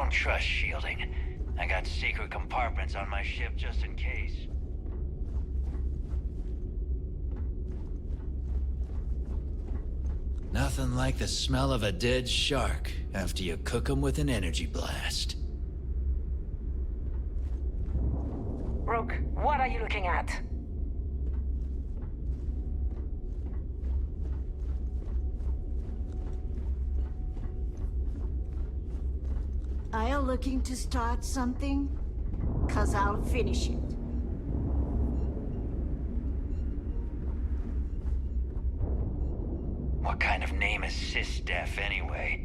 don't trust shielding. I got secret compartments on my ship just in case. Nothing like the smell of a dead shark after you cook 'em with an energy blast. Rook, what are you looking at? Are you looking to start something? 'Cause I'll finish it. What kind of name is SysDef anyway?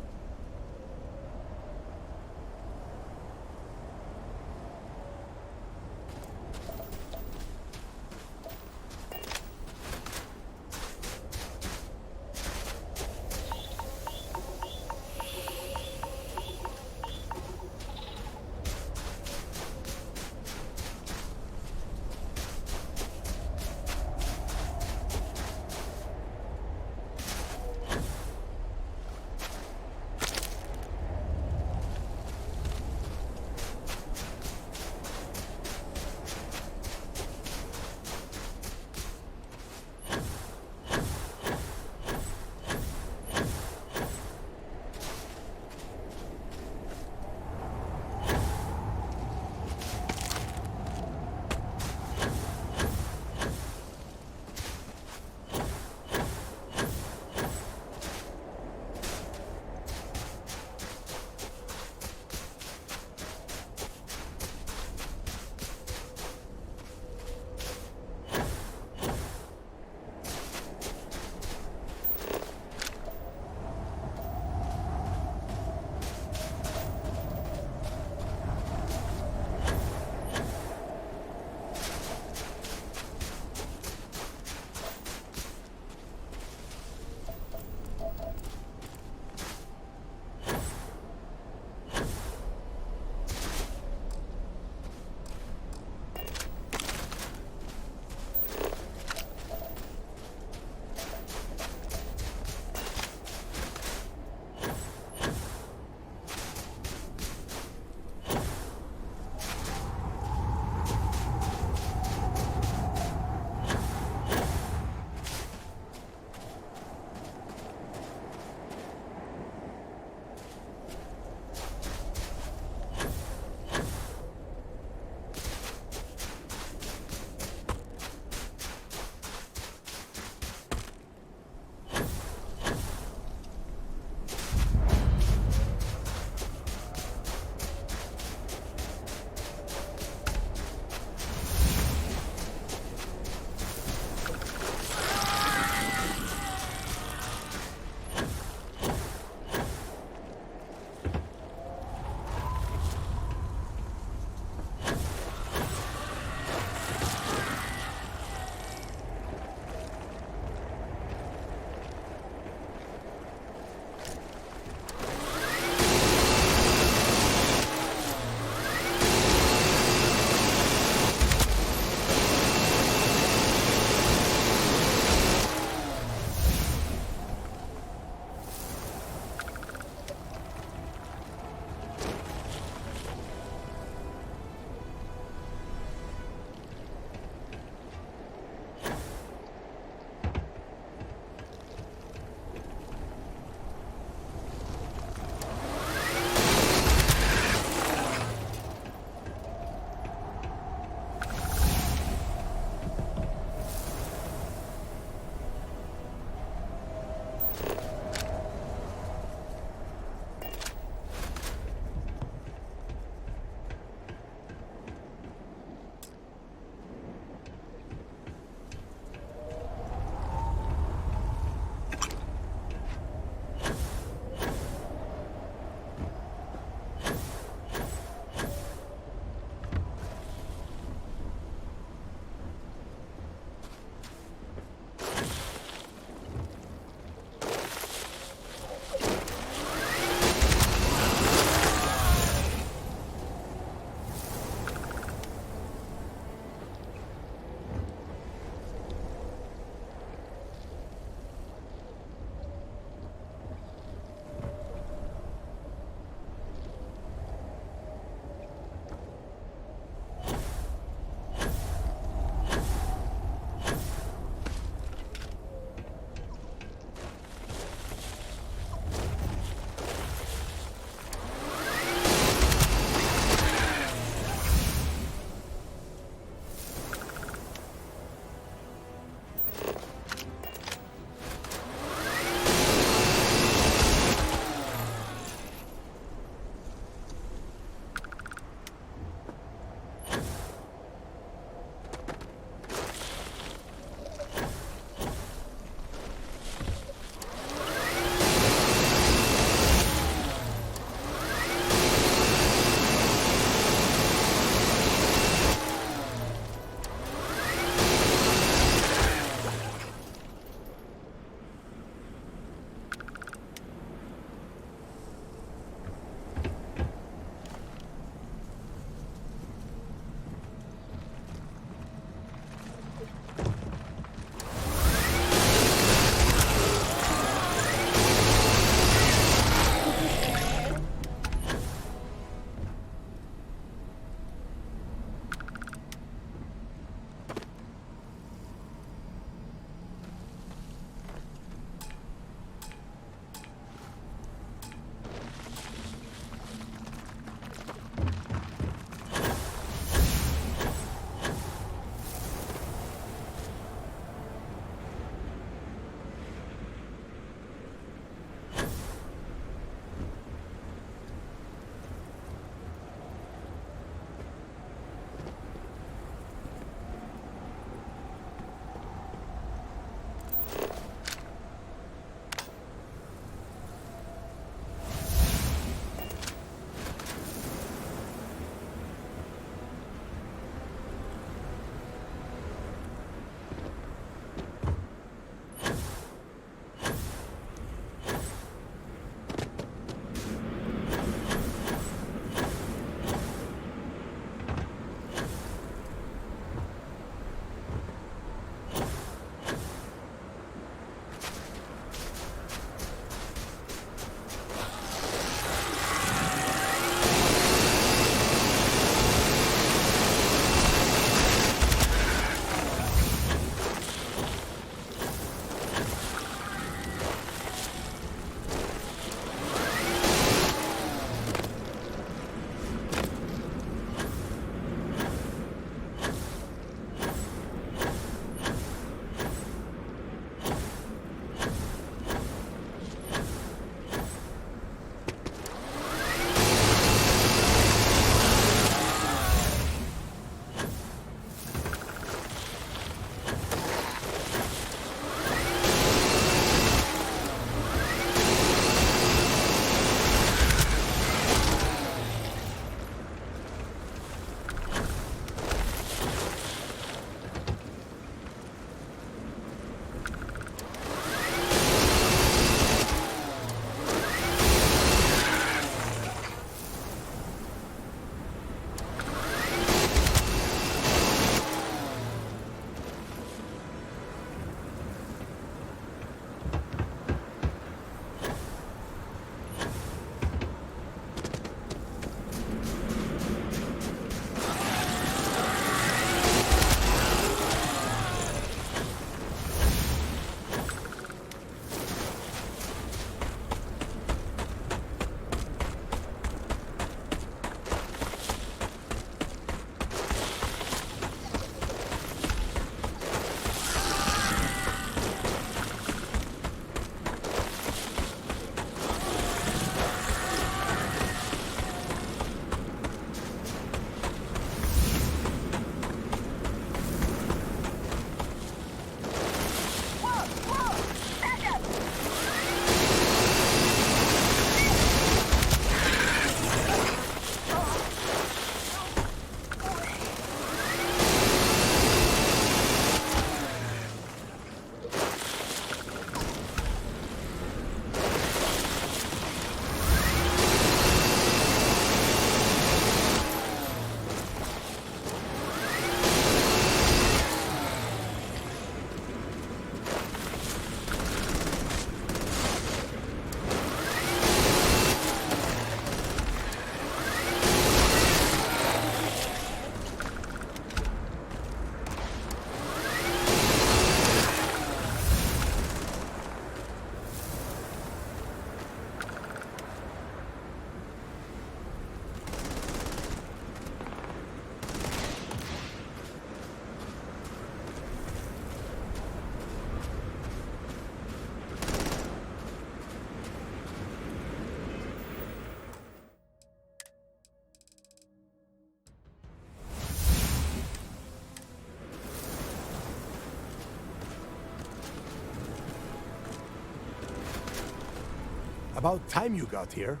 About time you got here.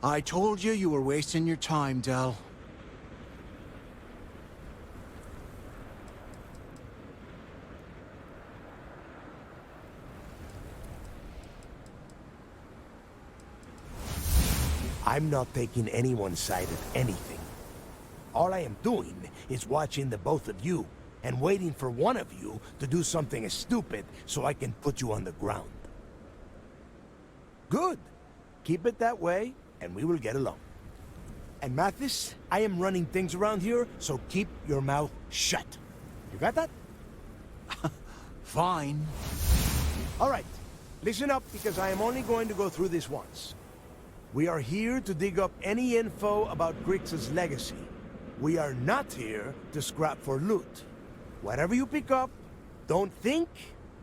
I told you were wasting your time, Del. I'm not taking anyone's side of anything. All I am doing is watching the both of you and waiting for one of you to do something stupid so I can put you on the ground. Good. Keep it that way, and we will get along. And Mathis, I am running things around here, so keep your mouth shut. You got that? Fine. All right. Listen up, because I am only going to go through this once. We are here to dig up any info about Grix's legacy. We are not here to scrap for loot. Whatever you pick up, don't think,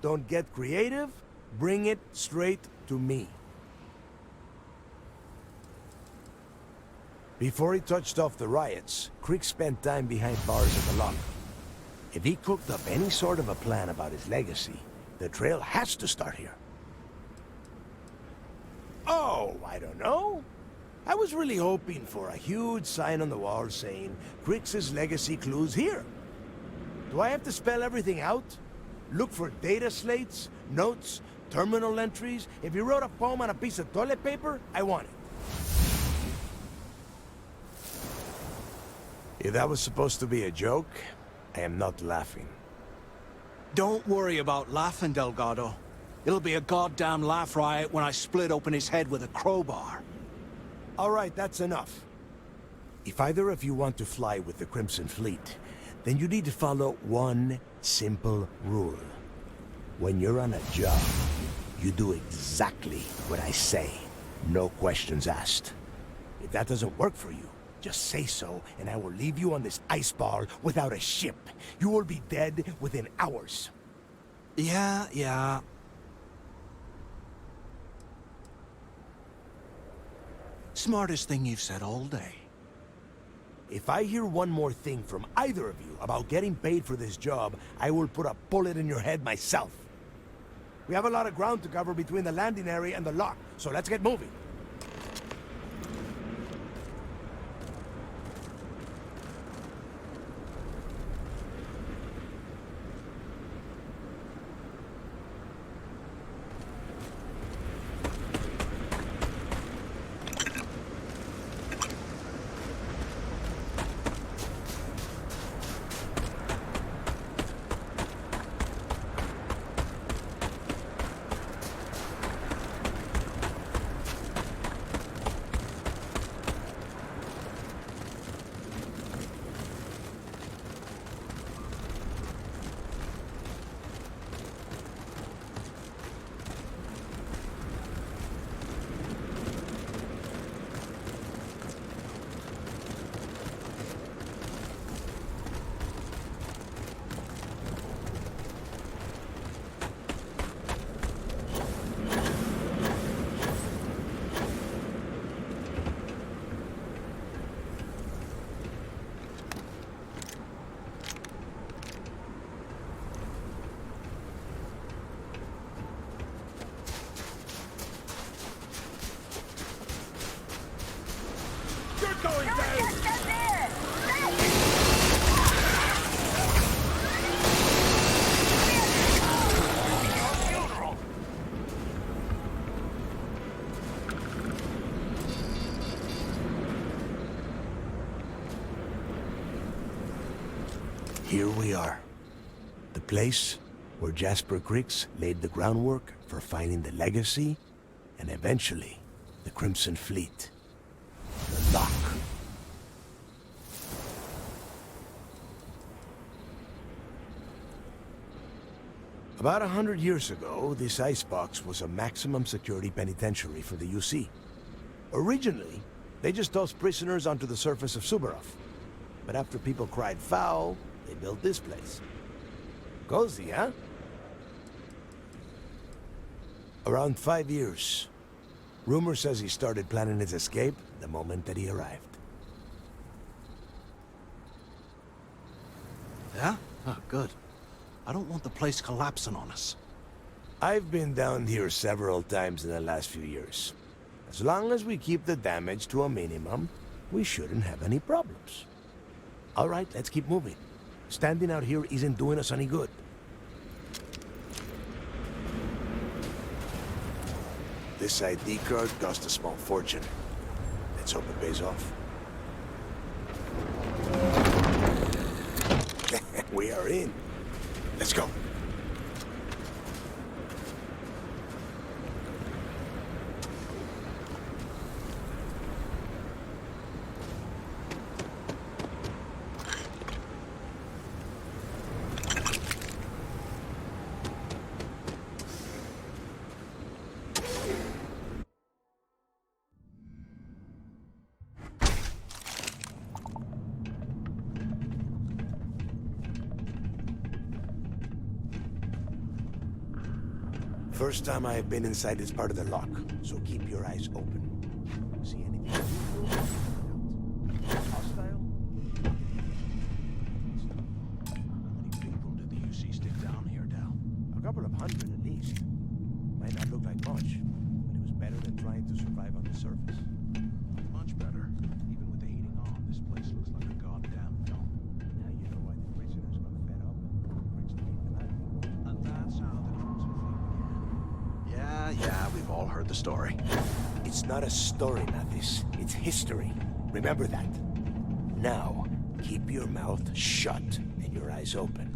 don't get creative, bring it straight to me. Before he touched off the riots, Grix spent time behind bars at the lock. If he cooked up any sort of a plan about his legacy, the trail has to start here. Oh, I don't know. I was really hoping for a huge sign on the wall saying, Grix's legacy clues here. Do I have to spell everything out? Look for data slates, notes, terminal entries? If you wrote a poem on a piece of toilet paper, I want it. If that was supposed to be a joke, I am not laughing. Don't worry about laughing, Delgado. It'll be a goddamn laugh riot when I split open his head with a crowbar. All right, that's enough. If either of you want to fly with the Crimson Fleet, then you need to follow one simple rule. When you're on a job, you do exactly what I say. No questions asked. If that doesn't work for you, just say so, and I will leave you on this ice ball without a ship. You will be dead within hours. Yeah. Smartest thing you've said all day. If I hear one more thing from either of you about getting paid for this job, I will put a bullet in your head myself. We have a lot of ground to cover between the landing area and the lock, so let's get moving. Here we are. The place where Jasper Grix laid the groundwork for finding the legacy and eventually the Crimson Fleet. The lock. About 100 years ago, this icebox was a maximum security penitentiary for the UC. Originally, they just tossed prisoners onto the surface of Subarov. But after people cried foul, they built this place. Cozy, huh? Around 5 years. Rumor says he started planning his escape the moment that he arrived. Yeah? Oh, good. I don't want the place collapsing on us. I've been down here several times in the last few years. As long as we keep the damage to a minimum, we shouldn't have any problems. All right, let's keep moving. Standing out here isn't doing us any good. This ID card cost a small fortune. Let's hope it pays off. We are in. Let's go. First time I have been inside this part of the lock, so keep your eyes open. See anything? Hostile? How many people did the UC stick down here, Dal? A couple of hundred at least. Might not look like much, but it was better than trying to survive on the surface. Much better. Even with the heating on, this place looks like a goddamn dump. Now you know why the prisoners got fed up and bricks to keep them out. And that's how the Crimson Fleet began. Yeah, we've all heard the story. It's not a story, Mathis. It's history. Remember that. Now, keep your mouth shut and your eyes open.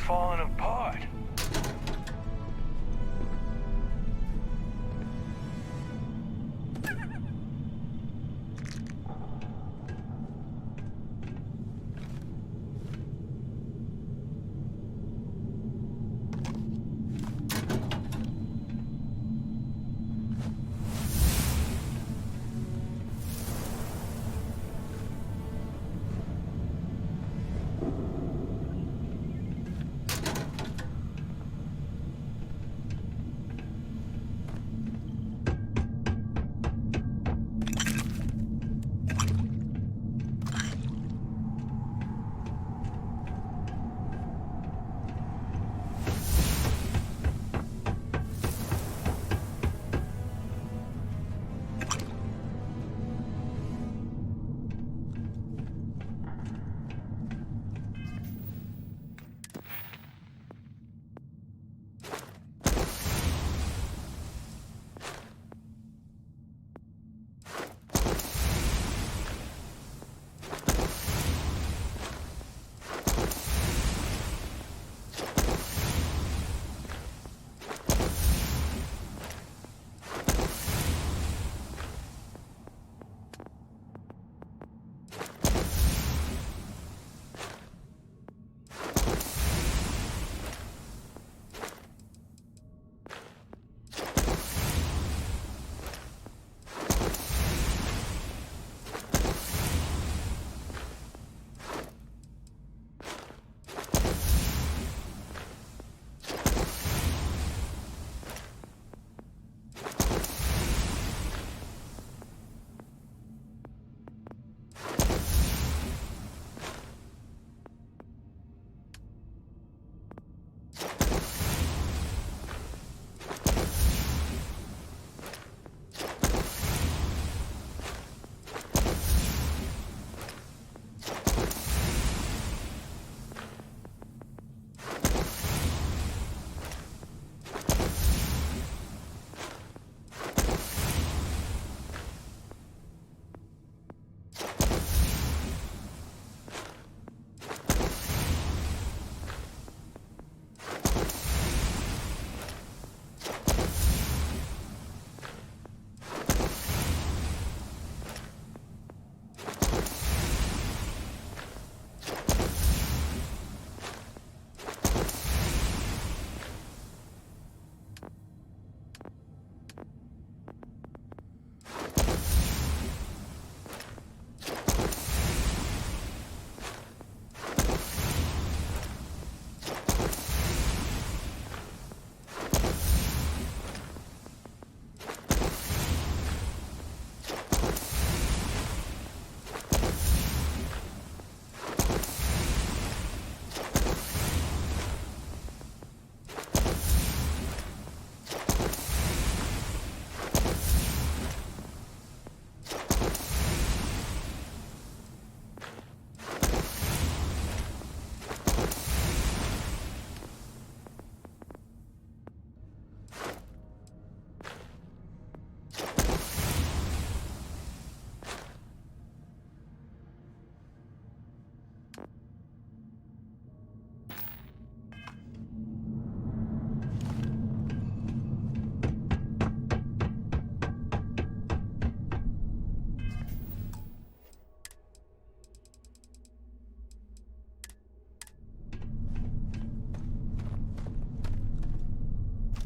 falling apart.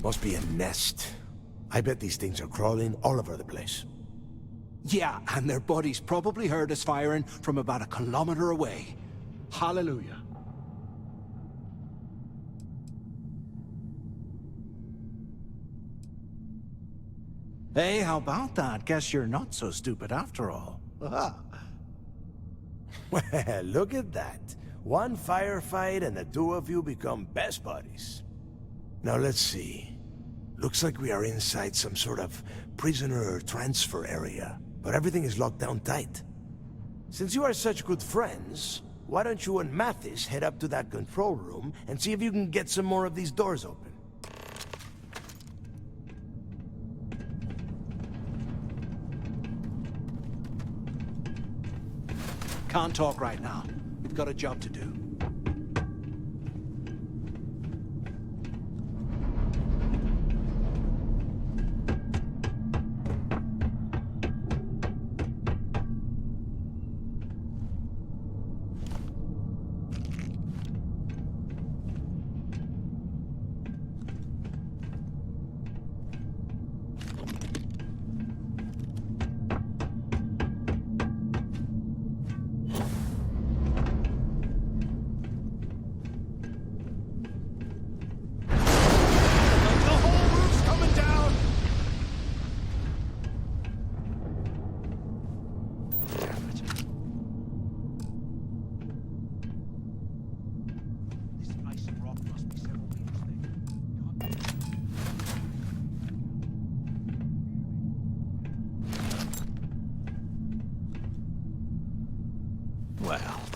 Must be a nest. I bet these things are crawling all over the place. Yeah, and their buddies probably heard us firing from about 1 kilometer away. Hallelujah. Hey, how about that? Guess you're not so stupid after all. Well, look at that. One firefight and the two of you become best buddies. Now let's see. Looks like we are inside some sort of prisoner transfer area, but everything is locked down tight. Since you are such good friends, why don't you and Mathis head up to that control room and see if you can get some more of these doors open? Can't talk right now. We've got a job to do.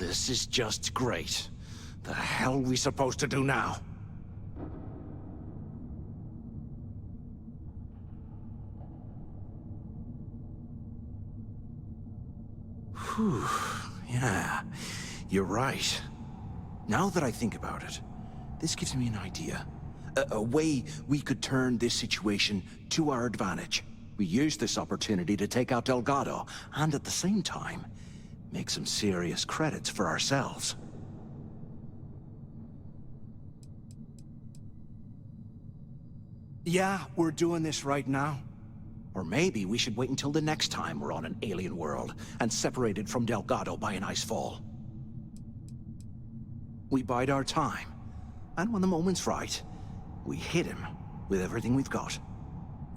This is just great. The hell are we supposed to do now? Whew. Yeah, you're right. Now that I think about it, this gives me an idea. A way we could turn this situation to our advantage. We use this opportunity to take out Delgado, and at the same time, make some serious credits for ourselves. Yeah, we're doing this right now. Or maybe we should wait until the next time we're on an alien world and separated from Delgado by an icefall. We bide our time, and when the moment's right, we hit him with everything we've got.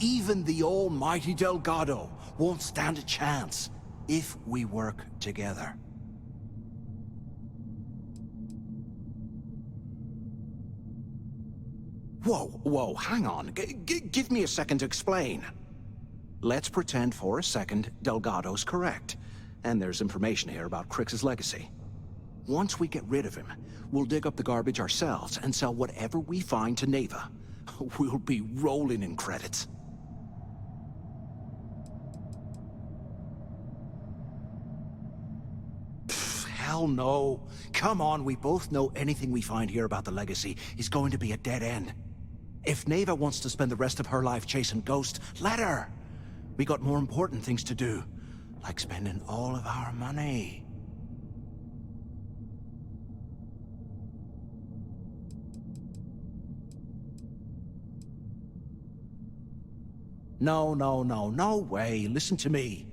Even the almighty Delgado won't stand a chance if we work together. Whoa, hang on. Give me a second to explain. Let's pretend for a second Delgado's correct, and there's information here about Crix's legacy. Once we get rid of him, we'll dig up the garbage ourselves and sell whatever we find to Neva. We'll be rolling in credits. Hell no. Come on, we both know anything we find here about the legacy is going to be a dead end. If Neva wants to spend the rest of her life chasing ghosts, let her. We got more important things to do, like spending all of our money. No way. Listen to me.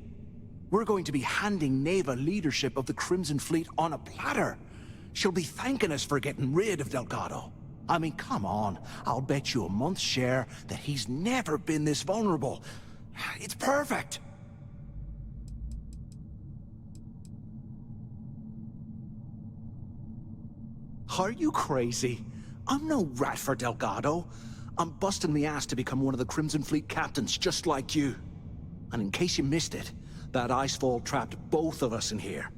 We're going to be handing Neva leadership of the Crimson Fleet on a platter. She'll be thanking us for getting rid of Delgado. I mean, come on. I'll bet you a month's share that he's never been this vulnerable. It's perfect. Are you crazy? I'm no rat for Delgado. I'm busting the ass to become one of the Crimson Fleet captains, just like you. And in case you missed it, that icefall trapped both of us in here.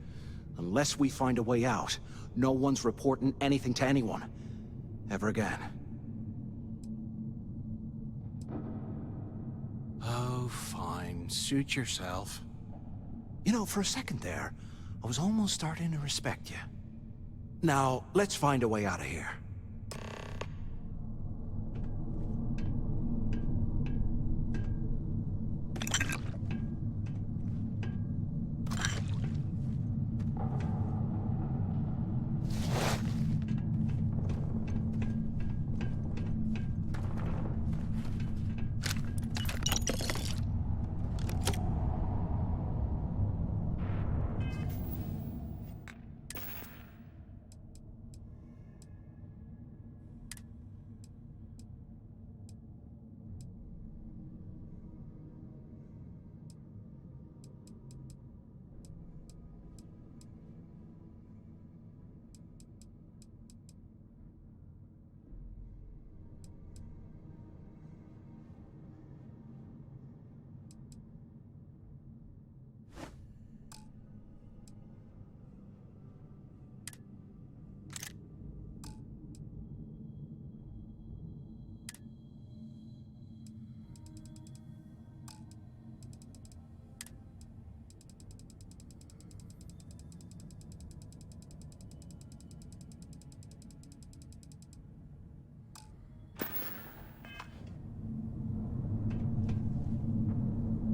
Unless we find a way out, no one's reporting anything to anyone. Ever again. Oh, fine. Suit yourself. You know, for a second there, I was almost starting to respect you. Now, let's find a way out of here.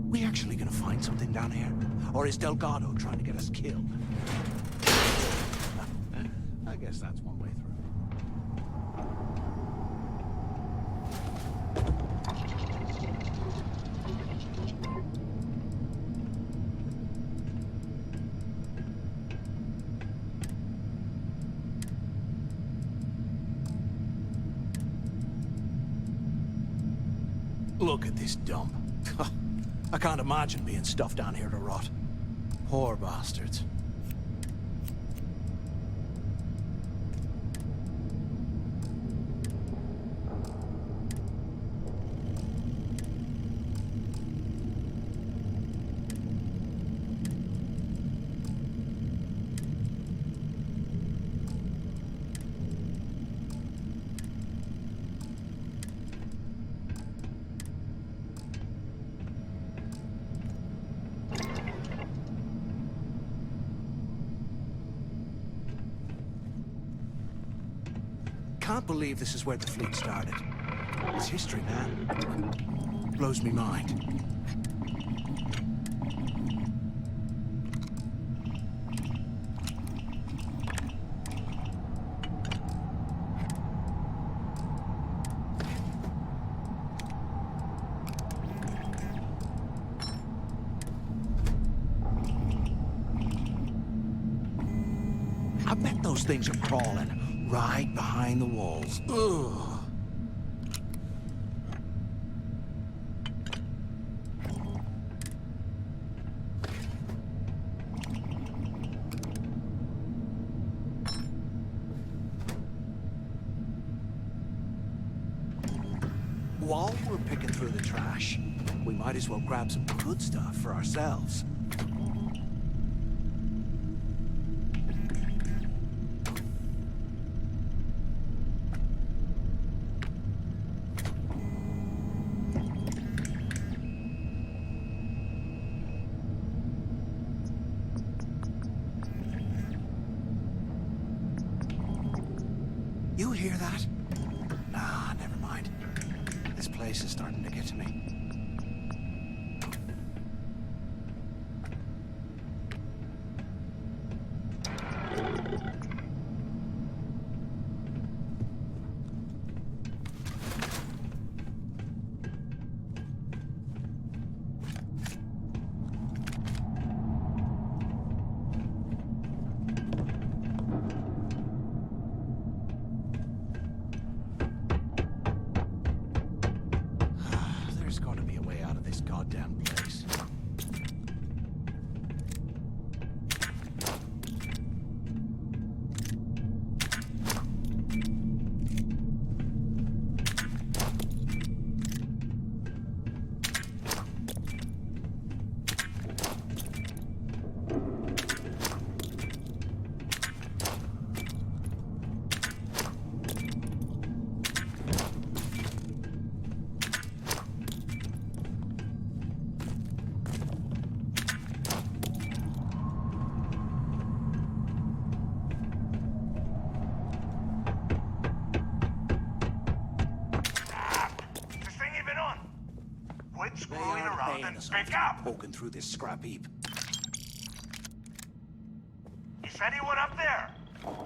We actually gonna find something down here? Or is Delgado trying to get us killed? I guess that's one way through. Look at this dump. I can't imagine being stuffed down here to rot. Poor bastards. believe this is where the fleet started. It's history, man. Blows me mind. I bet those things are crawling right behind the walls. Ugh. While we're picking through the trash, we might as well grab some good stuff for ourselves. You hear that? Nah, never mind. This place is starting to get to me. There's gotta be a way out of this goddamn place. Quit screwing around and pick up! Poking through this scrap heap. Is anyone up there?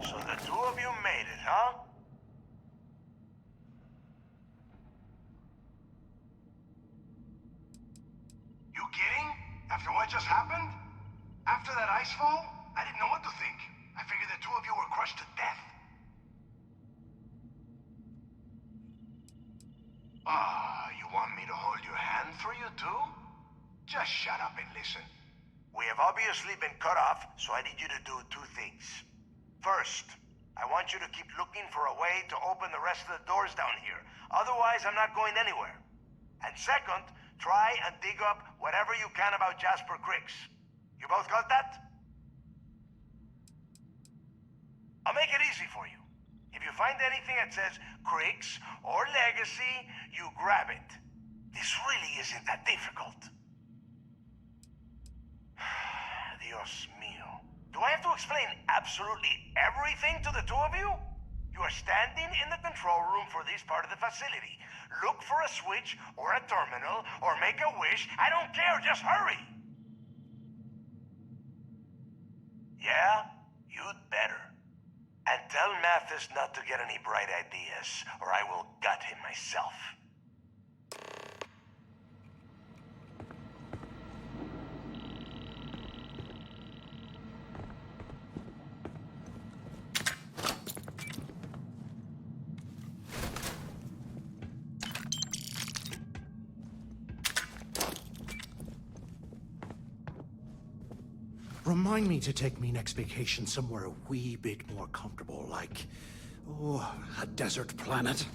So the two of you made it, huh? You kidding? After what just happened? After that ice fall? I didn't know what to think. I figured the two of you were crushed to death. You want me to hold your hand through you too? Just shut up and listen. We have obviously been cut off, so I need you to do two things. First, I want you to keep looking for a way to open the rest of the doors down here. Otherwise, I'm not going anywhere. And second, try and dig up whatever you can about Jasper Cricks. You both got that? I'll make it easy for you. If you find anything that says Cricks or Legacy, you grab it. This really isn't that difficult. Dios mío. Do I have to explain absolutely everything to the two of you? You are standing in the control room for this part of the facility. Look for a switch or a terminal or make a wish. I don't care, just hurry. Yeah? You'd better. And tell Mathis not to get any bright ideas, or I will gut him myself. Remind me to take me next vacation somewhere a wee bit more comfortable, like, a desert planet.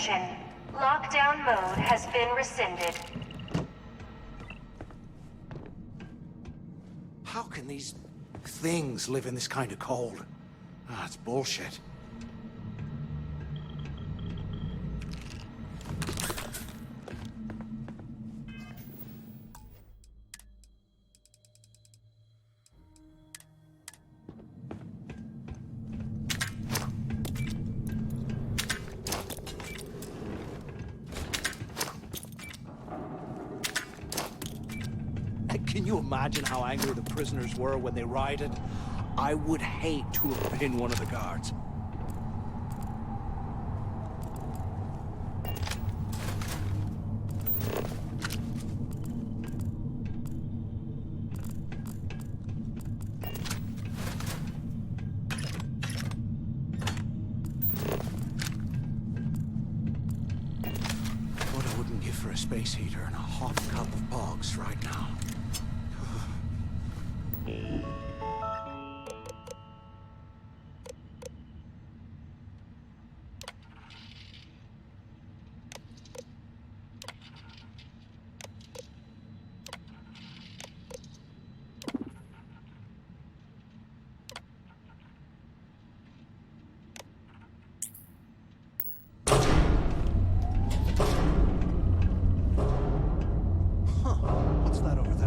Attention. Lockdown mode has been rescinded. How can these things live in this kind of cold? Ah, it's bullshit. Can you imagine how angry the prisoners were when they rioted? I would hate to have been one of the guards. What I wouldn't give for a space heater and a hot cup of bogs right now. What's that over there?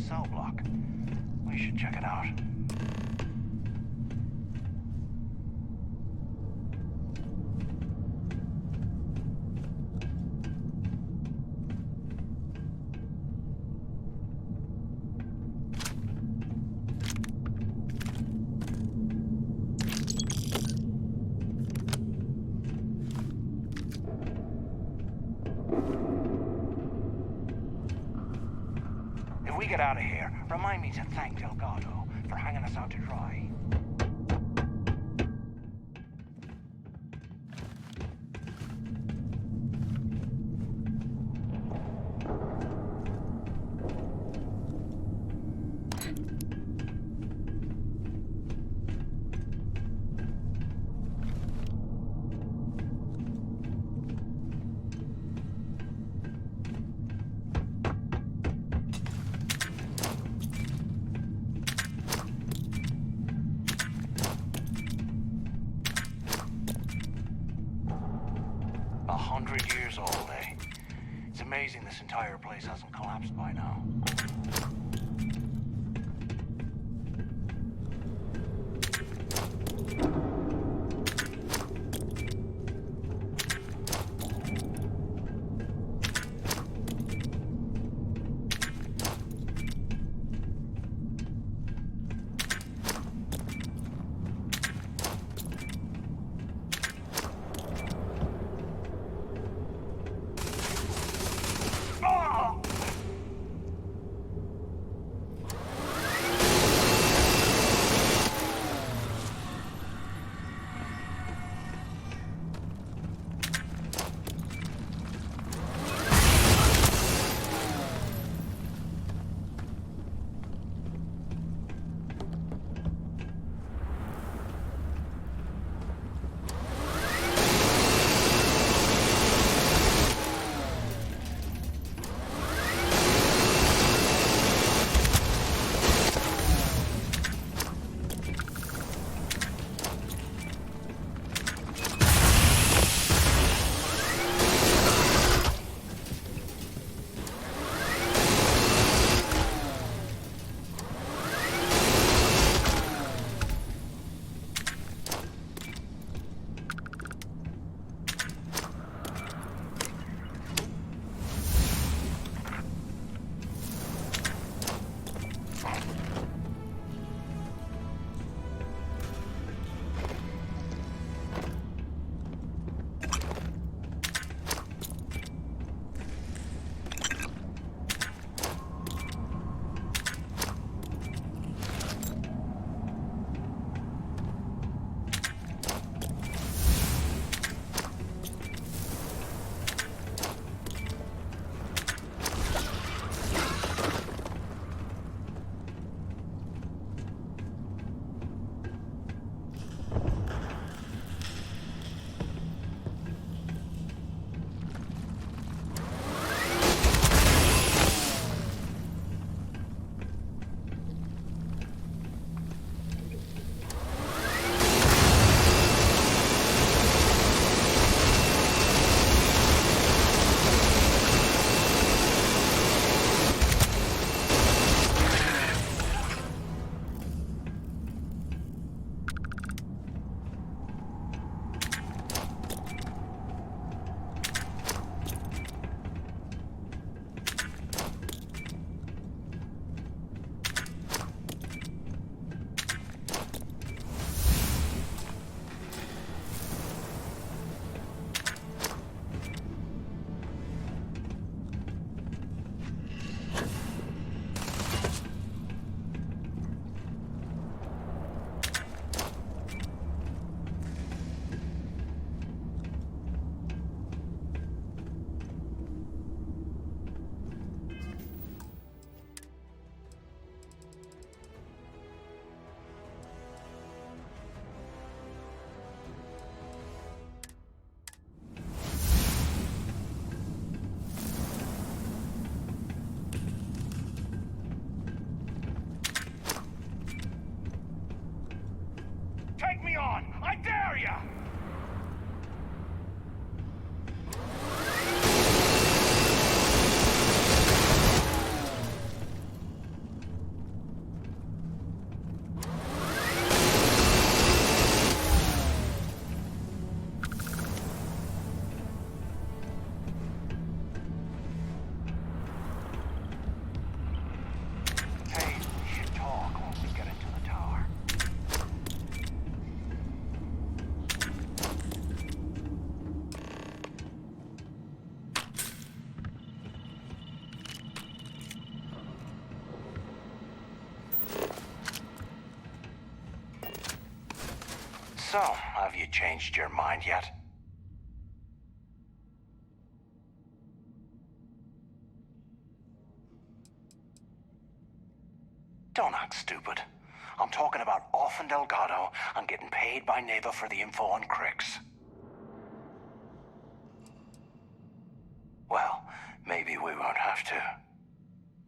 cell block. We should check it out. If we get out of here, remind me to thank Delgado for hanging us out to dry. Years old, eh? It's amazing this entire place hasn't collapsed by now. So, have you changed your mind yet? Don't act stupid. I'm talking about off in Delgado and getting paid by Neva for the info on Crix. Well, maybe we won't have to.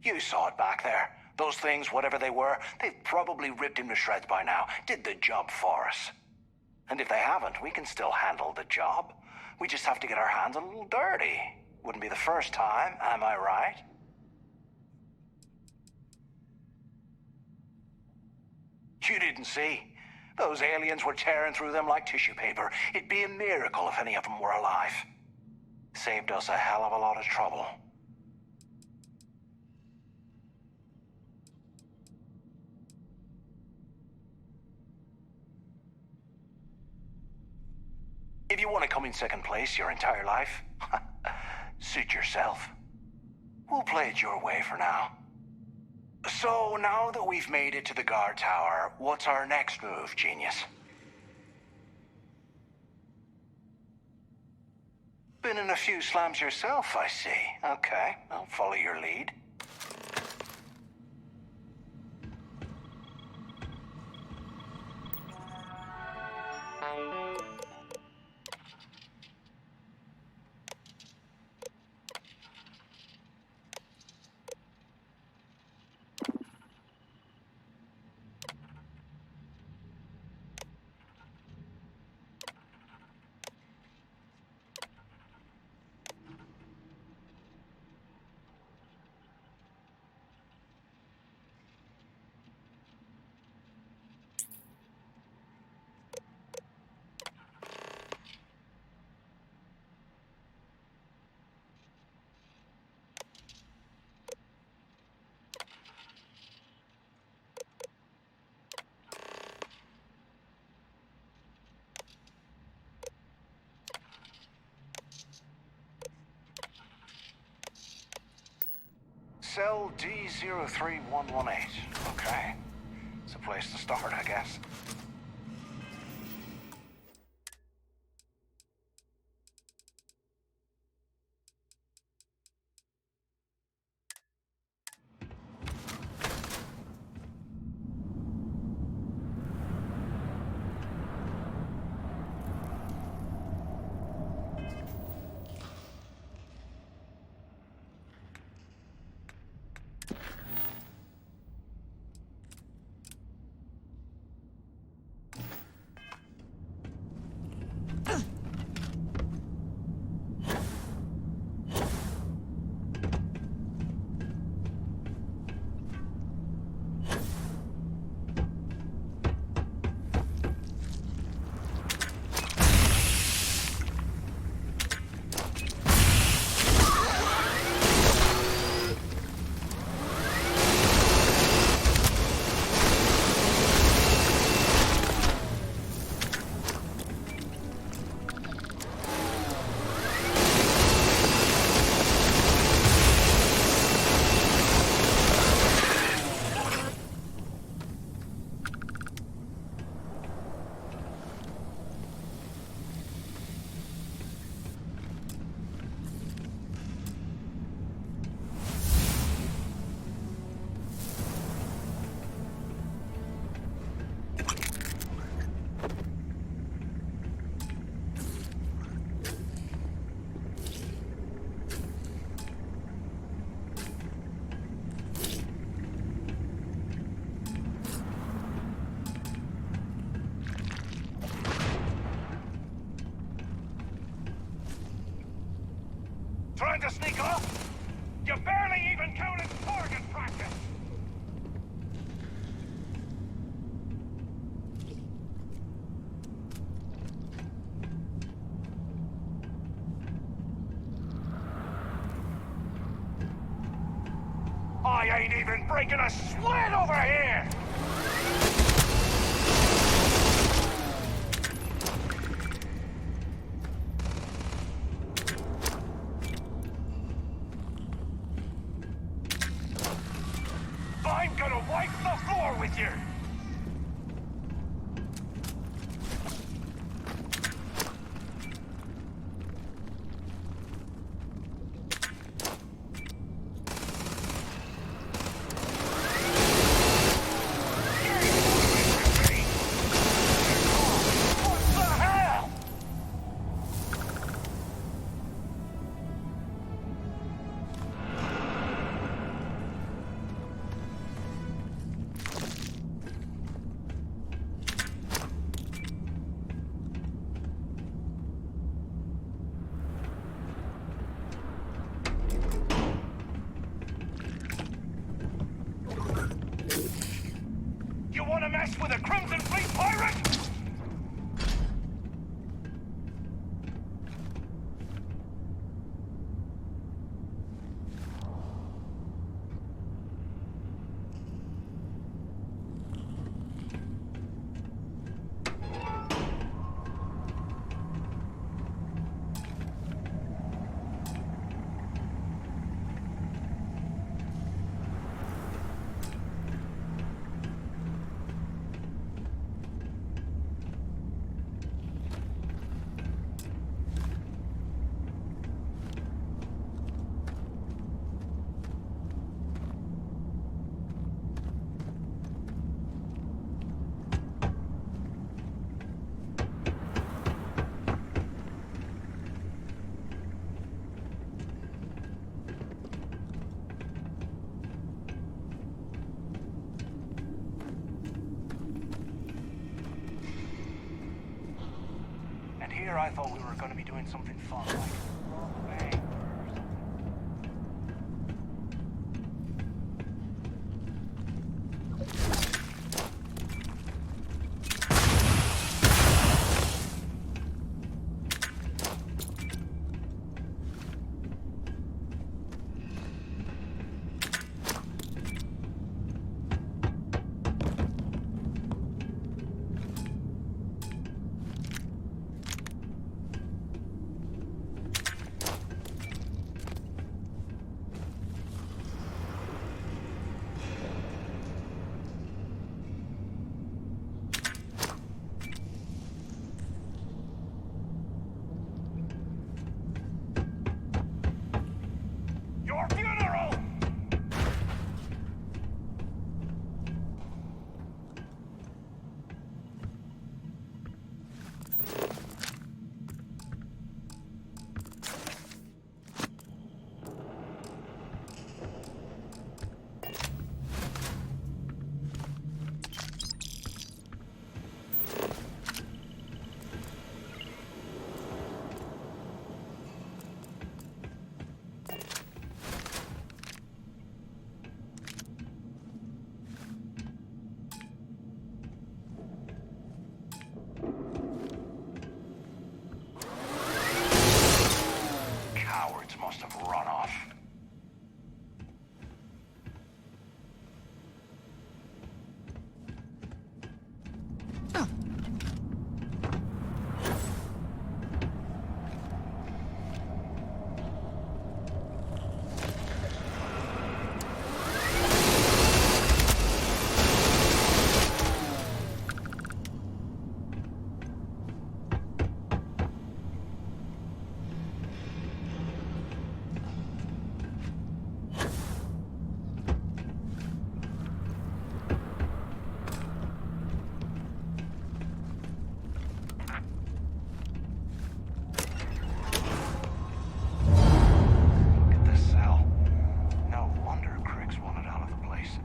You saw it back there. Those things, whatever they were, they've probably ripped him to shreds by now. Did the job for us. And if they haven't, we can still handle the job. We just have to get our hands a little dirty. Wouldn't be the first time, am I right? You didn't see. Those aliens were tearing through them like tissue paper. It'd be a miracle if any of them were alive. Saved us a hell of a lot of trouble. If you want to come in second place your entire life, suit yourself. We'll play it your way for now. So, now that we've made it to the guard tower, what's our next move, genius? Been in a few slams yourself, I see. Okay, I'll follow your lead. Cell D03118. Okay. It's a place to start, I guess. Trying to sneak off? You barely even counted target practice! I ain't even breaking a sweat over here! I'm gonna wipe the floor with you! Earlier I thought we were gonna be doing something fun, like rob a bank or something. Your funeral! Cowards must have run off. Look at this cell. No wonder Criggs wanted out of the place.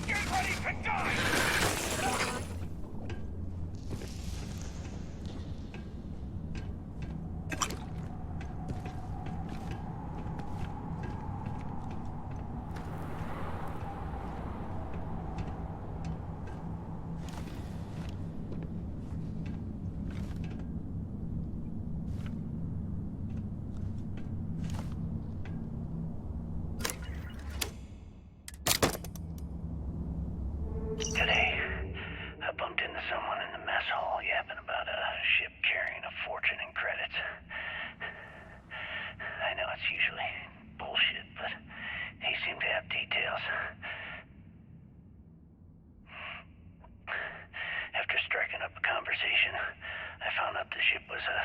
Get ready to die! Today, I bumped into someone in the mess hall yapping about a ship carrying a fortune in credits. I know it's usually bullshit, but he seemed to have details. After striking up a conversation, I found out the ship was a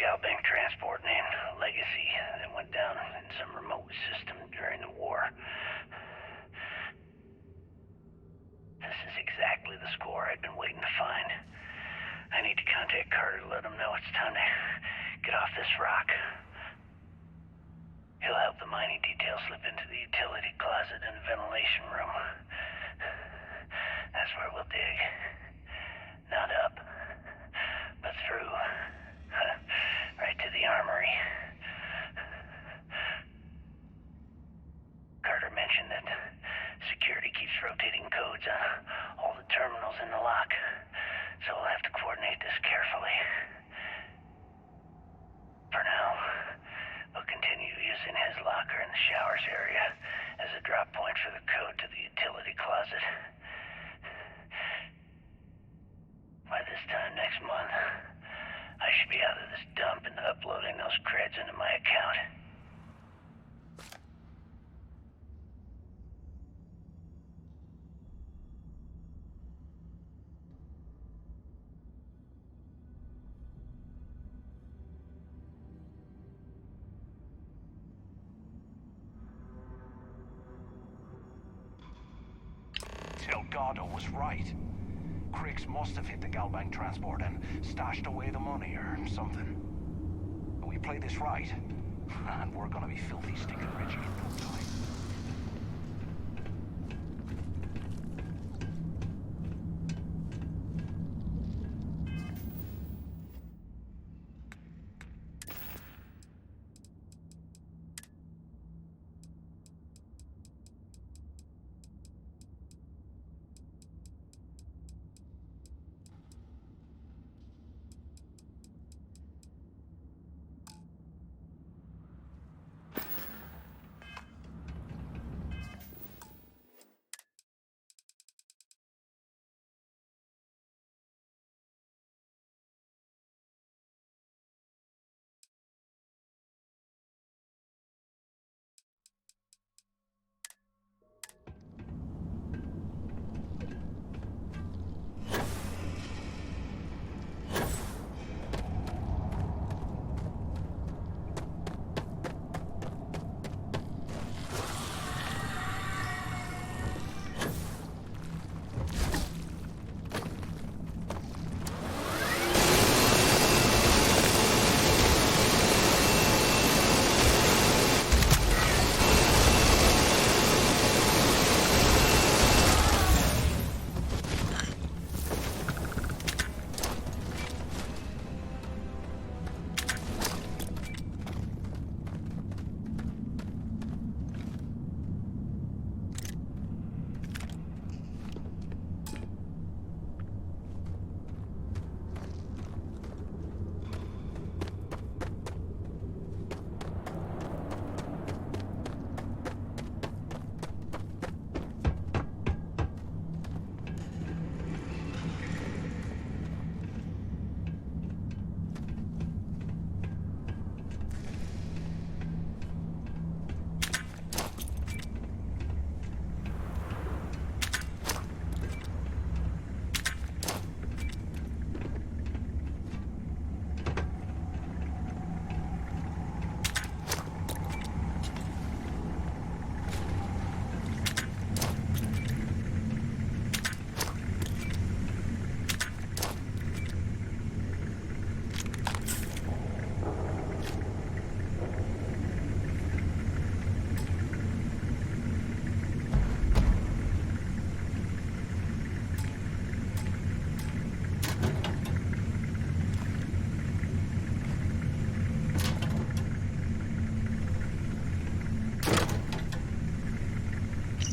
Galbank transport named Legacy that went down in some remote system during the war. Okay, Carter, let him know it's time to get off this rock. He'll help the mining detail slip into the utility closet in the ventilation room. That's where we'll dig. Not up, but through. Right to the armory. Carter mentioned that security keeps rotating codes on all the terminals in the lock, so we'll have to coordinate this carefully. For now, we'll continue using his locker in the showers area as a drop point for the code to the utility closet. By this time next month, I should be out of this dump and uploading those creds into my account. Delgado was right. Cricks must have hit the Galbank transport and stashed away the money or something. We play this right, and we're gonna be filthy stinking rich in no time.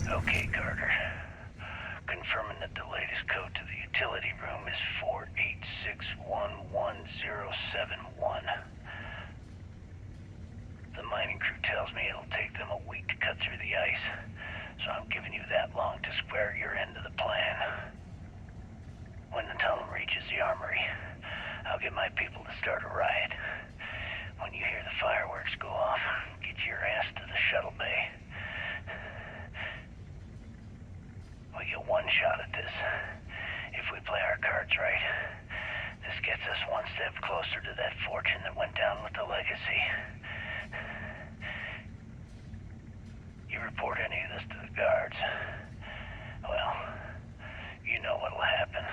Okay, Carter. Confirming that the latest code to the utility room is 486111071. The mining crew tells me it'll take them a week to cut through the ice, so I'm giving you that long to square your end of the plan. When the tunnel reaches the armory, I'll get my people to start a riot. When you hear the fireworks go off, get your ass to the shuttle bay. We get one shot at this. If we play our cards right, this gets us one step closer to that fortune that went down with the legacy. You report any of this to the guards, well, you know what'll happen.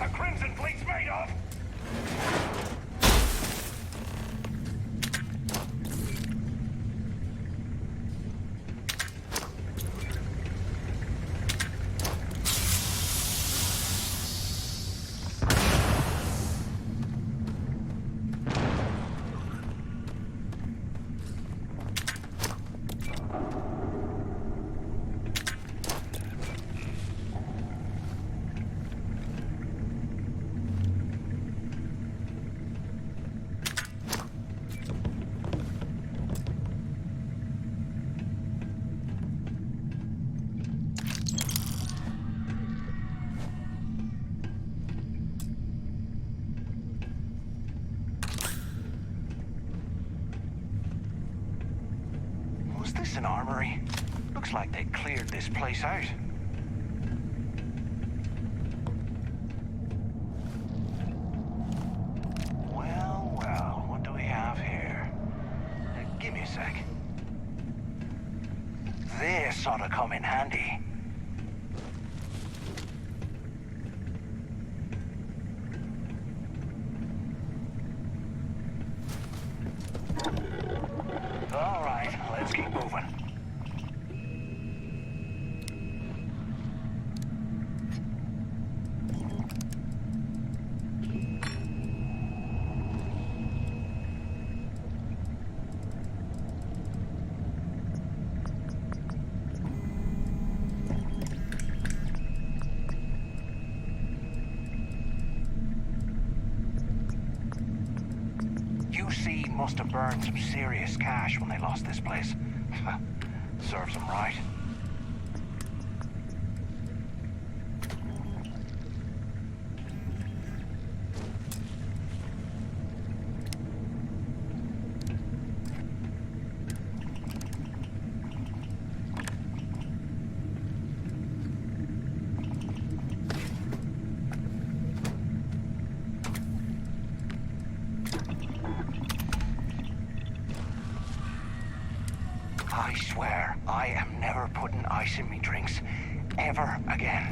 the Crimson Fleet's made of? Was this an armory? Looks like they cleared this place out. Well, well, what do we have here? Give me a sec. This ought to come in handy. All right, let's keep moving. UC must have burned some serious cash when they lost this place. Serves them right. I swear, I am never putting ice in me drinks, ever again.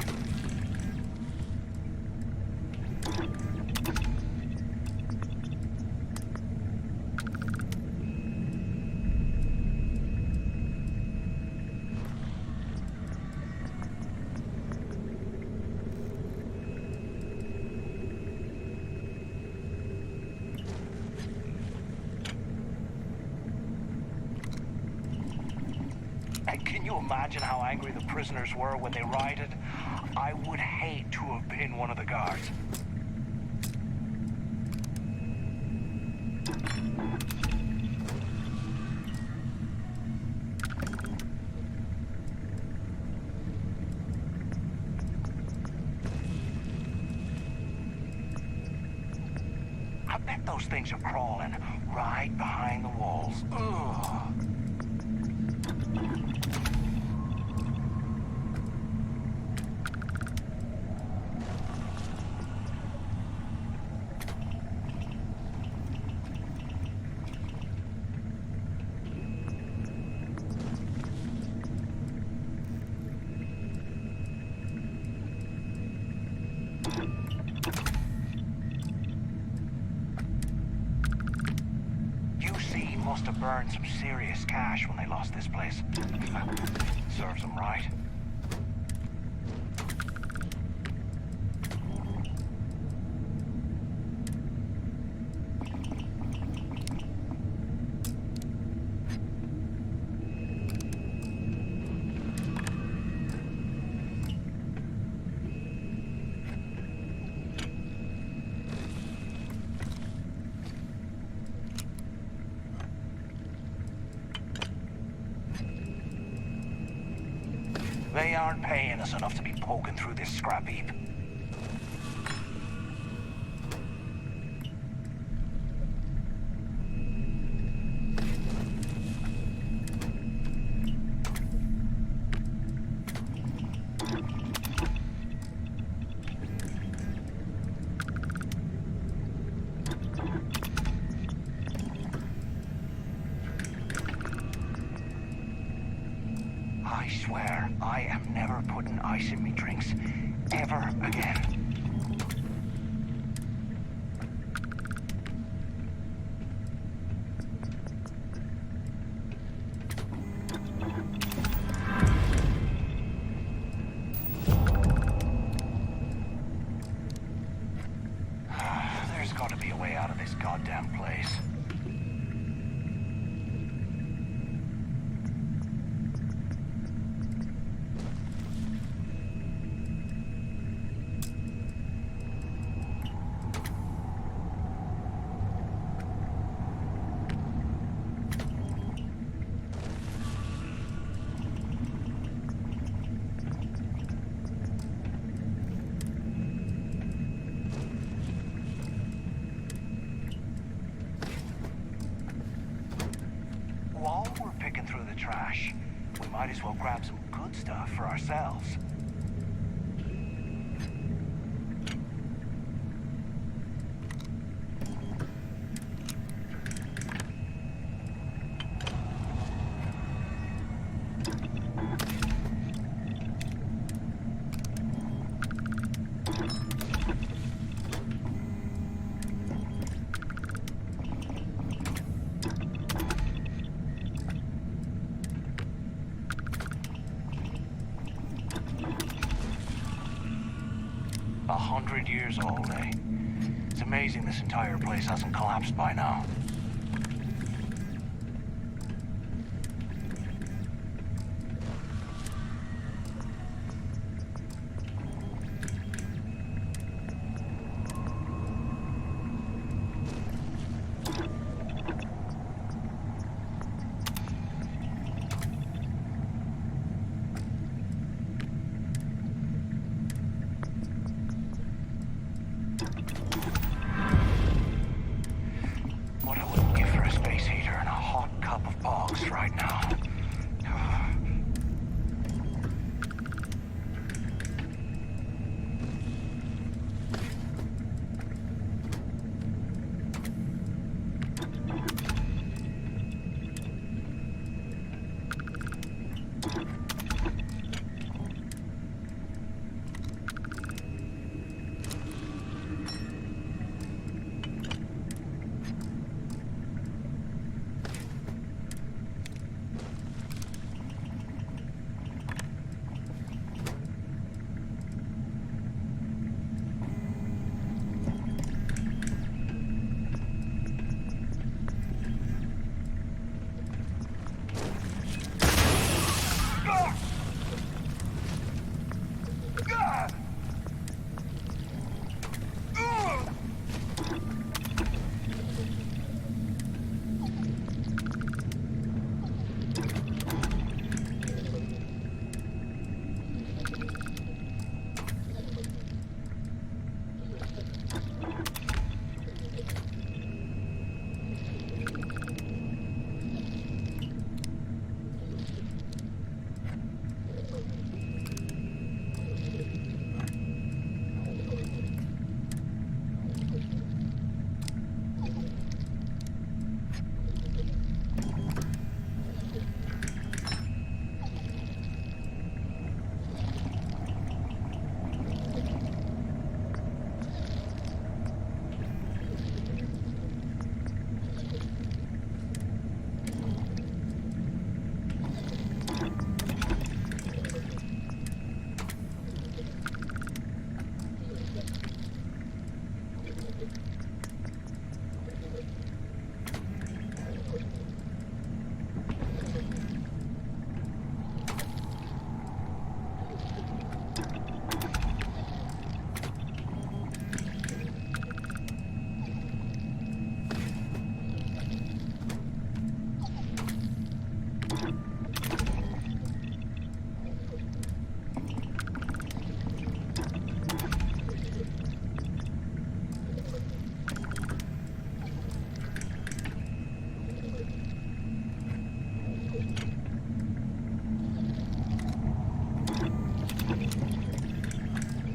Can you imagine how angry the prisoners were when they rioted? I would hate to have been one of the guards. I bet those things are crawling right behind the walls. Ugh. UC must have burned some serious cash when they lost this place. Serves them right. They aren't paying us enough to be poking through this scrap heap. I swear, I am never putting ice in me drinks, ever again. cash. We might as well grab some good stuff for ourselves. Years old, eh? It's amazing this entire place hasn't collapsed by now. Right now.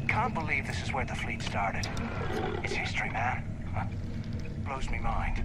Can't believe this is where the fleet started. It's history, man. Blows me mind.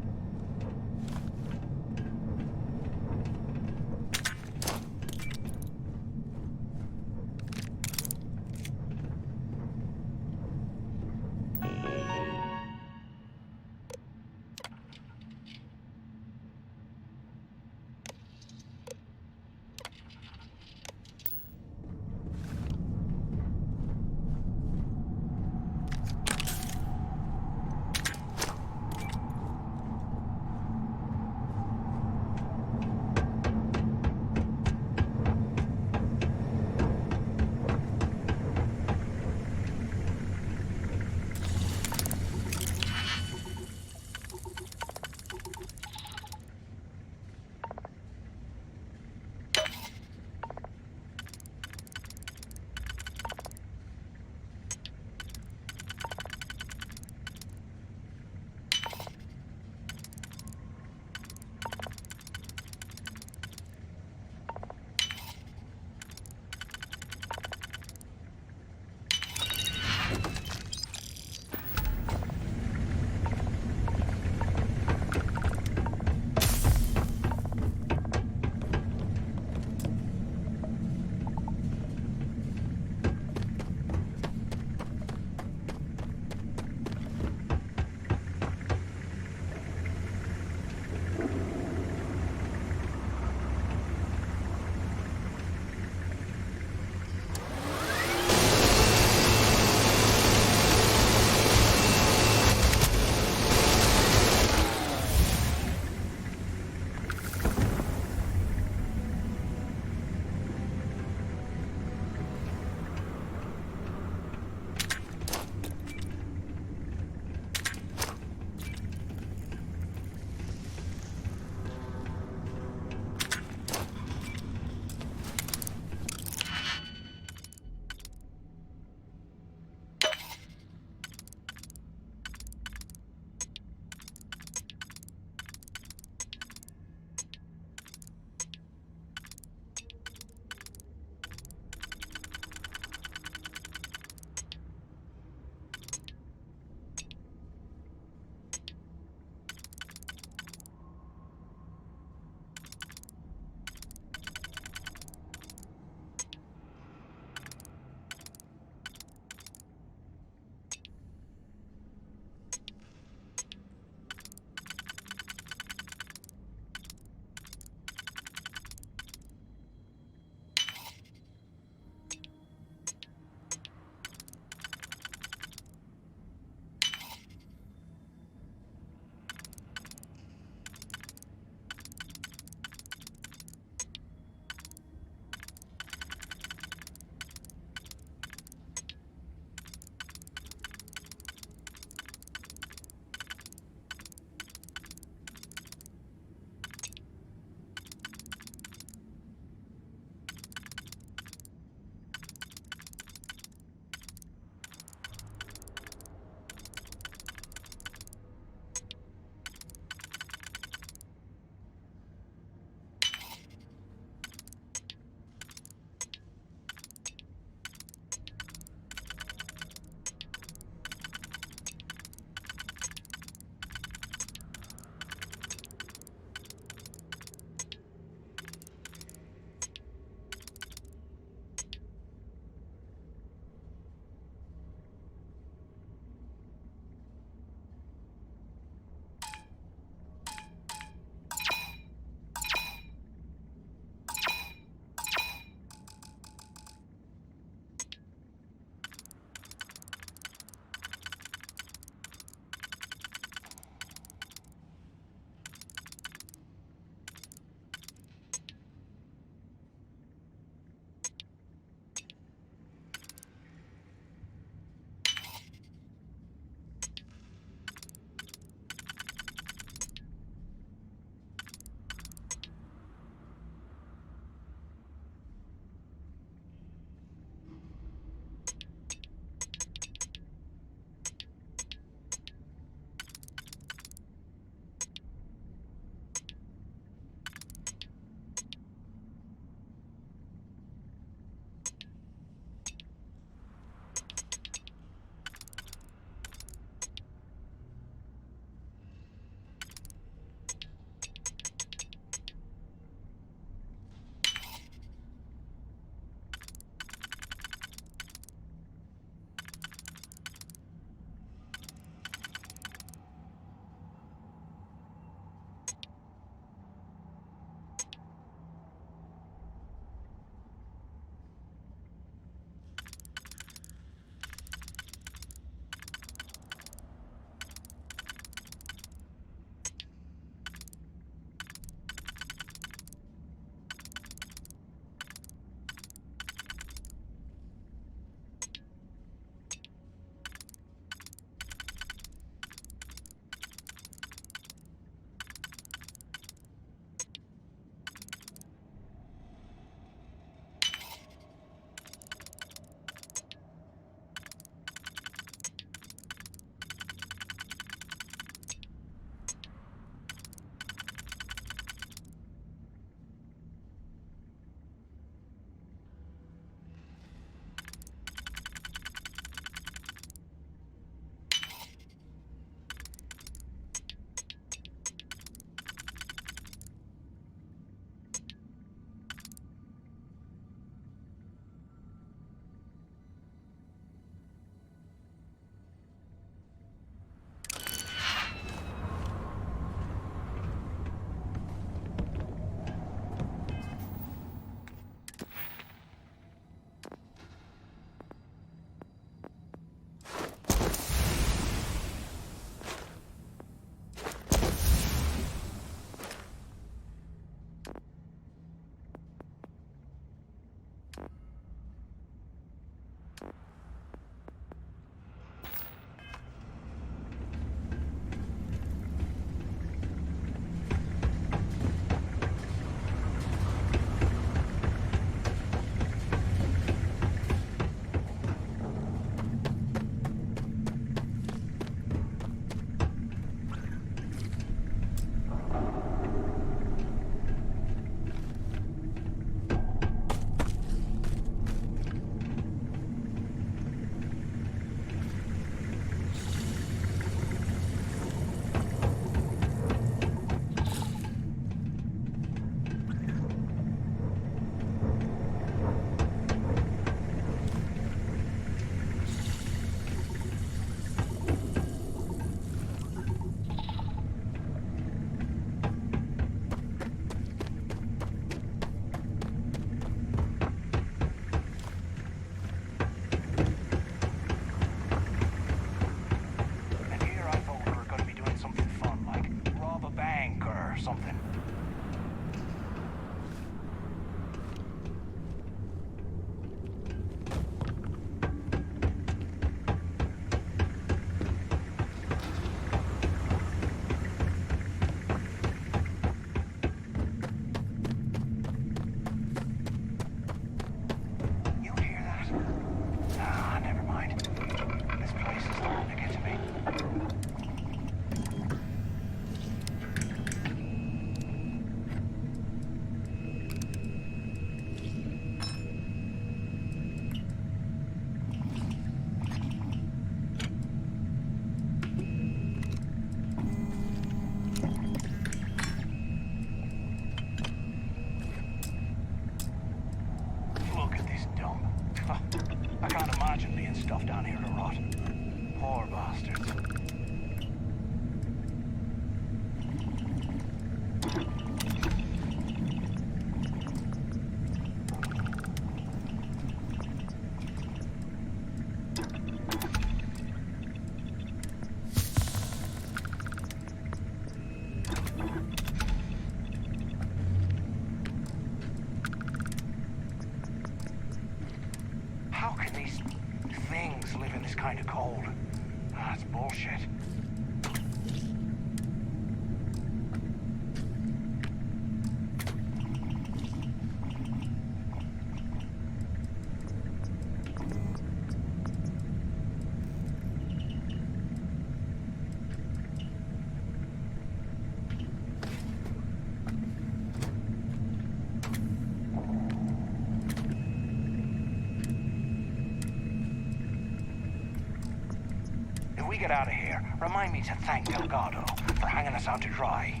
we get out of here, remind me to thank Delgado for hanging us out to dry.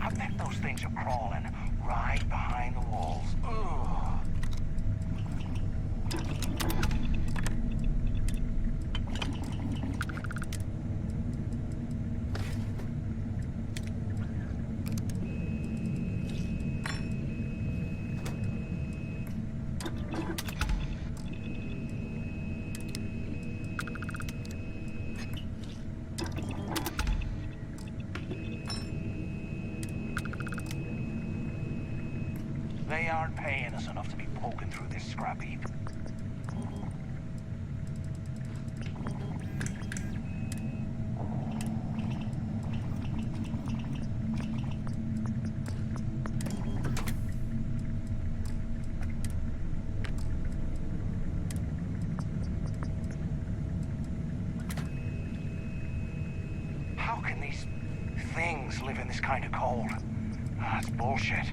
I bet those things are crawling right behind the walls. Ugh. They aren't paying us enough to be poking through this scrap heap. How can these things live in this kind of cold? That's bullshit.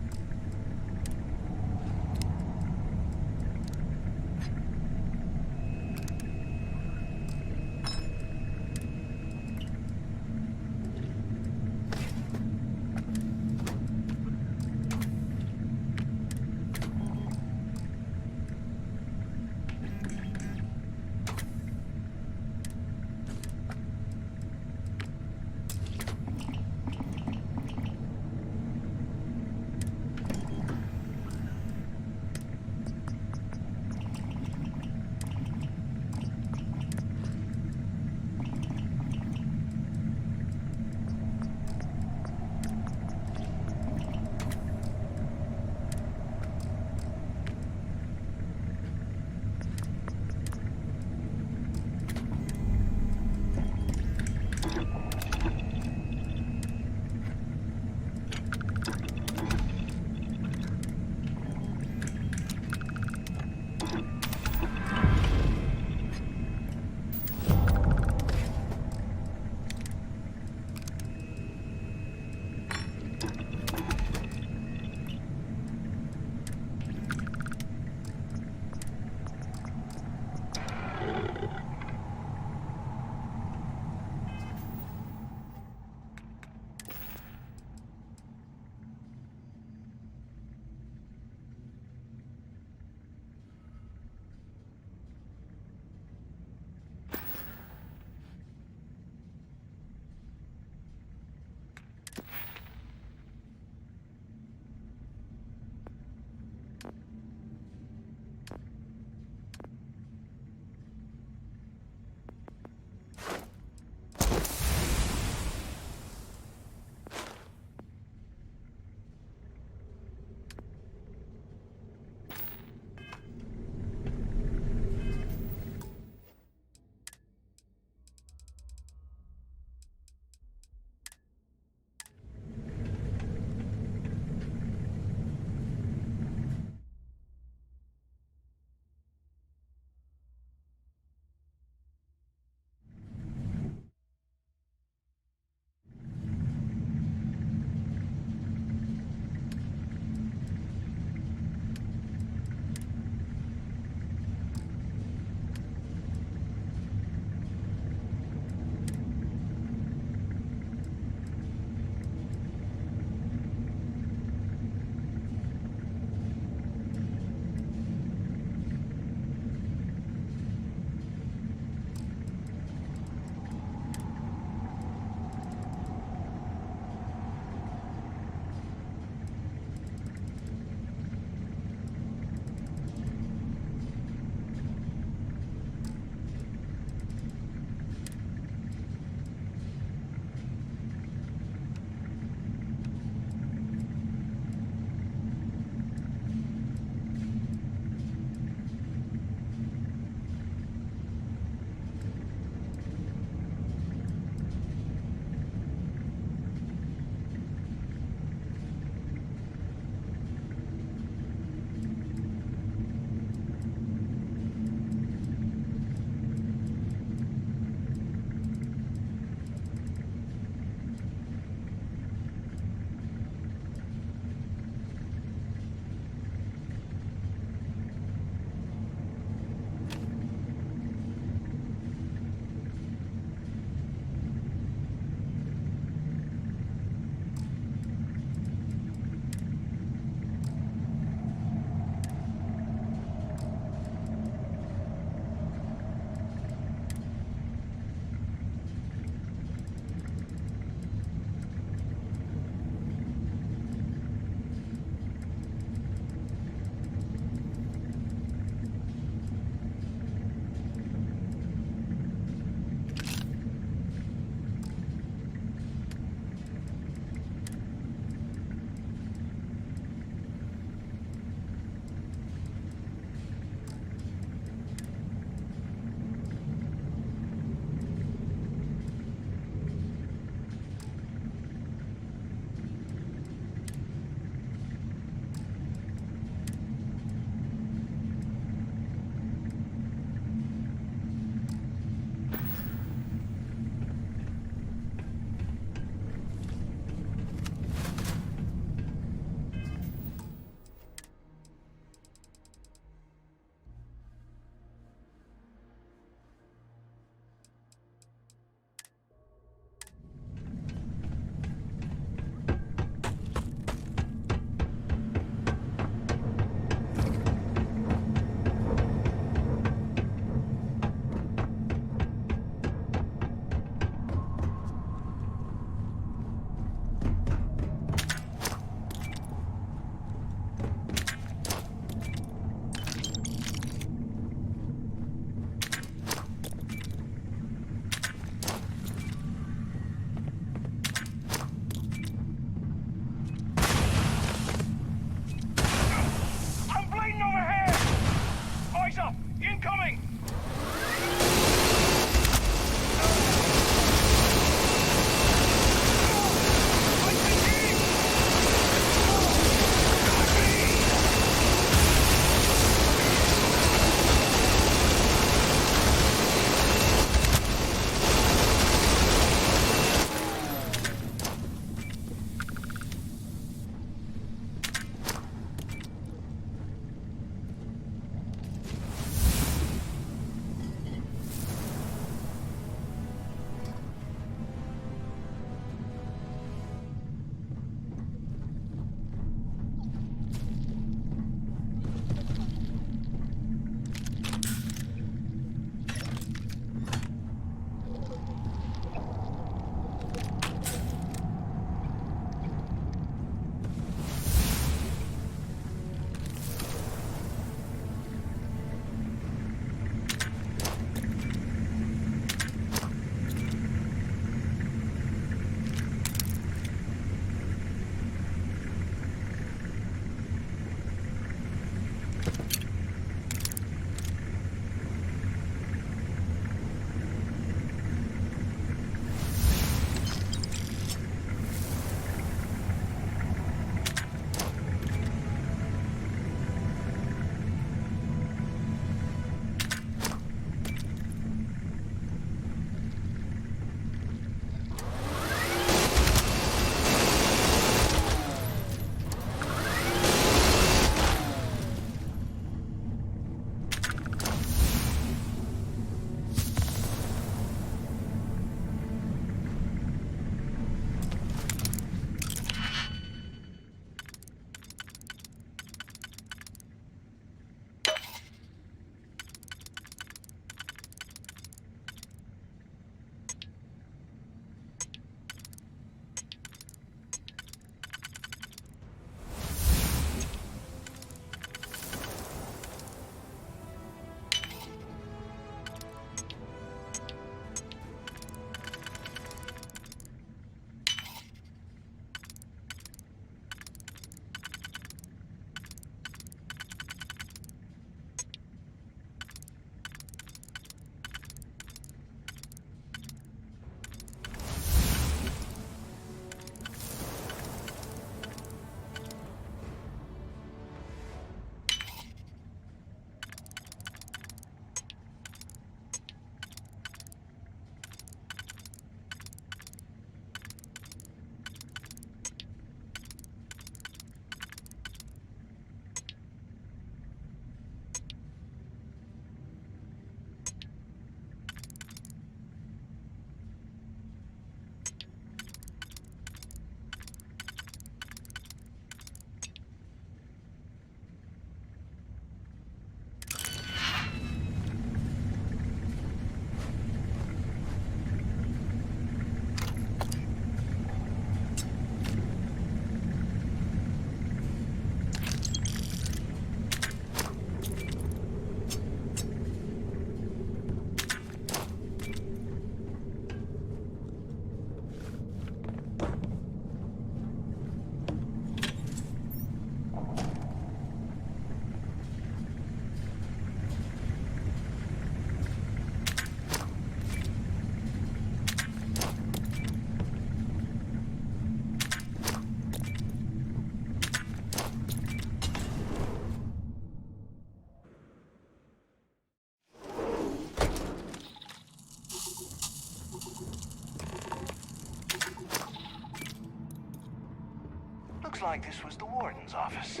like this was the warden's office.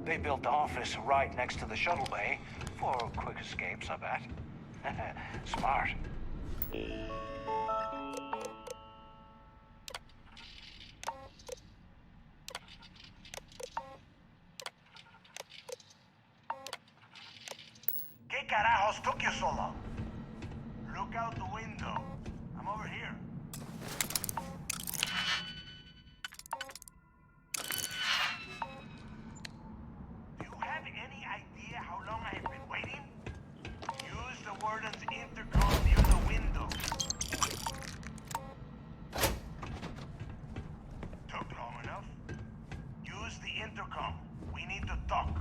They built the office right next to the shuttle bay for quick escapes, I bet. Smart. ¿Qué carajos took you so long? Look out the window. I'm over here. Do you have any idea how long I have been waiting? Use the warden's intercom near the window. Took long enough? Use the intercom. We need to talk.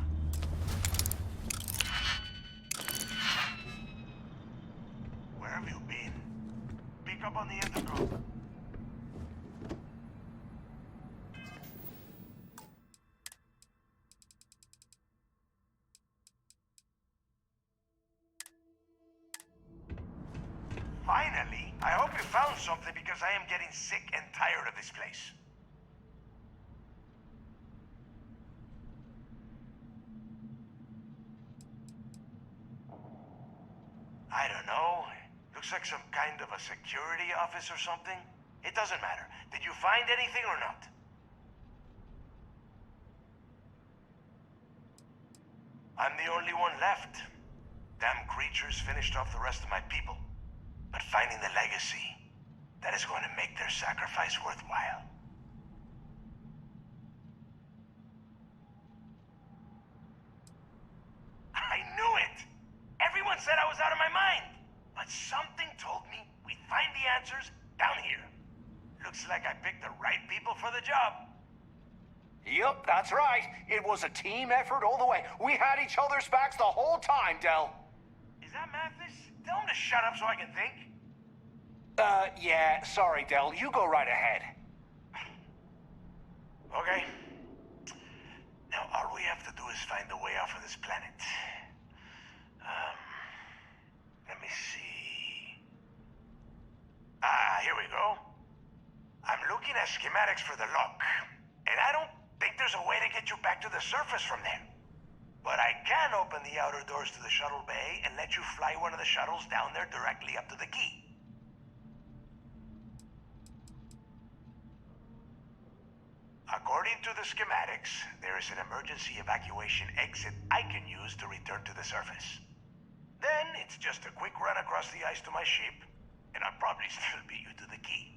Where have you been? Pick up on the intercom. Finally! I hope you found something because I am getting sick and tired of this place. I don't know. Looks like some kind of a security office or something. It doesn't matter. Did you find anything or not? I'm the only one left. Damn creatures finished off the rest of my people. But finding the legacy, that is going to make their sacrifice worthwhile. I knew it! Everyone said I was out of my mind! But something told me we'd find the answers down here. Looks like I picked the right people for the job. Yup, that's right. It was a team effort all the way. We had each other's backs the whole time, Del. Is that Mathis? Tell him to shut up so I can think. Yeah, sorry, Del. You go right ahead. Okay. Now all we have to do is find a way off of this planet. Let me see. Here we go. I'm looking at schematics for the lock, and I don't think there's a way to get you back to the surface from there. But I can open the outer doors to the shuttle bay and let you fly one of the shuttles down there directly up to the key. According to the schematics, there is an emergency evacuation exit I can use to return to the surface. Then it's just a quick run across the ice to my ship, and I'll probably still beat you to the key.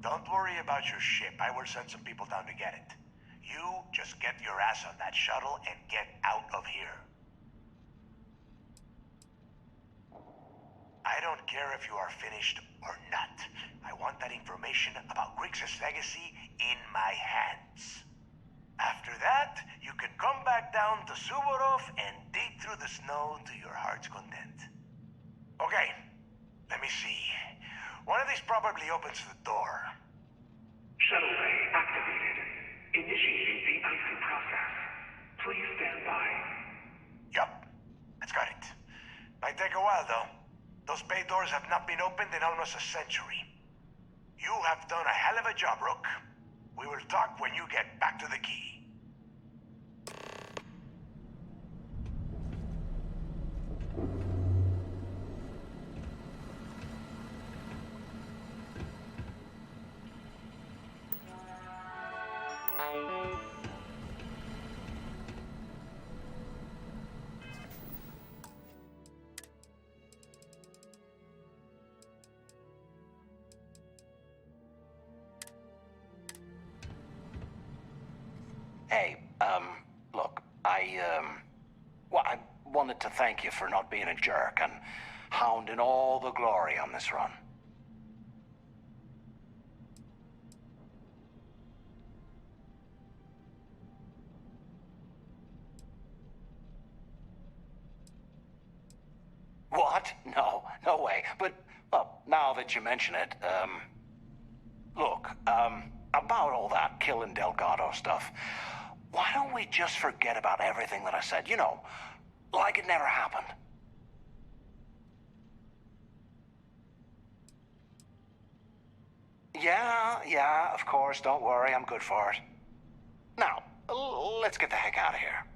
Don't worry about your ship. I will send some people down to get it. You just get your ass on that shuttle and get out of here. I don't care if you are finished or not. I want that information about Grix's legacy in my hands. After that, you can come back down to Suvorov and dig through the snow to your heart's content. Okay, let me see. One of these probably opens the door. Shuttle bay activated. Initiating the icing process. Please stand by. Yup, that's got it. Might take a while, though. Those bay doors have not been opened in almost a century. You have done a hell of a job, Rook. We will talk when you get back to the key. Hey, look, I wanted to thank you for not being a jerk and hounding all the glory on this run. What? No, no way. But, well, now that you mention it, look, about all that killing Delgado stuff, why don't we just forget about everything that I said? You know, like it never happened. Yeah, of course. Don't worry, I'm good for it. Now, let's get the heck out of here.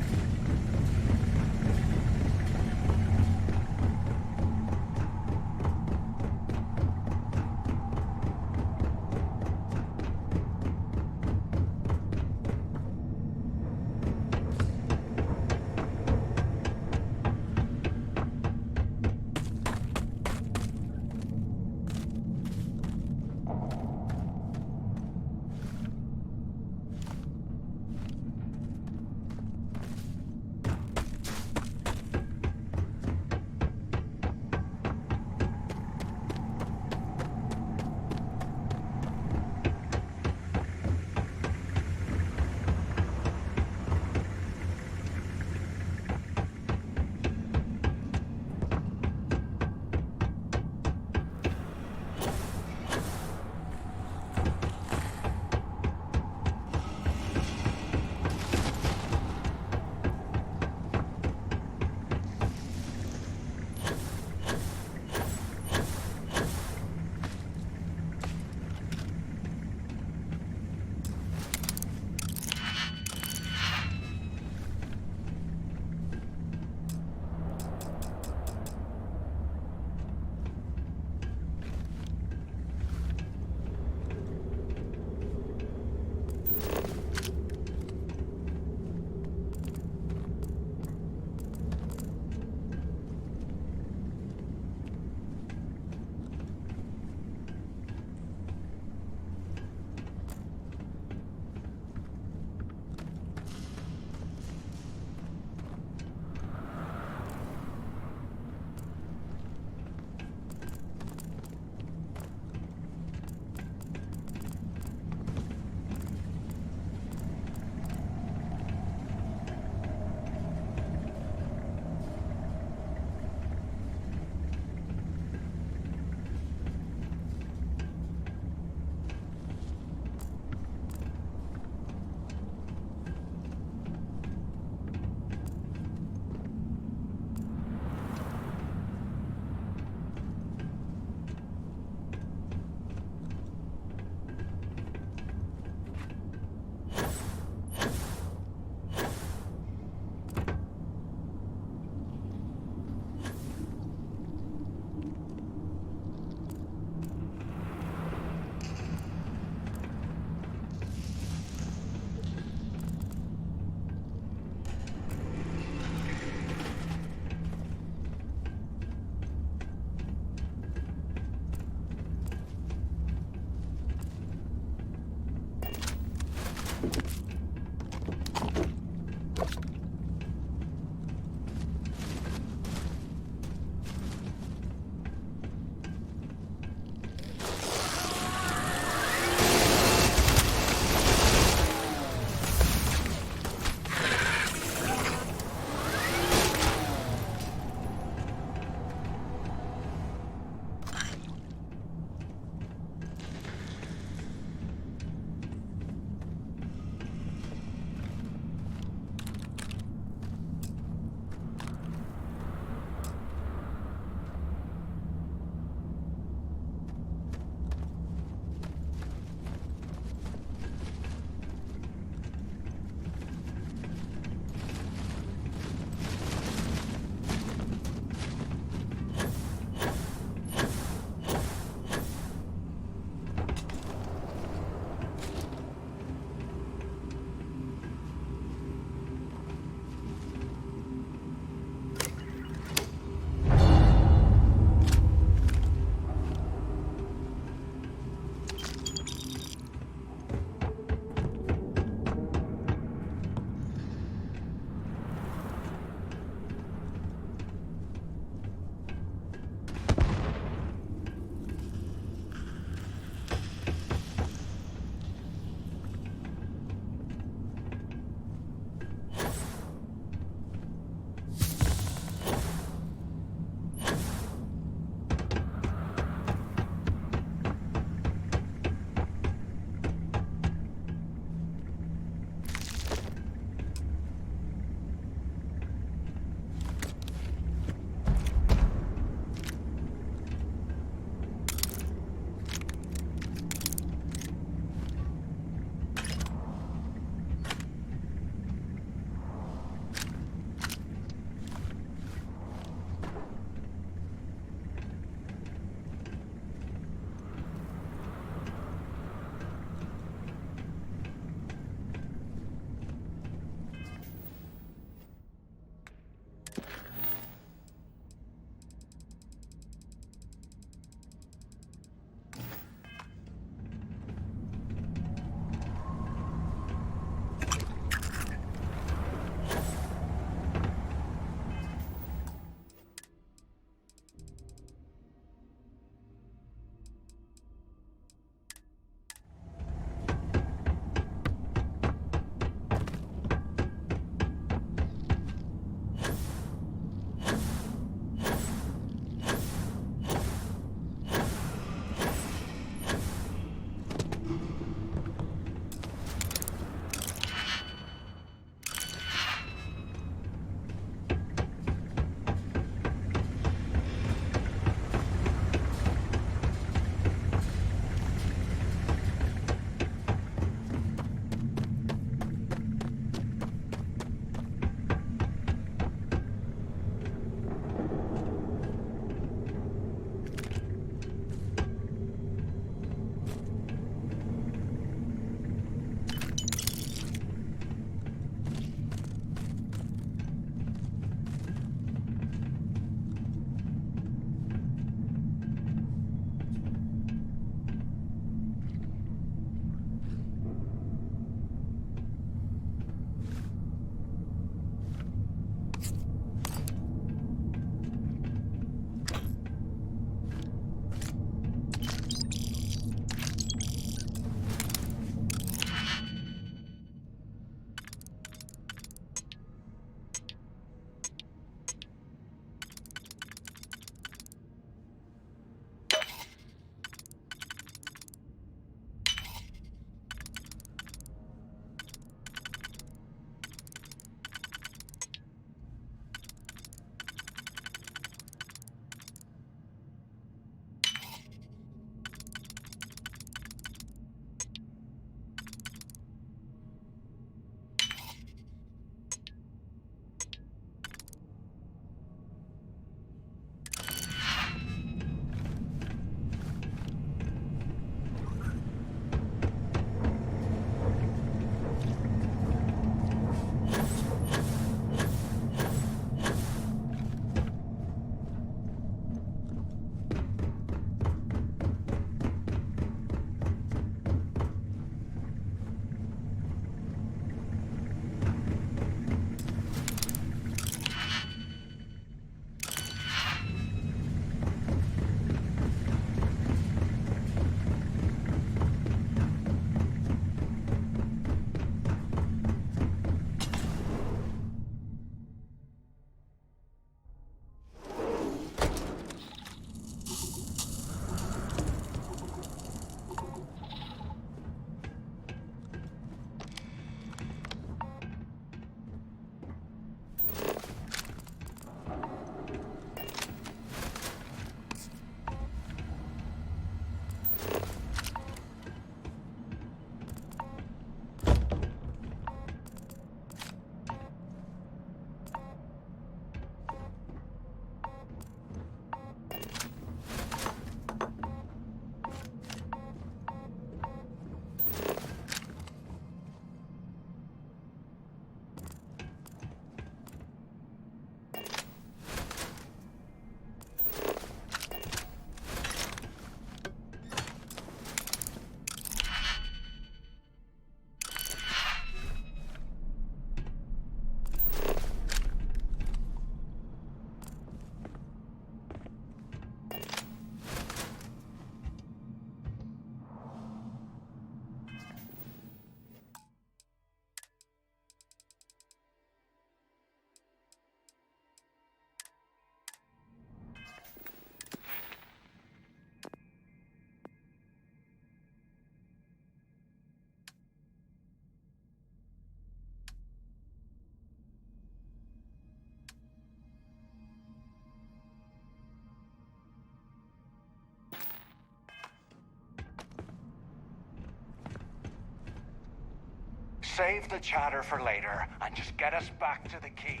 save the chatter for later and just get us back to the key.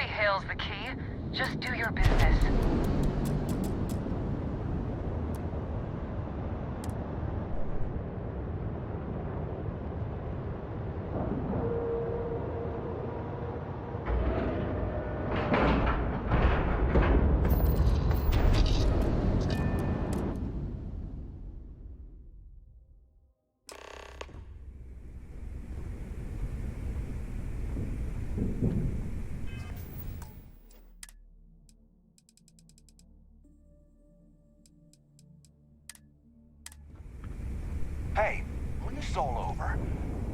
Hails the key. Just do your business. Hey, when this is all over,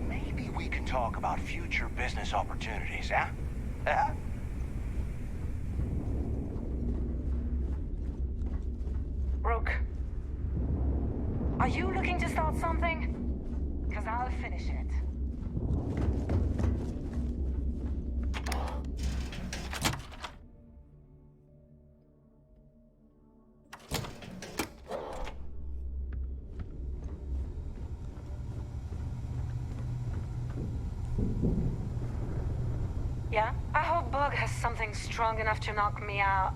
maybe we can talk about future business opportunities, huh? Huh? Rook, are you looking to start something? Because I'll finish it. Yeah? I hope Bug has something strong enough to knock me out.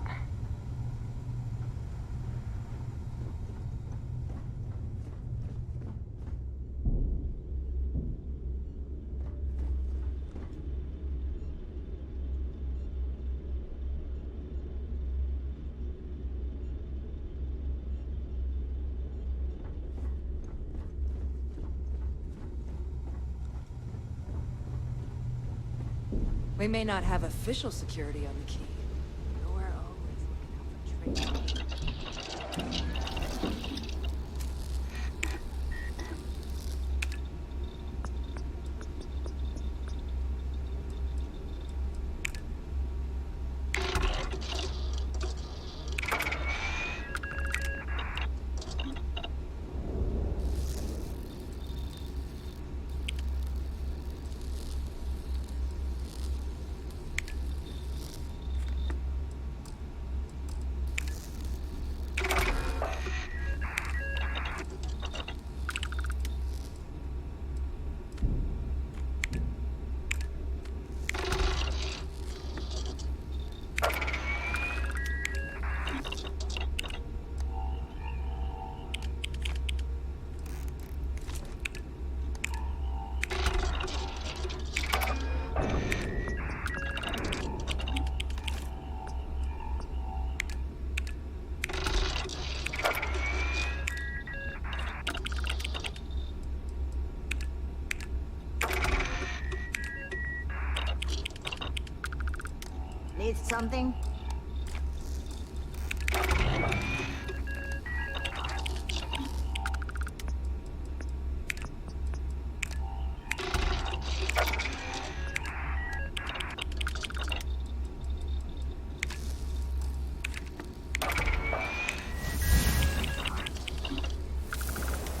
We may not have official security on the key, but we're always looking out for traitors. Need something?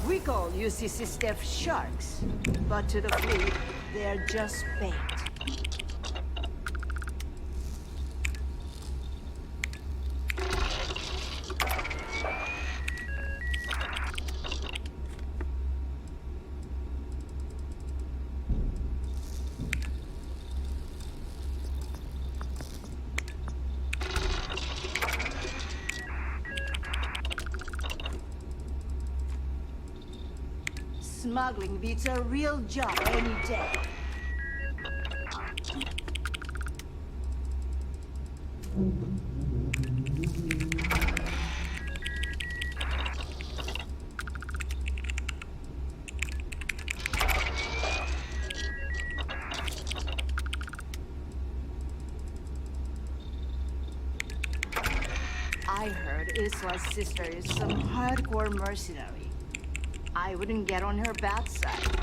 We call UCC staff sharks, but to the fleet, they're just bait. Smuggling beats a real job any day. I heard Isla's sister is some hardcore mercenary. I wouldn't get on her bad side.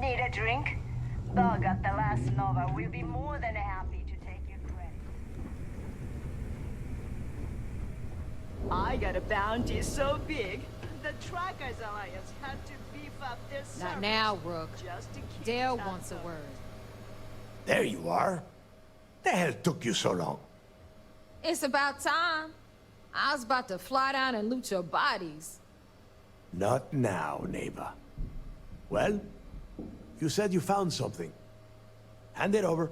Need a drink? Bug at the last Nova will be more than happy to take your credit. I got a bounty so big, the Trackers Alliance had to beef up their servers. Not now, Rook. Just to keep Dale tabs wants a on. word. There you are. The hell took you so long? It's about time. I was about to fly down and loot your bodies. Not now, neighbor. Well, you said you found something. Hand it over.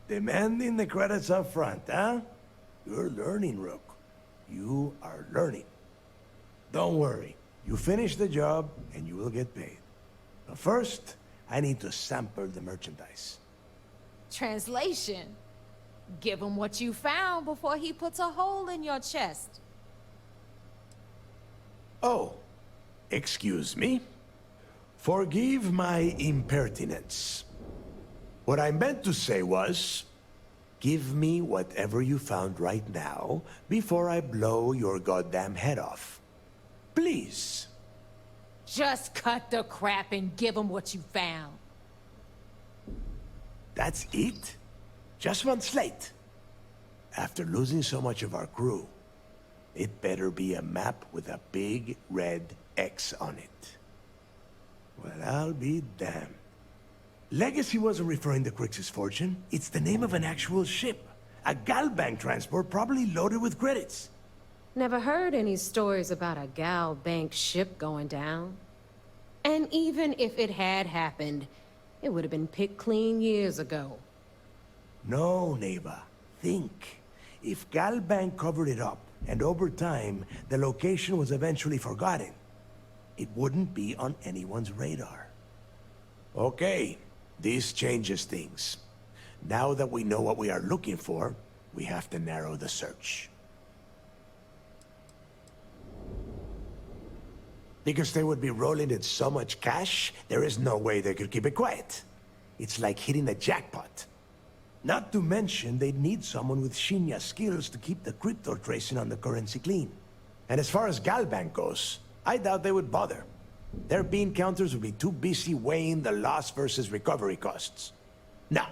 Demanding the credits up front, huh? You're learning, Rook. You are learning. Don't worry. You finish the job, and you will get paid. But first, I need to sample the merchandise. Translation. Give him what you found before he puts a hole in your chest. Oh, excuse me. Forgive my impertinence. What I meant to say was, give me whatever you found right now before I blow your goddamn head off. Please. Just cut the crap and give him what you found. That's it? Just one slate? After losing so much of our crew, it better be a map with a big red X on it. Well, I'll be damned. Legacy wasn't referring to Crix's fortune. It's the name of an actual ship. A Galbank transport probably loaded with credits. Never heard any stories about a Gal Bank ship going down. And even if it had happened, it would have been picked clean years ago. No, Neva. Think. If GalBank covered it up, and over time, the location was eventually forgotten, it wouldn't be on anyone's radar. Okay, this changes things. Now that we know what we are looking for, we have to narrow the search. Because they would be rolling in so much cash, there is no way they could keep it quiet. It's like hitting the jackpot. Not to mention, they'd need someone with Shinya skills to keep the crypto tracing on the currency clean. And as far as GalBank goes, I doubt they would bother. Their bean counters would be too busy weighing the loss versus recovery costs. Now,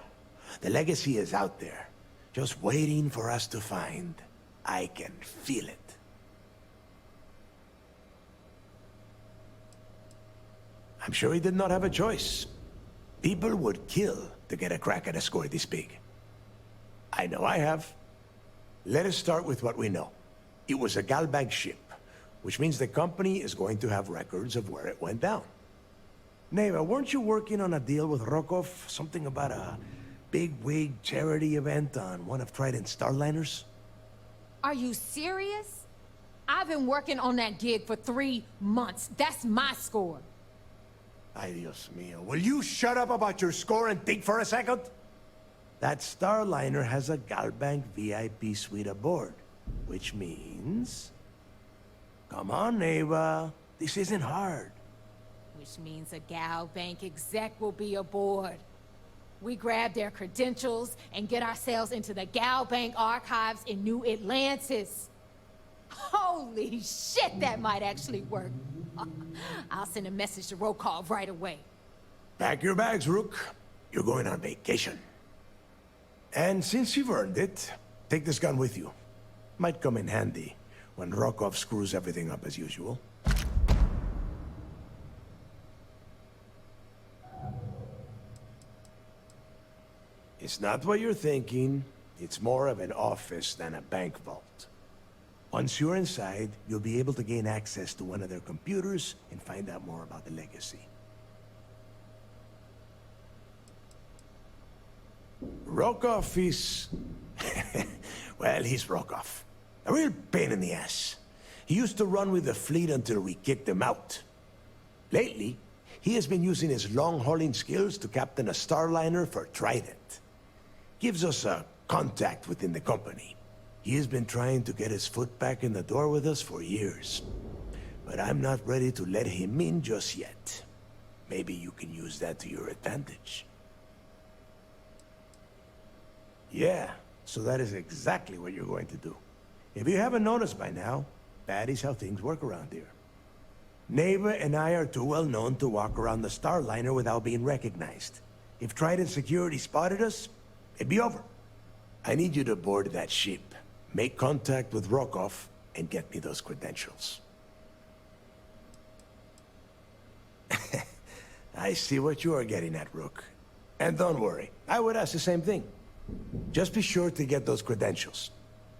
the legacy is out there, just waiting for us to find. I can feel it. I'm sure he did not have a choice. People would kill to get a crack at a score this big. I know I have. Let us start with what we know. It was a GalBank ship, which means the company is going to have records of where it went down. Neva, weren't you working on a deal with Rokov? Something about a big-wig charity event on one of Trident's starliners? Are you serious? I've been working on that gig for 3 months. That's my score. Ay, Dios mío. Will you shut up about your score and think for a second? That starliner has a GalBank VIP suite aboard, which means... Come on, Neva. This isn't hard. Which means a GalBank exec will be aboard. We grab their credentials and get ourselves into the GalBank archives in New Atlantis. Holy shit, that might actually work. I'll send a message to Rokov right away. Pack your bags, Rook. You're going on vacation. And since you've earned it, take this gun with you. Might come in handy when Rokov screws everything up as usual. It's not what you're thinking. It's more of an office than a bank vault. Once you're inside, you'll be able to gain access to one of their computers and find out more about the legacy. Rokov is... well, he's Rokov. A real pain in the ass. He used to run with the fleet until we kicked him out. Lately, he has been using his long-hauling skills to captain a starliner for Trident. Gives us a contact within the company. He has been trying to get his foot back in the door with us for years. But I'm not ready to let him in just yet. Maybe you can use that to your advantage. Yeah, so that is exactly what you're going to do. If you haven't noticed by now, that is how things work around here. Neva and I are too well known to walk around the starliner without being recognized. If Trident security spotted us, it'd be over. I need you to board that ship. Make contact with Rokov, and get me those credentials. I see what you are getting at, Rook. And don't worry, I would ask the same thing. Just be sure to get those credentials.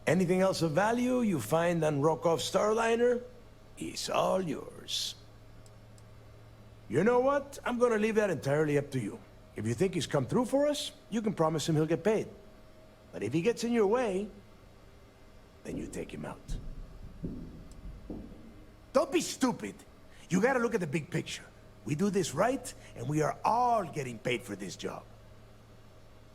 Anything else of value you find on Rokov's starliner is all yours. You know what? I'm gonna leave that entirely up to you. If you think he's come through for us, you can promise him he'll get paid. But if he gets in your way, then you take him out. Don't be stupid. You gotta look at the big picture. We do this right, and we are all getting paid for this job.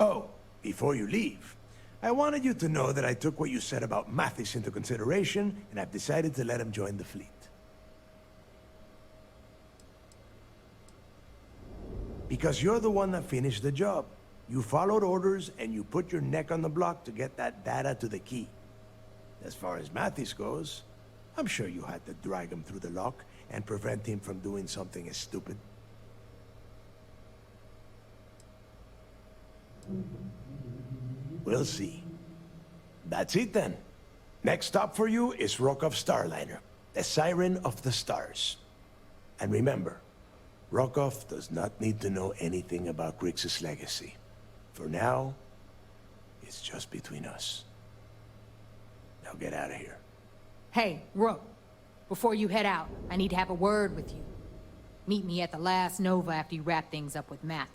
Oh, before you leave, I wanted you to know that I took what you said about Mathis into consideration, and I've decided to let him join the fleet. Because you're the one that finished the job. You followed orders, and you put your neck on the block to get that data to the key. As far as Mathis goes, I'm sure you had to drag him through the lock and prevent him from doing something as stupid. We'll see. That's it then. Next stop for you is Rokov Starliner, the Siren of the Stars. And remember, Rokov does not need to know anything about Grixis' legacy. For now, it's just between us. Now get out of here. Hey, Rook. Before you head out, I need to have a word with you. Meet me at the last Nova after you wrap things up with Mathis.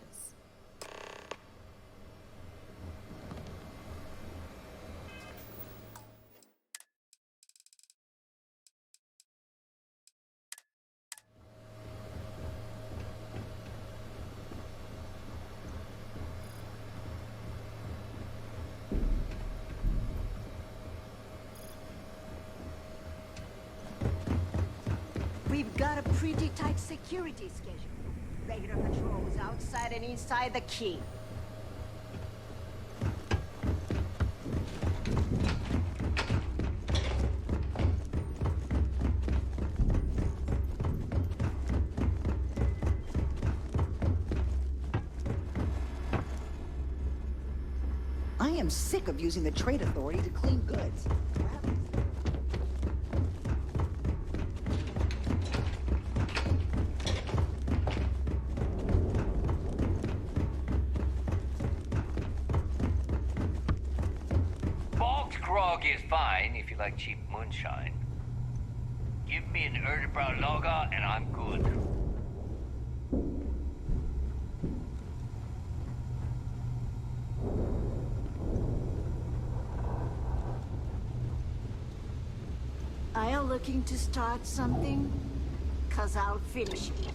We've got a pretty tight security schedule. Regular patrols outside and inside the key. I am sick of using the trade authority to clean goods. Is fine if you like cheap moonshine. Give me an ENGLlSH and I'm good. Are you looking to start something? 'Cause I'll finish it.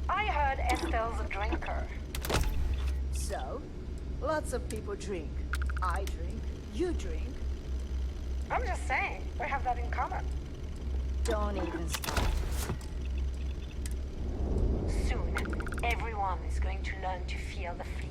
I heard Estelle's a drinker. So, lots of people drink. I drink. You drink. I'm just saying, we have that in common. Don't even start. Soon, everyone is going to learn to fear the fleet.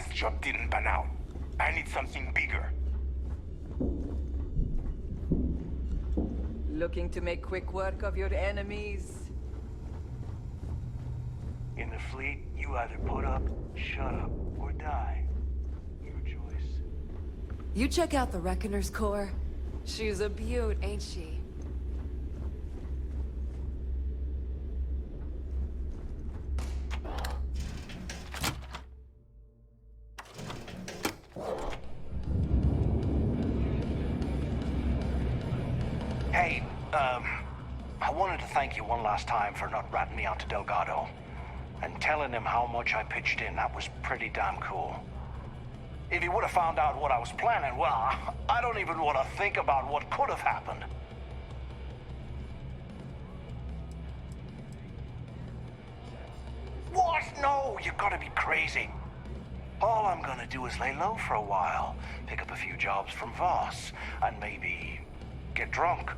last job didn't pan out. I need something bigger. Looking to make quick work of your enemies? In the fleet, you either put up, shut up, or die. Your choice. You check out the Reckoner's core. She's a beaut, ain't she? Hey, I wanted to thank you one last time for not ratting me out to Delgado. And telling him how much I pitched in. That was pretty damn cool. If he would have found out what I was planning, well, I don't even want to think about what could have happened. What? No, you gotta be crazy. All I'm gonna do is lay low for a while, pick up a few jobs from Voss, and maybe get drunk.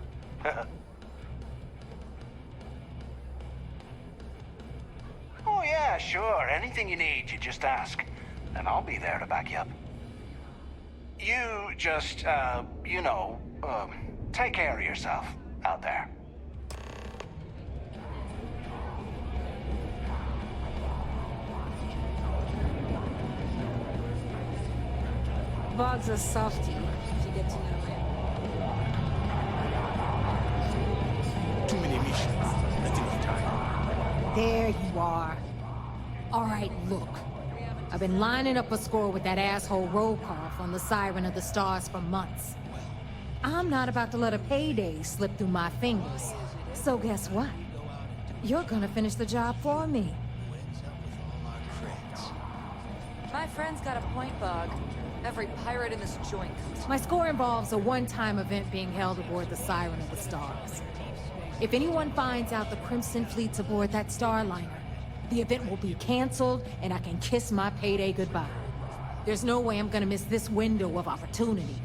Oh yeah, sure. Anything you need, you just ask. And I'll be there to back you up. You just, take care of yourself out there. Bog's a softie, if you get to know him. Too many missions. Not enough time. There you are. All right, look. I've been lining up a score with that asshole Rokoff on the Siren of the Stars for months. I'm not about to let a payday slip through my fingers. So guess what? You're gonna finish the job for me. My friend's got a point, Bog. Every pirate in this joint comes. My score involves a one-time event being held aboard the Siren of the Stars. If anyone finds out the Crimson Fleet's aboard that Starliner, the event will be canceled and I can kiss my payday goodbye. There's no way I'm gonna miss this window of opportunity.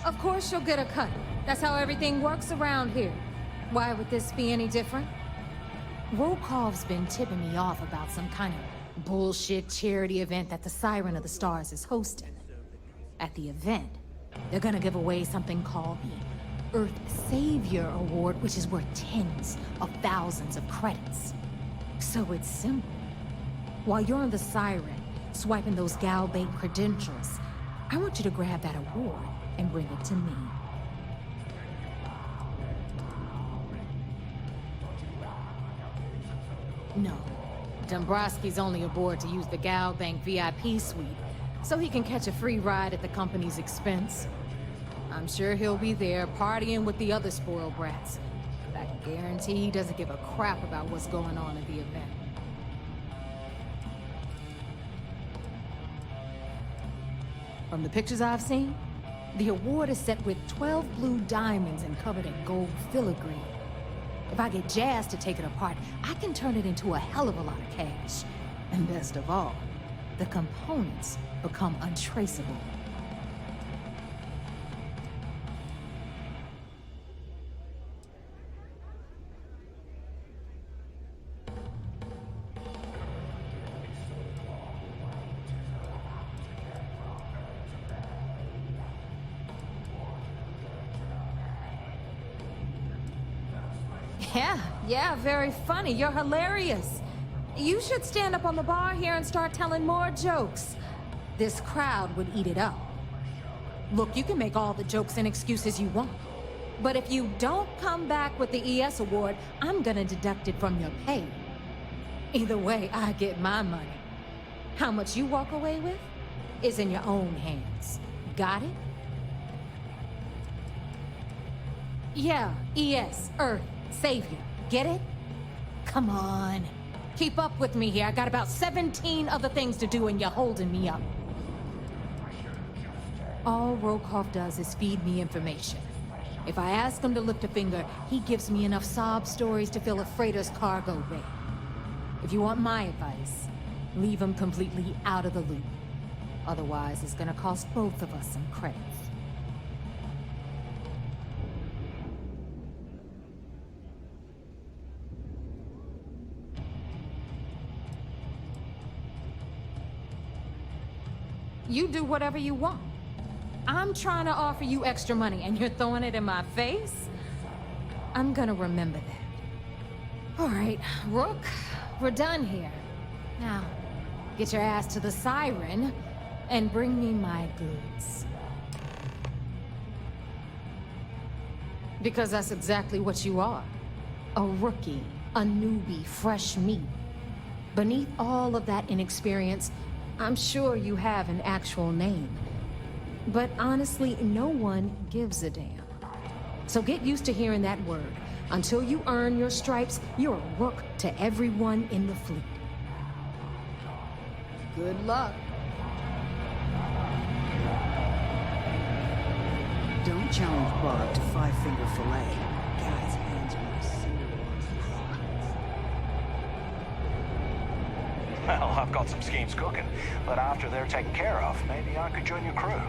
Of course you'll get a cut. That's how everything works around here. Why would this be any different? Rokoff's been tipping me off about some kind of bullshit charity event that the Siren of the Stars is hosting. At the event, they're gonna give away something called the Earth Savior Award, which is worth tens of thousands of credits. So it's simple. While you're on the Siren, swiping those GalBank credentials, I want you to grab that award and bring it to me. No. Dombrowski's only aboard to use the GalBank VIP suite, so he can catch a free ride at the company's expense. I'm sure he'll be there partying with the other spoiled brats. But I can guarantee he doesn't give a crap about what's going on at the event. From the pictures I've seen, the award is set with 12 blue diamonds and covered in gold filigree. If I get Jazz to take it apart, I can turn it into a hell of a lot of cash. And best of all, the components become untraceable. Yeah, very funny. You're hilarious. You should stand up on the bar here and start telling more jokes. This crowd would eat it up. Look, you can make all the jokes and excuses you want. But if you don't come back with the ES award, I'm gonna deduct it from your pay. Either way, I get my money. How much you walk away with is in your own hands. Got it? Yeah, ES, Earth, Savior. Get it? Come on. Keep up with me here. I got about 17 other things to do and you're holding me up. All Rokoff does is feed me information. If I ask him to lift a finger, he gives me enough sob stories to fill a freighter's cargo bay. If you want my advice, leave him completely out of the loop. Otherwise, it's gonna cost both of us some credits. you do whatever you want. I'm trying to offer you extra money and you're throwing it in my face? I'm gonna remember that. All right, Rook, we're done here. Now, get your ass to the siren and bring me my goods. Because that's exactly what you are. A rookie, a newbie, fresh meat. Beneath all of that inexperience, I'm sure you have an actual name. But honestly, no one gives a damn. So get used to hearing that word. Until you earn your stripes, you're a rook to everyone in the fleet. Good luck. Don't challenge Bob to five-finger fillet. Guy's hands are like cinder blocks. Well, I've got some schemes cooking, but after they're taken care of, maybe I could join your crew.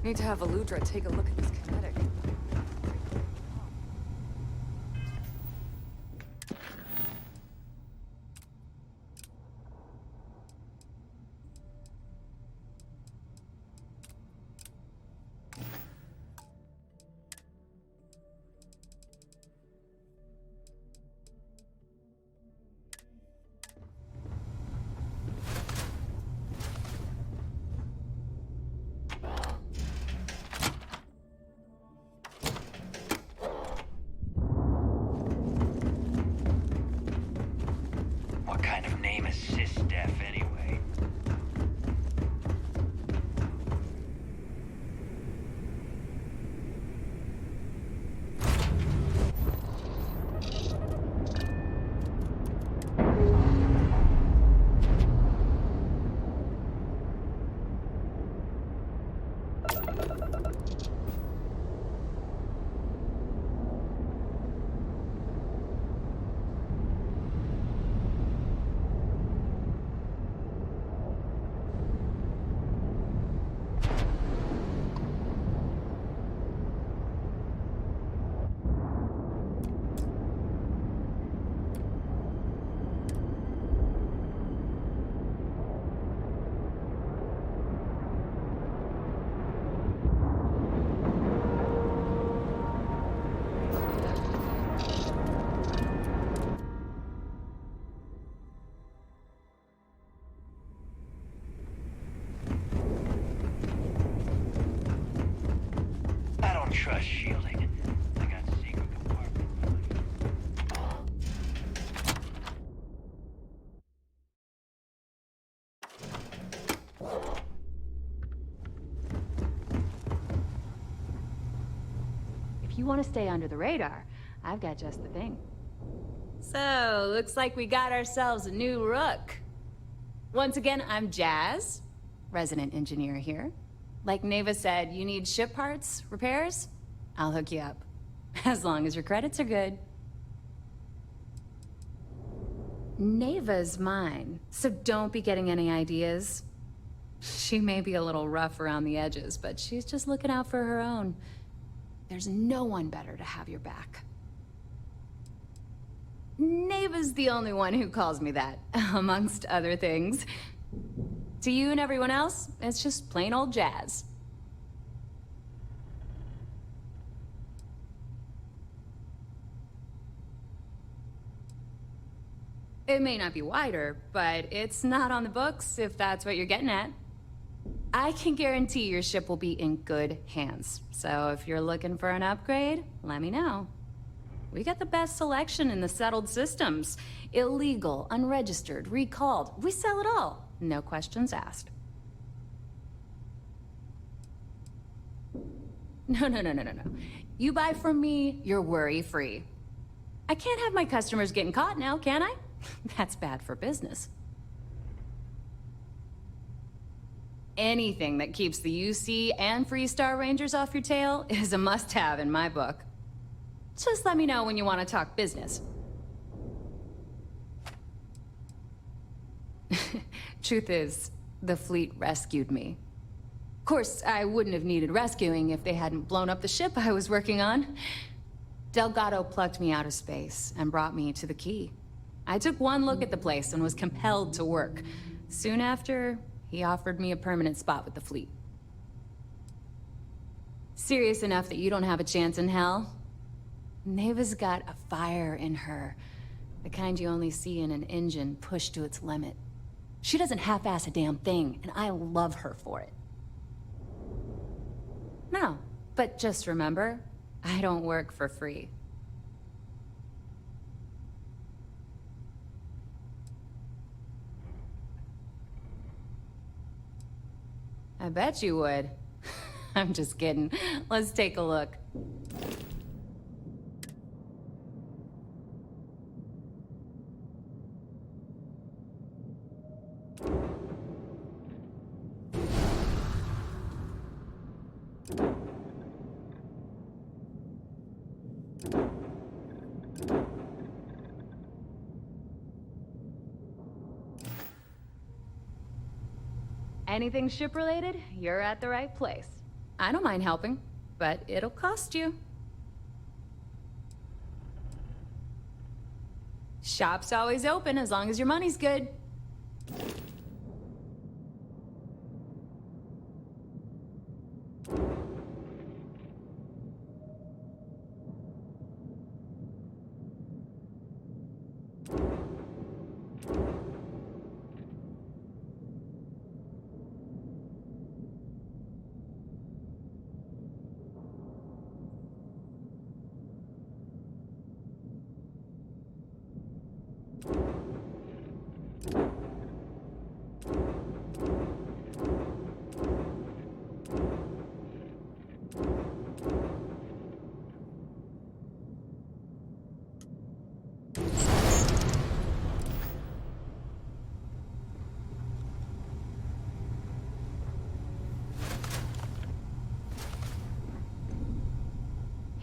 Need to have Aludra take a look at this kinetic. What kind of name is SysDef anyway? I don't trust shielding. I got secret compartment. If you want to stay under the radar, I've got just the thing. So, looks like we got ourselves a new rook. Once again, I'm Jazz, resident engineer here. Like Neva said, you need ship parts, repairs? I'll hook you up. As long as your credits are good. Neva's mine, so don't be getting any ideas. She may be a little rough around the edges, but she's just looking out for her own. There's no one better to have your back. Neva's the only one who calls me that, amongst other things. To you and everyone else, it's just plain old Jazz. It may not be wider, but it's not on the books, if that's what you're getting at. I can guarantee your ship will be in good hands. So if you're looking for an upgrade, let me know. We got the best selection in the settled systems. Illegal, unregistered, recalled. We sell it all. No questions asked. No. You buy from me, you're worry-free. I can't have my customers getting caught now, can I? That's bad for business. Anything that keeps the UC and Freestar Rangers off your tail is a must-have in my book. Just let me know when you want to talk business. Truth is, the fleet rescued me. course, I wouldn't have needed rescuing if they hadn't blown up the ship I was working on. Delgado plucked me out of space and brought me to the key. I took one look at the place and was compelled to work. Soon after, he offered me a permanent spot with the fleet. Serious enough that you don't have a chance in hell? Neva's got a fire in her. The kind you only see in an engine pushed to its limit. She doesn't half-ass a damn thing, and I love her for it. No, but just remember, I don't work for free. I bet you would. I'm just kidding. Let's take a look. Anything ship-related, you're at the right place. I don't mind helping, but it'll cost you. Shop's always open as long as your money's good.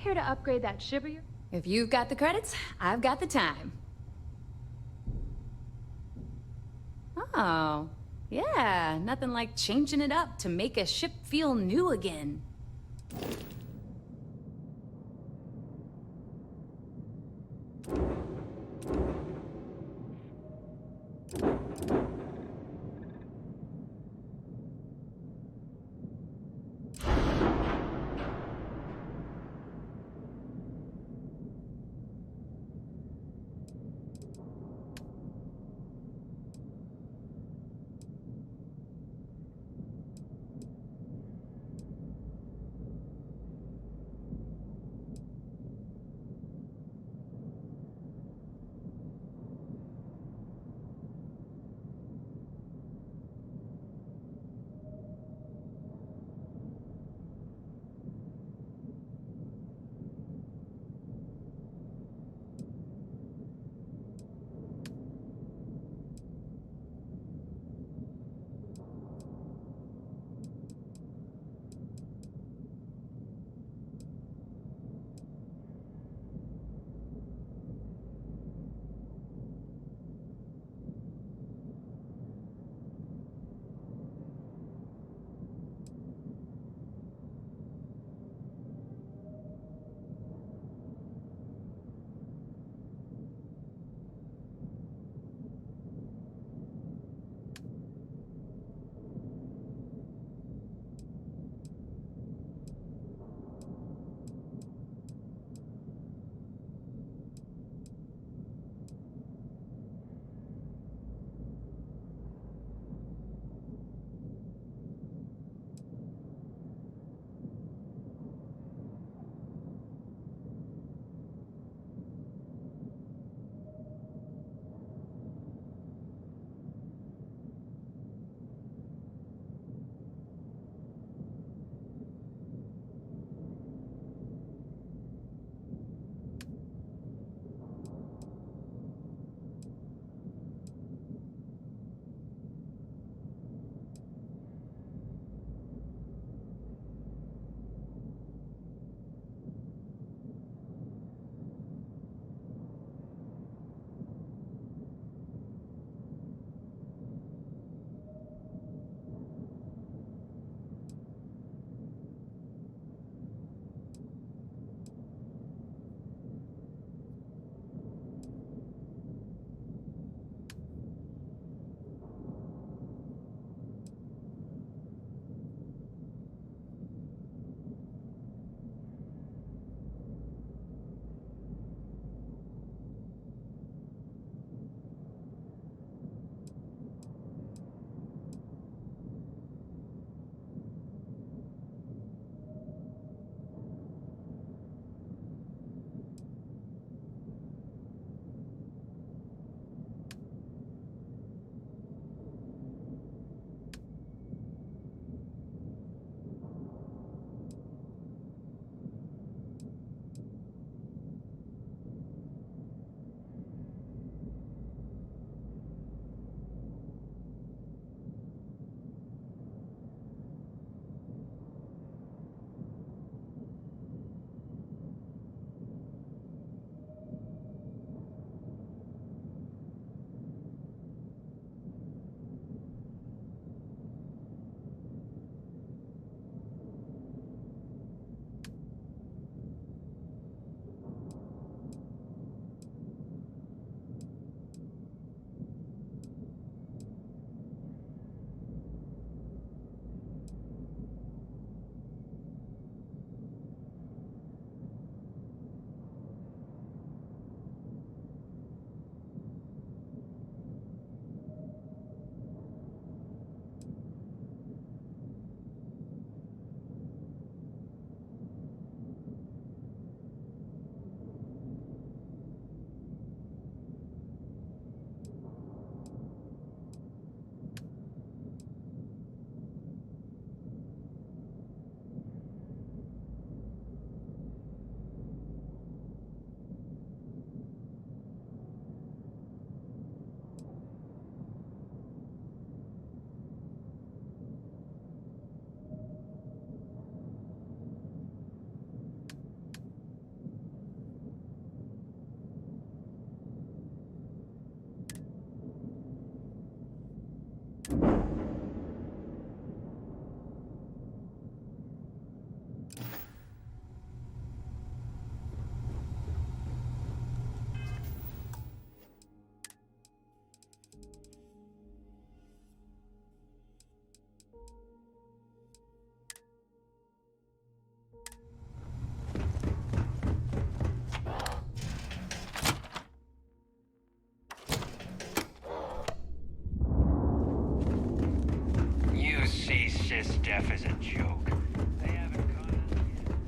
Here to upgrade that ship of yours? If you've got the credits, I've got the time. Oh, yeah, nothing like changing it up to make a ship feel new again. Jeff is a joke. They haven't caught us yet.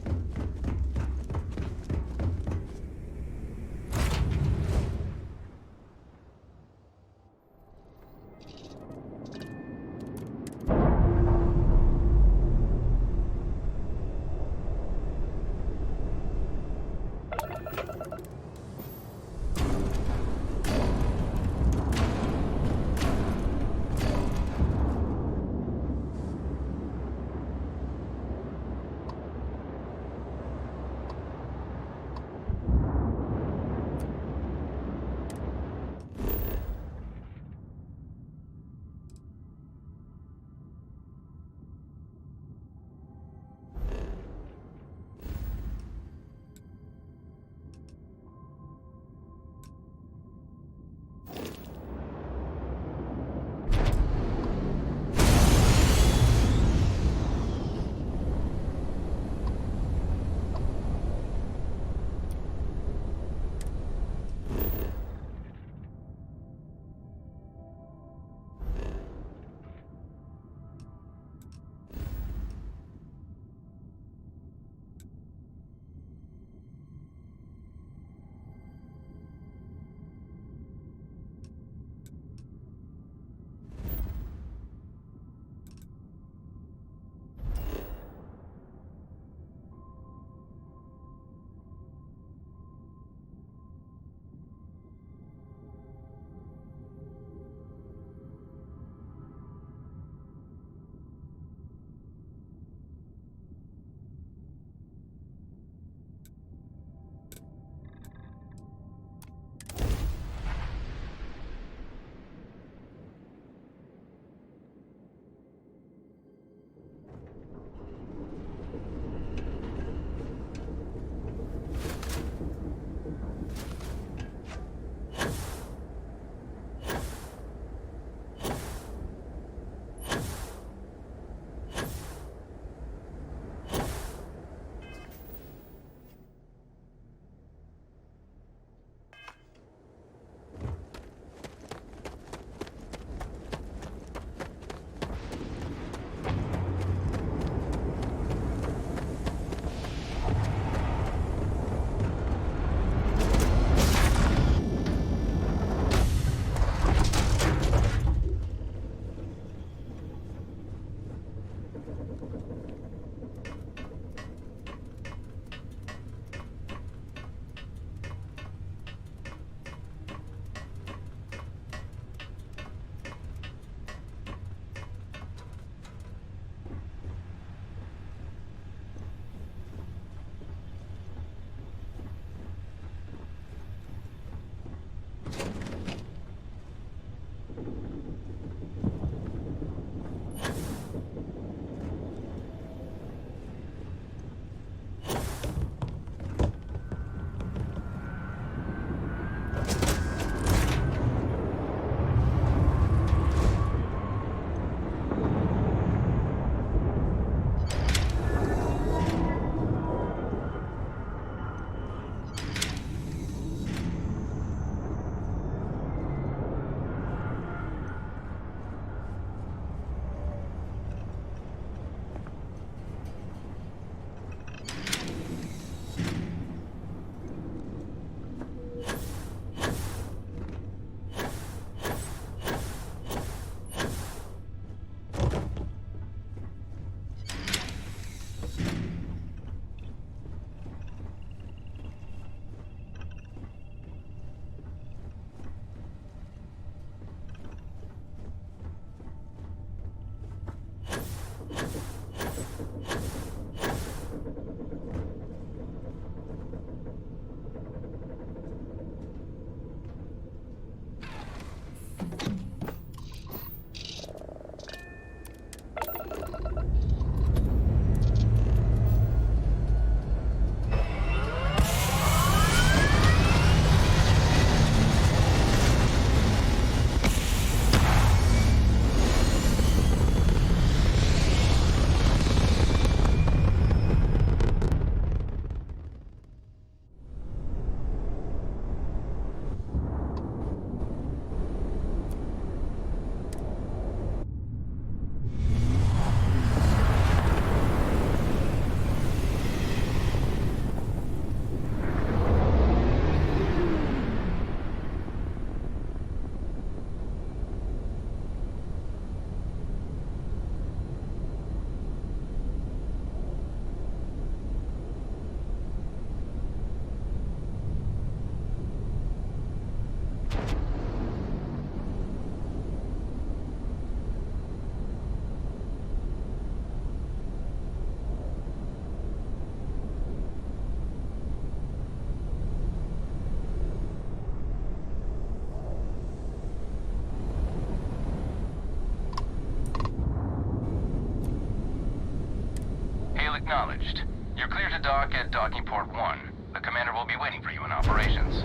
acknowledged. You're clear to dock at docking port 1. The commander will be waiting for you in operations.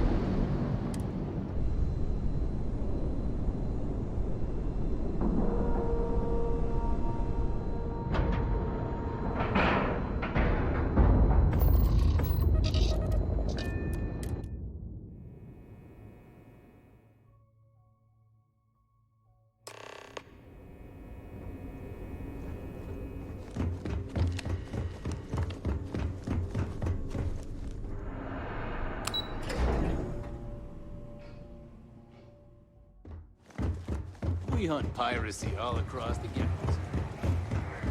We hunt piracy all across the galaxy.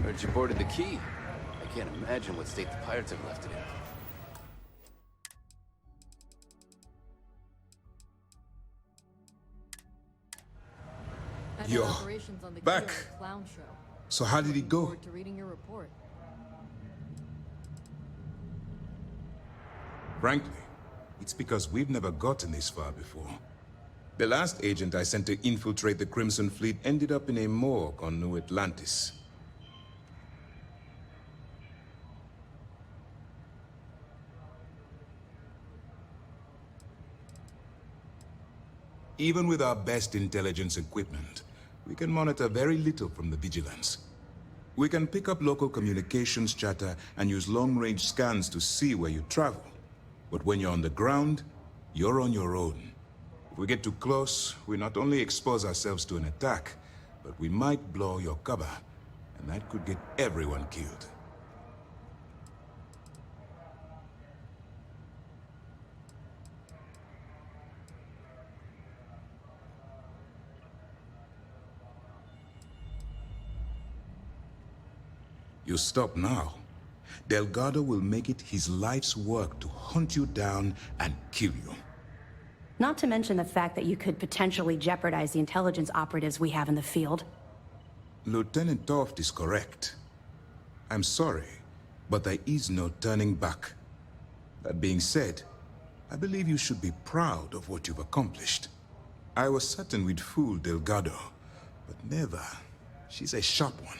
Heard you boarded the Key. I can't imagine what state the pirates have left it in. Yo, back. So how did it go? To reading your report. Frankly, it's because we've never gotten this far before. The last agent I sent to infiltrate the Crimson Fleet ended up in a morgue on New Atlantis. Even with our best intelligence equipment, we can monitor very little from the vigilance. We can pick up local communications chatter and use long-range scans to see where you travel. But when you're on the ground, you're on your own. If we get too close, we not only expose ourselves to an attack, but we might blow your cover, and that could get everyone killed. You stop now. Delgado will make it his life's work to hunt you down and kill you. Not to mention the fact that you could potentially jeopardize the intelligence operatives we have in the field. Lieutenant Toft is correct. I'm sorry, but there is no turning back. That being said, I believe you should be proud of what you've accomplished. I was certain we'd fool Delgado, but never. She's a sharp one.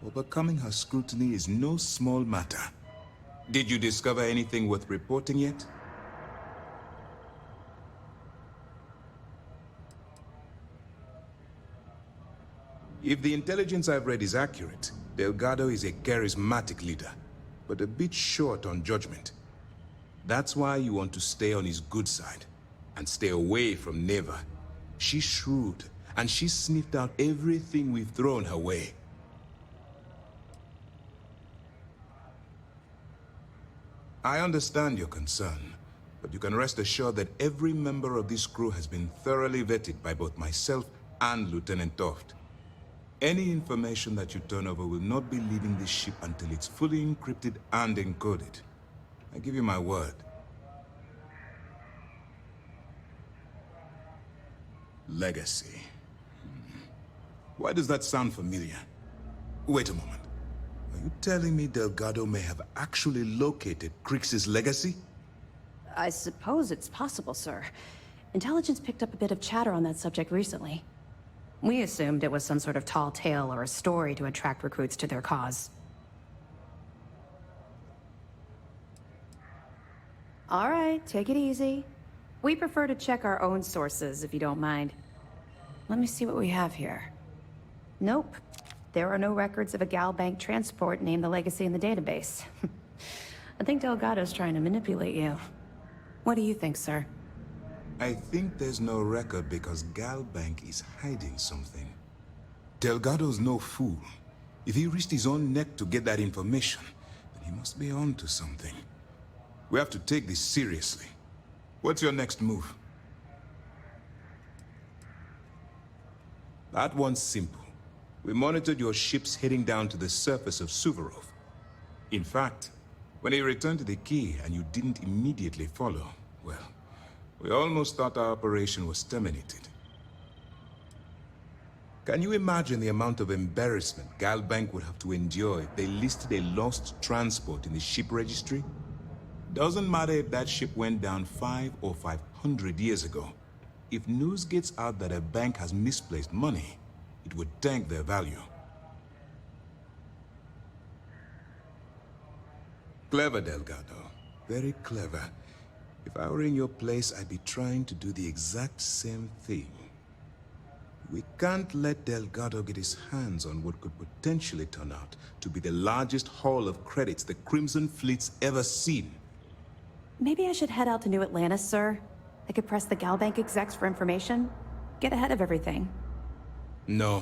Overcoming her scrutiny is no small matter. Did you discover anything worth reporting yet? If the intelligence I've read is accurate, Delgado is a charismatic leader, but a bit short on judgment. That's why you want to stay on his good side, and stay away from Neva. She's shrewd, and she's sniffed out everything we've thrown her way. I understand your concern, but you can rest assured that every member of this crew has been thoroughly vetted by both myself and Lieutenant Toft. Any information that you turn over will not be leaving this ship until it's fully encrypted and encoded. I give you my word. Legacy. Why does that sound familiar? Wait a moment. Are you telling me Delgado may have actually located Crix's legacy? I suppose it's possible, sir. Intelligence picked up a bit of chatter on that subject recently. We assumed it was some sort of tall tale or a story to attract recruits to their cause. All right, take it easy. We prefer to check our own sources, if you don't mind. Let me see what we have here. Nope. There are no records of a Gal Bank transport named the Legacy in the database. I think Delgado's trying to manipulate you. What do you think, sir? I think there's no record because Gal Bank is hiding something. Delgado's no fool. If he risked his own neck to get that information, then he must be on to something. We have to take this seriously. What's your next move? That one's simple. We monitored your ships heading down to the surface of Suvorov. In fact, when he returned to the Key and you didn't immediately follow, well, we almost thought our operation was terminated. Can you imagine the amount of embarrassment Gal Bank would have to endure if they listed a lost transport in the ship registry? Doesn't matter if that ship went down 500 or 500 years ago. If news gets out that a bank has misplaced money, it would tank their value. Clever, Delgado. Very clever. If I were in your place, I'd be trying to do the exact same thing. We can't let Delgado get his hands on what could potentially turn out to be the largest haul of credits the Crimson Fleet's ever seen. Maybe I should head out to New Atlantis, sir. I could press the GalBank execs for information. Get ahead of everything. No.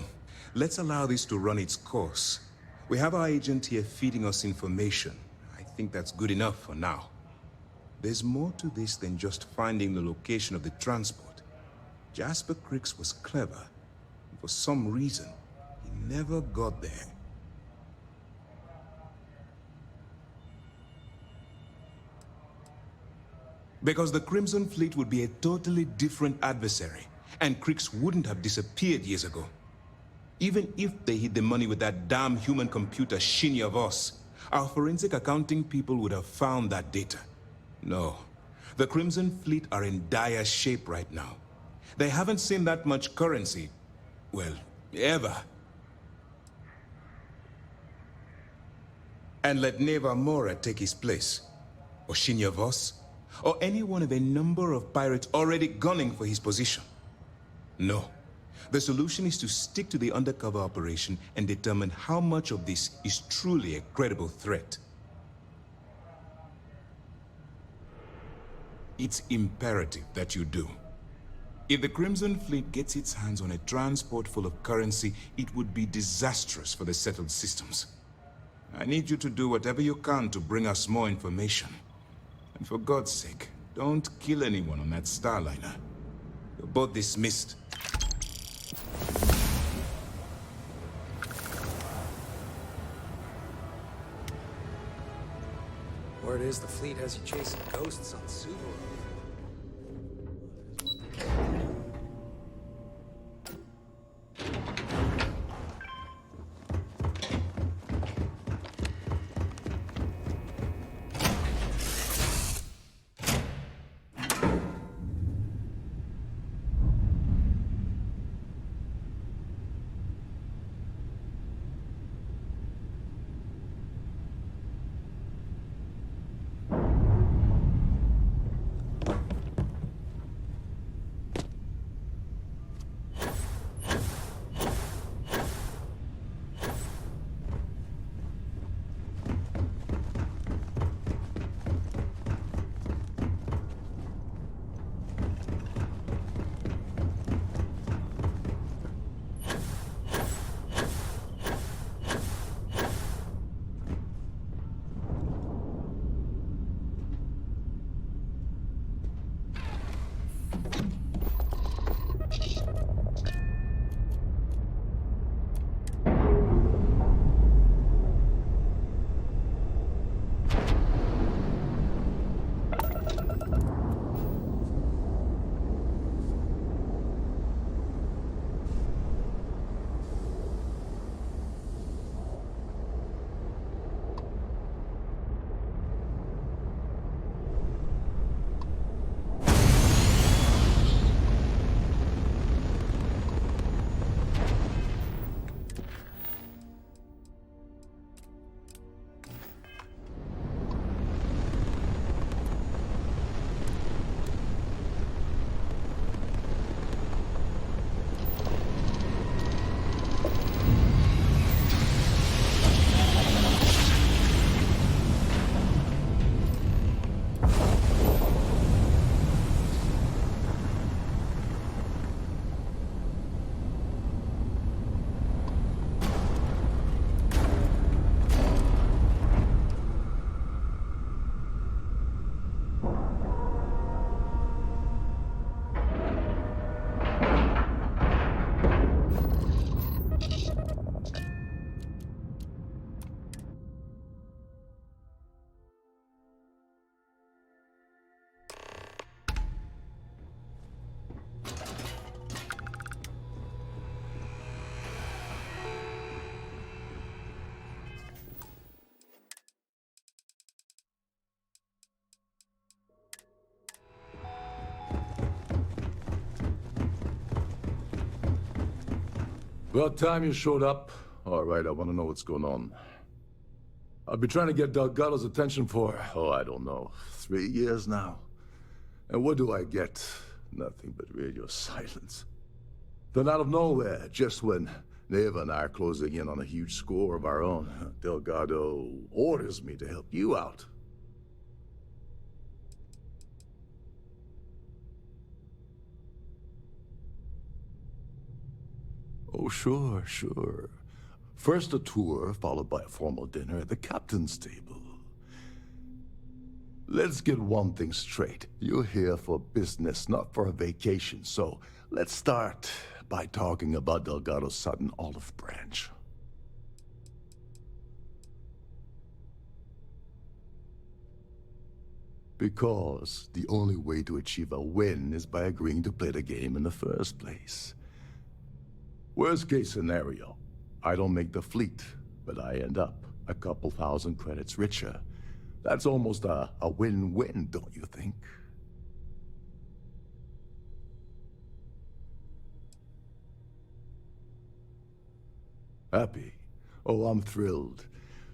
Let's allow this to run its course. We have our agent here feeding us information. I think that's good enough for now. There's more to this than just finding the location of the transport. Jasper Cricks was clever. For some reason, he never got there. Because the Crimson Fleet would be a totally different adversary, and Cricks wouldn't have disappeared years ago. Even if they hid the money with that damn human computer Shinny of us, our forensic accounting people would have found that data. No, the Crimson Fleet are in dire shape right now. They haven't seen that much currency, well, ever. And let MEM0RlA take his place, or Shinny of us, or any one of a number of pirates already gunning for his position. No. The solution is to stick to the undercover operation and determine how much of this is truly a credible threat. It's imperative that you do. If the Crimson Fleet gets its hands on a transport full of currency, it would be disastrous for the settled systems. I need you to do whatever you can to bring us more information. And for God's sake, don't kill anyone on that Starliner. You're both dismissed. Word is the fleet has you chasing ghosts on Subaru. About time you showed up. All right, I want to know what's going on. I've been trying to get Delgado's attention for, I don't know, 3 years now. And what do I get? Nothing but radio silence. Then out of nowhere, just when Neva and I are closing in on a huge score of our own, Delgado orders me to help you out. Oh, sure, sure. First a tour, followed by a formal dinner at the captain's table. Let's get one thing straight. You're here for business, not for a vacation, so let's start by talking about Delgado's sudden olive branch. Because the only way to achieve a win is by agreeing to play the game in the first place. Worst case scenario, I don't make the fleet, but I end up a couple thousand credits richer. That's almost a win-win, don't you think? Happy? Oh, I'm thrilled.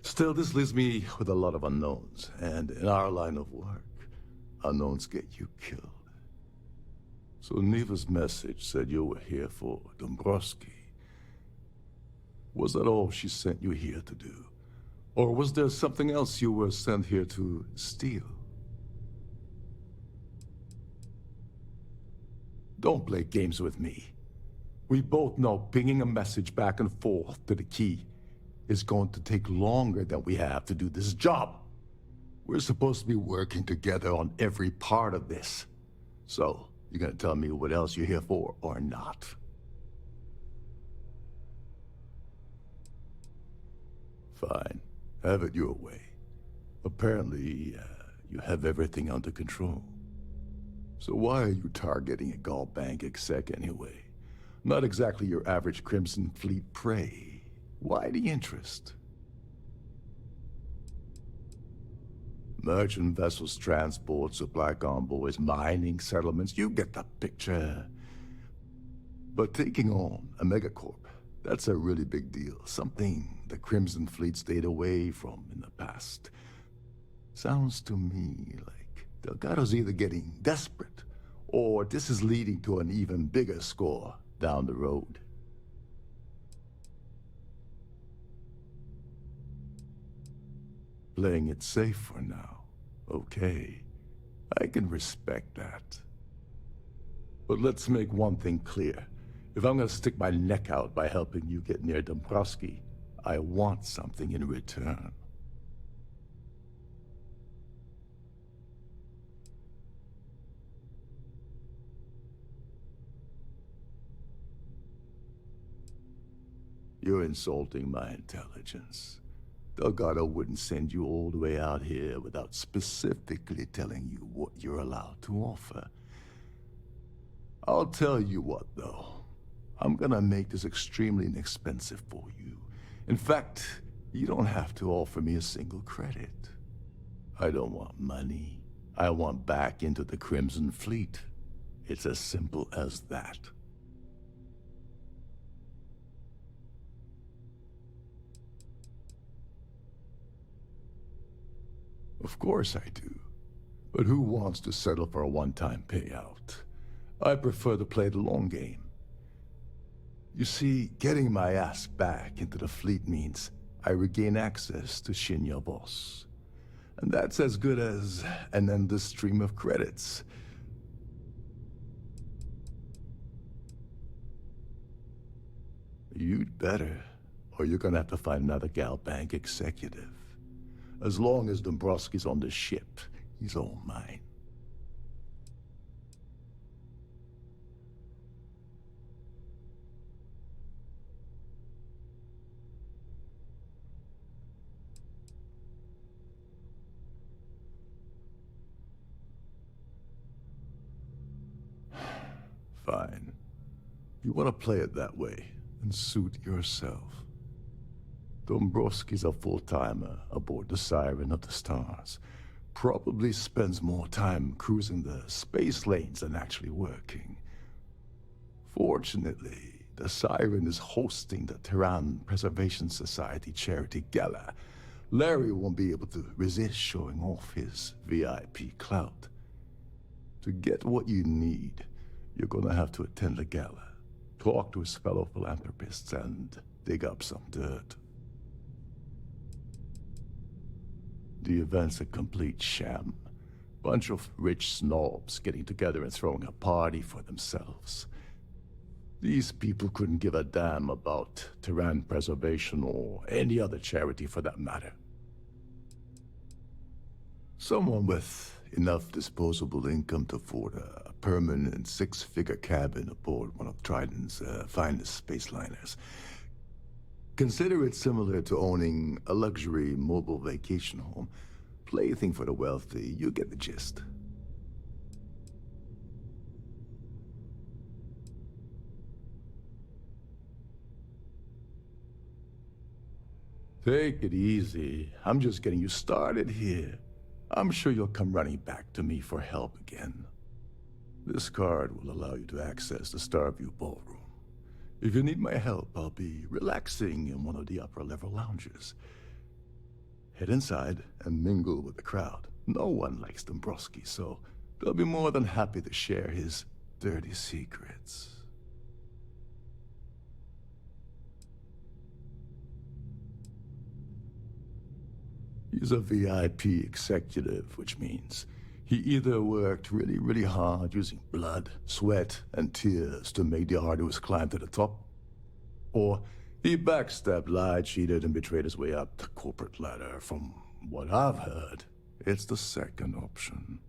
Still, this leaves me with a lot of unknowns, and in our line of work, unknowns get you killed. So Neva's message said you were here for Dombrowski. Was that all she sent you here to do? Or was there something else you were sent here to steal? Don't play games with me. We both know pinging a message back and forth to the key is going to take longer than we have to do this job. We're supposed to be working together on every part of this. So, you're gonna tell me what else you're here for or not? Fine. Have it your way. Apparently, you have everything under control. So why are you targeting a Gal Bank exec anyway? Not exactly your average Crimson Fleet prey. Why the interest? Merchant vessels, transport, supply convoys, mining settlements, you get the picture. But taking on a megacorp, that's a really big deal. Something the Crimson Fleet stayed away from in the past. Sounds to me like Delgado's either getting desperate, or this is leading to an even bigger score down the road. Playing it safe for now. Okay, I can respect that. But let's make one thing clear. If I'm gonna stick my neck out by helping you get near Dombrowski, I want something in return. You're insulting my intelligence. Delgado wouldn't send you all the way out here without specifically telling you what you're allowed to offer. I'll tell you what, though. I'm gonna make this extremely inexpensive for you. In fact, you don't have to offer me a single credit. I don't want money. I want back into the Crimson Fleet. It's as simple as that. Of course I do. But who wants to settle for a one-time payout? I prefer to play the long game. You see, getting my ass back into the fleet means I regain access to Shinya Boss. And that's as good as an endless stream of credits. You'd better, or you're gonna have to find another Gal Bank executive. As long as Dombrowski's on the ship, he's all mine. Fine. You want to play it that way, and suit yourself. Dombrowski's a full-timer aboard the Siren of the Stars. Probably spends more time cruising the space lanes than actually working. Fortunately, the Siren is hosting the Terran Preservation Society charity gala, Larry won't be able to resist showing off his VIP clout. To get what you need, you're gonna have to attend the gala, talk to his fellow philanthropists, and dig up some dirt. The event's a complete sham. Bunch of rich snobs getting together and throwing a party for themselves. These people couldn't give a damn about Terran preservation or any other charity for that matter. Someone with enough disposable income to afford a permanent six-figure cabin aboard one of Trident's finest space liners. Consider it similar to owning a luxury mobile vacation home. Plaything for the wealthy, you get the gist. Take it easy. I'm just getting you started here. I'm sure you'll come running back to me for help again. This card will allow you to access the Starview Ballroom. If you need my help, I'll be relaxing in one of the upper-level lounges. Head inside and mingle with the crowd. No one likes Dombrowski, so they'll be more than happy to share his dirty secrets. He's a VIP executive, which means he either worked really, really hard using blood, sweat, and tears to make the arduous climb to the top, or he backstabbed, lied, cheated, and betrayed his way up the corporate ladder. From what I've heard, it's the second option.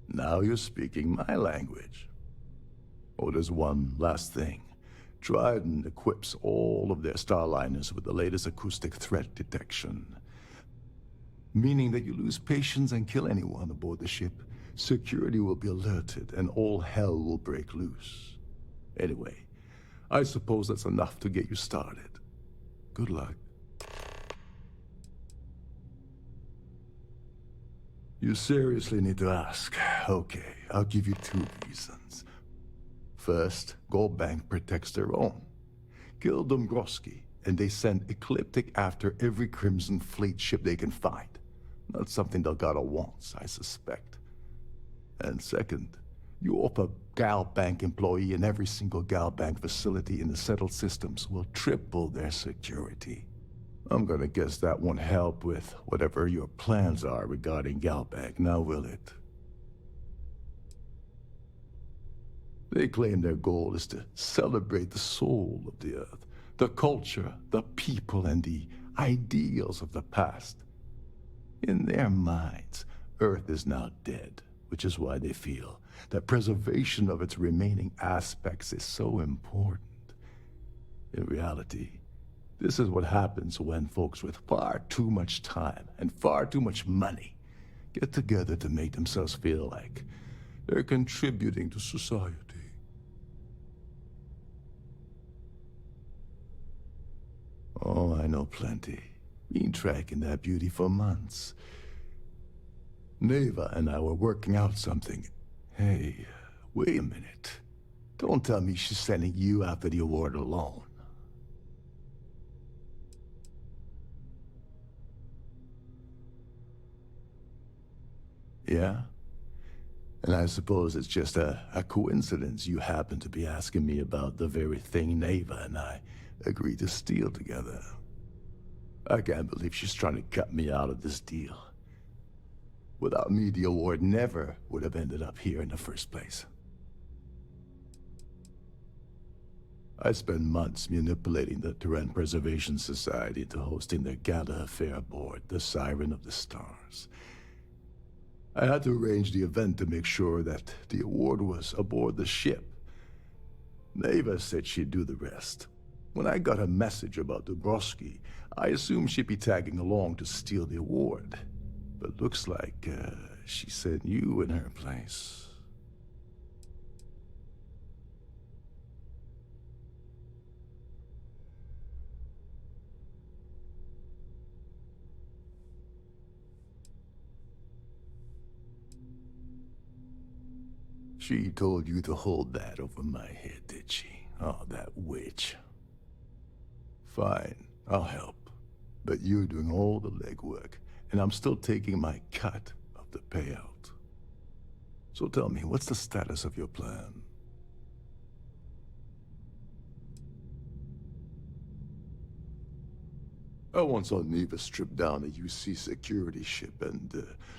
Now you're speaking my language. Oh, there's one last thing. Trident equips all of their starliners with the latest acoustic threat detection. Meaning that you lose patience and kill anyone aboard the ship, security will be alerted and all hell will break loose. Anyway, I suppose that's enough to get you started. Good luck. You seriously need to ask. Okay, I'll give you 2 reasons. First, Gold Bank protects their own. Kill Dombrowski, and they send Ecliptic after every Crimson Fleet ship they can find. Not something Delgado wants, I suspect. And second, you offer Gal Bank employee in every single Gal Bank facility in the settled systems will triple their security. I'm gonna guess that won't help with whatever your plans are regarding Gal Bank, now will it? They claim their goal is to celebrate the soul of the Earth, the culture, the people, and the ideals of the past. In their minds, Earth is now dead, which is why they feel that preservation of its remaining aspects is so important. In reality, this is what happens when folks with far too much time and far too much money get together to make themselves feel like they're contributing to society. Oh, I know plenty. Been tracking that beauty for months. Neva and I were working out something. Hey, wait a minute. Don't tell me she's sending you after the award alone. Yeah? And I suppose it's just a coincidence you happen to be asking me about the very thing Neva and I agreed to steal together. I can't believe she's trying to cut me out of this deal. Without me, the award never would have ended up here in the first place. I spent months manipulating the Terran Preservation Society into hosting their gala affair aboard the Siren of the Stars. I had to arrange the event to make sure that the award was aboard the ship. Neva said she'd do the rest. When I got a message about Dombrowski, I assumed she'd be tagging along to steal the award. But looks like she sent you in her place. She told you to hold that over my head, did she? Oh, that witch. Fine, I'll help. But you're doing all the legwork, and I'm still taking my cut of the payout. So tell me, what's the status of your plan? I once saw Neva strip down a UC security ship and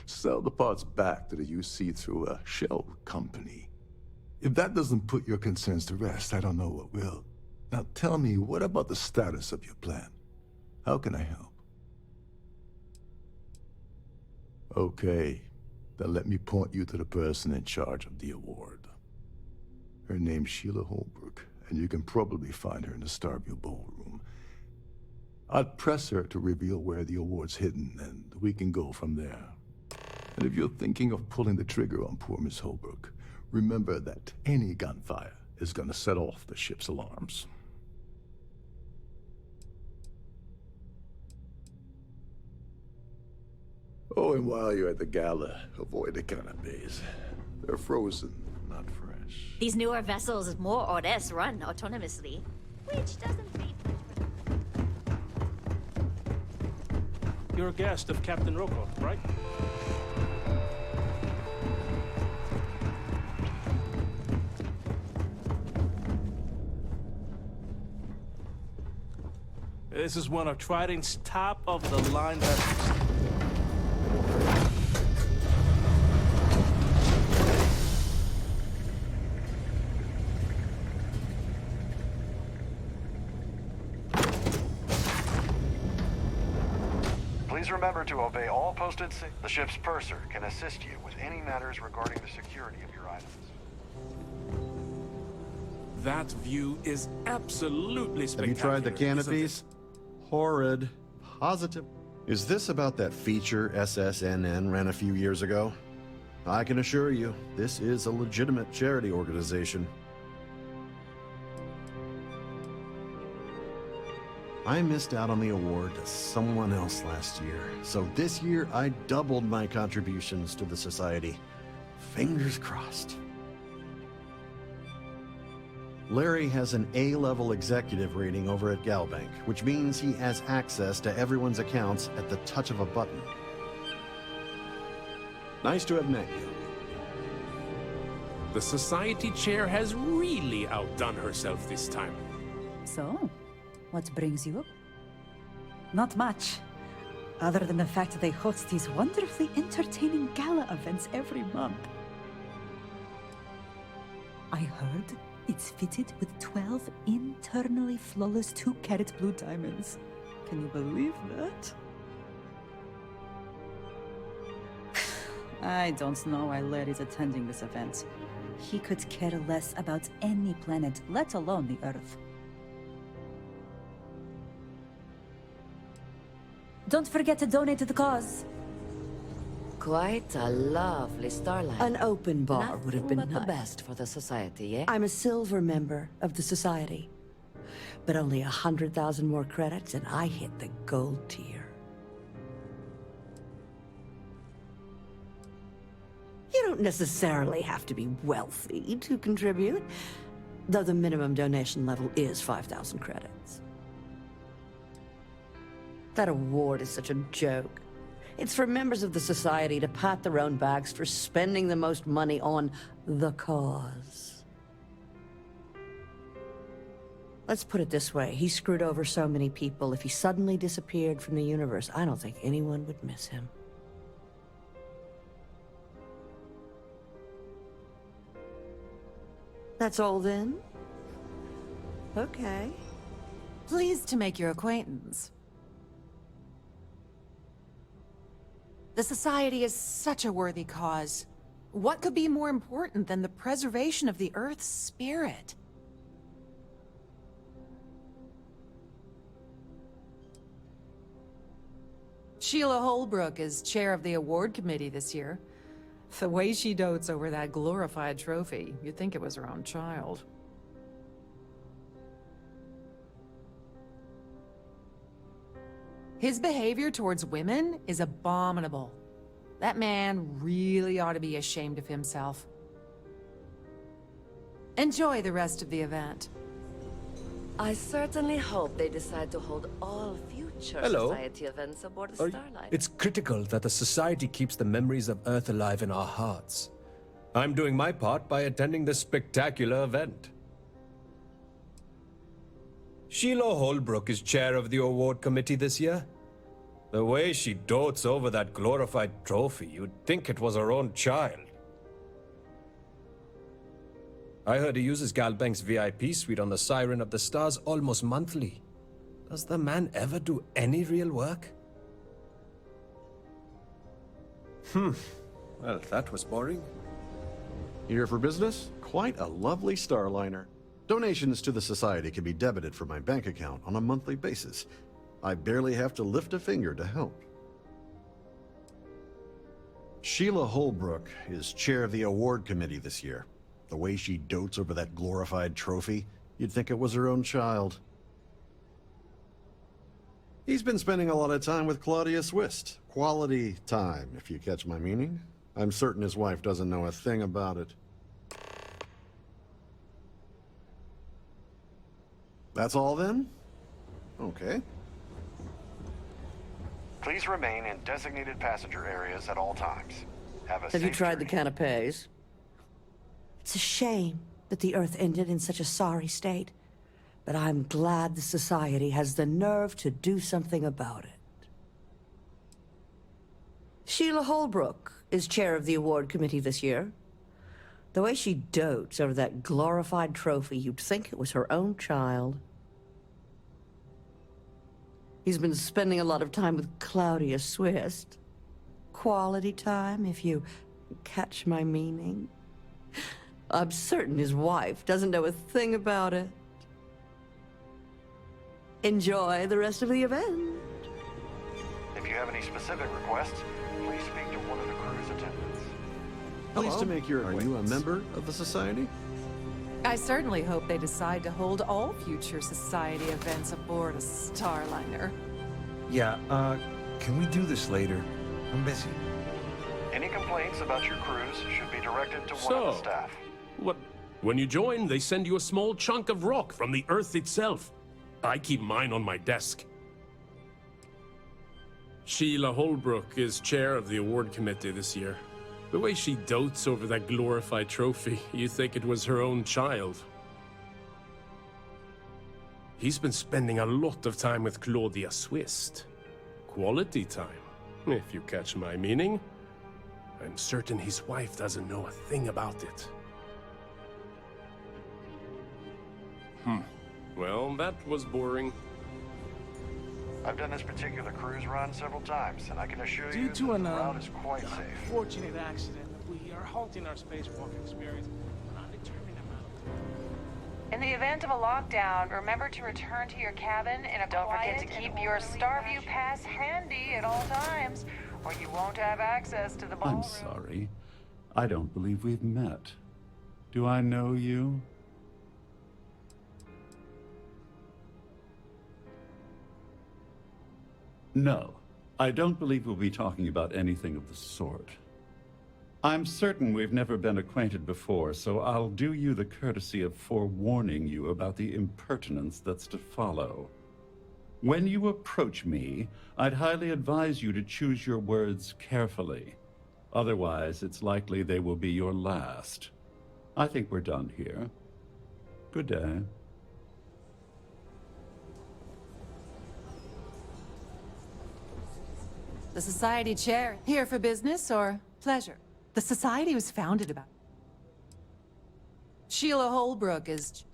sell the parts back to the UC through a shell company. If that doesn't put your concerns to rest, I don't know what will. Now tell me, what about the status of your plan? How can I help? Okay, then let me point you to the person in charge of the award. Her name's Sheila Holbrook, and you can probably find her in the Starview Ballroom. I'd press her to reveal where the award's hidden, and we can go from there. And if you're thinking of pulling the trigger on poor Miss Holbrook, remember that any gunfire is gonna set off the ship's alarms. Oh, and while you're at the gala, avoid the canapes. They're frozen, not fresh. These newer vessels more or less run autonomously, which doesn't mean... You're a guest of Captain Rocco, right? This is one of Trident's top-of-the-line vessels. Please remember to obey all posted The ship's purser can assist you with any matters regarding the security of your items. That view is absolutely spectacular. Have you tried the canopies? Horrid. Positive. Is this about that feature SSNN ran a few years ago? I can assure you, this is a legitimate charity organization. I missed out on the award to someone else last year, so this year I doubled my contributions to the society. Fingers crossed. Larry has an A-level executive rating over at GalBank, which means he has access to everyone's accounts at the touch of a button. Nice to have met you. The society chair has really outdone herself this time. So, what brings you up? Not much. Other than the fact that they host these wonderfully entertaining gala events every month. I heard it's fitted with 12 internally flawless 2-carat blue diamonds. Can you believe that? I don't know why Larry's attending this event. He could care less about any planet, let alone the Earth. Don't forget to donate to the cause. Quite a lovely starlight. An open bar would have been Nothing but nice. the best for the society, eh? I'm a silver member of the society, but only 100,000 more credits and I hit the gold tier. You don't necessarily have to be wealthy to contribute, though the minimum donation level is 5,000 credits. That award is such a joke. It's for members of the society to pat their own backs for spending the most money on the cause. Let's put it this way, he screwed over so many people, if he suddenly disappeared from the universe, I don't think anyone would miss him. That's all then? Okay. Pleased to make your acquaintance. The Society is such a worthy cause. What could be more important than the preservation of the Earth's spirit? Sheila Holbrook is chair of the award committee this year. The way she dotes over that glorified trophy, you'd think it was her own child. His behavior towards women is abominable. That man really ought to be ashamed of himself. Enjoy the rest of the event. I certainly hope they decide to hold all future Church Hello. Society events aboard the Starlight. It's critical that the Society keeps the memories of Earth alive in our hearts. I'm doing my part by attending this spectacular event. Sheila Holbrook is chair of the award committee this year. The way she dotes over that glorified trophy, you'd think it was her own child. I heard he uses GalBank's VIP suite on the Siren of the Stars almost monthly. Does the man ever do any real work? Well, that was boring. Here for business? Quite a lovely Starliner. Donations to the Society can be debited from my bank account on a monthly basis. I barely have to lift a finger to help. Sheila Holbrook is chair of the award committee this year. The way she dotes over that glorified trophy, you'd think it was her own child. He's been spending a lot of time with Claudia Swist. Quality time, if you catch my meaning. I'm certain his wife doesn't know a thing about it. That's all then? Okay. Please remain in designated passenger areas at all times. Have you tried the canapes? It's a shame that the Earth ended in such a sorry state, but I'm glad the Society has the nerve to do something about it. Sheila Holbrook is chair of the award committee this year. The way she dotes over that glorified trophy, you'd think it was her own child. He's been spending a lot of time with Claudia Swist. Quality time, if you catch my meaning. I'm certain his wife doesn't know a thing about it. Enjoy the rest of the event. If you have any specific requests, please speak to one of the crew's attendants. Pleased to make your acquaintance. Are you a member of the Society? I certainly hope they decide to hold all future Society events aboard a Starliner. Yeah, can we do this later? I'm busy. Any complaints about your cruise should be directed to one of the staff. What? When you join, they send you a small chunk of rock from the Earth itself. I keep mine on my desk. Sheila Holbrook is chair of the award committee this year. The way she dotes over that glorified trophy, you'd think it was her own child. He's been spending a lot of time with Claudia Swist. Quality time, if you catch my meaning. I'm certain his wife doesn't know a thing about it. Well, that was boring. I've done this particular cruise run several times, and I can assure you Due that to the an route is quite safe. unfortunate accident, we are halting our spacewalk experience for an undetermined amount of time. In the event of a lockdown, remember to return to your cabin in a Don't forget to keep your Starview pass handy at all times, or you won't have access to the ballroom. I'm sorry. I don't believe we've met. Do I know you? No, I don't believe we'll be talking about anything of the sort. I'm certain we've never been acquainted before, so I'll do you the courtesy of forewarning you about the impertinence that's to follow. When you approach me, I'd highly advise you to choose your words carefully. Otherwise, it's likely they will be your last. I think we're done here. Good day. The Society chair, here for business or pleasure? The Society was founded about... Sheila Holbrook is...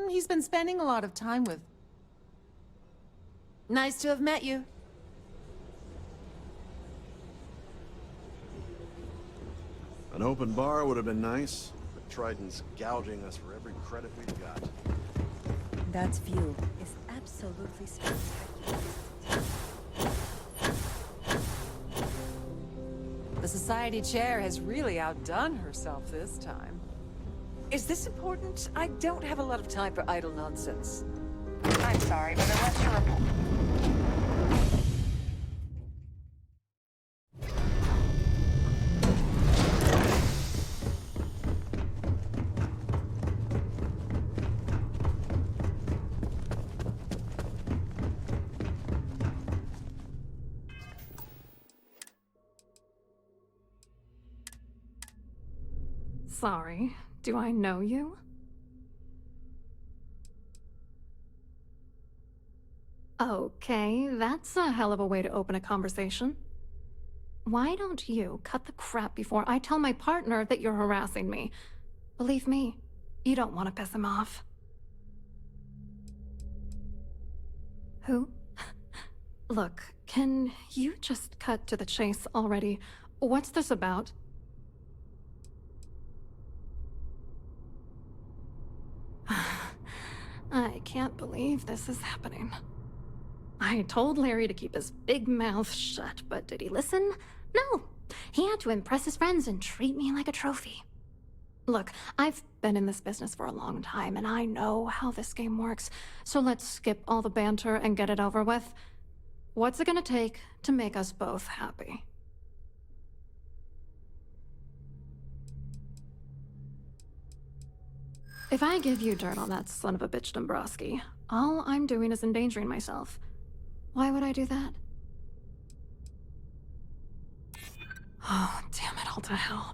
He's been spending a lot of time with... Nice to have met you. An open bar would have been nice, but Trident's gouging us for every credit we've got. That view is absolutely spectacular. The Society chair has really outdone herself this time. Is this important? I don't have a lot of time for idle nonsense. I'm sorry, but unless you're report... Sorry, do I know you? Okay, that's a hell of a way to open a conversation. Why don't you cut the crap before I tell my partner that you're harassing me? Believe me, you don't want to piss him off. Who? Look, can you just cut to the chase already? What's this about? I can't believe this is happening. I told Larry to keep his big mouth shut, but did he listen? No. He had to impress his friends and treat me like a trophy. Look, I've been in this business for a long time, and I know how this game works, so let's skip all the banter and get it over with. What's it gonna take to make us both happy? If I give you dirt on that son of a bitch Dombrowski, all I'm doing is endangering myself. Why would I do that? Oh, damn it all to hell.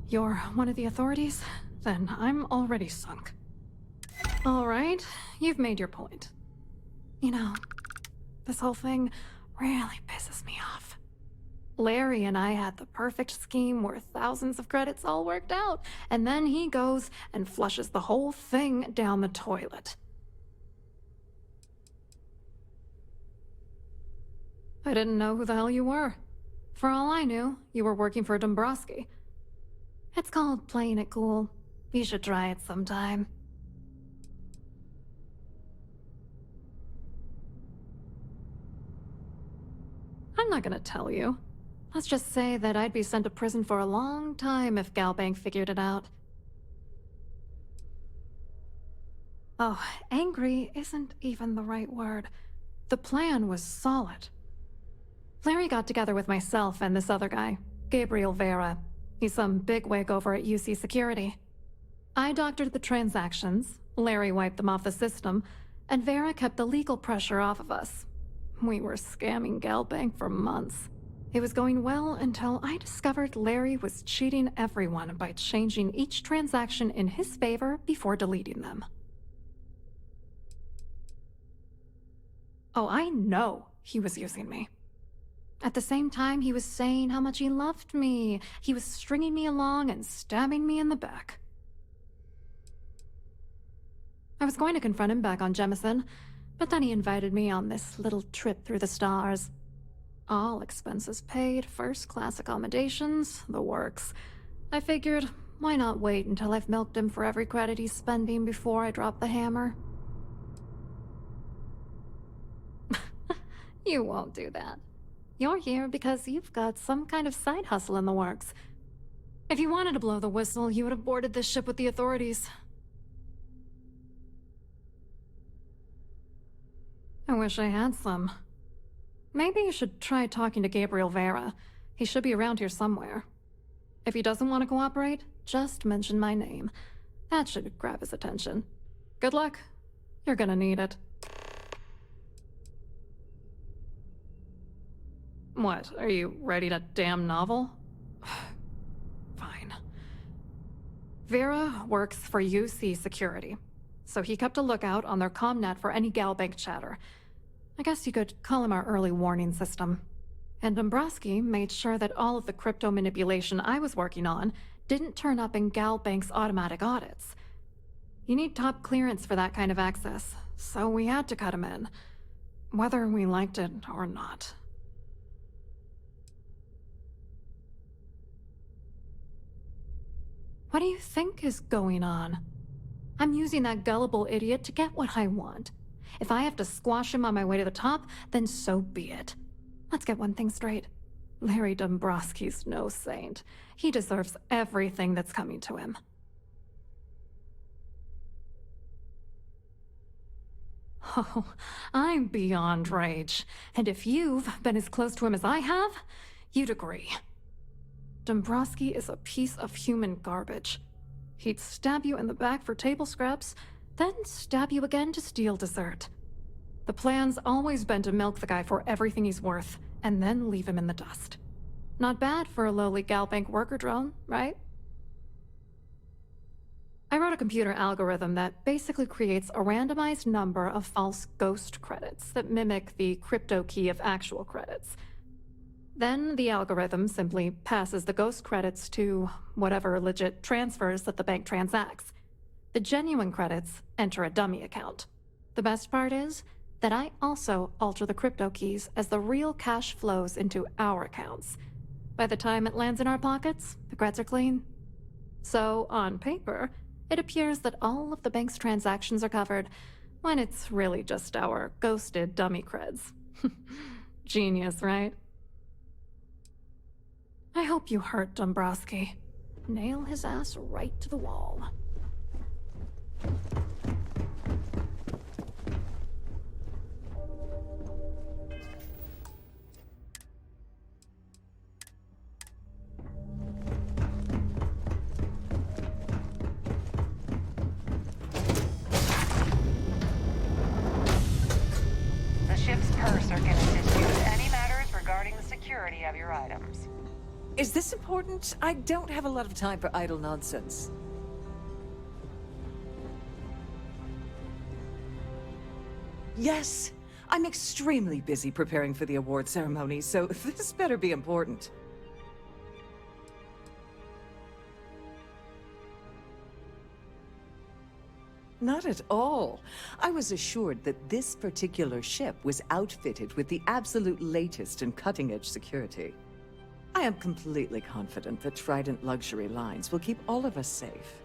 You're one of the authorities? Then I'm already sunk. All right, you've made your point. You know, this whole thing really pisses me off. Larry and I had the perfect scheme worth thousands of credits all worked out, and then he goes and flushes the whole thing down the toilet. I didn't know who the hell you were. For all I knew, you were working for Dombrowski. It's called playing it cool. You should try it sometime. I'm not gonna tell you. Let's just say that I'd be sent to prison for a long time if GalBank figured it out. Oh, angry isn't even the right word. The plan was solid. Larry got together with myself and this other guy, Gabriel Vera. He's some bigwig over at UC Security. I doctored the transactions, Larry wiped them off the system, and Vera kept the legal pressure off of us. We were scamming GalBank for months. It was going well until I discovered Larry was cheating everyone by changing each transaction in his favor before deleting them. Oh, I know he was using me. At the same time, he was saying how much he loved me. He was stringing me along and stabbing me in the back. I was going to confront him back on Jemison, but then he invited me on this little trip through the stars. All expenses paid, first-class accommodations, the works. I figured, why not wait until I've milked him for every credit he's spending before I drop the hammer? You won't do that. You're here because you've got some kind of side hustle in the works. If you wanted to blow the whistle, you would have boarded this ship with the authorities. I wish I had some. Maybe you should try talking to Gabriel Vera. He should be around here somewhere. If he doesn't want to cooperate, just mention my name. That should grab his attention. Good luck. You're gonna need it. What, are you ready to damn novel? Fine. Vera works for UC Security, so he kept a lookout on their comnet for any GalBank chatter. I guess you could call him our early warning system. And Dombrowski made sure that all of the crypto manipulation I was working on didn't turn up in GalBank's automatic audits. You need top clearance for that kind of access, so we had to cut him in, whether we liked it or not. What do you think is going on? I'm using that gullible idiot to get what I want. If I have to squash him on my way to the top, then so be it. Let's get one thing straight. Larry Dombrowski's no saint. He deserves everything that's coming to him. Oh, I'm beyond rage. And if you've been as close to him as I have, you'd agree. Dombrowski is a piece of human garbage. He'd stab you in the back for table scraps, then stab you again to steal dessert. The plan's always been to milk the guy for everything he's worth, and then leave him in the dust. Not bad for a lowly GalBank worker drone, right? I wrote a computer algorithm that basically creates a randomized number of false ghost credits that mimic the crypto key of actual credits. Then the algorithm simply passes the ghost credits to whatever legit transfers that the bank transacts. The genuine credits enter a dummy account. The best part is that I also alter the crypto keys as the real cash flows into our accounts. By the time it lands in our pockets, the creds are clean. So, on paper, it appears that all of the bank's transactions are covered, when it's really just our ghosted dummy creds. Genius, right? I hope you hurt Dombrowski. Nail his ass right to the wall. The ship's purser can assist you with any matters regarding the security of your items. Is this important? I don't have a lot of time for idle nonsense. Yes, I'm extremely busy preparing for the award ceremony, so this better be important. Not at all. I was assured that this particular ship was outfitted with the absolute latest and cutting-edge security. I am completely confident that Trident Luxury Lines will keep all of us safe.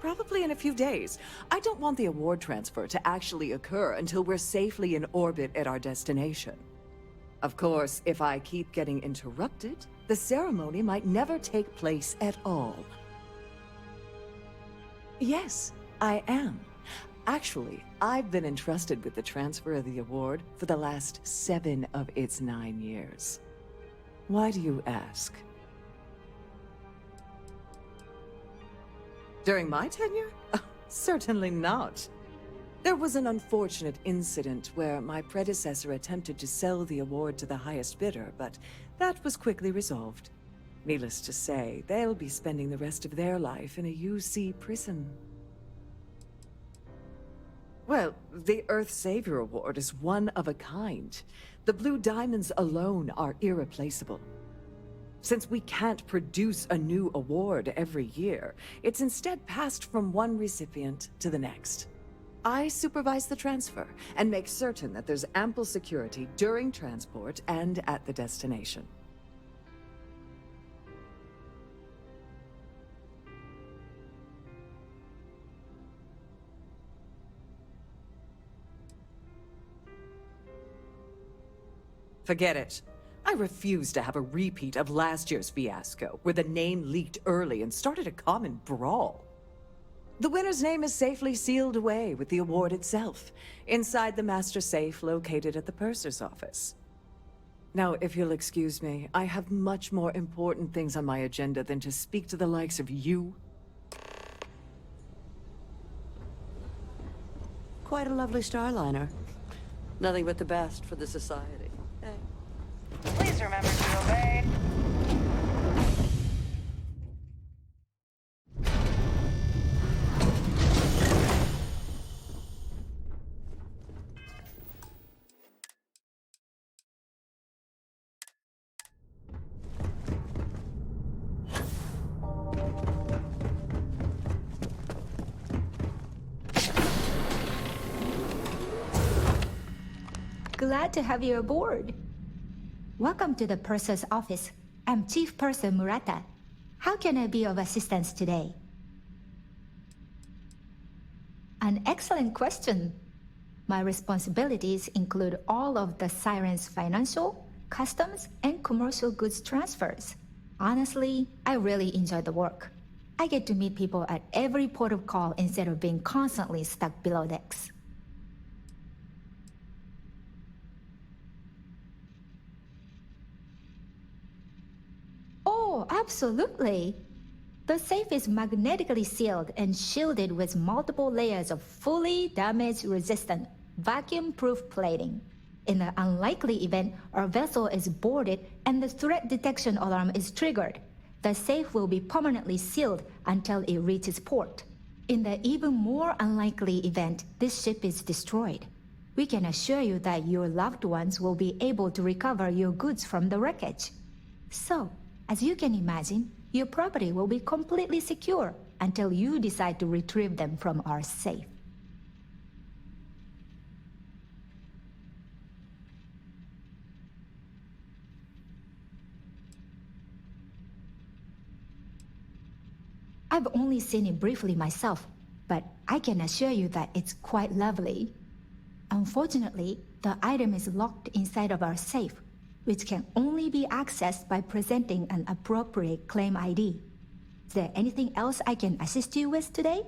Probably in a few days. I don't want the award transfer to actually occur until we're safely in orbit at our destination. Of course, if I keep getting interrupted, the ceremony might never take place at all. Yes, I am. Actually, I've been entrusted with the transfer of the award for the last 7 of its 9 years. Why do you ask? During my tenure? Certainly not. There was an unfortunate incident where my predecessor attempted to sell the award to the highest bidder, but that was quickly resolved. Needless to say, they'll be spending the rest of their life in a UC prison. Well, the Earth Savior Award is one of a kind. The Blue Diamonds alone are irreplaceable. Since we can't produce a new award every year, it's instead passed from one recipient to the next. I supervise the transfer and make certain that there's ample security during transport and at the destination. Forget it. I refuse to have a repeat of last year's fiasco, where the name leaked early and started a common brawl. The winner's name is safely sealed away with the award itself, inside the master safe located at the purser's office. Now, if you'll excuse me, I have much more important things on my agenda than to speak to the likes of you. Quite a lovely starliner. Nothing but the best for the society. Hey. Please remember to obey. Glad to have you aboard. Welcome to the purser's office. I'm Chief Purser Murata. How can I be of assistance today? An excellent question. My responsibilities include all of the Siren's financial, customs, and commercial goods transfers. Honestly, I really enjoy the work. I get to meet people at every port of call instead of being constantly stuck below decks. Oh, absolutely. The safe is magnetically sealed and shielded with multiple layers of fully damage-resistant, vacuum-proof plating. In the unlikely event our vessel is boarded and the threat detection alarm is triggered, The safe will be permanently sealed until it reaches port. In the even more unlikely event this ship is destroyed, we can assure you that your loved ones will be able to recover your goods from the wreckage. So, as you can imagine, your property will be completely secure until you decide to retrieve them from our safe. I've only seen it briefly myself, but I can assure you that it's quite lovely. Unfortunately, the item is locked inside of our safe, which can only be accessed by presenting an appropriate claim ID. Is there anything else I can assist you with today?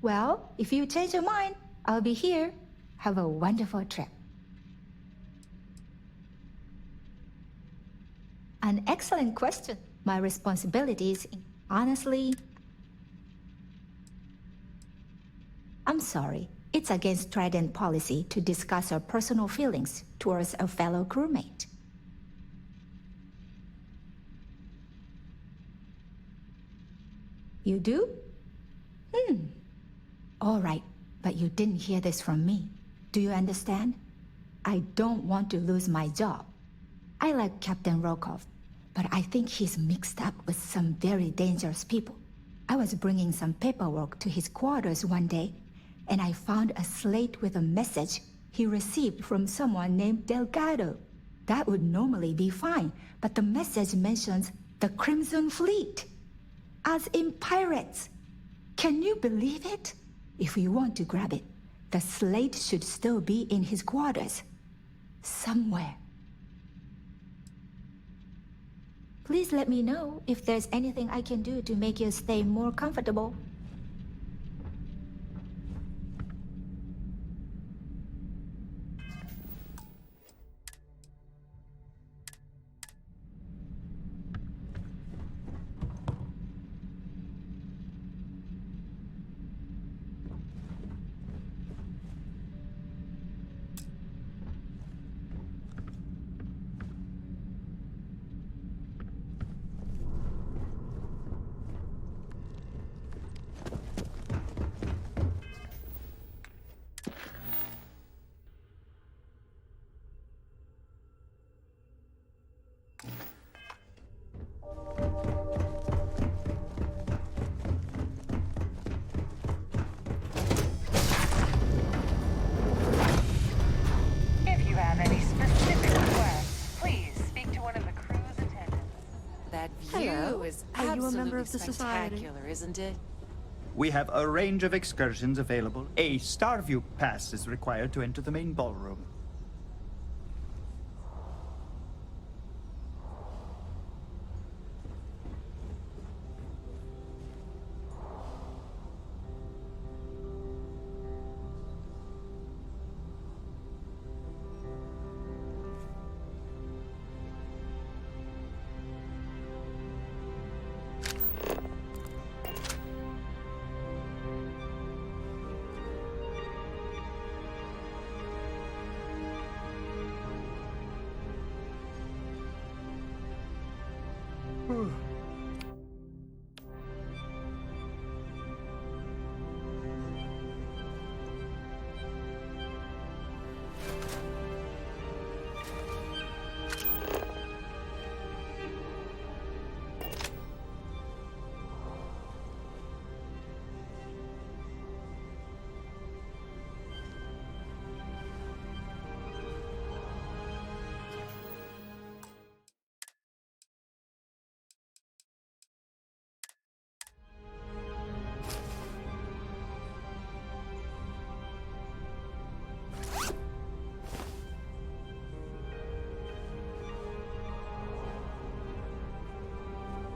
Well, if you change your mind, I'll be here. Have a wonderful trip. An excellent question. My responsibilities, honestly... I'm sorry. It's against Trident policy to discuss our personal feelings towards a fellow crewmate. You do? All right, but you didn't hear this from me. Do you understand? I don't want to lose my job. I like Captain Rokov, but I think he's mixed up with some very dangerous people. I was bringing some paperwork to his quarters one day, and I found a slate with a message he received from someone named Delgado. That would normally be fine, but the message mentions the Crimson Fleet, as in pirates. Can you believe it? If you want to grab it, the slate should still be in his quarters. Somewhere. Please let me know if there's anything I can do to make your stay more comfortable. Are you a member of the society? Isn't it? We have a range of excursions available. A Starview pass is required to enter the main ballroom.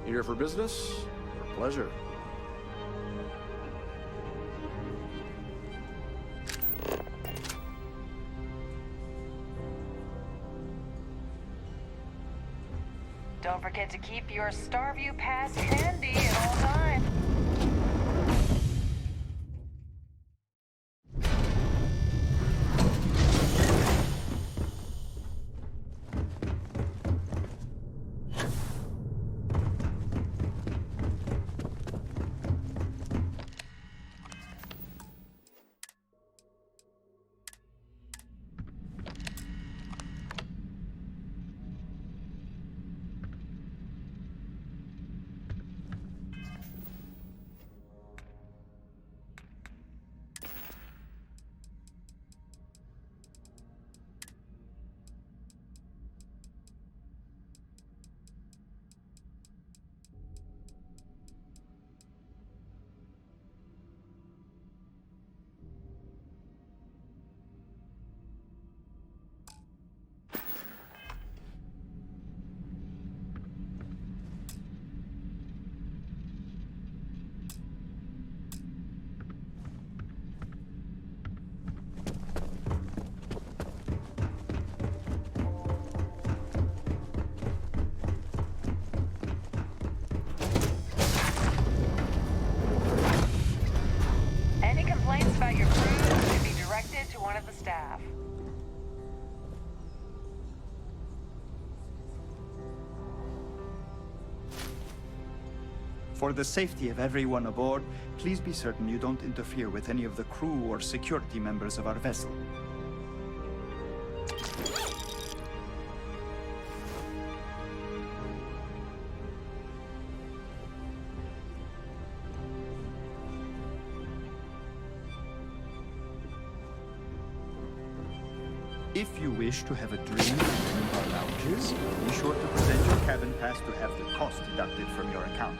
Here for business or pleasure? Don't forget to keep your Starview pass handy at all times. For the safety of everyone aboard, please be certain you don't interfere with any of the crew or security members of our vessel. If you wish to have a drink in any of our lounges, be sure to present your cabin pass to have the cost deducted from your account.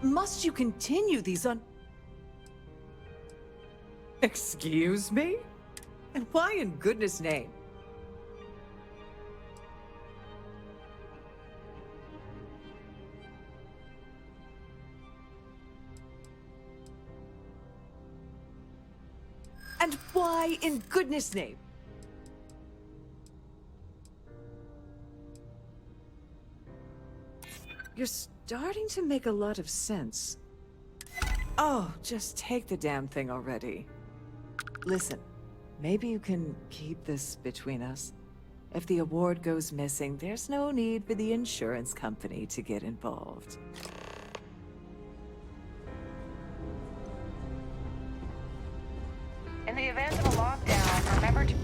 Must you continue these Excuse me? And why in goodness name? And why in goodness name? You're starting to make a lot of sense. Oh, just take the damn thing already. Listen, maybe you can keep this between us. If the award goes missing, there's no need for the insurance company to get involved. In the event of a lockdown, remember to...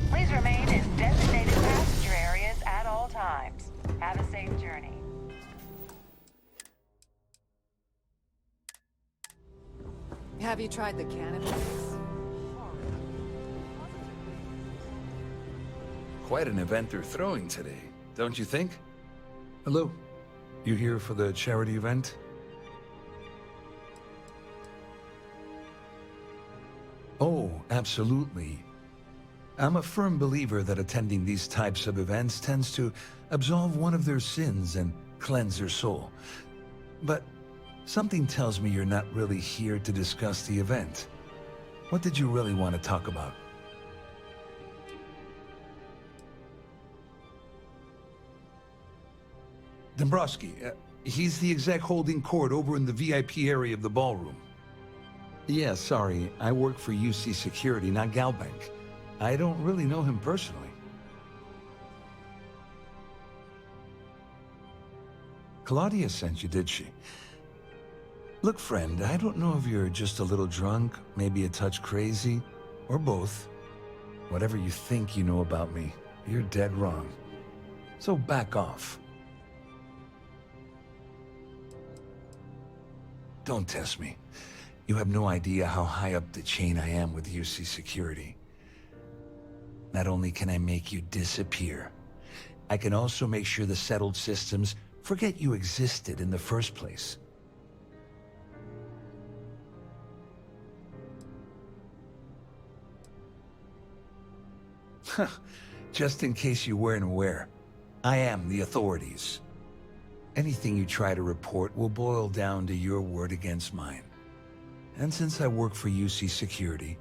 Please remain in designated passenger areas at all times. Have a safe journey. Have you tried the cannabis? Quite an event they're throwing today, don't you think? Hello? You here for the charity event? Oh, absolutely. I'm a firm believer that attending these types of events tends to absolve one of their sins and cleanse their soul. But something tells me you're not really here to discuss the event. What did you really want to talk about? Dombrowski, he's the exec holding court over in the VIP area of the ballroom. Yeah, sorry, I work for UC Security, not Galbank. I don't really know him personally. Claudia sent you, did she? Look, friend, I don't know if you're just a little drunk, maybe a touch crazy, or both. Whatever you think you know about me, you're dead wrong. So back off. Don't test me. You have no idea how high up the chain I am with UC Security. Not only can I make you disappear, I can also make sure the settled systems forget you existed in the first place. Just in case you weren't aware, I am the authorities. Anything you try to report will boil down to your word against mine. And since I work for UC Security,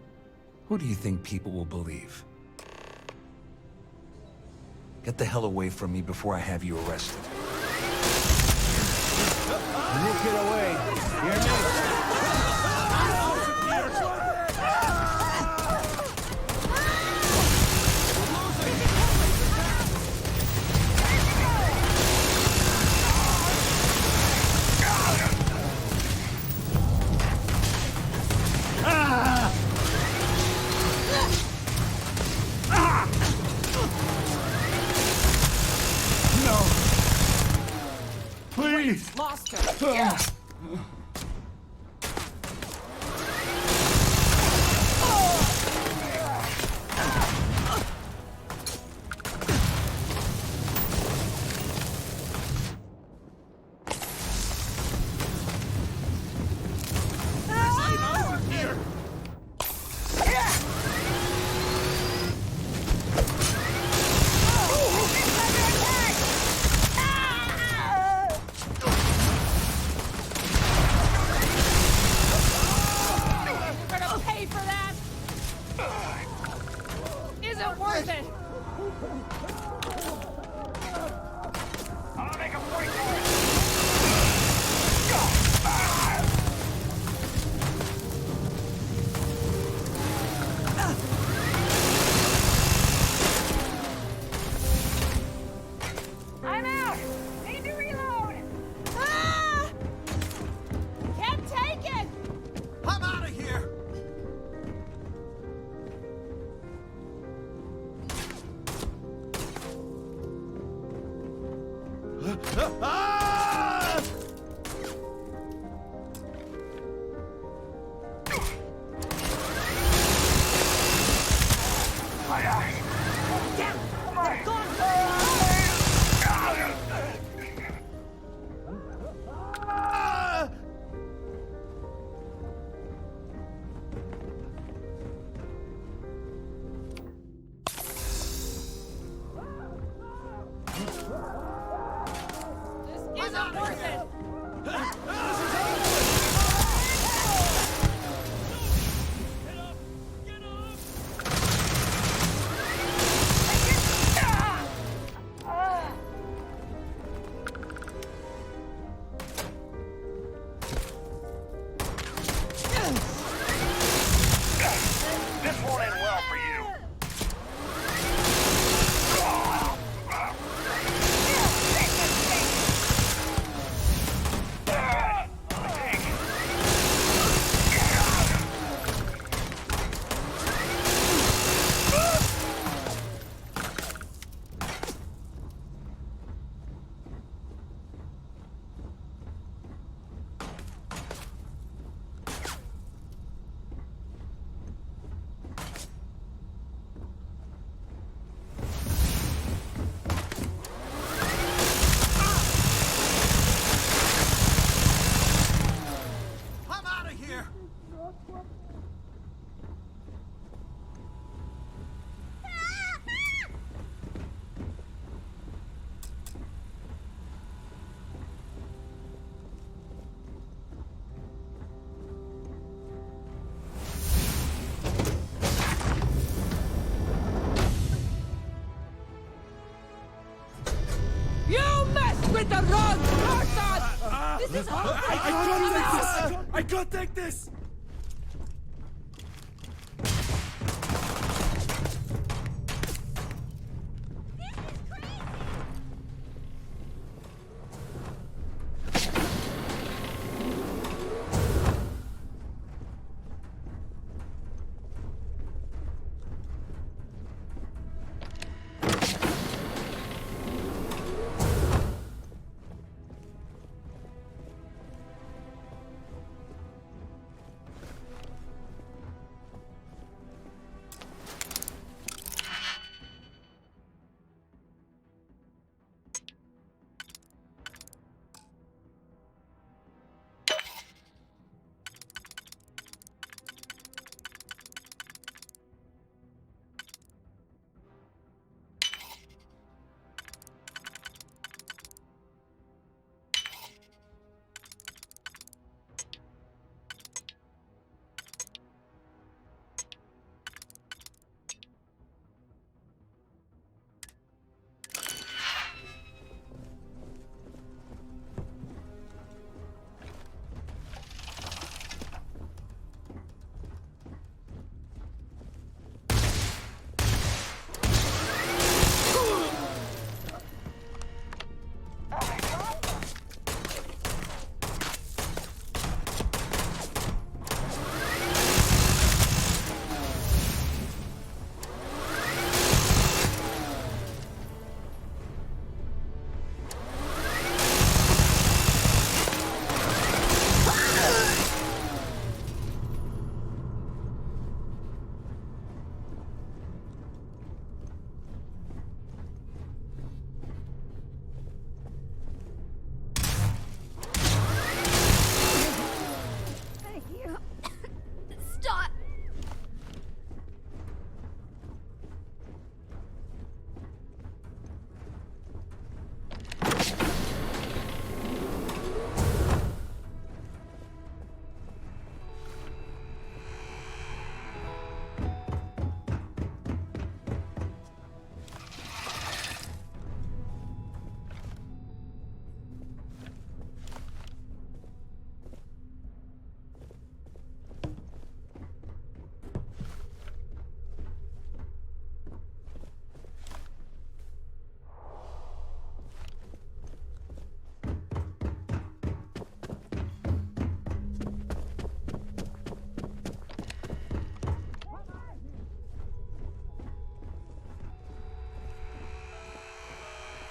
who do you think people will believe? Get the hell away from me before I have you arrested. You get away. You're next. Please! Lost her. With the wrong person! This is all I can't take this!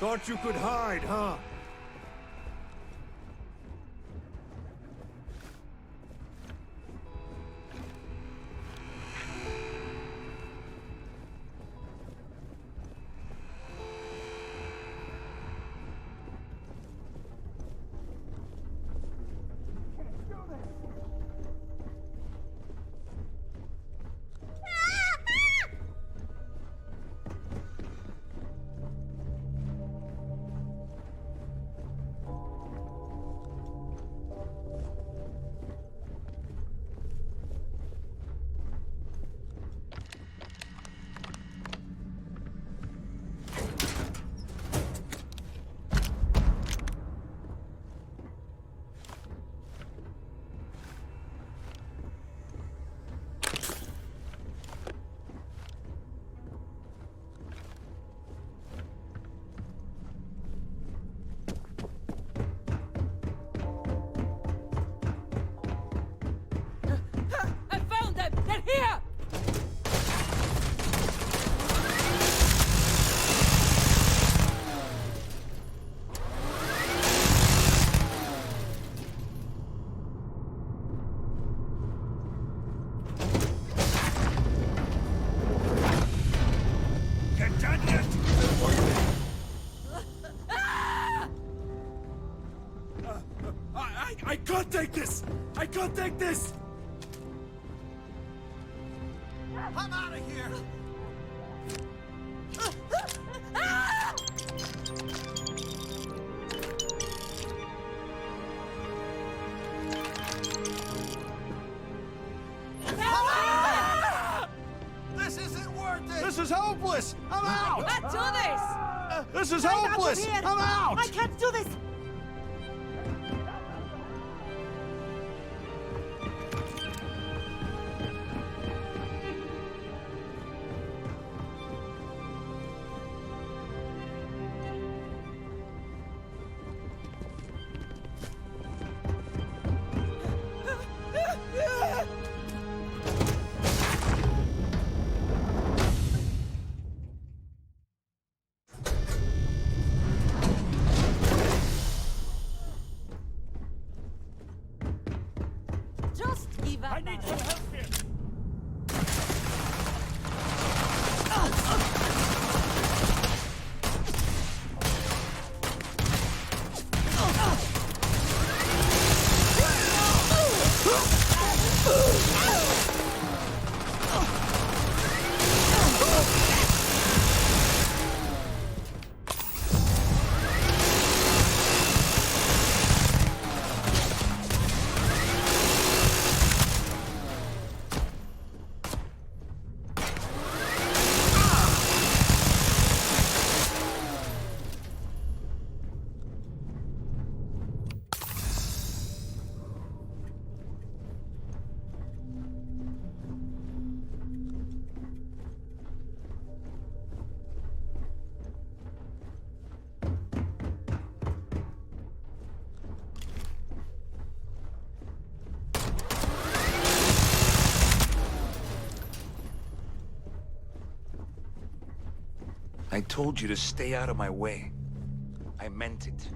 Thought you could hide, huh? I found them! They're here! Get done yet? I can't take this! I can't take this! I'm out of here! This isn't worth it! This is hopeless! I'm out! Can't do this! This is Get out of hopeless! here! I'm out! I can't do this! Just give up. I need some help here. I told you to stay out of my way. I meant it.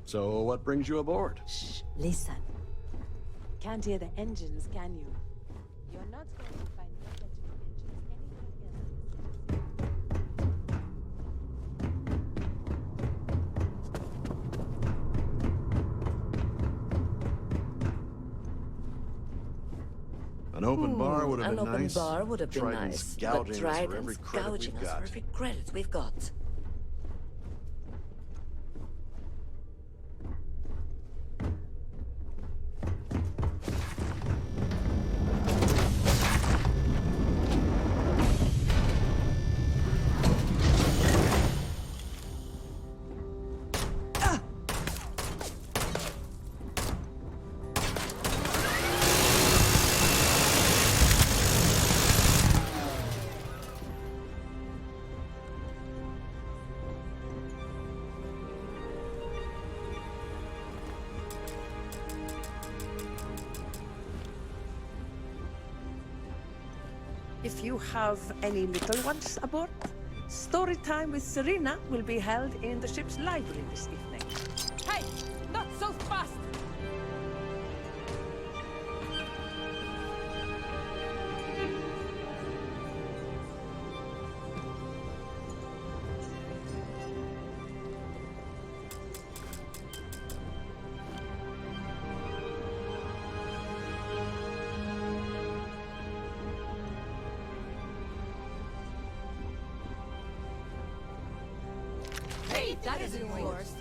So, what brings you aboard? Shh, listen. Can't hear the engines, can you? You're not going to find electrical engines anywhere else. An open bar would have been An open nice. bar would have been Trident's nice, but gouging us for every Trident's credit gouging we've us for got. every credit we've got. If you have any little ones aboard, story time with Serena will be held in the ship's library this evening. Hey, not so fast! Hey, that isn't yours.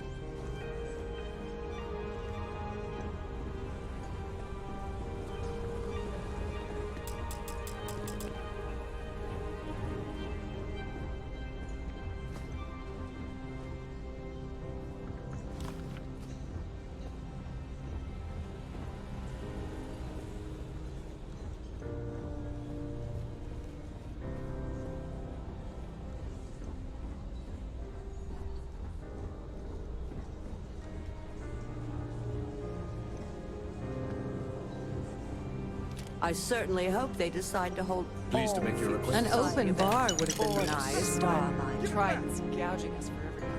I certainly hope they decide to hold. Pleased to make your request. An open bar would have been Or nice, Starline. but Trident's gouging us for everything.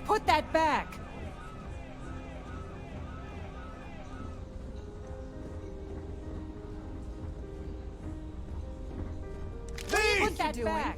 Put that back! Put that back!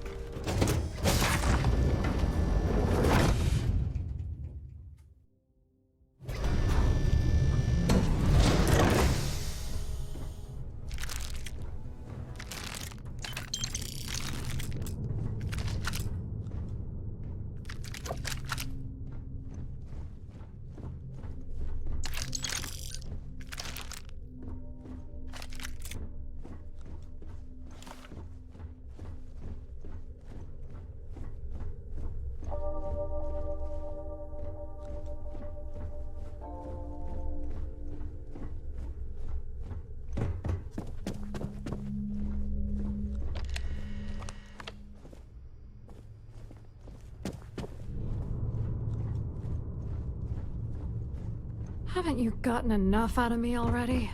Haven't you gotten enough out of me already?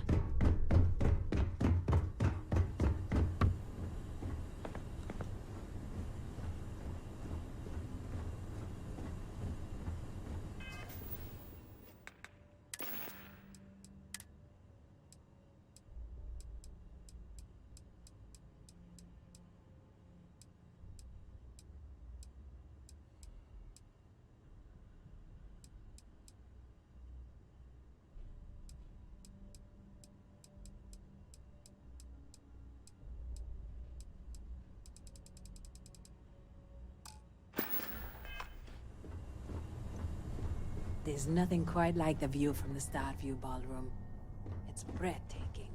There's nothing quite like the view from the Starview Ballroom. It's breathtaking.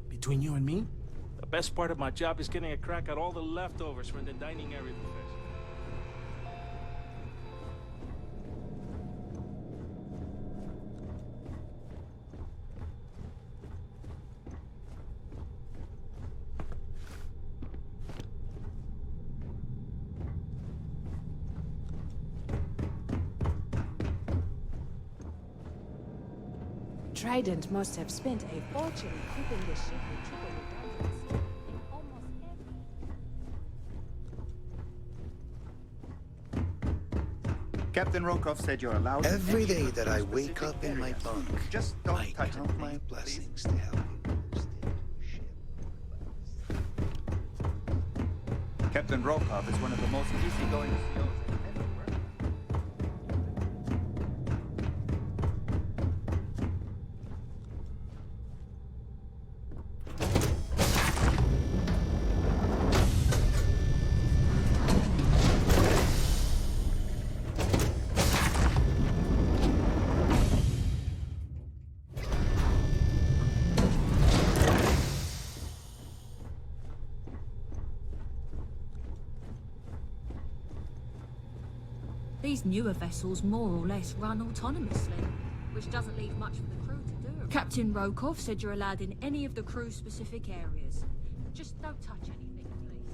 Between you and me, the best part of my job is getting a crack at all the leftovers from the dining area buffets. Trident must have spent a fortune keeping the ship in triple redundancy in almost every... Captain Rokov said you're allowed... Every day that I wake up in my bunk, Just don't I touch count my blessings to help you stay ship. Captain Rokov is one of the most easygoing CEOs I've ever worked with. These newer vessels more or less run autonomously, which doesn't leave much for the crew to do. Captain Rokov said you're allowed in any of the crew-specific areas. Just don't touch anything, please.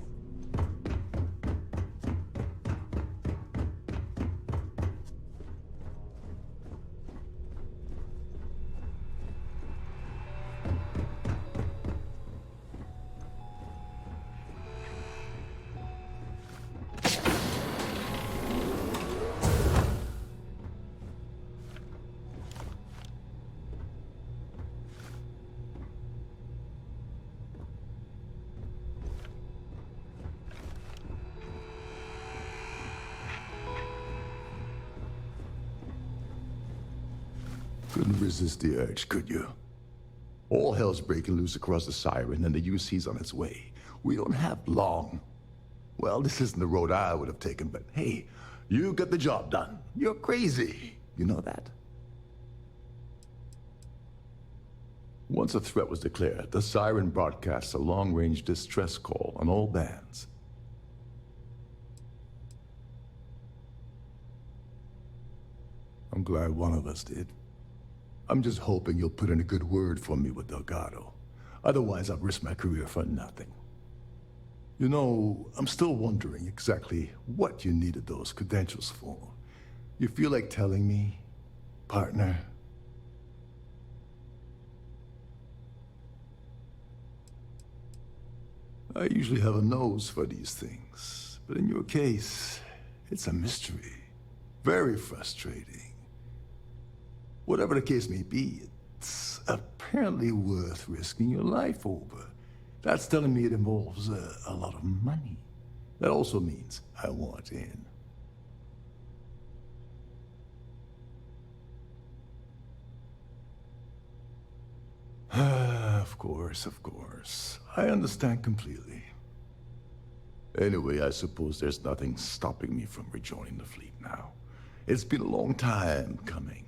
Couldn't resist the urge, could you? All hell's breaking loose across the Siren, and the UC's on its way. We don't have long. Well, this isn't the road I would have taken, but hey, you got the job done. You're crazy. You know that? Once a threat was declared, the Siren broadcasts a long-range distress call on all bands. I'm glad one of us did. I'm just hoping you'll put in a good word for me with Delgado. Otherwise, I'll risk my career for nothing. You know, I'm still wondering exactly what you needed those credentials for. You feel like telling me, partner? I usually have a nose for these things, but in your case, it's a mystery. Very frustrating. Whatever the case may be, it's apparently worth risking your life over. That's telling me it involves a lot of money. That also means I want in. Of course. I understand completely. Anyway, I suppose there's nothing stopping me from rejoining the fleet now. It's been a long time coming.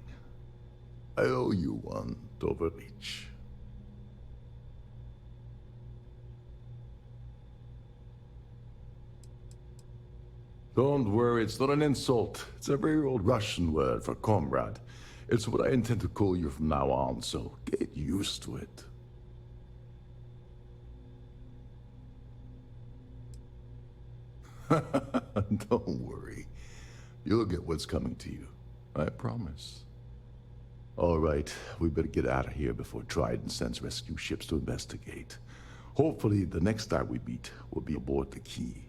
I owe you one, Overreach. Don't worry, it's not an insult. It's a very old Russian word for comrade. It's what I intend to call you from now on, so get used to it. Don't worry. You'll get what's coming to you. I promise. All right, we better get out of here before Trident sends rescue ships to investigate. Hopefully, the next time we meet, we'll be aboard the Key.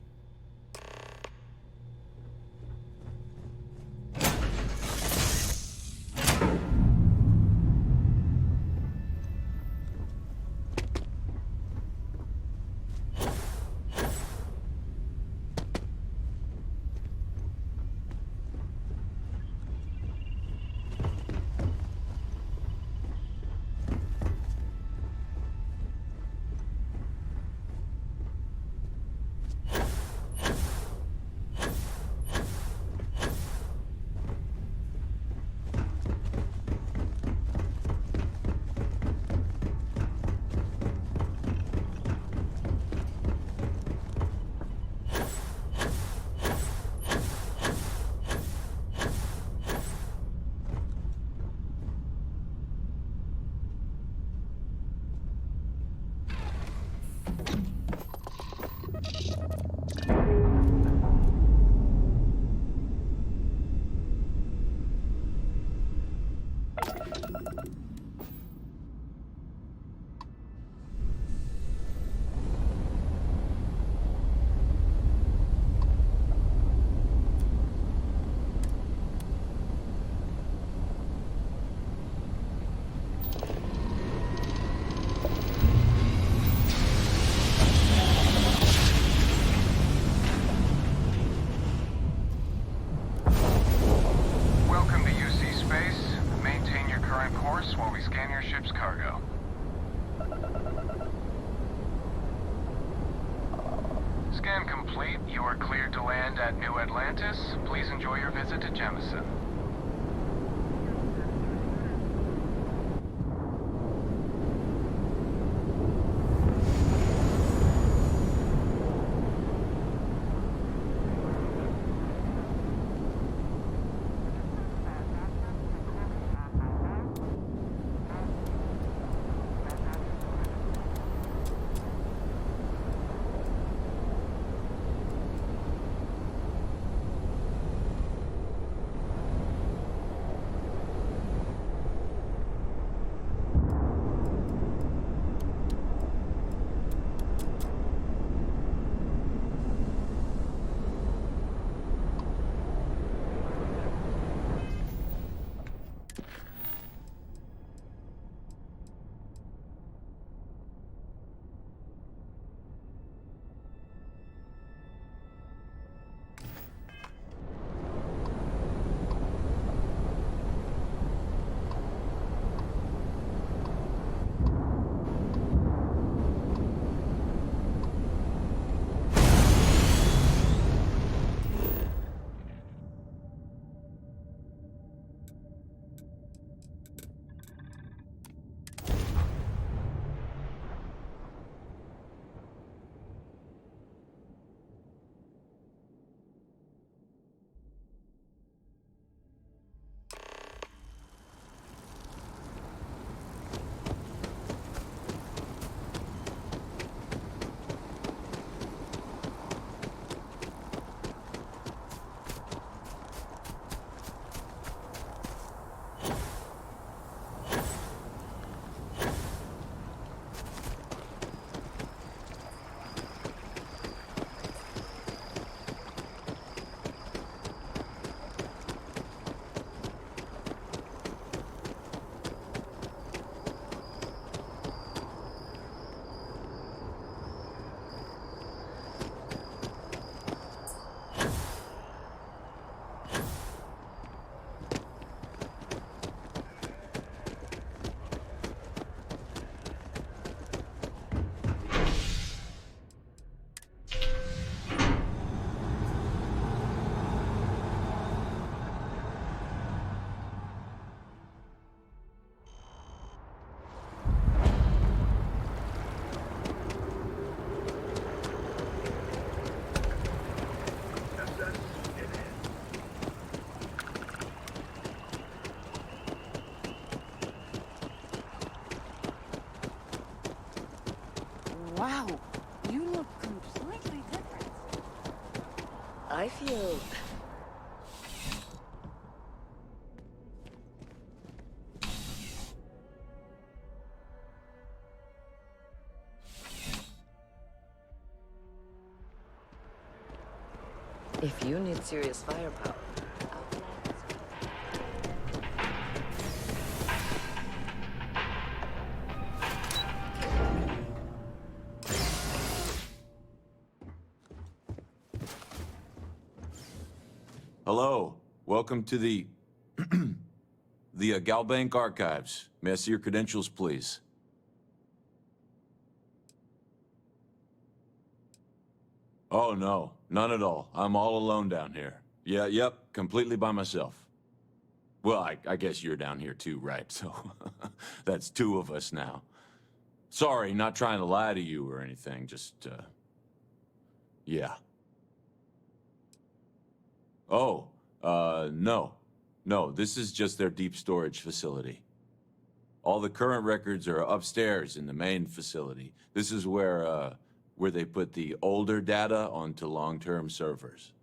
Scan complete. You are cleared to land at New Atlantis. Please enjoy your visit to Jemison. I feel... If you need serious firepower, Hello, welcome to the Galbank Archives. May I see your credentials, please? Oh, no, none at all. I'm all alone down here. Yep, completely by myself. Well, I guess you're down here too, right? So, that's two of us now. Sorry, not trying to lie to you or anything, just, yeah. Oh, no. No, this is just their deep storage facility. All the current records are upstairs in the main facility. This is where they put the older data onto long-term servers.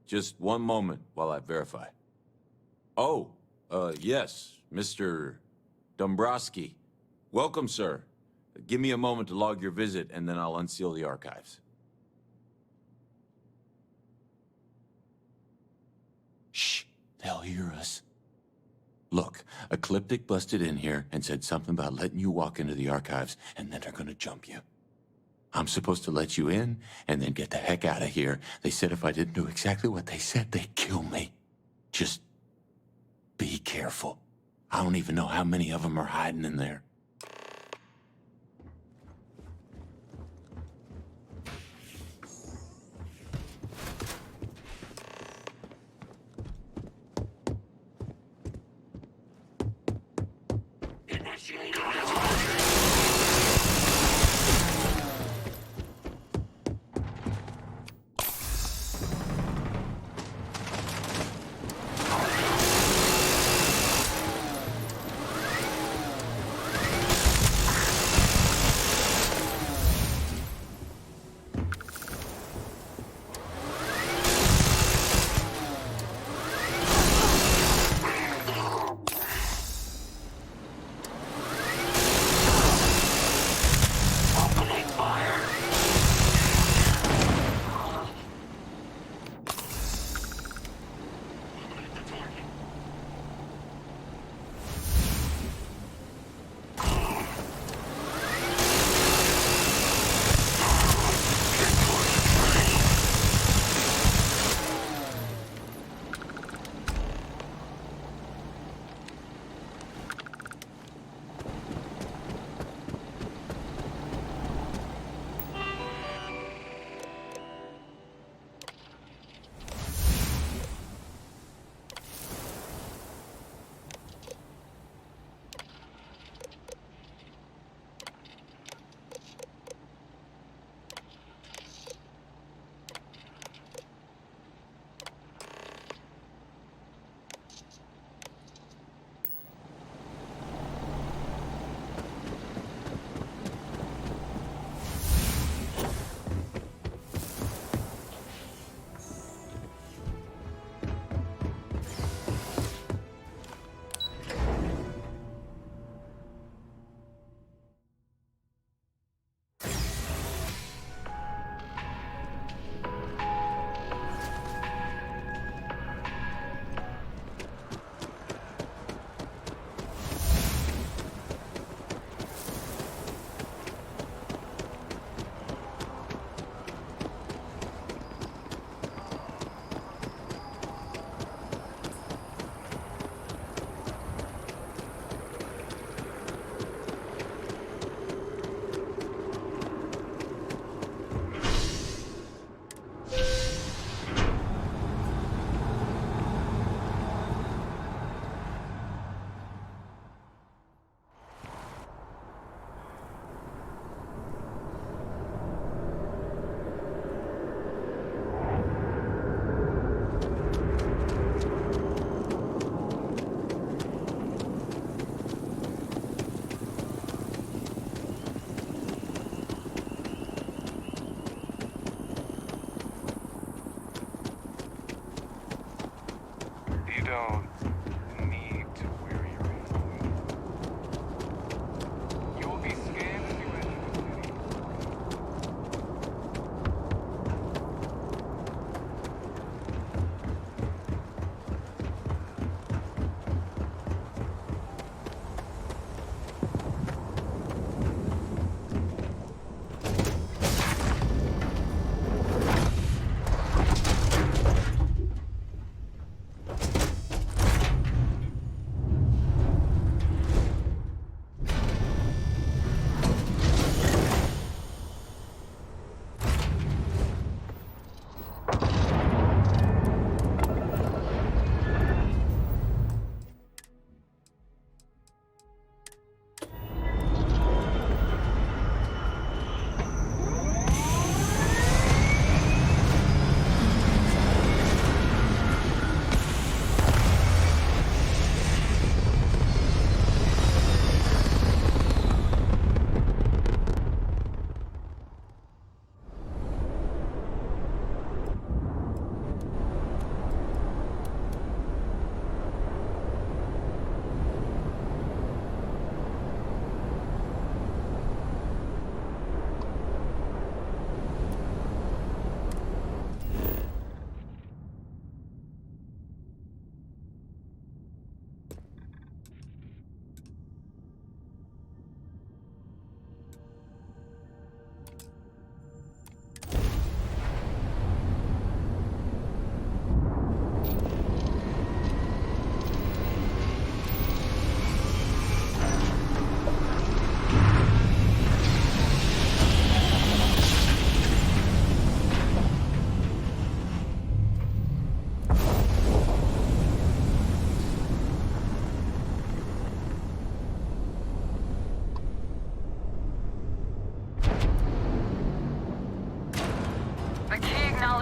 Just one moment while I verify. Oh, yes, Mr. Dombrowski. Welcome, sir. Give me a moment to log your visit, and then I'll unseal the archives. Shh, they'll hear us. Look, Ecliptic busted in here and said something about letting you walk into the archives, and then they're gonna jump you. I'm supposed to let you in, and then get the heck out of here. They said if I didn't do exactly what they said, they'd kill me. Just be careful. I don't even know how many of them are hiding in there.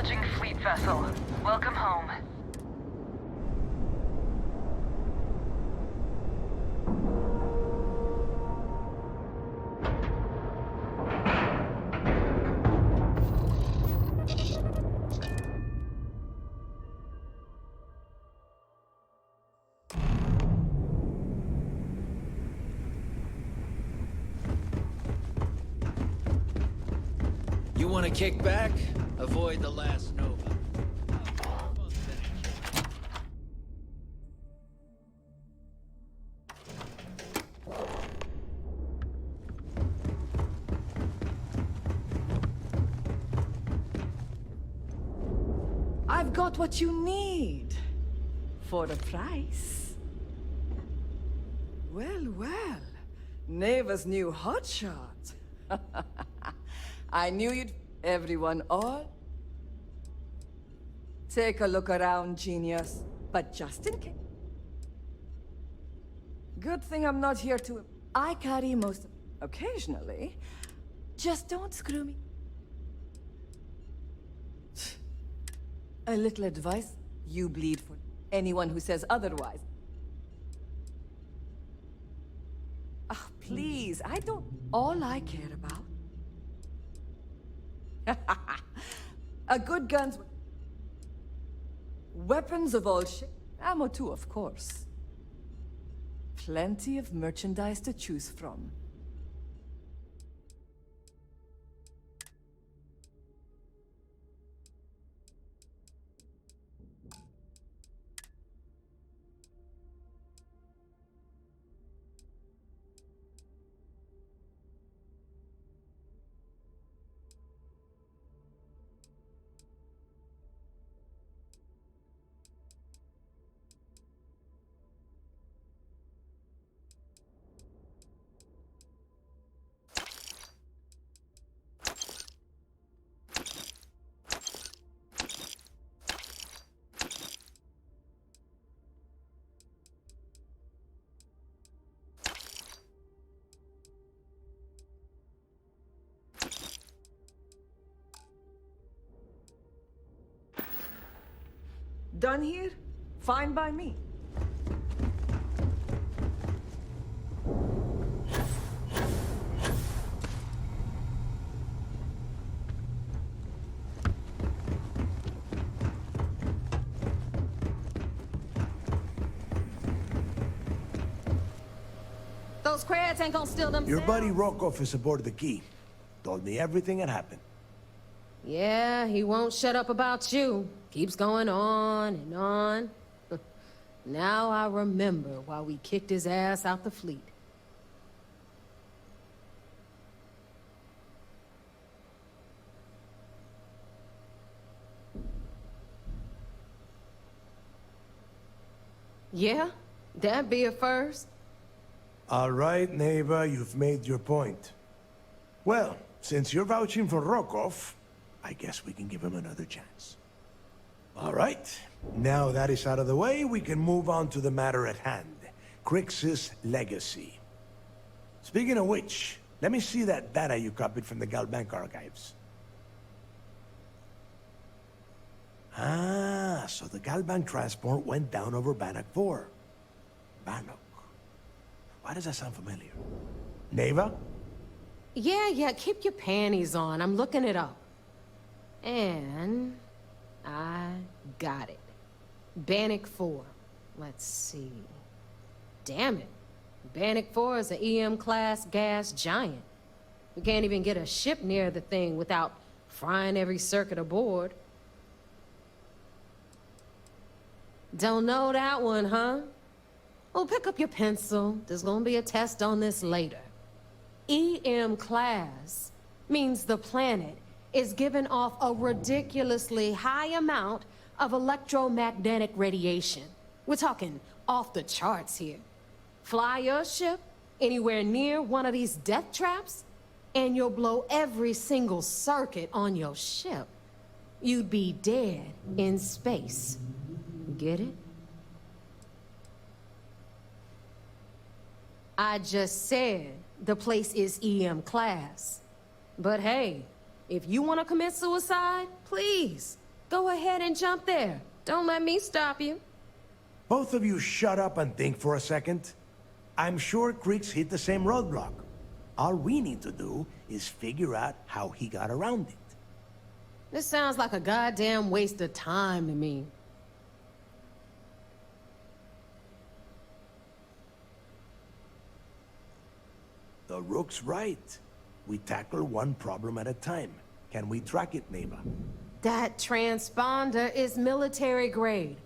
approaching fleet vessel. Welcome home. You want to kick back? Avoid the last Nova. I've got what you need. For the price. Well, well. Neva's new hotshot. I knew you'd... Everyone all? Take a look around, genius. But just in case. Good thing I'm not here to... I carry most of... Occasionally. Just don't screw me. A little advice. You bleed for anyone who says otherwise. Ah, please, I don't... All I care about... A good gun's... Weapons of all shit. Ammo too, of course. Plenty of merchandise to choose from. Done here? Fine by me. Those crabs ain't gonna steal them. Your buddy Rokov is aboard the Key. Told me everything that happened. Yeah, he won't shut up about you. Keeps going on and on. Now I remember why we kicked his ass out the fleet. Yeah, that'd be a first. All right, Neva, you've made your point. Well, since you're vouching for Rokov, I guess we can give him another chance. All right. Now that is out of the way, we can move on to the matter at hand. Crix's legacy. Speaking of which, let me see that data you copied from the GalBank archives. Ah, so the GalBank transport went down over Bannock 4. Bannock. Why does that sound familiar? Neva? Yeah, keep your panties on. I'm looking it up. And... I got it. Bannock 4. Let's see. Damn it. Bannock 4 is an EM-class gas giant. We can't even get a ship near the thing without frying every circuit aboard. Don't know that one, huh? Well, pick up your pencil. There's gonna be a test on this later. EM-class means the planet is giving off a ridiculously high amount of electromagnetic radiation. We're talking off the charts here. Fly your ship anywhere near one of these death traps, and you'll blow every single circuit on your ship. You'd be dead in space. Get it? I just said the place is EM-class. But hey, if you want to commit suicide, please. Go ahead and jump there. Don't let me stop you. Both of you shut up and think for a second. I'm sure Creeks hit the same roadblock. All we need to do is figure out how he got around it. This sounds like a goddamn waste of time to me. The Rook's right. We tackle one problem at a time. Can we track it, neighbor? That transponder is military grade.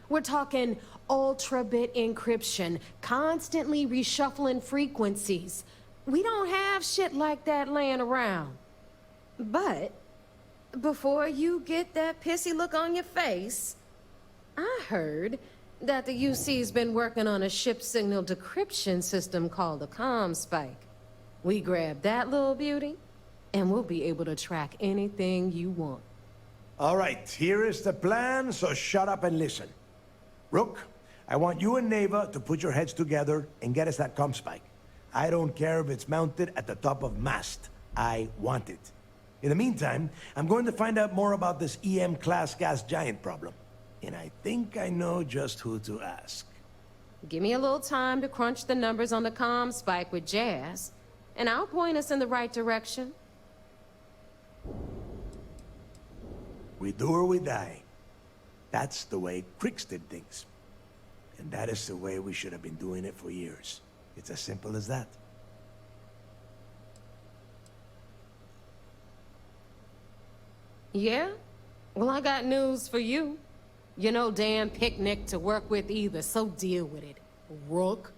We're talking ultra-bit encryption, constantly reshuffling frequencies. We don't have shit like that laying around. But before you get that pissy look on your face, I heard that the UC's been working on a ship signal decryption system called the ComSpike. We grab that little beauty, and we'll be able to track anything you want. All right, here is the plan, so shut up and listen. Rook, I want you and Neva to put your heads together and get us that ComSpike. I don't care if it's mounted at the top of mast. I want it. In the meantime, I'm going to find out more about this EM-class gas giant problem. And I think I know just who to ask. Give me a little time to crunch the numbers on the ComSpike with Jazz, and I'll point us in the right direction. We do or we die. That's the way Creeks did things. And that is the way we should have been doing it for years. It's as simple as that. Yeah? Well, I got news for you. You're no damn picnic to work with either, so deal with it, Rook.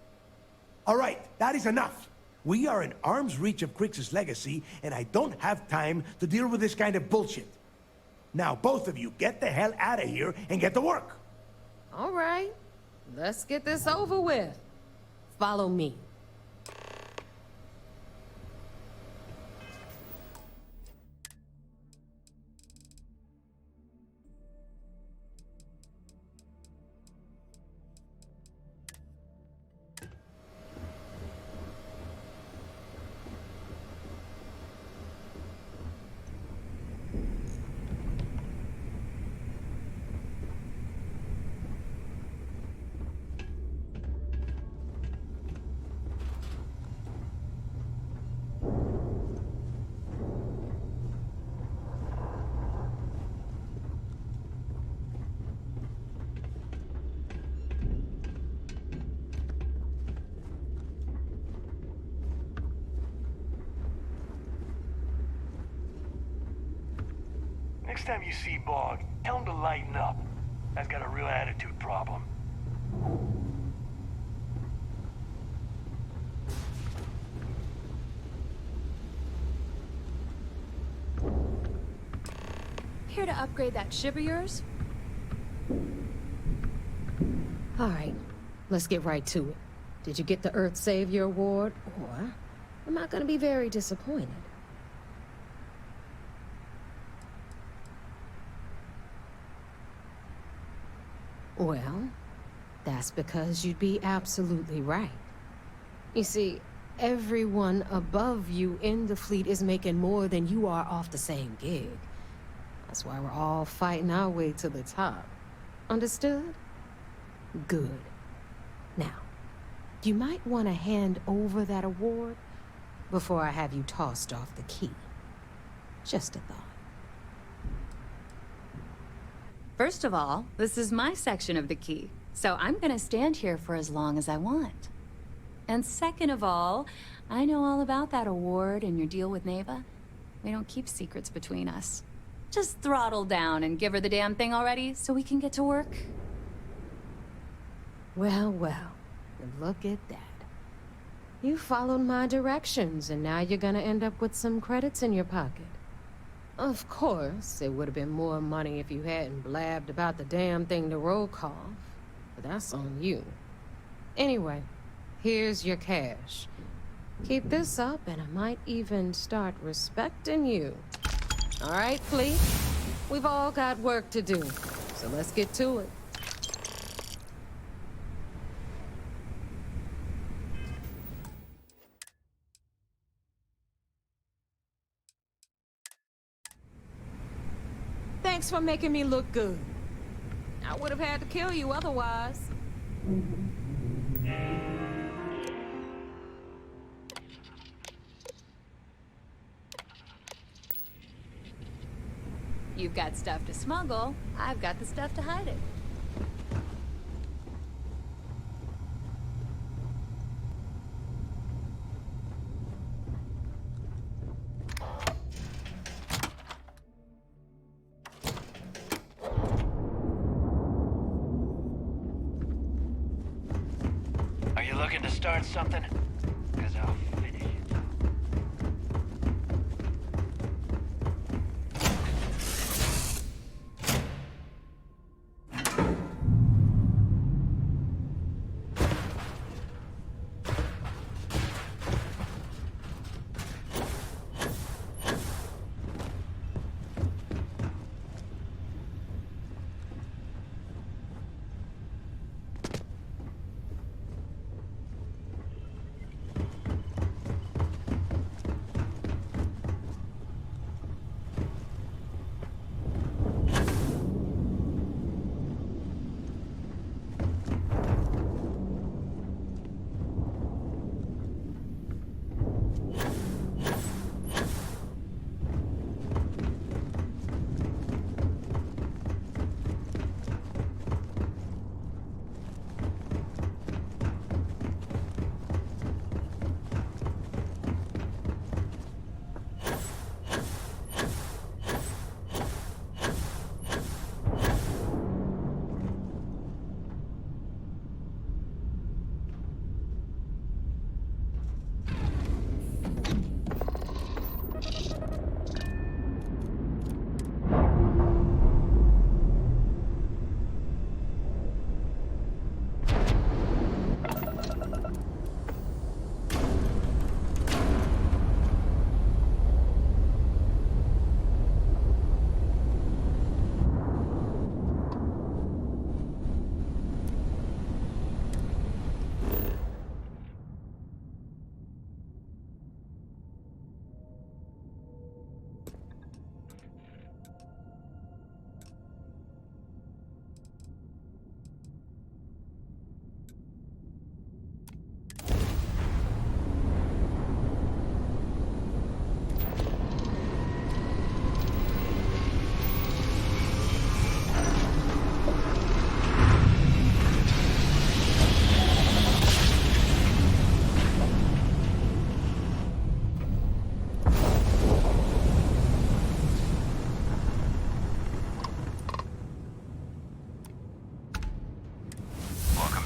All right, that is enough. We are in arm's reach of Creeks' legacy, and I don't have time to deal with this kind of bullshit. Now, both of you, get the hell out of here and get to work. All right, let's get this over with. Follow me. Next time you see Bog, tell him to lighten up. I've got a real attitude problem. Here to upgrade that ship of yours? All right, let's get right to it. Did you get the Earth Savior Award, or am I gonna be very disappointed? Well, that's because you'd be absolutely right. You see, everyone above you in the fleet is making more than you are off the same gig. That's why we're all fighting our way to the top. Understood? Good. Now, you might want to hand over that award before I have you tossed off the key. Just a thought. First of all, this is my section of the key, so I'm gonna stand here for as long as I want. And second of all, I know all about that award and your deal with Neva. We don't keep secrets between us. Just throttle down and give her the damn thing already so we can get to work. Well, well, look at that. You followed my directions, and now you're gonna end up with some credits in your pocket. Of course, it would have been more money if you hadn't blabbed about the damn thing to Rokov, but that's on you. Anyway, here's your cash. Keep this up, and I might even start respecting you. All right, Fleet? We've all got work to do, so let's get to it. Thanks for making me look good. I would have had to kill you otherwise. You've got stuff to smuggle. I've got the stuff to hide it. Are you looking to start something? Because I'll finish it.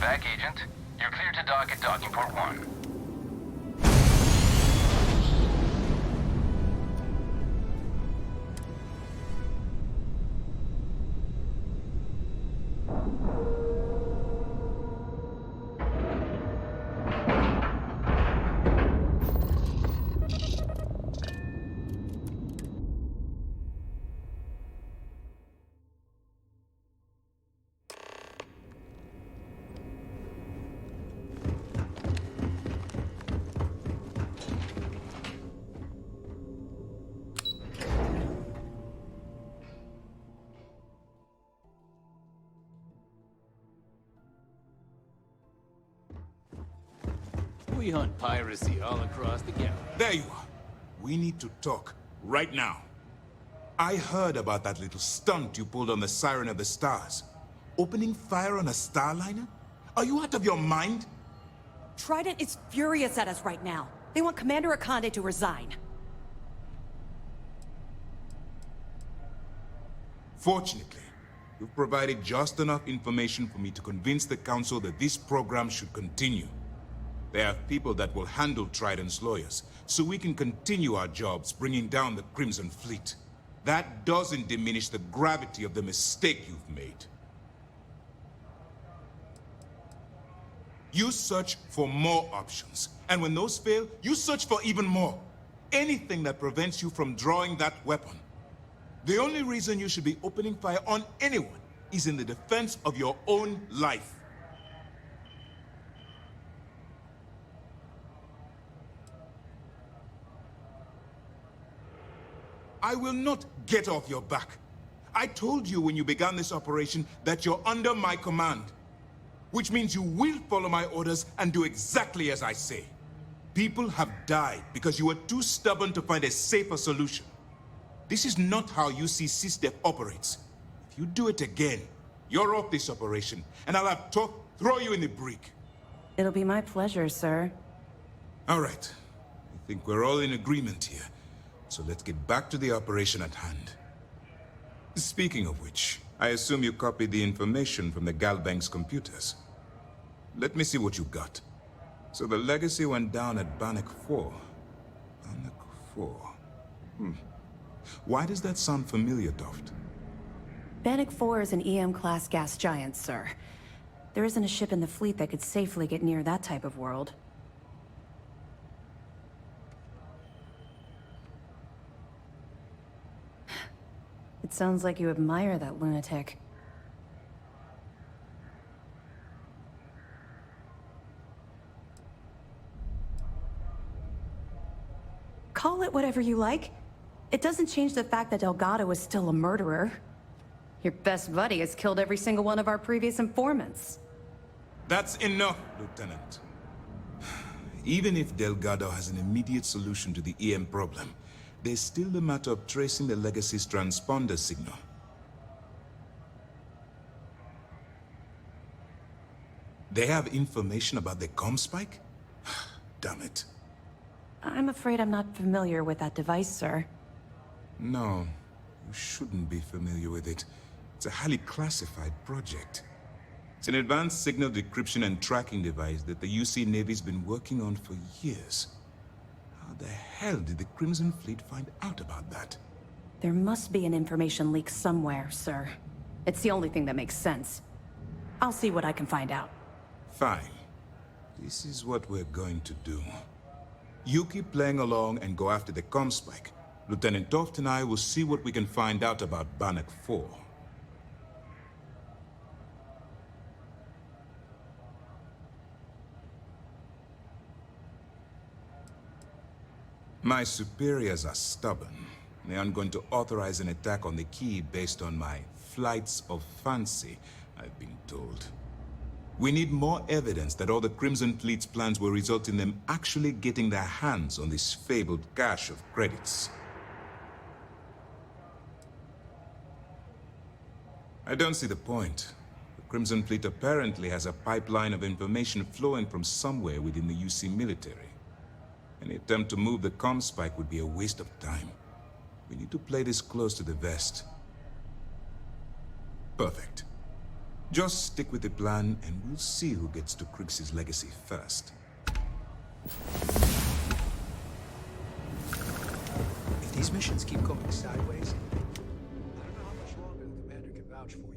Back, Agent. You're clear to dock at docking port 1. We hunt piracy all across the galaxy. There you are. We need to talk right now. I heard about that little stunt you pulled on the Siren of the Stars. Opening fire on a Starliner? Are you out of your mind? Trident is furious at us right now. They want Commander Akande to resign. Fortunately, you've provided just enough information for me to convince the Council that this program should continue. They have people that will handle Trident's lawyers, so we can continue our jobs bringing down the Crimson Fleet. That doesn't diminish the gravity of the mistake you've made. You search for more options, and when those fail, you search for even more. Anything that prevents you from drawing that weapon. The only reason you should be opening fire on anyone is in the defense of your own life. I will not get off your back. I told you when you began this operation that you're under my command. Which means you will follow my orders and do exactly as I say. People have died because you were too stubborn to find a safer solution. This is not how UC SysDef operates. If you do it again, you're off this operation, and I'll have to throw you in the brick. It'll be my pleasure, sir. All right. I think we're all in agreement here. So let's get back to the operation at hand. Speaking of which, I assume you copied the information from the Galbank's computers. Let me see what you got. So the legacy went down at Bannock 4. Bannock 4. Why does that sound familiar, Toft? Bannock 4 is an EM-class gas giant, sir. There isn't a ship in the fleet that could safely get near that type of world. It sounds like you admire that lunatic. Call it whatever you like. It doesn't change the fact that Delgado is still a murderer. Your best buddy has killed every single one of our previous informants. That's enough, Lieutenant. Even if Delgado has an immediate solution to the EM problem, there's still the matter of tracing the Legacy's transponder signal. They have information about the comm spike? Damn it. I'm afraid I'm not familiar with that device, sir. No, you shouldn't be familiar with it. It's a highly classified project. It's an advanced signal decryption and tracking device that the UC Navy's been working on for years. How the hell did the Crimson Fleet find out about that? There must be an information leak somewhere, sir. It's the only thing that makes sense. I'll see what I can find out. Fine. This is what we're going to do. You keep playing along and go after the comm spike. Lieutenant Toft and I will see what we can find out about Bannock 4. My superiors are stubborn. They aren't going to authorize an attack on the key based on my flights of fancy, I've been told. We need more evidence that all the Crimson Fleet's plans will result in them actually getting their hands on this fabled cache of credits. I don't see the point. The Crimson Fleet apparently has a pipeline of information flowing from somewhere within the UC military. Any attempt to move the comm spike would be a waste of time. We need to play this close to the vest. Perfect. Just stick with the plan, and we'll see who gets to Krix's legacy first. If these missions keep going sideways, I don't know how much longer the commander can vouch for you.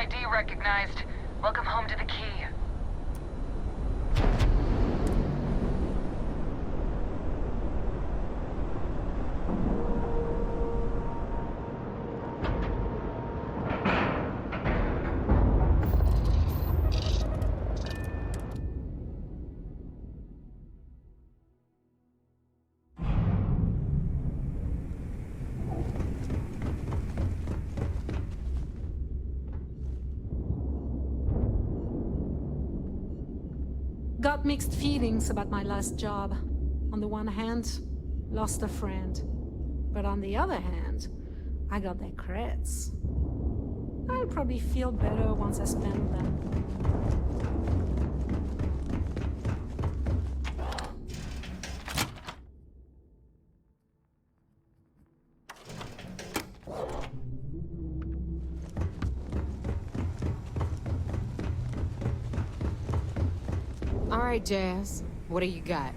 ID recognized. Welcome home to the key. Got mixed feelings about my last job. On the one hand, lost a friend. But on the other hand, I got their creds. I'll probably feel better once I spend them. All right, Jazz. What do you got?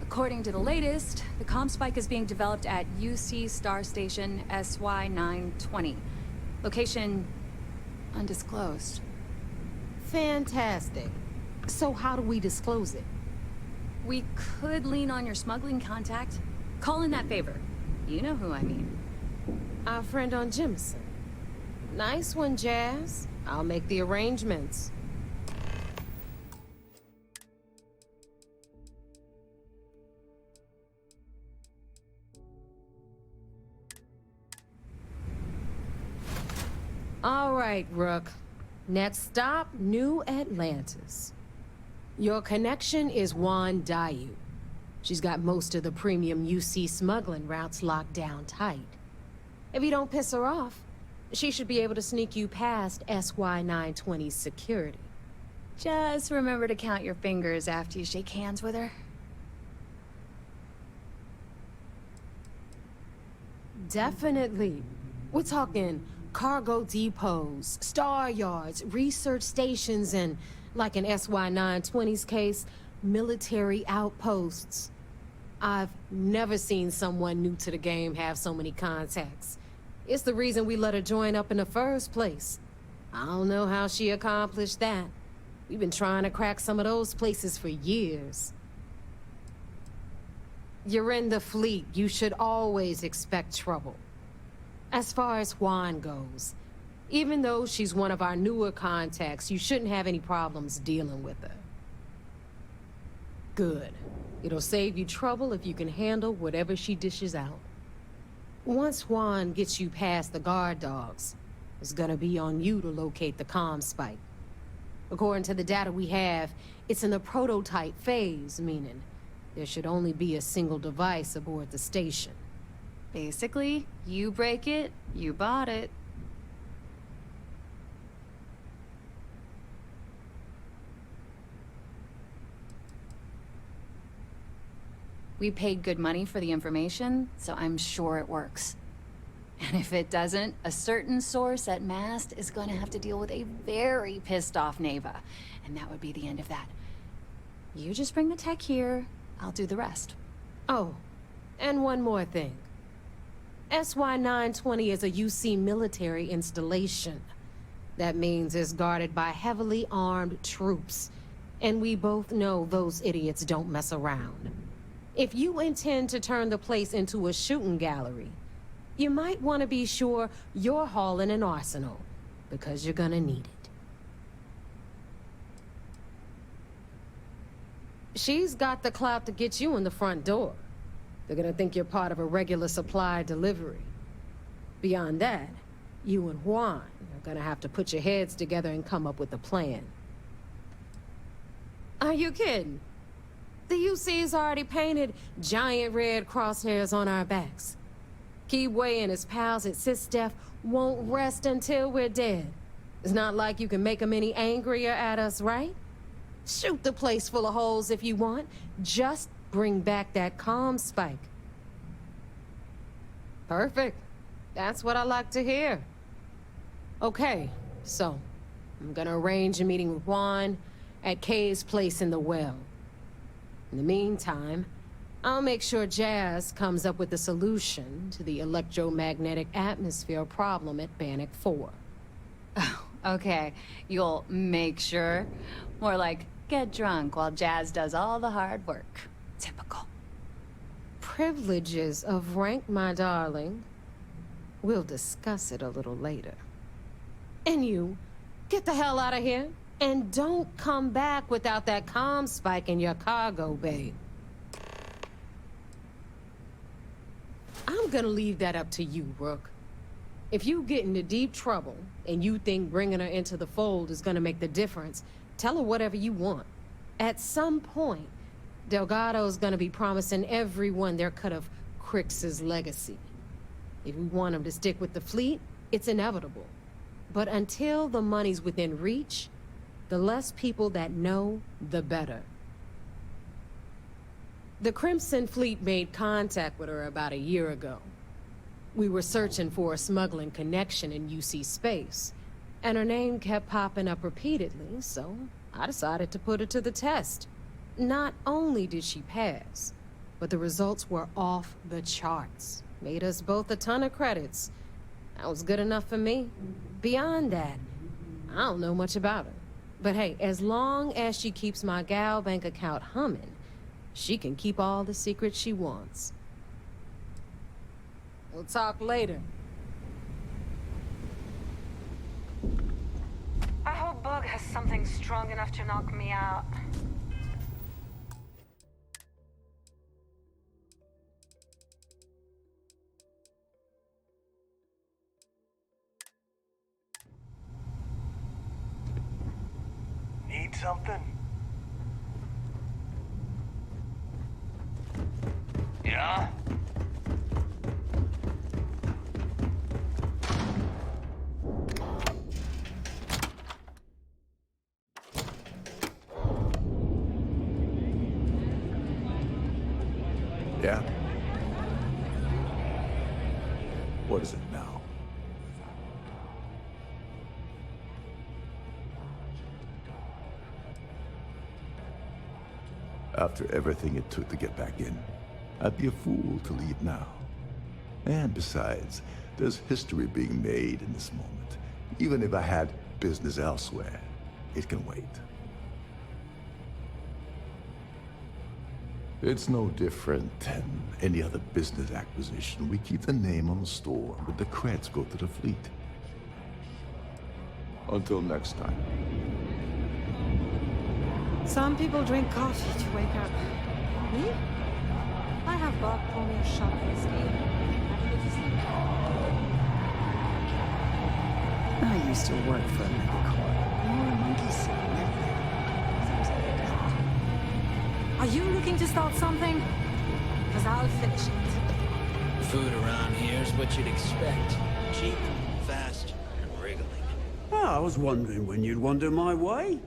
According to the latest, the comm spike is being developed at UC Star Station SY920. Location undisclosed. Fantastic. So how do we disclose it? We could lean on your smuggling contact. Call in that favor. You know who I mean. Our friend on Jimson. Nice one, Jazz. I'll make the arrangements. All right, Rook. Next stop, New Atlantis. Your connection is WlND0WS. She's got most of the premium UC smuggling routes locked down tight. If you don't piss her off, she should be able to sneak you past SY920's security. Just remember to count your fingers after you shake hands with her. Definitely. We're talking cargo depots, star yards, research stations, and, like in SY920's case, military outposts. I've never seen someone new to the game have so many contacts. It's the reason we let her join up in the first place. I don't know how she accomplished that. We've been trying to crack some of those places for years. You're in the fleet. You should always expect trouble. As far as Juan goes, even though she's one of our newer contacts, you shouldn't have any problems dealing with her. Good. It'll save you trouble if you can handle whatever she dishes out. Once Juan gets you past the guard dogs, it's gonna be on you to locate the comm spike. According to the data we have, it's in the prototype phase, meaning there should only be a single device aboard the station. Basically, you break it, you bought it. We paid good money for the information, so I'm sure it works. And if it doesn't, a certain source at Mast is going to have to deal with a very pissed off Neva. And that would be the end of that. You just bring the tech here, I'll do the rest. Oh, and one more thing. SY920 is a UC military installation. That means it's guarded by heavily armed troops. And we both know those idiots don't mess around. If you intend to turn the place into a shooting gallery, you might want to be sure you're hauling an arsenal, because you're gonna need it. She's got the clout to get you in the front door. They're gonna think you're part of a regular supply delivery. Beyond that, you and Juan are gonna have to put your heads together and come up with a plan. Are you kidding? The UC's already painted giant red crosshairs on our backs. Keyway and his pals at SysDef won't rest until we're dead. It's not like you can make them any angrier at us, right? Shoot the place full of holes if you want. Just bring back that comm spike. Perfect. That's what I like to hear. Okay, so I'm gonna arrange a meeting with Juan at Kay's place in the well. In the meantime, I'll make sure Jazz comes up with a solution to the electromagnetic atmosphere problem at Bannock 4. Oh, Okay, you'll make sure? More like, get drunk while Jazz does all the hard work. Typical. Privileges of rank, my darling. We'll discuss it a little later. And you, get the hell out of here. And don't come back without that comm spike in your cargo bay. I'm gonna leave that up to you, Rook. If you get into deep trouble, and you think bringing her into the fold is gonna make the difference, tell her whatever you want. At some point, Delgado's gonna be promising everyone their cut of Crix's legacy. If we want him to stick with the fleet, it's inevitable. But until the money's within reach, the less people that know, the better. The Crimson Fleet made contact with her about a year ago. We were searching for a smuggling connection in UC space, and her name kept popping up repeatedly, so I decided to put her to the test. Not only did she pass, but the results were off the charts. Made us both a ton of credits. That was good enough for me. Beyond that, I don't know much about her. But hey, as long as she keeps my gal bank account humming, she can keep all the secrets she wants. We'll talk later. I hope Bug has something strong enough to knock me out. Need something? Yeah? Yeah? What is it now? After everything it took to get back in, I'd be a fool to leave now. And besides, there's history being made in this moment. Even if I had business elsewhere, it can wait. It's no different than any other business acquisition. We keep the name on the store, but the creds go to the fleet. Until next time. Some people drink coffee to wake up. Me? I have Bob pour me a shot of whiskey. Have a little sleep. I used to work for a megacorp. You're a monkey suit, Are you looking to start something? Because I'll finish it. Food around here is what you'd expect. Cheap, fast, and wriggling. Oh, I was wondering when you'd wander my way.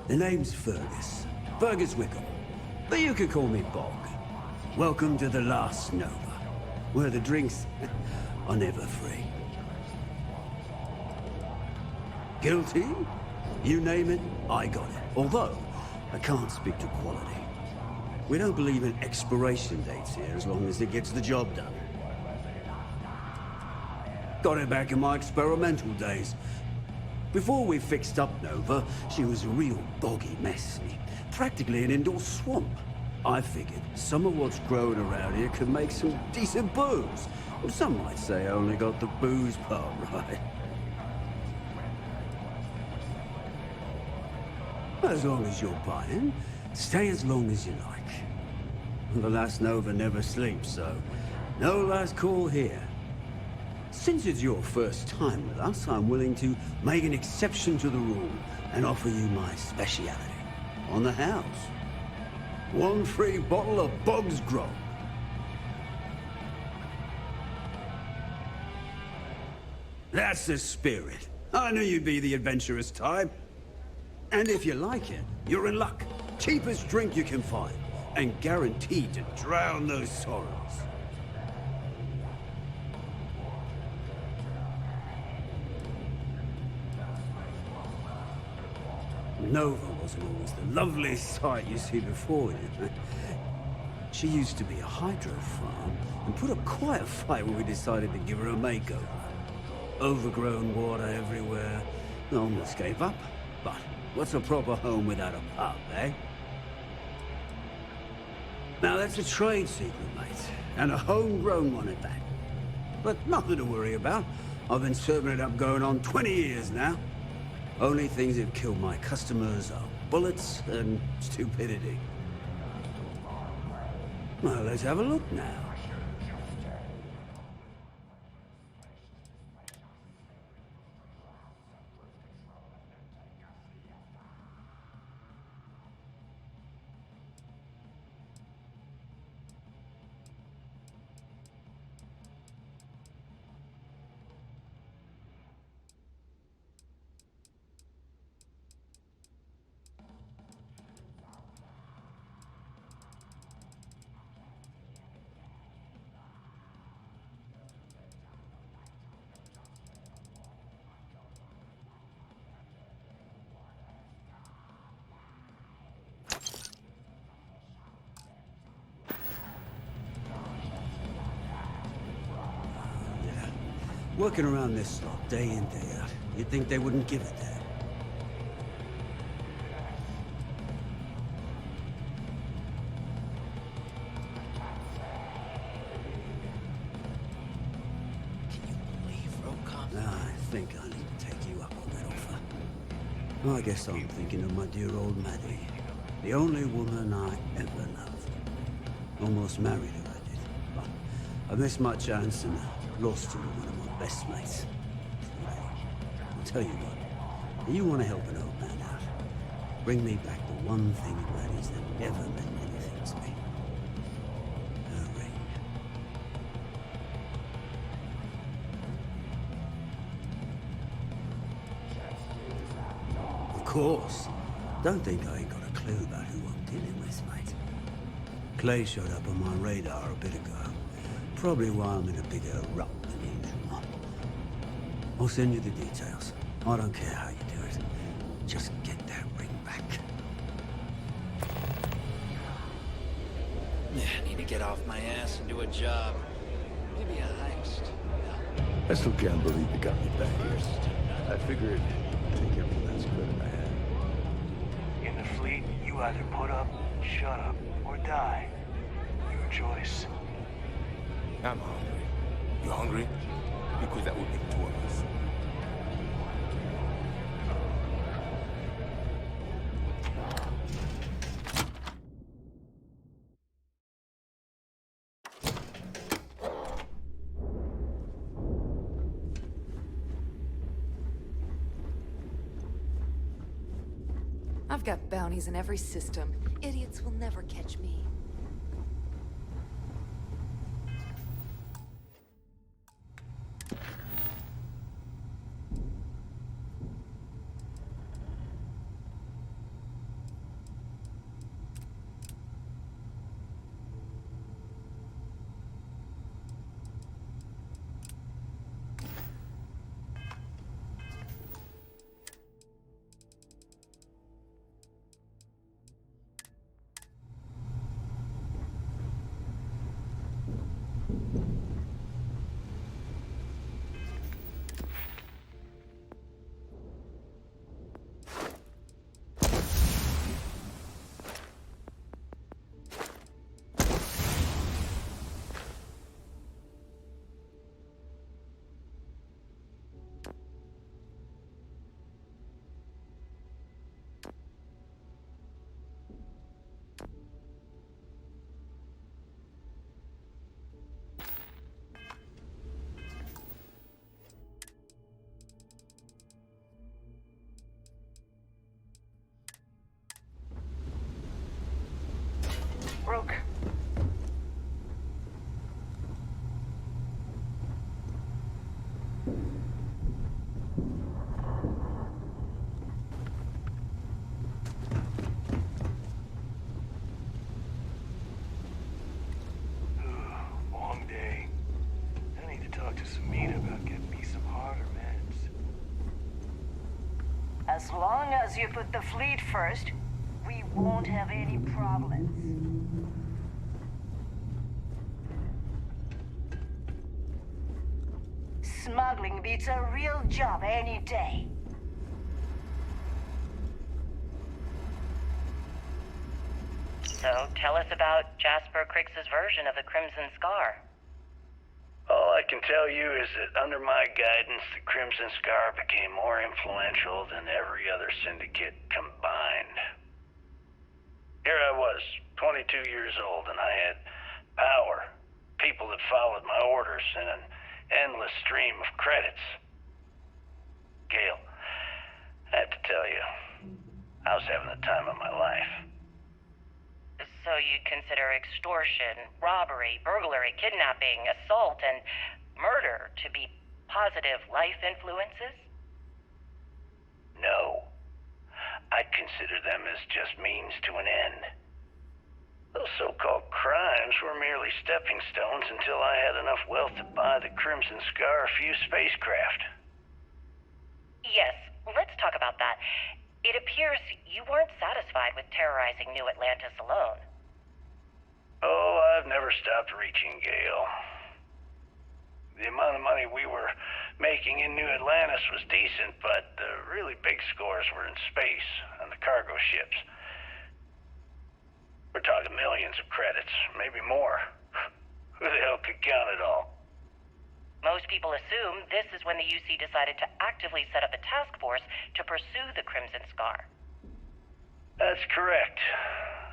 The name's Fergus. Fergus Wickham. But you could call me Bog. Welcome to the last Nova, where the drinks are never free. Guilty? You name it, I got it. Although, I can't speak to quality. We don't believe in expiration dates here as long as it gets the job done. Got it back in my experimental days. Before we fixed up Nova, she was a real boggy mess. Practically an indoor swamp. I figured some of what's growing around here could make some decent booze. Well, some might say I only got the booze part right. As long as you're buying, stay as long as you like. The last Nova never sleeps, so no last call here. Since it's your first time with us, I'm willing to make an exception to the rule and offer you my speciality. On the house. 1 free bottle of Bog's Grog. That's the spirit. I knew you'd be the adventurous type. And if you like it, you're in luck. Cheapest drink you can find, and guaranteed to drown those sorrows. Nova wasn't always the loveliest sight you see before you. She used to be a hydro farm and put up quite a fight when we decided to give her a makeover. Overgrown water everywhere. Normal escape up. But what's a proper home without a pub, eh? Now that's a trade secret, mate. And a homegrown one at that. But nothing to worry about. I've been serving it up going on 20 years now. Only things that kill my customers are bullets and stupidity. Well, let's have a look now. Working around this slot, day in, day out. You'd think they wouldn't give it that. Can you believe Rokov? I think I need to take you up on that offer. Well, I guess I'm thinking of my dear old Maddie. The only woman I ever loved. Almost married her, I did. But I missed my chance and lost her to one of my best mates. I'll tell you what, you want to help an old man out. Bring me back the one thing in Maddie's that never meant anything to me. Her ring. Of course. Don't think I ain't got a clue about who I'm dealing with, mate. Clay showed up on my radar a bit ago. Probably why I'm in a bigger rut than usual. I'll send you the details. I don't care how you do it. Just get that ring back. Yeah, I need to get off my ass and do a job. Maybe a heist. I still can't believe you got me back here. I figured I'd take every last credit I had. In the fleet, you either put up, shut up, or die. Your choice. I'm hungry. You hungry? Because that would make two of us. I've got bounties in every system. Idiots will never catch me. Broke. Long day. I need to talk to Samita about getting me some harder meds. As long as you put the fleet first, we won't have any problems. Smugglers smuggling beats a real job any day. So, tell us about Jasper Cricks's version of the Crimson Scar. All I can tell you is that under my guidance, the Crimson Scar became more influential than every other syndicate combined. Here I was, 22 years old, and I had power, people that followed my orders, and an endless stream of credits. Gale, I have to tell you, I was having the time of my life. So you'd consider extortion, robbery, burglary, kidnapping, assault, and murder to be positive life influences? No. I'd consider them as just means to an end. Those so-called crimes were merely stepping stones until I had enough wealth to buy the Crimson Scar a few spacecraft. Yes, let's talk about that. It appears you weren't satisfied with terrorizing New Atlantis alone. Oh, I've never stopped reaching, Gale. The amount of money we were making in New Atlantis was decent, but the really big scores were in space and the cargo ships. We're talking millions of credits, maybe more. Who the hell could count it all? Most people assume this is when the UC decided to actively set up a task force to pursue the Crimson Scar. That's correct.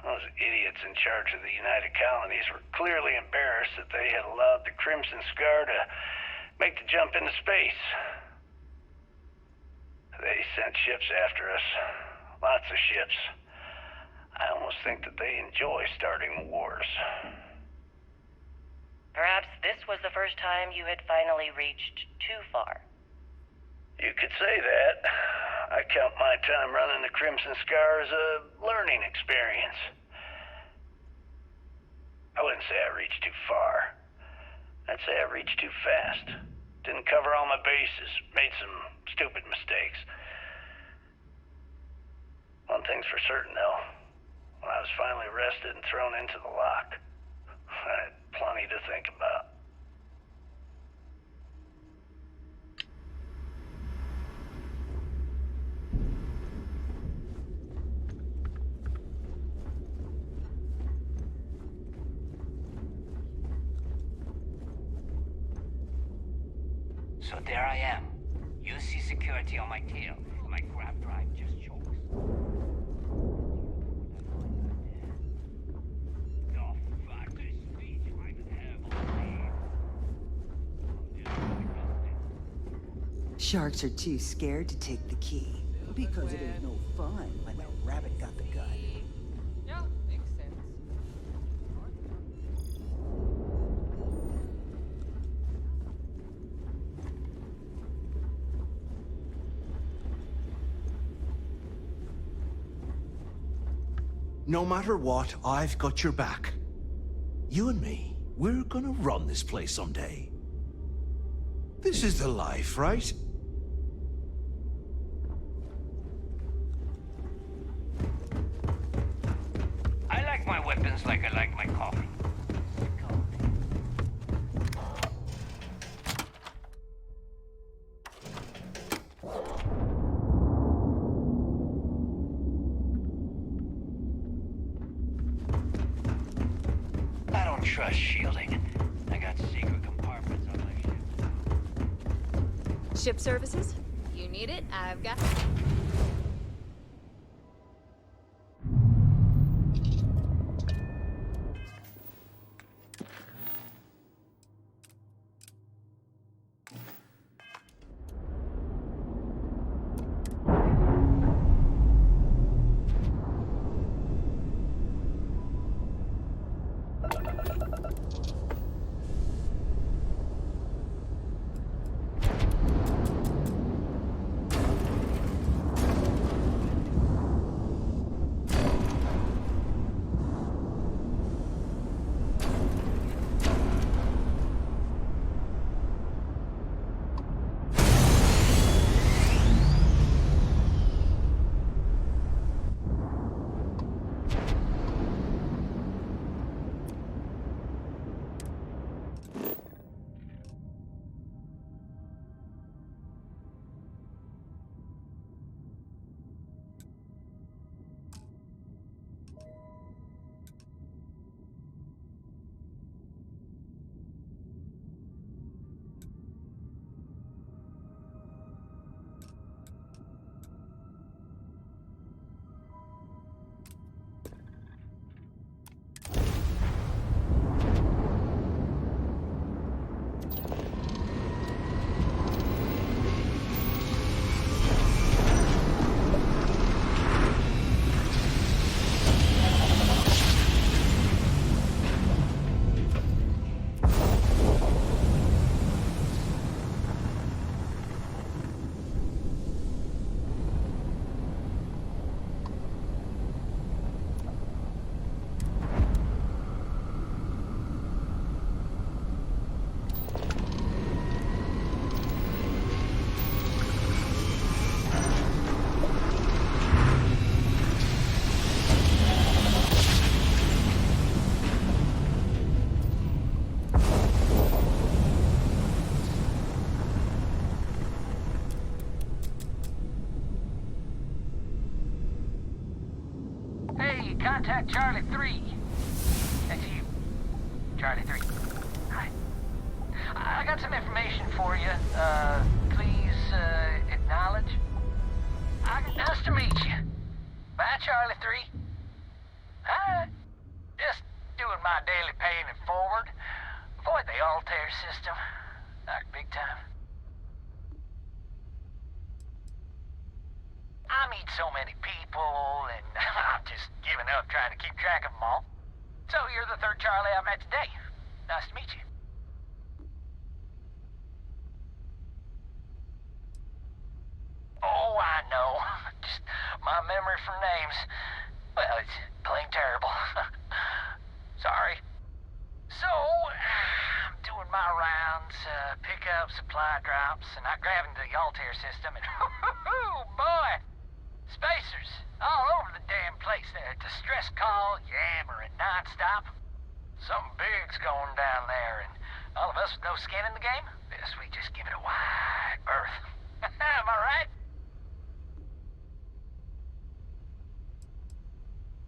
Those idiots in charge of the United Colonies were clearly embarrassed that they had allowed the Crimson Scar to make the jump into space. They sent ships after us. Lots of ships. I almost think that they enjoy starting wars. Perhaps this was the first time you had finally reached too far. You could say that. I count my time running the Crimson Scar as a learning experience. I wouldn't say I reached too far. I'd say I reached too fast. Didn't cover all my bases. Made some stupid mistakes. One thing's for certain, though. When I was finally arrested and thrown into the lock, I had plenty to think about. So there I am. UC security on my tail. My grab drive just chokes. Sharks are too scared to take the key. Because it ain't no fun when the rabbit got the gun. Yeah, makes sense. No matter what, I've got your back. You and me, we're gonna run this place someday. This is the life, right? I like my weapons like I like my coffee. I don't trust shielding. I got secret compartments on my ship. Ship services? You need it, I've got it. Charlie 3. That's you. Charlie 3. Hi. I got some information for you. Please, acknowledge. Nice to meet you. Bye, Charlie 3. Hi. Just doing my daily paying it forward. Avoid the Altair system. Like big time. I meet so many people, and I'm just giving up trying to keep track of them all. So you're the third Charlie I've met today. Nice to meet you. Oh, I know. Just my memory for names. Well, it's plain terrible. Sorry. So, I'm doing my rounds, pick up supply drops, and I grab into the Altair system, and boy, spacers all over the damn place. There, distress call, yammering nonstop. Something big's going down there, and all of us with no skin in the game, yes, we just give it a wide berth. Am I right?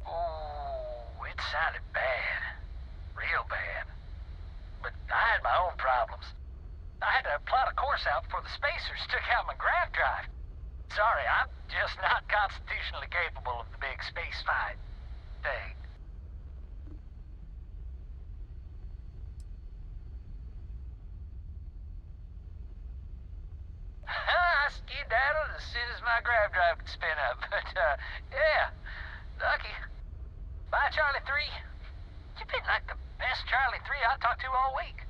Oh, it sounded bad. Real bad. But I had my own problems. I had to plot a course out before the spacers took out my graph drive. Sorry, I'm just not constitutionally capable of the big space fight thing. I skedaddled as soon as my graph drive could spin up, but, yeah, lucky. Bye, Charlie 3. You've been like the best Charlie 3 I've talked to all week.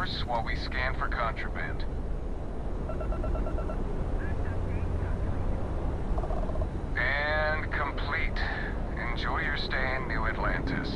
course while we scan for contraband. And complete. Enjoy your stay in New Atlantis.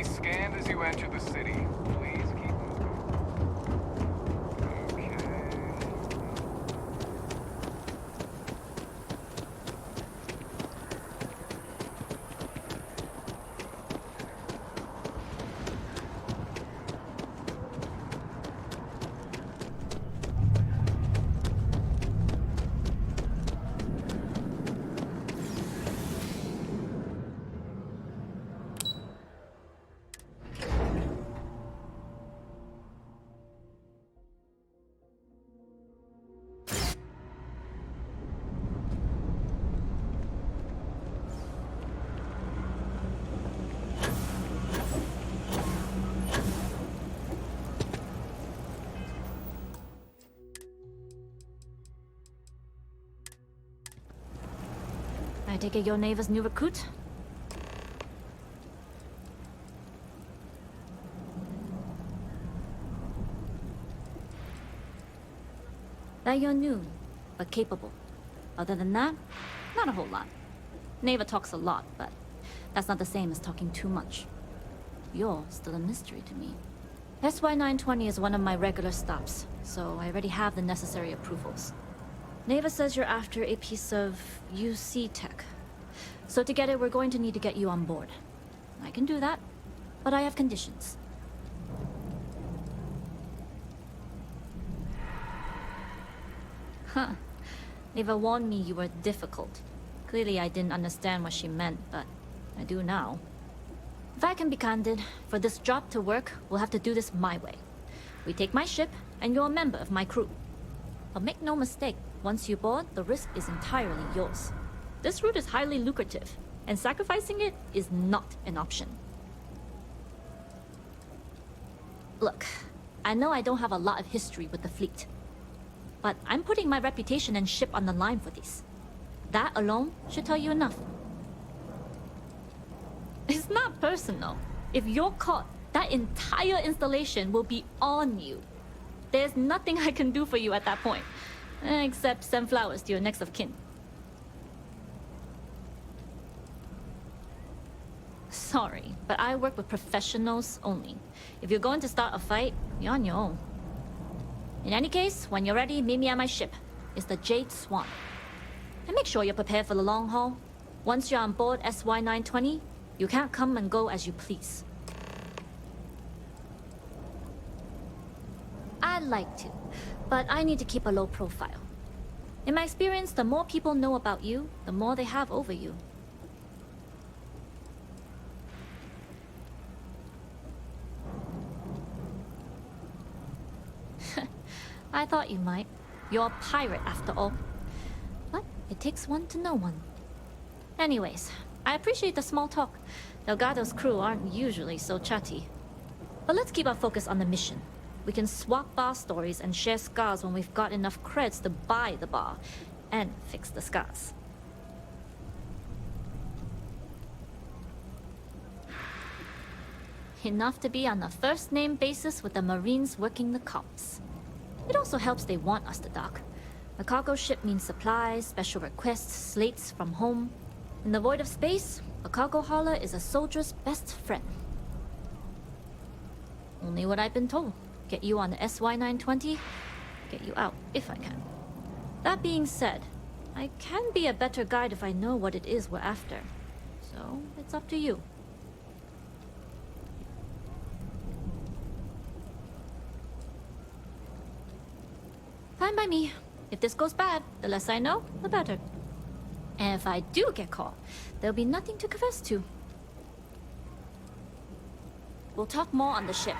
Scanned as you enter the city. Please keep moving. Okay. I take it you're Neva's new recruit? That you're new, but capable. Other than that, not a whole lot. Neva talks a lot, but that's not the same as talking too much. You're still a mystery to me. SY920 is one of my regular stops, so I already have the necessary approvals. Neva says you're after a piece of UC tech. So to get it, we're going to need to get you on board. I can do that, but I have conditions. Huh. Neva warned me you were difficult. Clearly I didn't understand what she meant, but I do now. If I can be candid, for this job to work, we'll have to do this my way. We take my ship, and you're a member of my crew. But make no mistake, once you board, the risk is entirely yours. This route is highly lucrative, and sacrificing it is not an option. Look, I know I don't have a lot of history with the fleet, but I'm putting my reputation and ship on the line for this. That alone should tell you enough. It's not personal. If you're caught, that entire installation will be on you. There's nothing I can do for you at that point, except send flowers to your next of kin. Sorry, but I work with professionals only. If you're going to start a fight, you're on your own. In any case, when you're ready, meet me at my ship. It's the Jade Swan. And make sure you're prepared for the long haul. Once you're on board SY920, you can't come and go as you please. I'd like to, but I need to keep a low profile. In my experience, the more people know about you, the more they have over you. I thought you might. You're a pirate after all. But it takes one to know one. Anyways, I appreciate the small talk. Delgado's crew aren't usually so chatty. But let's keep our focus on the mission. We can swap bar stories and share scars when we've got enough creds to buy the bar and fix the scars. Enough to be on a first-name basis with the Marines working the comms. It also helps they want us to dock. A cargo ship means supplies, special requests, slates from home. In the void of space, a cargo hauler is a soldier's best friend. Only what I've been told. Get you on the SY920, get you out if I can. That being said, I can be a better guide if I know what it is we're after. So, it's up to you. Fine by me. If this goes bad, the less I know, the better. And if I do get caught, there'll be nothing to confess to. We'll talk more on the ship.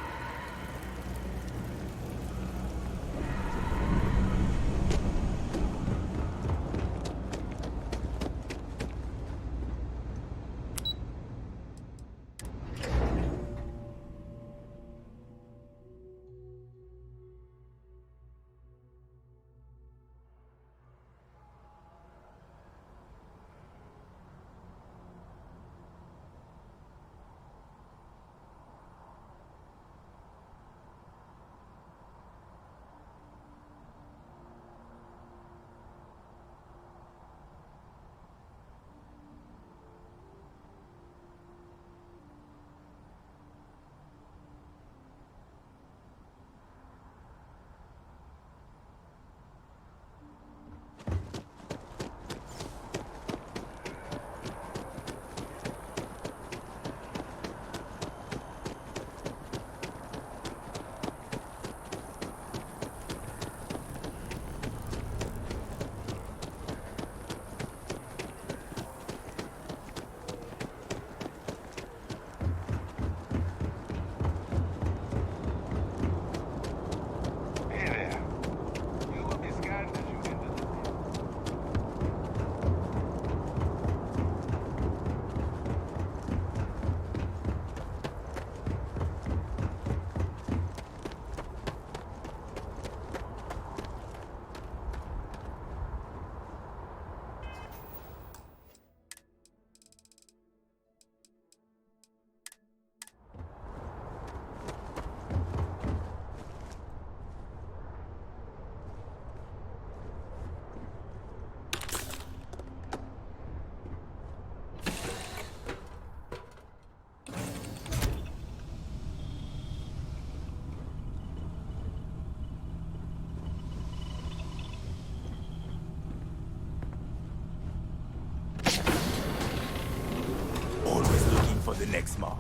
For the next mark.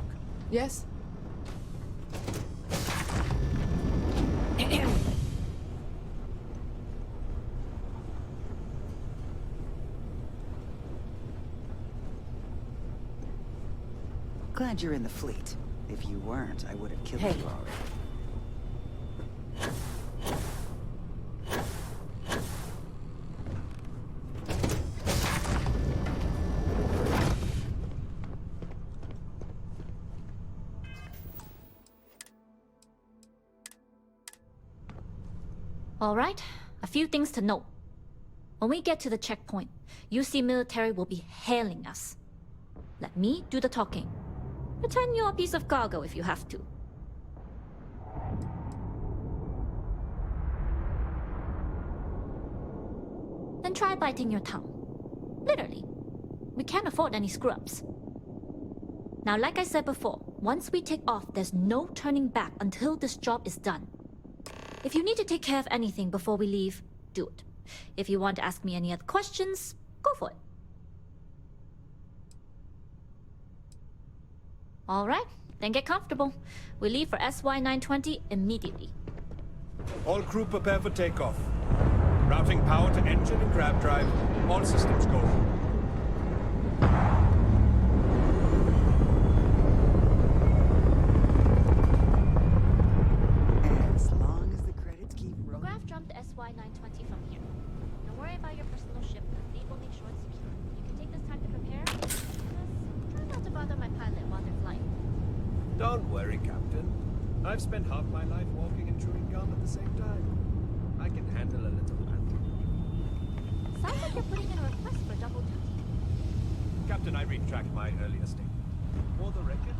Yes? Glad you're in the fleet. If you weren't, I would have killed you already. Alright, a few things to note. When we get to the checkpoint, UC military will be hailing us. Let me do the talking. Pretend you're a piece of cargo if you have to. Then try biting your tongue. Literally. We can't afford any screw-ups. Now, like I said before, once we take off, there's no turning back until this job is done. If you need to take care of anything before we leave, do it. If you want to ask me any other questions, go for it. Alright, then get comfortable. We leave for SY-920 immediately. All crew prepare for takeoff. Routing power to engine and grab drive. All systems go. Jump to SY-920 from here. Don't worry about your personal ship. The fleet will make sure it's secure. You can take this time to prepare. Just try not to bother my pilot while they're flying. Don't worry, Captain. I've spent half my life walking and chewing gum at the same time. I can handle a little mantle. Sounds like you're putting in a request for double duty. Captain, I retract my earlier statement. For the record,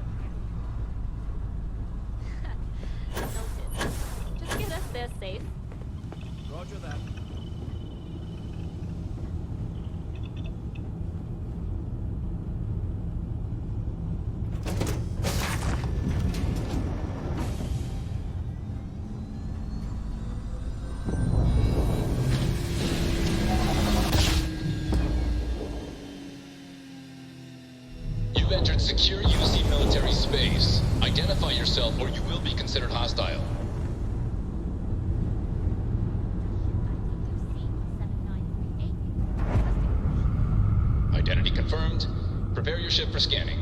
Noted. Just get us there safe. Roger that. You've entered secure UC military space. Identify yourself or you will be considered hostile. ship for scanning.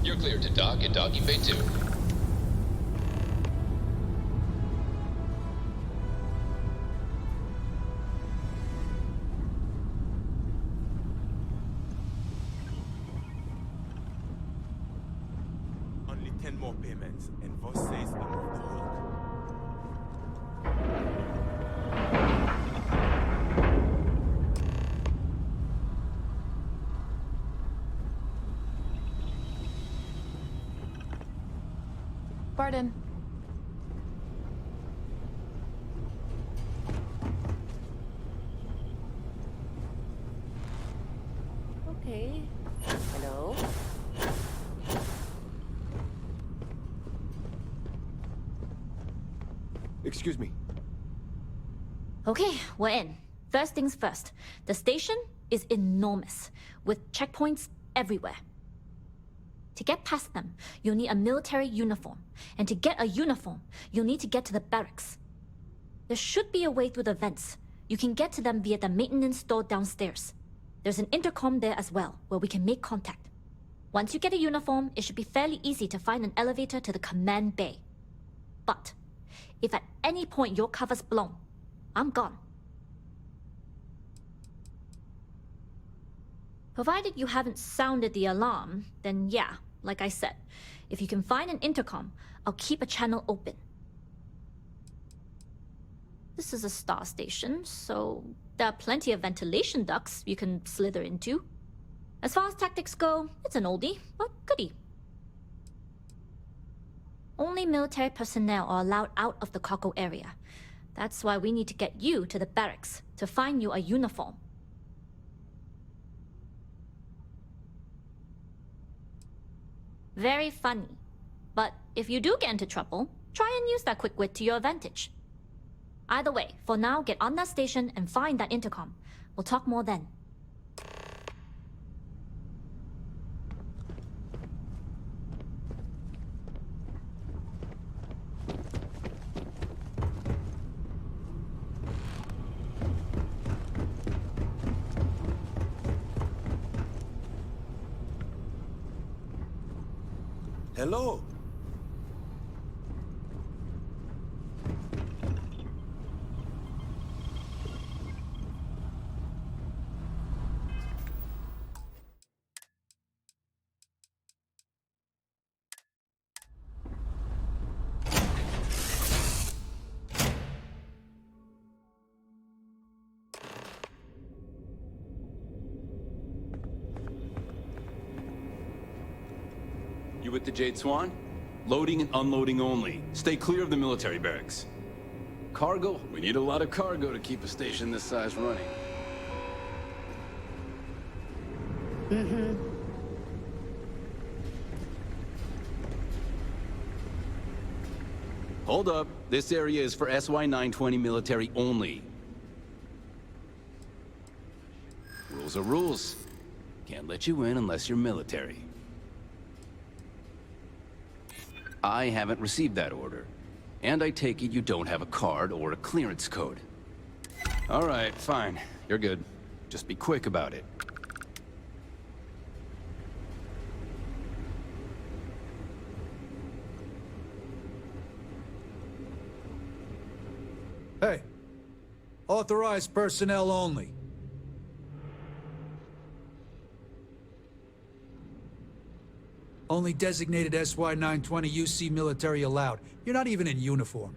You're cleared to dock at Docking Bay 2. Only 10 more payments, and Voss says I'm off the hook. Pardon. Okay. Hello? Excuse me. Okay, we're in. First things first. The station is enormous, with checkpoints everywhere. To get past them, you'll need a military uniform. And to get a uniform, you'll need to get to the barracks. There should be a way through the vents. You can get to them via the maintenance door downstairs. There's an intercom there as well, where we can make contact. Once you get a uniform, it should be fairly easy to find an elevator to the command bay. But if at any point your cover's blown, I'm gone. Provided you haven't sounded the alarm, then yeah, like I said, if you can find an intercom, I'll keep a channel open. This is a star station, so there are plenty of ventilation ducts you can slither into. As far as tactics go, it's an oldie, but goodie. Only military personnel are allowed out of the cargo area. That's why we need to get you to the barracks to find you a uniform. Very funny. But if you do get into trouble, try and use that quick wit to your advantage. Either way, for now, get on that station and find that intercom. We'll talk more then. Hello. You with the Jade Swan? Loading and unloading only. Stay clear of the military barracks. Cargo? We need a lot of cargo to keep a station this size running. Hold up. This area is for SY-920 military only. Rules are rules. Can't let you in unless you're military. I haven't received that order. And I take it you don't have a card or a clearance code. All right, fine. You're good. Just be quick about it. Hey. Authorized personnel only. Only designated SY-920 UC military allowed. You're not even in uniform.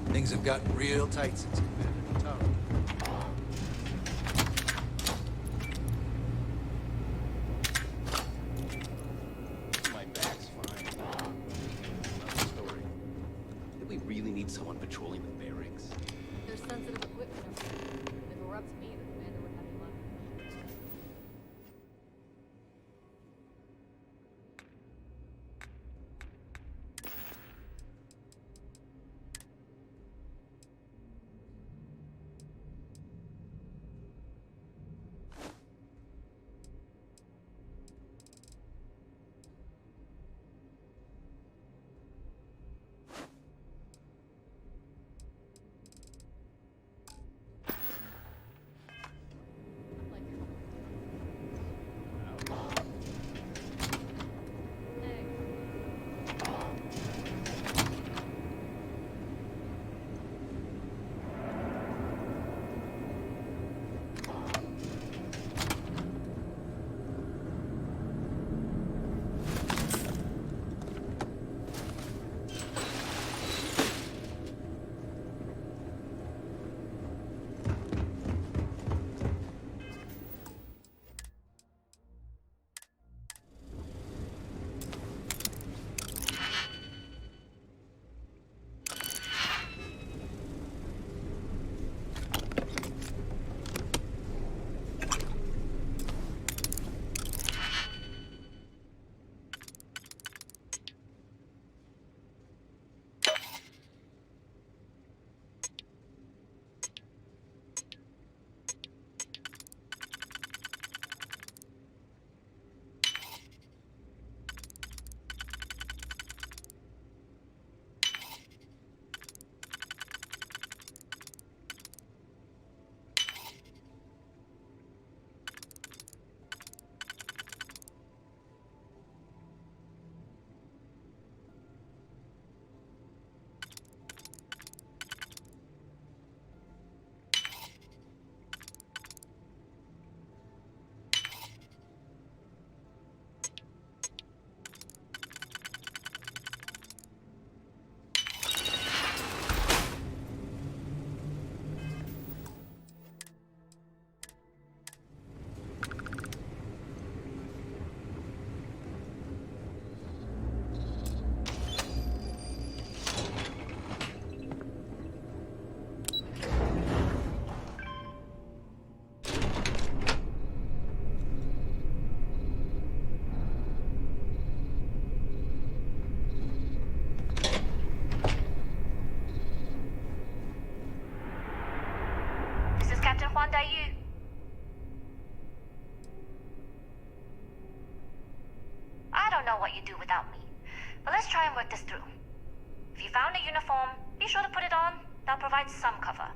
Things have gotten real tight since Commander Taro. Someone patrolling the barracks. There's sensitive equipment up there. If it were up to me, the commander would have me locked. work this through. If you found a uniform, be sure to put it on. That'll provide some cover.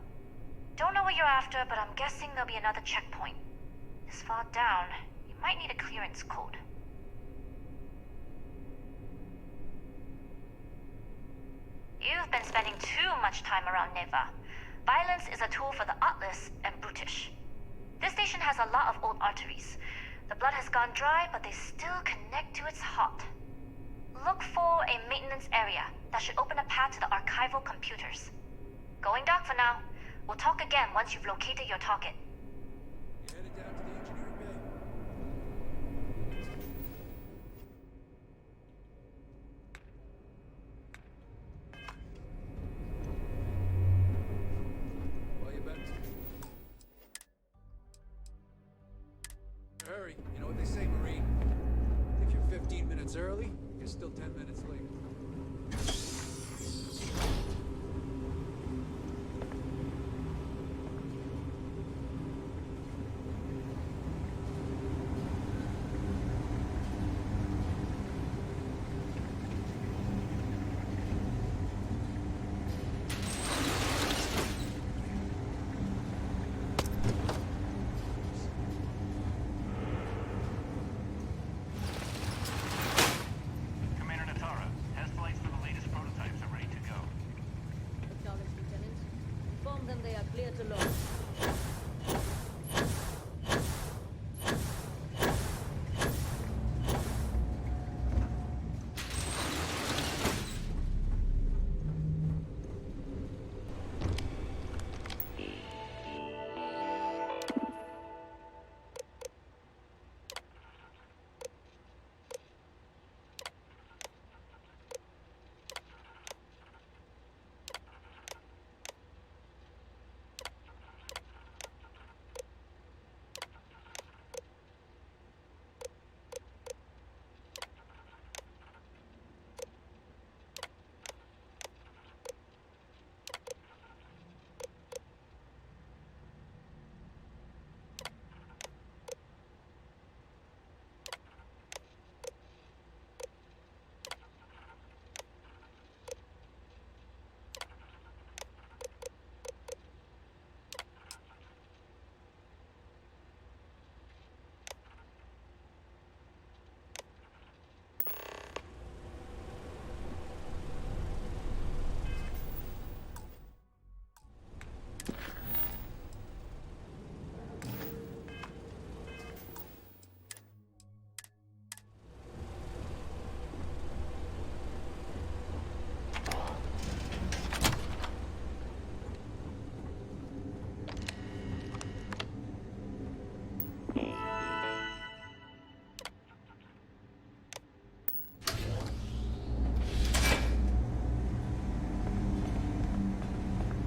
Don't know what you're after, but I'm guessing there'll be another checkpoint. This far down, you might need a clearance code. You've been spending too much time around Neva. Violence is a tool for the artless and brutish. This station has a lot of old arteries. The blood has gone dry, but they still connect to its heart. Look for a maintenance area that should open a path to the archival computers. Going dark for now. We'll talk again once you've located your target. You headed down to the engineering bay? Well, you better hurry. You know what they say, Marine? If you're 15 minutes early, you're still 10 minutes late.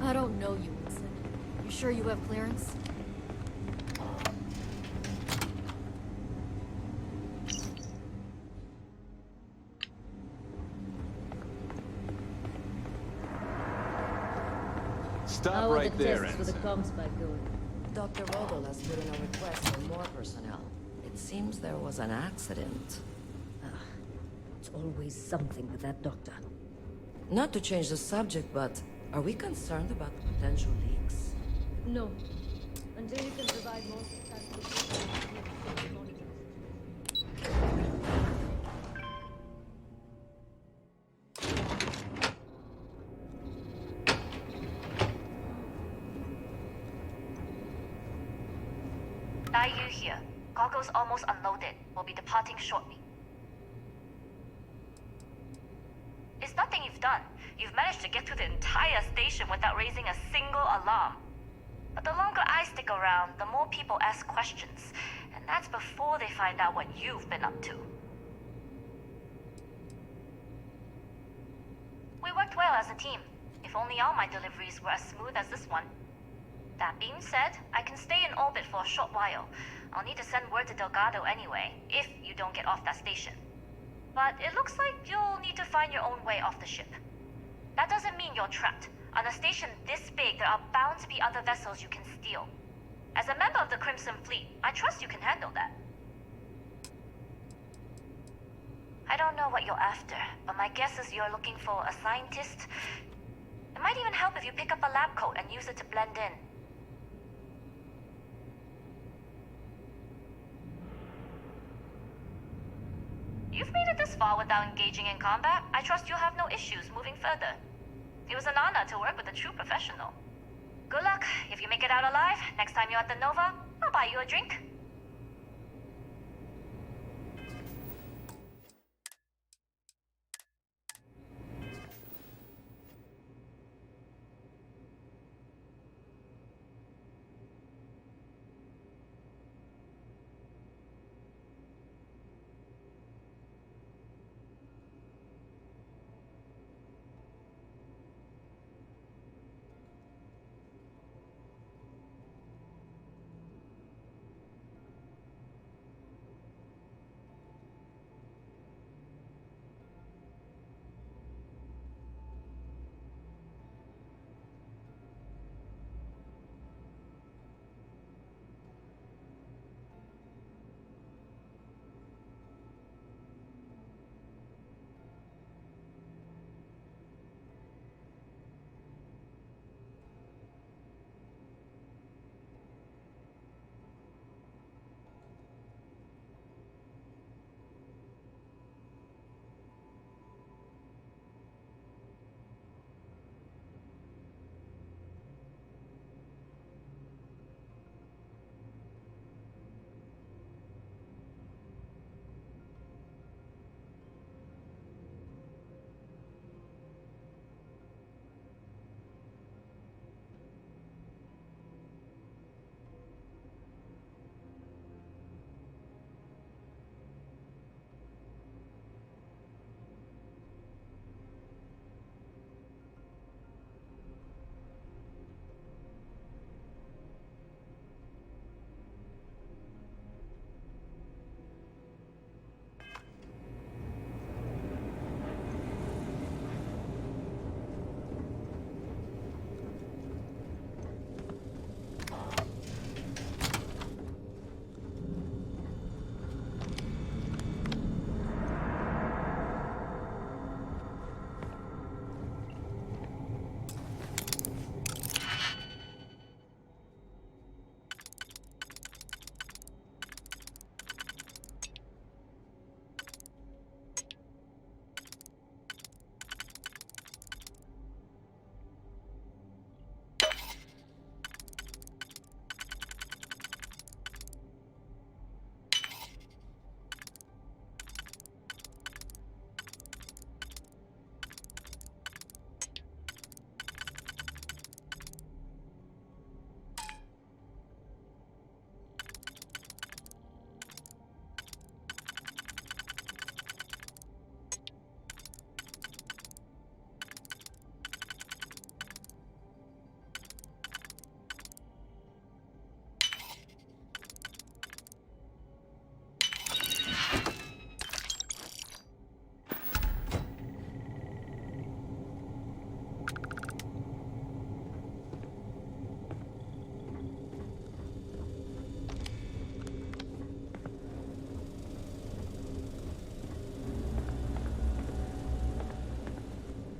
I don't know you, Wilson. You sure you have clearance? Stop right there, With the Ensign. comms spike going. Dr. Vogel has put in a request for more personnel. It seems there was an accident. It's always something with that doctor. Not to change the subject, but are we concerned about potential leaks? No. Until you can provide more substantial monitors. Dayu here. Cargo's almost unloaded. We'll be departing shortly. It's nothing you've done. You've managed to get through the entire station without raising a single alarm. But the longer I stick around, the more people ask questions. And that's before they find out what you've been up to. We worked well as a team. If only all my deliveries were as smooth as this one. That being said, I can stay in orbit for a short while. I'll need to send word to Delgado anyway, if you don't get off that station. But it looks like you'll need to find your own way off the ship. That doesn't mean you're trapped. On a station this big, there are bound to be other vessels you can steal. As a member of the Crimson Fleet, I trust you can handle that. I don't know what you're after, but my guess is you're looking for a scientist. It might even help if you pick up a lab coat and use it to blend in. You've made it this far without engaging in combat. I trust you'll have no issues moving further. It was an honor to work with a true professional. Good luck. If you make it out alive, next time you're at the Nova, I'll buy you a drink.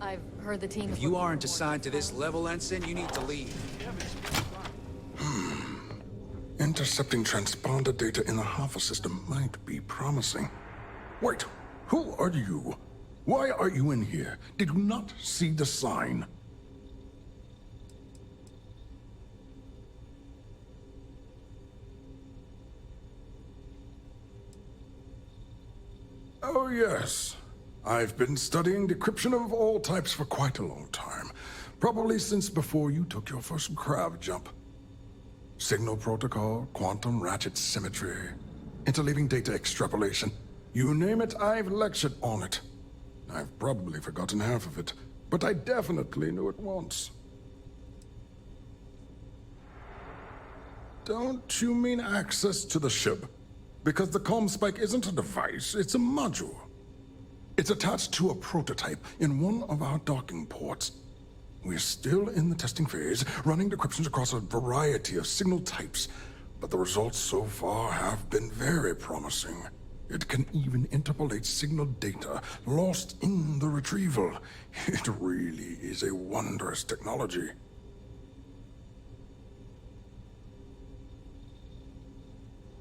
I've heard the team. If you aren't assigned to this level, Ensign, you need to leave. Intercepting transponder data in the Alpha system might be promising. Wait, who are you? Why are you in here? Did you not see the sign? Oh, yes. I've been studying decryption of all types for quite a long time. Probably since before you took your first grav jump. Signal protocol, quantum ratchet symmetry, interleaving data extrapolation. You name it, I've lectured on it. I've probably forgotten half of it, but I definitely knew it once. Don't you mean access to the ship? Because the comm spike isn't a device, it's a module. It's attached to a prototype in one of our docking ports. We're still in the testing phase, running decryptions across a variety of signal types, but the results so far have been very promising. It can even interpolate signal data lost in the retrieval. It really is a wondrous technology.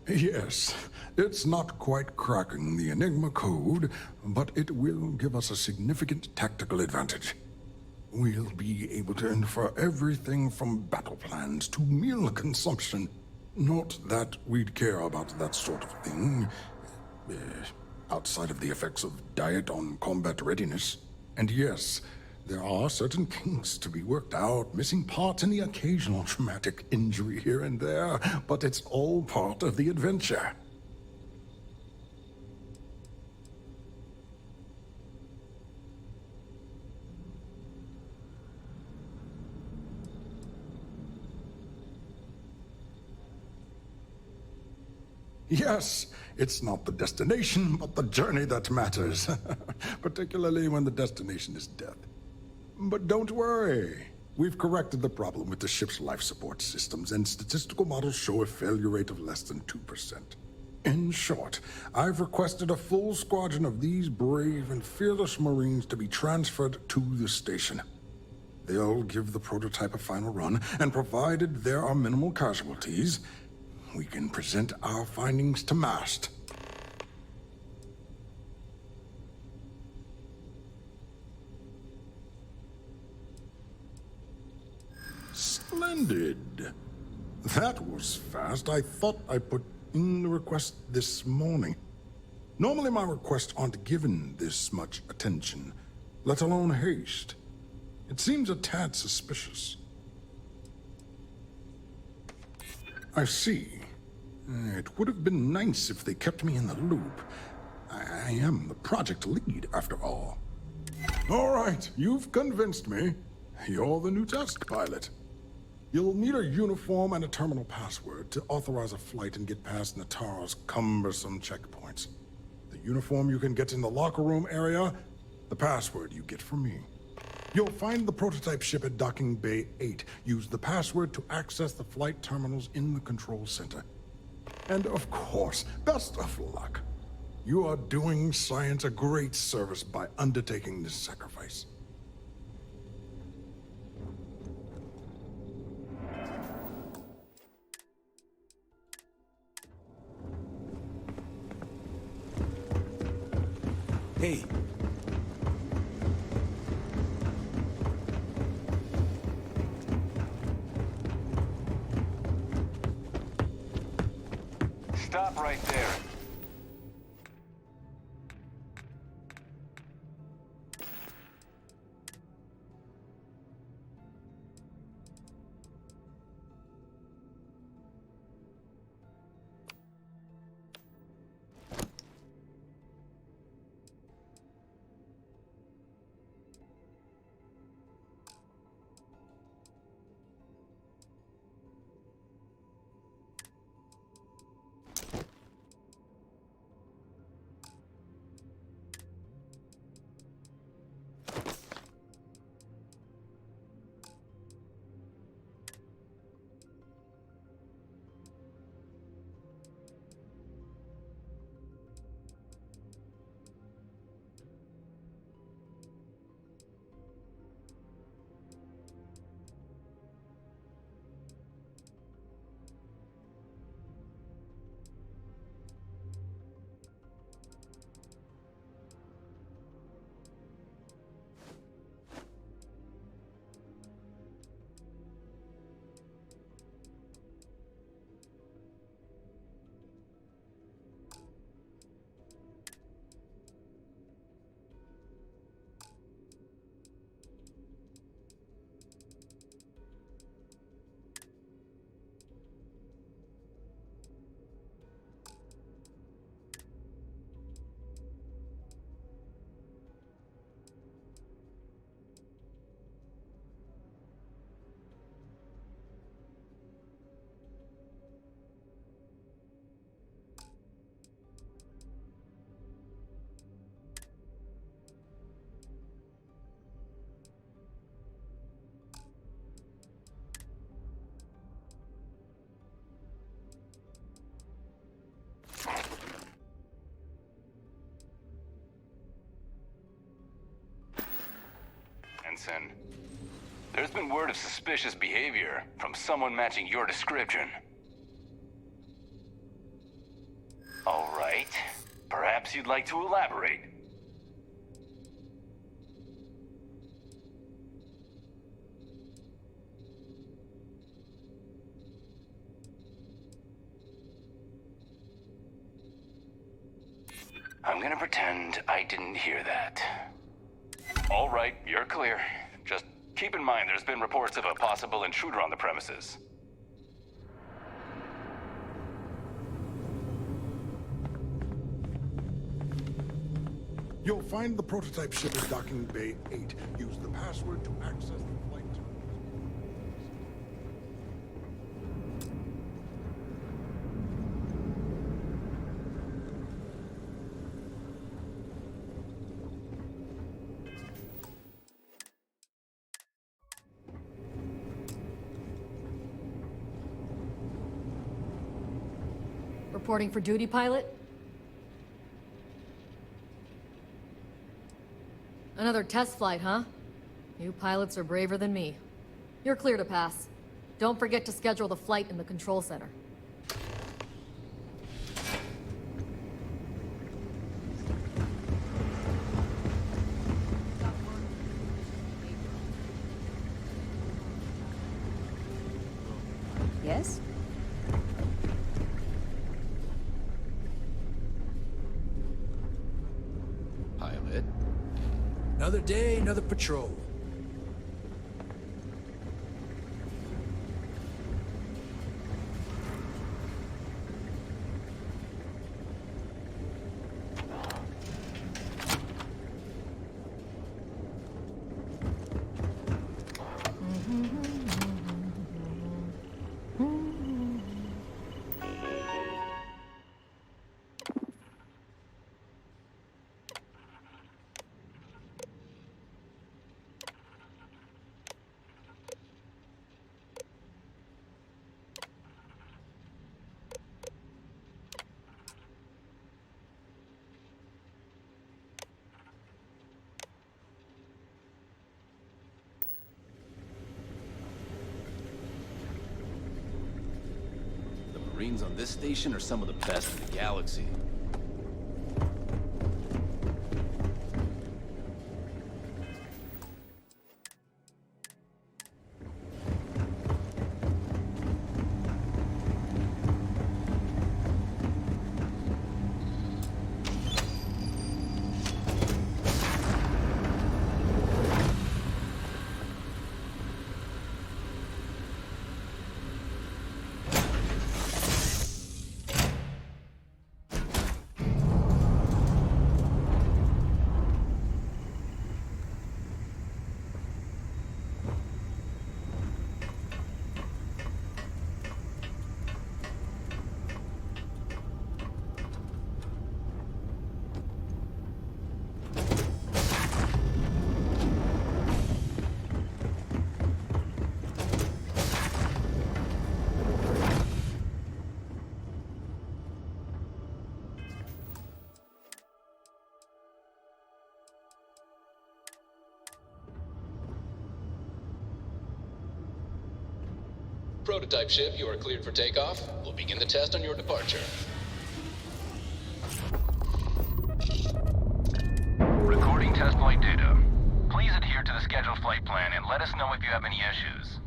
Yes, it's not quite cracking the Enigma code, but it will give us a significant tactical advantage. We'll be able to infer everything from battle plans to meal consumption. Not that we'd care about that sort of thing, outside of the effects of diet on combat readiness. And yes, there are certain kinks to be worked out, missing parts and the occasional traumatic injury here and there, but it's all part of the adventure. Yes, it's not the destination, but the journey that matters, particularly when the destination is death. But don't worry. We've corrected the problem with the ship's life support systems, and statistical models show a failure rate of less than 2%. In short, I've requested a full squadron of these brave and fearless Marines to be transferred to the station. They'll give the prototype a final run, and provided there are minimal casualties, we can present our findings to MAST. Splendid. That was fast. I thought I put in the request this morning. Normally my requests aren't given this much attention, let alone haste. It seems a tad suspicious. I see. It would have been nice if they kept me in the loop. I am the project lead, after all. All right, you've convinced me. You're the new test pilot. You'll need a uniform and a terminal password to authorize a flight and get past Natara's cumbersome checkpoints. The uniform you can get in the locker room area, the password you get from me. You'll find the prototype ship at Docking Bay 8. Use the password to access the flight terminals in the control center. And of course, best of luck. You are doing science a great service by undertaking this sacrifice. Hey. Stop right there. in. There's been word of suspicious behavior from someone matching your description. All right. Perhaps you'd like to elaborate. I'm gonna pretend I didn't hear that. All right, you're clear. Just keep in mind there's been reports of a possible intruder on the premises. You'll find the prototype ship in docking bay 8. Use the password to access the flight. Reporting for duty, pilot? Another test flight, huh? You pilots are braver than me. You're clear to pass. Don't forget to schedule the flight in the control center. Yes? Pilot. Another day, another patrol. Marines on this station are some of the best in the galaxy. Prototype ship, you are cleared for takeoff. We'll begin the test on your departure. Recording test flight data. Please adhere to the scheduled flight plan and let us know if you have any issues.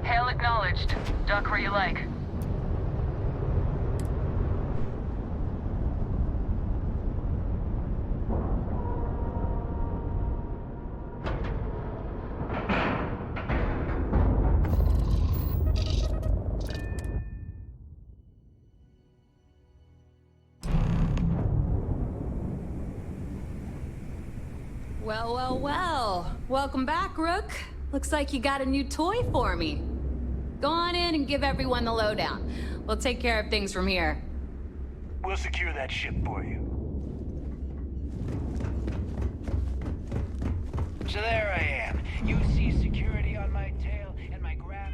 Hail acknowledged. Duck where you like. Well, well, well. Welcome back, Rook. Looks like you got a new toy for me. Go on in and give everyone the lowdown. We'll take care of things from here. We'll secure that ship for you. So there I am. You see security on my tail and my graph.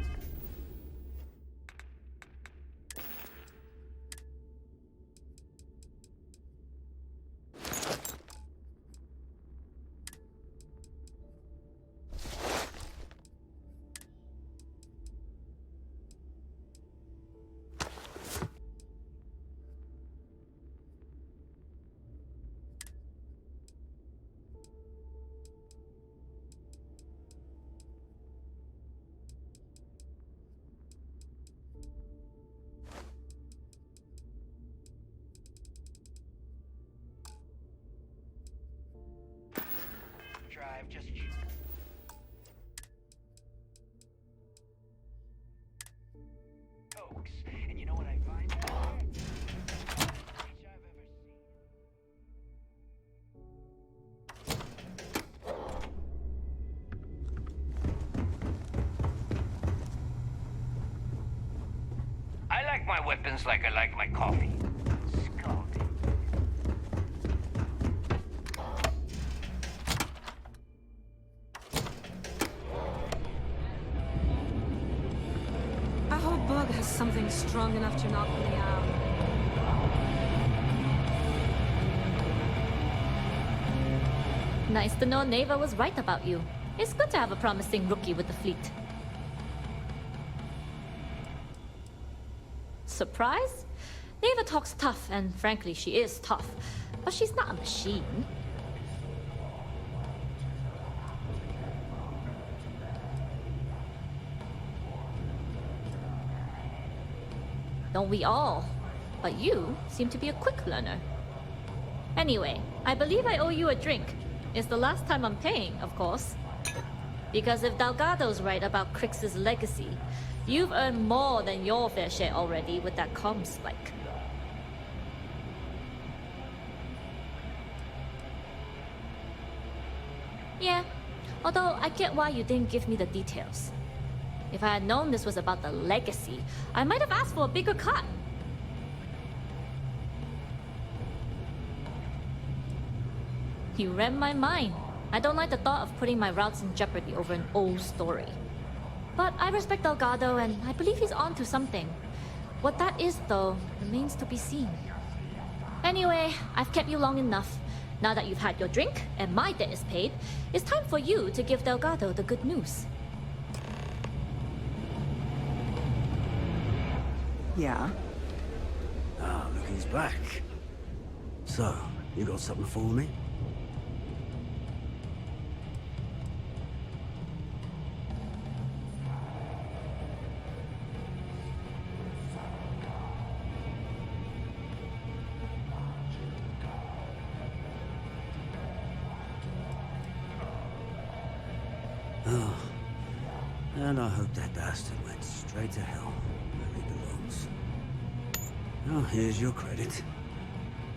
Drive, just folks. And you know what I find out there? I've ever seen. I like my weapons like I like my coffee. Scalding. I hope Bug has something strong enough to knock me out. Nice to know Neva was right about you. It's good to have a promising rookie with the fleet. Surprise? Neva talks tough, and frankly, she is tough. But she's not a machine. Don't we all? But you seem to be a quick learner. Anyway, I believe I owe you a drink. It's the last time I'm paying, of course. Because if Delgado's right about Crix's legacy, you've earned more than your fair share already with that comm spike. Yeah, although I get why you didn't give me the details. If I had known this was about the legacy, I might have asked for a bigger cut. You read my mind. I don't like the thought of putting my routes in jeopardy over an old story. But I respect Delgado, and I believe he's onto something. What that is, though, remains to be seen. Anyway, I've kept you long enough. Now that you've had your drink, and my debt is paid, it's time for you to give Delgado the good news. Yeah? Ah, look who's back. So, you got something for me? Oh, and I hope that bastard went straight to hell. Oh, here's your credit.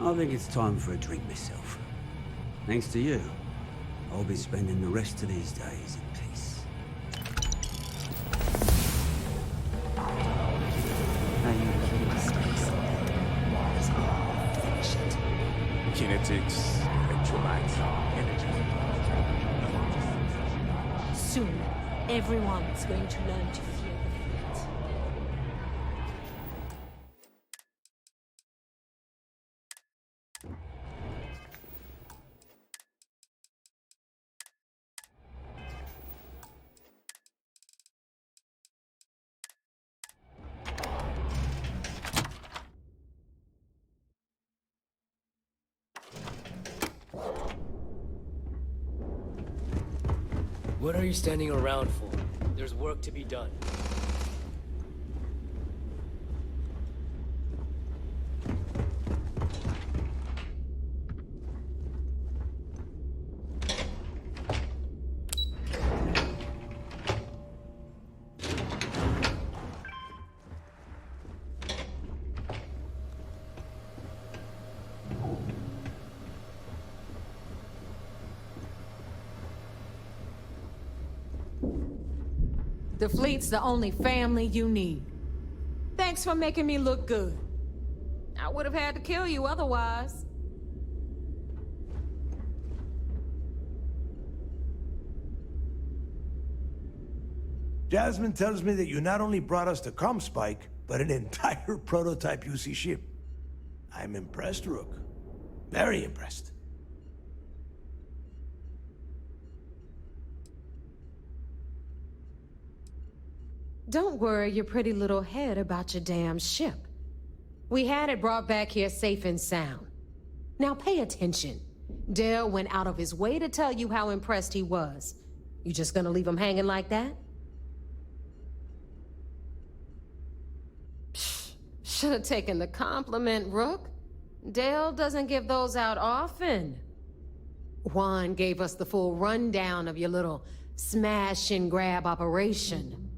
I think it's time for a drink myself. Thanks to you, I'll be spending the rest of these days in peace. Are you looking to stay something? Finish it. Kinetics, electromagnetic energy. Soon, everyone's going to learn to fear the fleet. What are you standing around for? There's work to be done. The fleet's the only family you need. Thanks for making me look good. I would have had to kill you otherwise. Jasmine tells me that you not only brought us the ComSpike, but an entire prototype UC ship. I'm impressed, Rook. Very impressed. Don't worry your pretty little head about your damn ship. We had it brought back here safe and sound. Now pay attention. Dale went out of his way to tell you how impressed he was. You just gonna leave him hanging like that? Should have taken the compliment, Rook. Dale doesn't give those out often. Juan gave us the full rundown of your little smash and grab operation.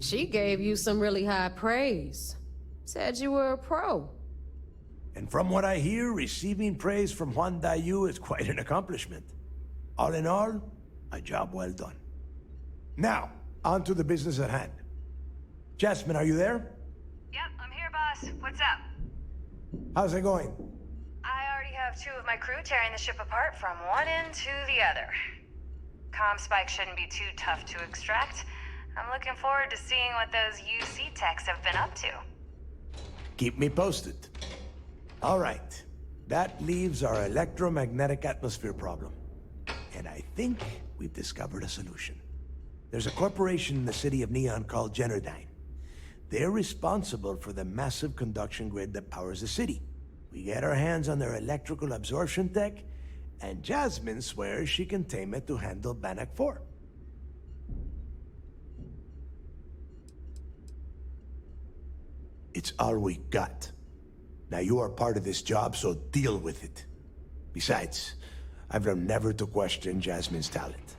She gave you some really high praise. Said you were a pro. And from what I hear, receiving praise from Juan Dayu is quite an accomplishment. All in all, a job well done. Now, on to the business at hand. Jasmine, are you there? Yep, I'm here, boss. What's up? How's it going? I already have 2 of my crew tearing the ship apart from one end to the other. ComSpike shouldn't be too tough to extract. I'm looking forward to seeing what those UC techs have been up to. Keep me posted. All right. That leaves our electromagnetic atmosphere problem. And I think we've discovered a solution. There's a corporation in the city of Neon called Generdyne. They're responsible for the massive conduction grid that powers the city. We get our hands on their electrical absorption tech, and Jasmine swears she can tame it to handle Bannock 4. It's all we got. Now you are part of this job, so deal with it. Besides, I've learned never to question Jasmine's talent.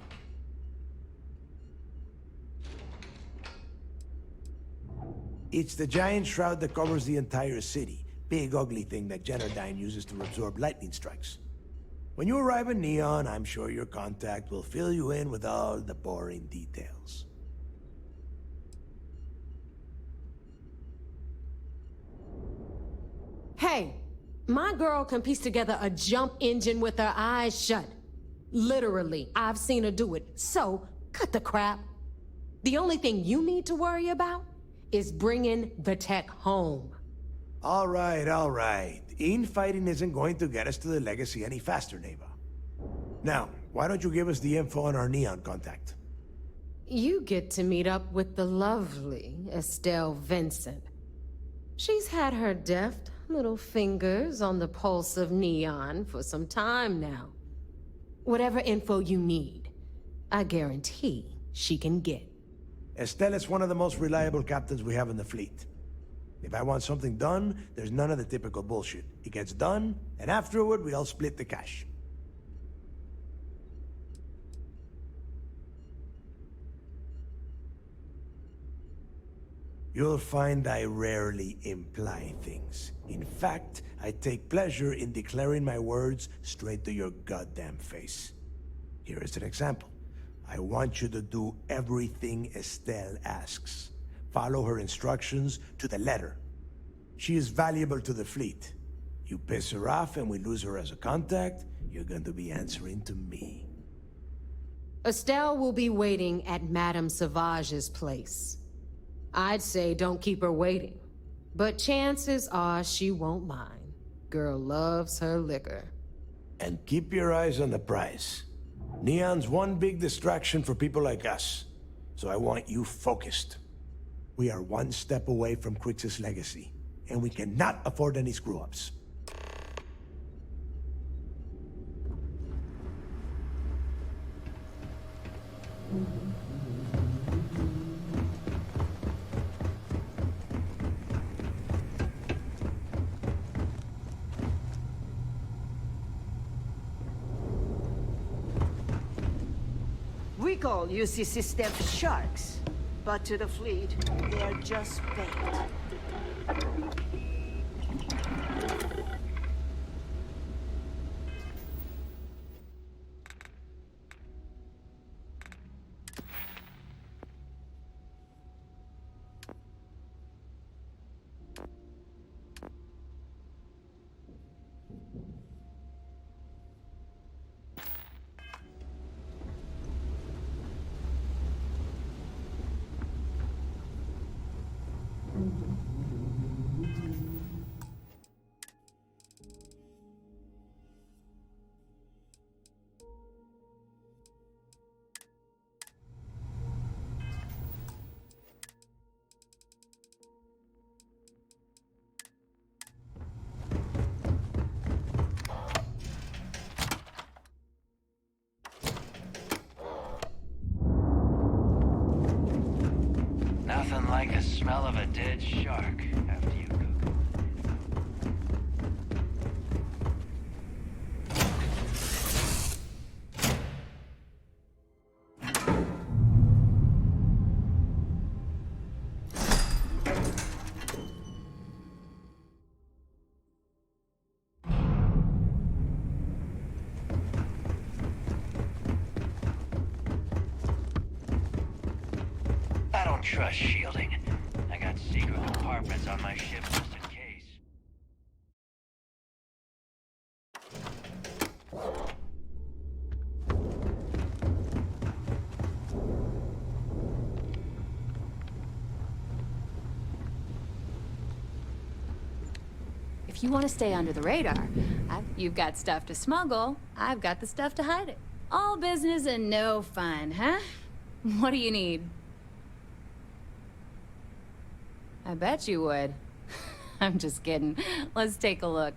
It's the giant shroud that covers the entire city. Big ugly thing that Generdyne uses to absorb lightning strikes. When you arrive in Neon, I'm sure your contact will fill you in with all the boring details. Hey, my girl can piece together a jump engine with her eyes shut. Literally, I've seen her do it, so cut the crap. The only thing you need to worry about is bringing the tech home. All right. Infighting isn't going to get us to the legacy any faster, Neva. Now, why don't you give us the info on our Neon contact? You get to meet up with the lovely Estelle Vincent. She's had her deft little fingers on the pulse of Neon for some time now. Whatever info you need, I guarantee she can get. Estelle is one of the most reliable captains we have in the fleet. If I want something done, there's none of the typical bullshit. It gets done, and afterward, we all split the cash. You'll find I rarely imply things. In fact, I take pleasure in declaring my words straight to your goddamn face. Here is an example. I want you to do everything Estelle asks. Follow her instructions to the letter. She is valuable to the fleet. You piss her off and we lose her as a contact, you're going to be answering to me. Estelle will be waiting at Madame Sauvage's place. I'd say don't keep her waiting, but chances are she won't mind. Girl loves her liquor. And keep your eyes on the prize. Neon's one big distraction for people like us, so I want you focused. We are one step away from Crix's legacy, and we cannot afford any screw-ups. We call UC systems sharks, but to the fleet, they are just bait. smell of a dead shark after you cook 'em. I don't trust shielding. I got secret compartments on my ship just in case. If you want to stay under the radar, you've got stuff to smuggle. I've got the stuff to hide it. All business and no fun, huh? What do you need? I bet you would. I'm just kidding. Let's take a look.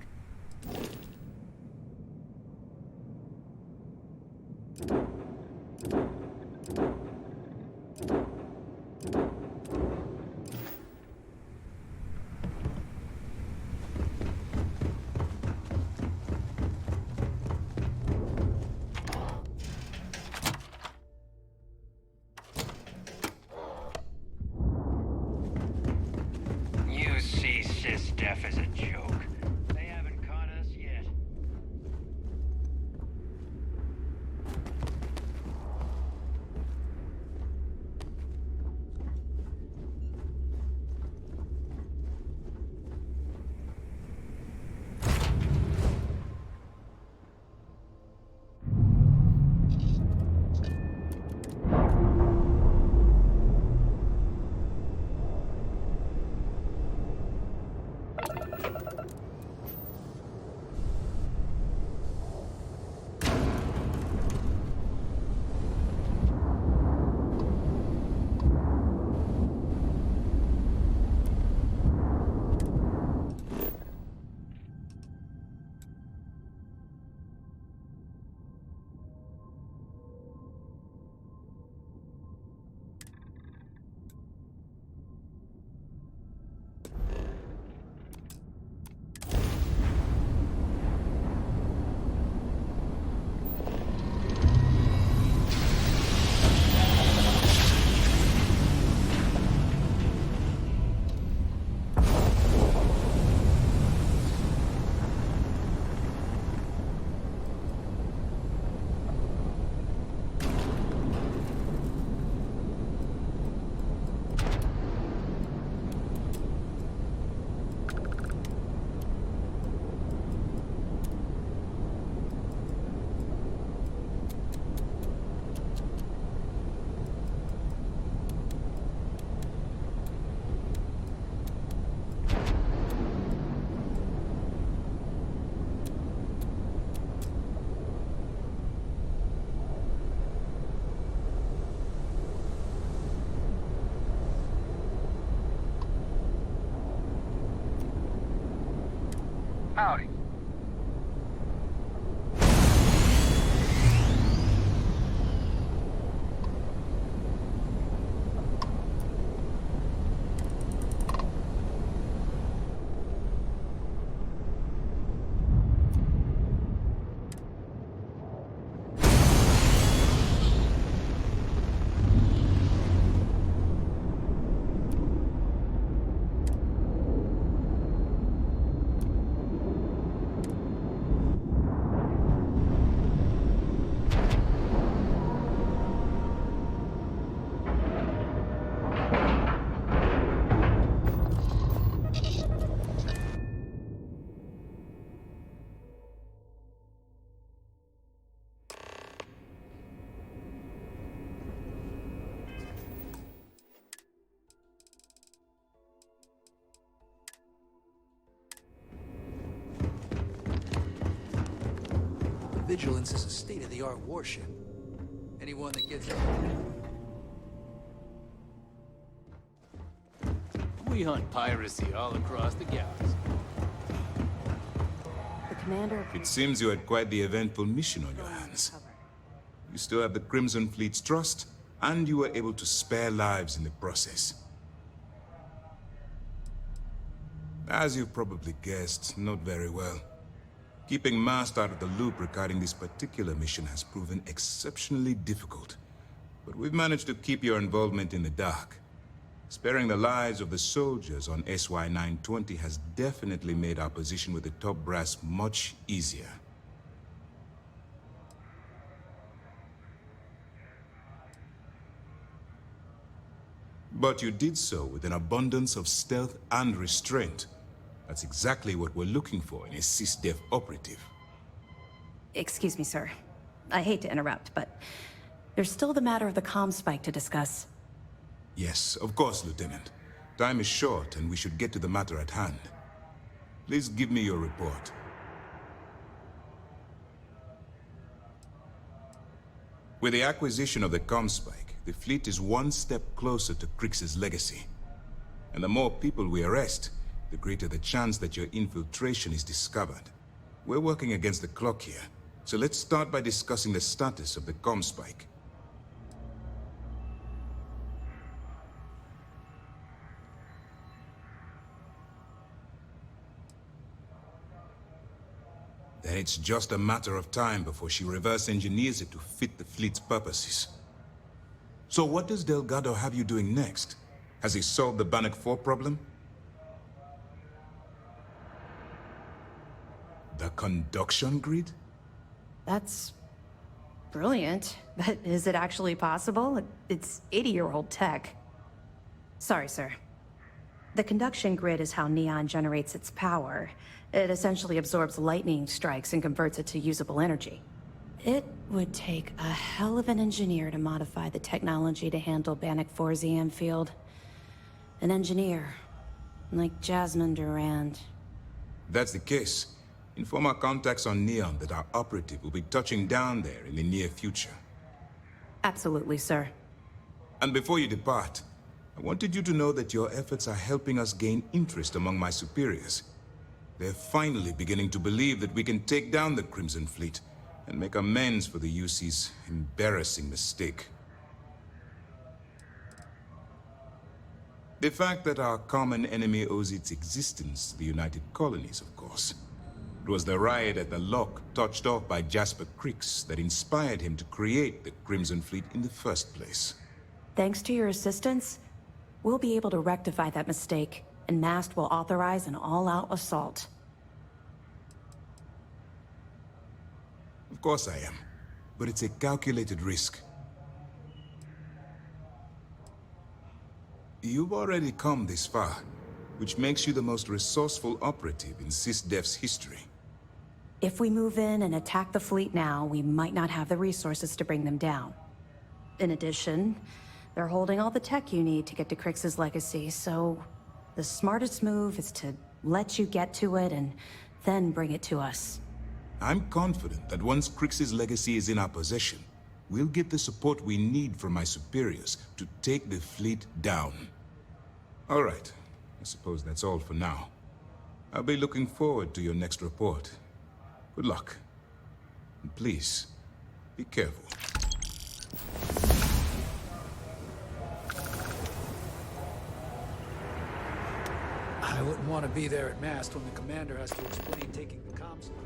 You see SysDef as a joke. They haven't caught us yet. Howdy. Vigilance is a state-of-the-art warship. Anyone that gets it. We hunt piracy all across the galaxy. The commander... It seems you had quite the eventful mission on your hands. You still have the Crimson Fleet's trust, and you were able to spare lives in the process. As you've probably guessed, not very well. Keeping Mast out of the loop regarding this particular mission has proven exceptionally difficult. But we've managed to keep your involvement in the dark. Sparing the lives of the soldiers on SY-920 has definitely made our position with the top brass much easier. But you did so with an abundance of stealth and restraint. That's exactly what we're looking for in a SysDef operative. Excuse me, sir. I hate to interrupt, but there's still the matter of the comm spike to discuss. Yes, of course, Lieutenant. Time is short, and we should get to the matter at hand. Please give me your report. With the acquisition of the comm spike, the fleet is one step closer to Kryx's legacy. And the more people we arrest, the greater the chance that your infiltration is discovered. We're working against the clock here, so let's start by discussing the status of the comm spike. Then it's just a matter of time before she reverse engineers it to fit the fleet's purposes. So what does Delgado have you doing next? Has he solved the Bannock 4 problem? The conduction grid? That's brilliant, but is it actually possible? It's 80-year-old tech. Sorry, sir. The conduction grid is how Neon generates its power. It essentially absorbs lightning strikes and converts it to usable energy. It would take a hell of an engineer to modify the technology to handle Bannock 4's EM field. An engineer, like Jasmine Durand. That's the case. Inform our contacts on Neon that our operative will be touching down there in the near future. Absolutely, sir. And before you depart, I wanted you to know that your efforts are helping us gain interest among my superiors. They're finally beginning to believe that we can take down the Crimson Fleet and make amends for the UC's embarrassing mistake. The fact that our common enemy owes its existence to the United Colonies, of course. It was the riot at the lock, touched off by Jasper Kryx, that inspired him to create the Crimson Fleet in the first place. Thanks to your assistance, we'll be able to rectify that mistake, and Mast will authorize an all-out assault. Of course I am, but it's a calculated risk. You've already come this far, which makes you the most resourceful operative in SysDef's history. If we move in and attack the fleet now, we might not have the resources to bring them down. In addition, they're holding all the tech you need to get to Kryx's legacy, so the smartest move is to let you get to it and then bring it to us. I'm confident that once Kryx's legacy is in our possession, we'll get the support we need from my superiors to take the fleet down. All right, I suppose that's all for now. I'll be looking forward to your next report. Good luck. And please, be careful. I wouldn't want to be there at Mast when the commander has to explain taking the comm spike.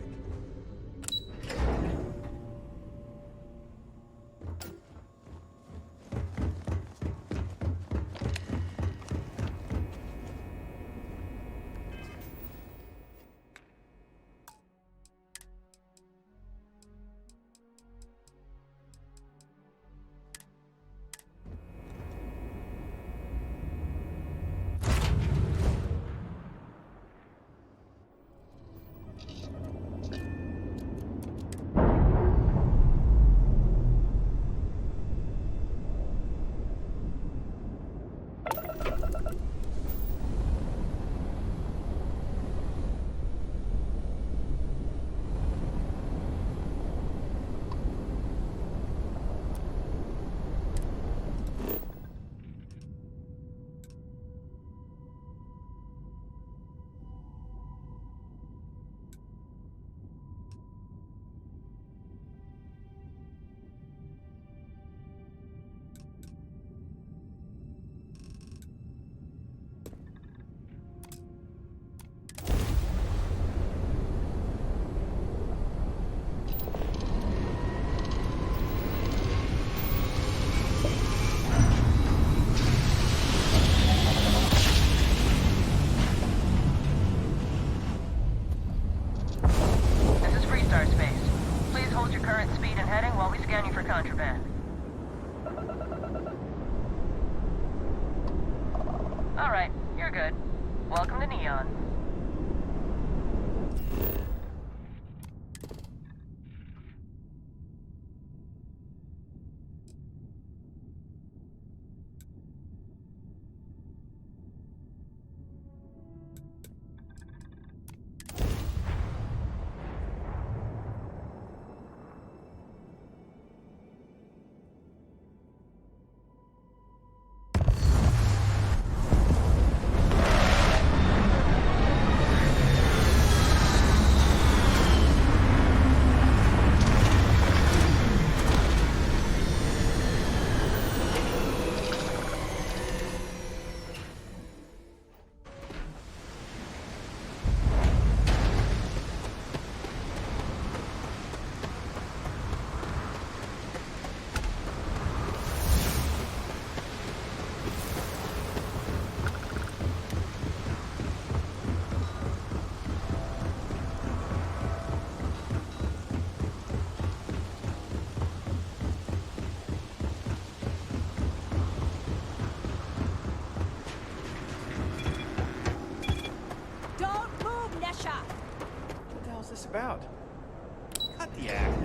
current speed and heading while we scan you for contraband. Alright, you're good. Welcome to Neon. About? Cut the act.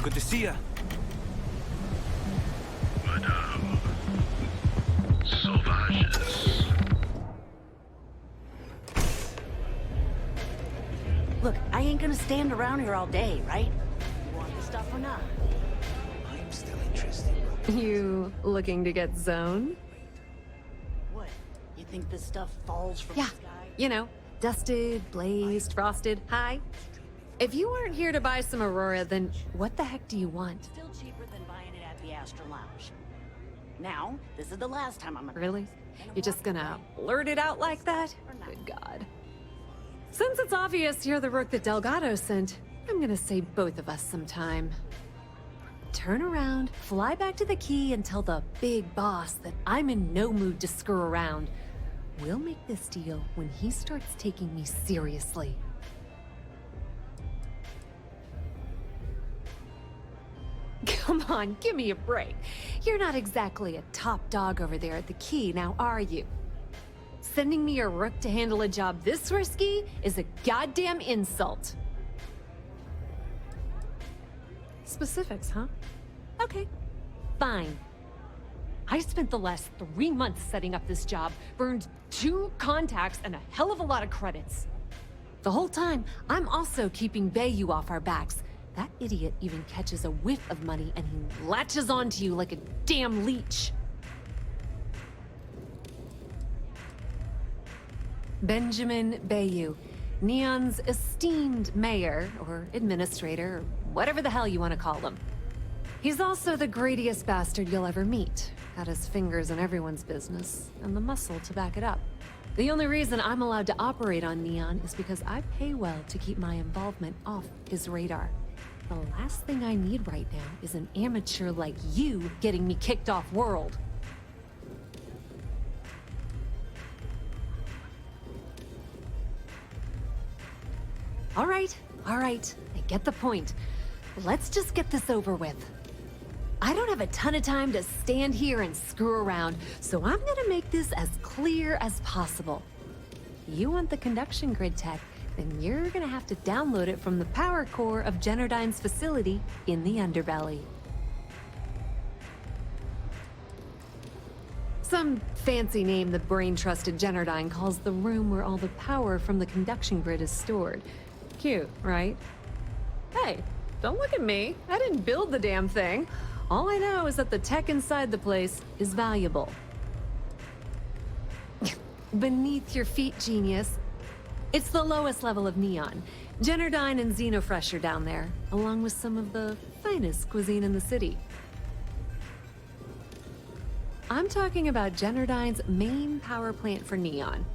Good to see ya. Look, I ain't gonna stand around here all day, right? You want the stuff or not? I'm still interested. You looking to get zoned? What? You think this stuff falls from Yeah, the sky? you know, dusted, blazed, frosted, high. If you aren't here to buy some Aurora, then what the heck do you want? Still cheaper than buying it at the Astra Lounge. Now, this is the last time I'm gonna... Really? You're just gonna blurt it out like that? Good God. Since it's obvious you're the rook that Delgado sent, I'm gonna save both of us some time. Turn around, fly back to the key, and tell the big boss that I'm in no mood to screw around. We'll make this deal when he starts taking me seriously. Come on, give me a break. You're not exactly a top dog over there at the key, now are you? Sending me a rook to handle a job this risky is a goddamn insult. Specifics, huh? Okay, fine. I spent the last 3 months setting up this job, burned 2 contacts and a hell of a lot of credits. The whole time, I'm also keeping Bayou off our backs. That idiot even catches a whiff of money and he latches onto you like a damn leech. Benjamin Bayou, Neon's esteemed mayor, or administrator, or whatever the hell you want to call him. He's also the greediest bastard you'll ever meet. Got his fingers in everyone's business, and the muscle to back it up. The only reason I'm allowed to operate on Neon is because I pay well to keep my involvement off his radar. The last thing I need right now is an amateur like you getting me kicked off world. All right, I get the point. Let's just get this over with. I don't have a ton of time to stand here and screw around, so I'm gonna make this as clear as possible. You want the conduction grid tech, then you're gonna have to download it from the power core of Generdyne's facility in the underbelly. Some fancy name the brain-trusted Generdyne calls the room where all the power from the conduction grid is stored. Cute, right? Hey, don't look at me. I didn't build the damn thing. All I know is that the tech inside the place is valuable. Beneath your feet, genius. It's the lowest level of Neon. Generdyne and Xenofresh are down there, along with some of the finest cuisine in the city. I'm talking about Generdyne's main power plant for Neon.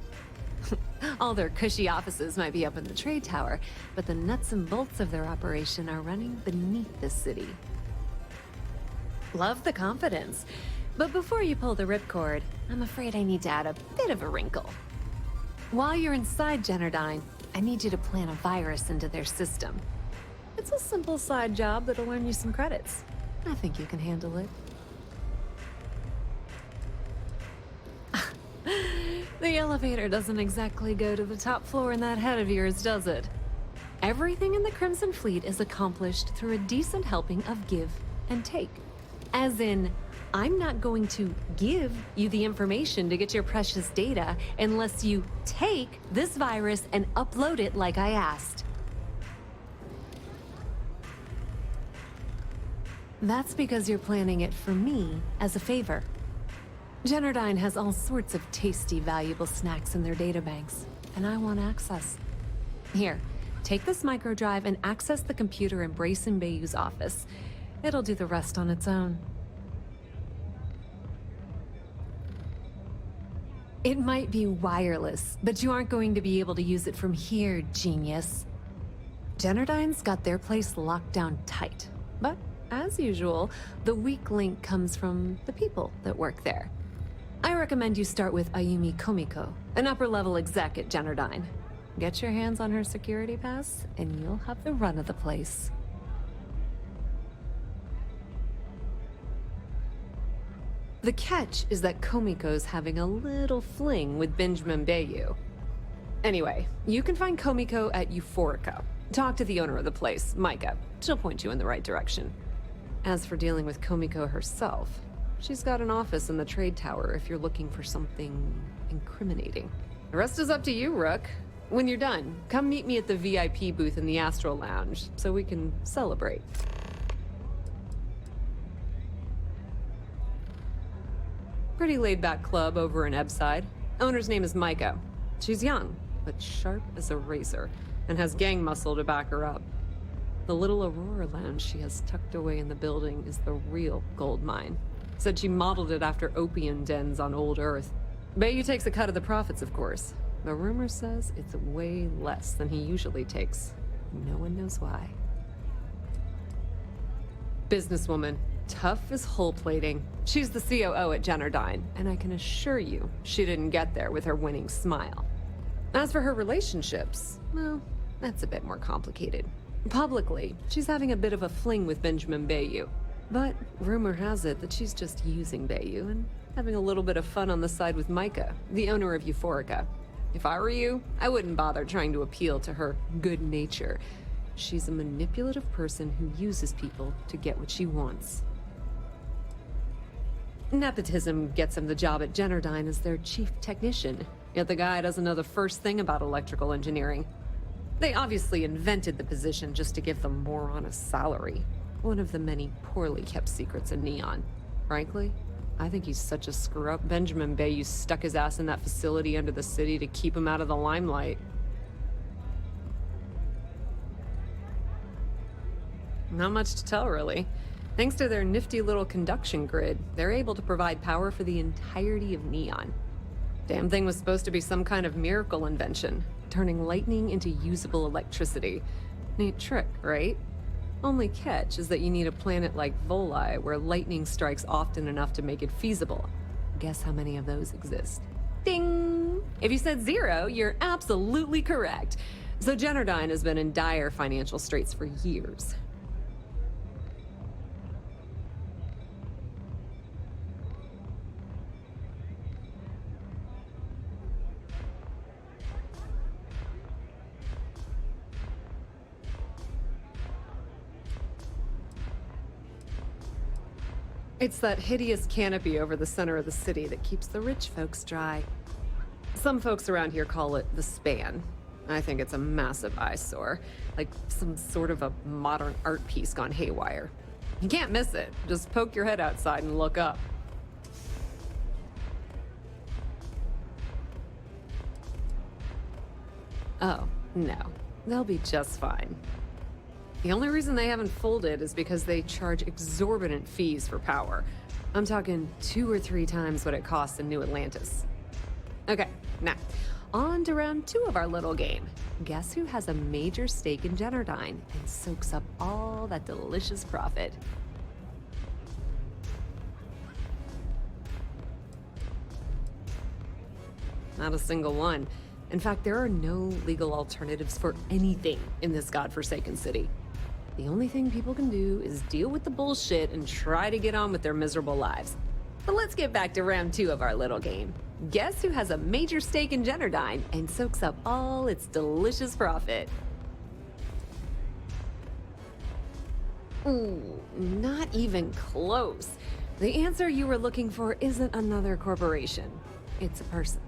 All their cushy offices might be up in the trade tower, but the nuts and bolts of their operation are running beneath the city. Love the confidence. But before you pull the ripcord, I'm afraid I need to add a bit of a wrinkle. While you're inside Generdyne, I need you to plant a virus into their system. It's a simple side job that'll earn you some credits. I think you can handle it. The elevator doesn't exactly go to the top floor in that head of yours, does it? Everything in the Crimson Fleet is accomplished through a decent helping of give and take. As in, I'm not going to give you the information to get your precious data unless you take this virus and upload it like I asked. That's because you're planning it for me as a favor. Generdyne has all sorts of tasty, valuable snacks in their databanks, and I want access. Here, take this microdrive and access the computer in Brayson Bayou's office. It'll do the rest on its own. It might be wireless, but you aren't going to be able to use it from here, genius. Generdyne's got their place locked down tight, but as usual, the weak link comes from the people that work there. I recommend you start with Ayumi Komiko, an upper-level exec at Generdyne. Get your hands on her security pass, and you'll have the run of the place. The catch is that Komiko's having a little fling with Benjamin Bayou. Anyway, you can find Komiko at Euphorica. Talk to the owner of the place, Micah. She'll point you in the right direction. As for dealing with Komiko herself, she's got an office in the trade tower if you're looking for something incriminating. The rest is up to you, Rook. When you're done, come meet me at the VIP booth in the Astral Lounge so we can celebrate. Pretty laid-back club over in Ebbside. Owner's name is Micah. She's young, but sharp as a razor, and has gang muscle to back her up. The little Aurora Lounge she has tucked away in the building is the real gold mine. Said she modeled it after opium dens on old Earth. Bayou takes a cut of the profits, of course. The rumor says it's way less than he usually takes. No one knows why. Businesswoman. Tough as hull plating. She's the COO at Generdyne, and I can assure you she didn't get there with her winning smile. As for her relationships, well, that's a bit more complicated. Publicly, she's having a bit of a fling with Benjamin Bayou. But rumor has it that she's just using Bayou and having a little bit of fun on the side with Micah, the owner of Euphorica. If I were you, I wouldn't bother trying to appeal to her good nature. She's a manipulative person who uses people to get what she wants. Nepotism gets him the job at Generdyne as their chief technician, yet the guy doesn't know the first thing about electrical engineering. They obviously invented the position just to give them more on a salary. One of the many poorly kept secrets in Neon. Frankly, I think he's such a screw-up. Benjamin Bayou stuck his ass in that facility under the city to keep him out of the limelight. Not much to tell, really. Thanks to their nifty little conduction grid, they're able to provide power for the entirety of Neon. Damn thing was supposed to be some kind of miracle invention, turning lightning into usable electricity. Neat trick, right? Only catch is that you need a planet like Voli, where lightning strikes often enough to make it feasible. Guess how many of those exist? Ding! If you said 0, you're absolutely correct. So Generdyne has been in dire financial straits for years. It's that hideous canopy over the center of the city that keeps the rich folks dry. Some folks around here call it the span. I think it's a massive eyesore, like some sort of a modern art piece gone haywire. You can't miss it. Just poke your head outside and look up. Oh, no. They'll be just fine. The only reason they haven't folded is because they charge exorbitant fees for power. I'm talking 2 or 3 times what it costs in New Atlantis. Okay, now, On to round 2 of our little game. Guess who has a major stake in Generdyne and soaks up all that delicious profit? Not a single one. In fact, there are no legal alternatives for anything in this godforsaken city. The only thing people can do is deal with the bullshit and try to get on with their miserable lives. But let's get back to round 2 of our little game. Guess who has a major stake in Generdyne and soaks up all its delicious profit? Ooh, not even close. The answer you were looking for isn't another corporation. It's a person.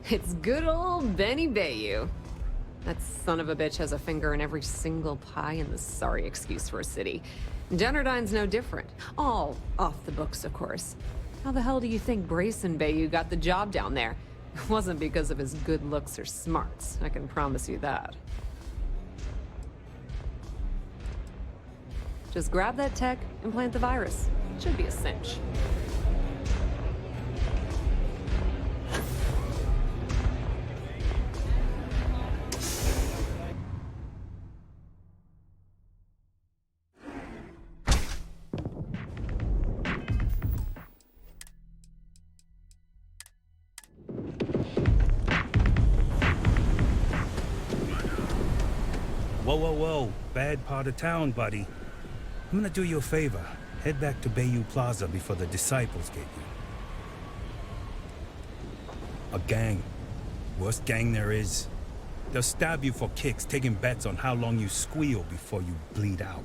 It's good old Benny Bayou. That son of a bitch has a finger in every single pie in the sorry excuse for a city. Generdyne's no different. All off the books, of course. How the hell do you think Brayson Bayou got the job down there? It wasn't because of his good looks or smarts, I can promise you that. Just grab that tech and plant the virus. Should be a cinch. Whoa. Bad part of town, buddy. I'm gonna do you a favor. Head back to Bayou Plaza before the disciples get you. A gang. Worst gang there is. They'll stab you for kicks, taking bets on how long you squeal before you bleed out.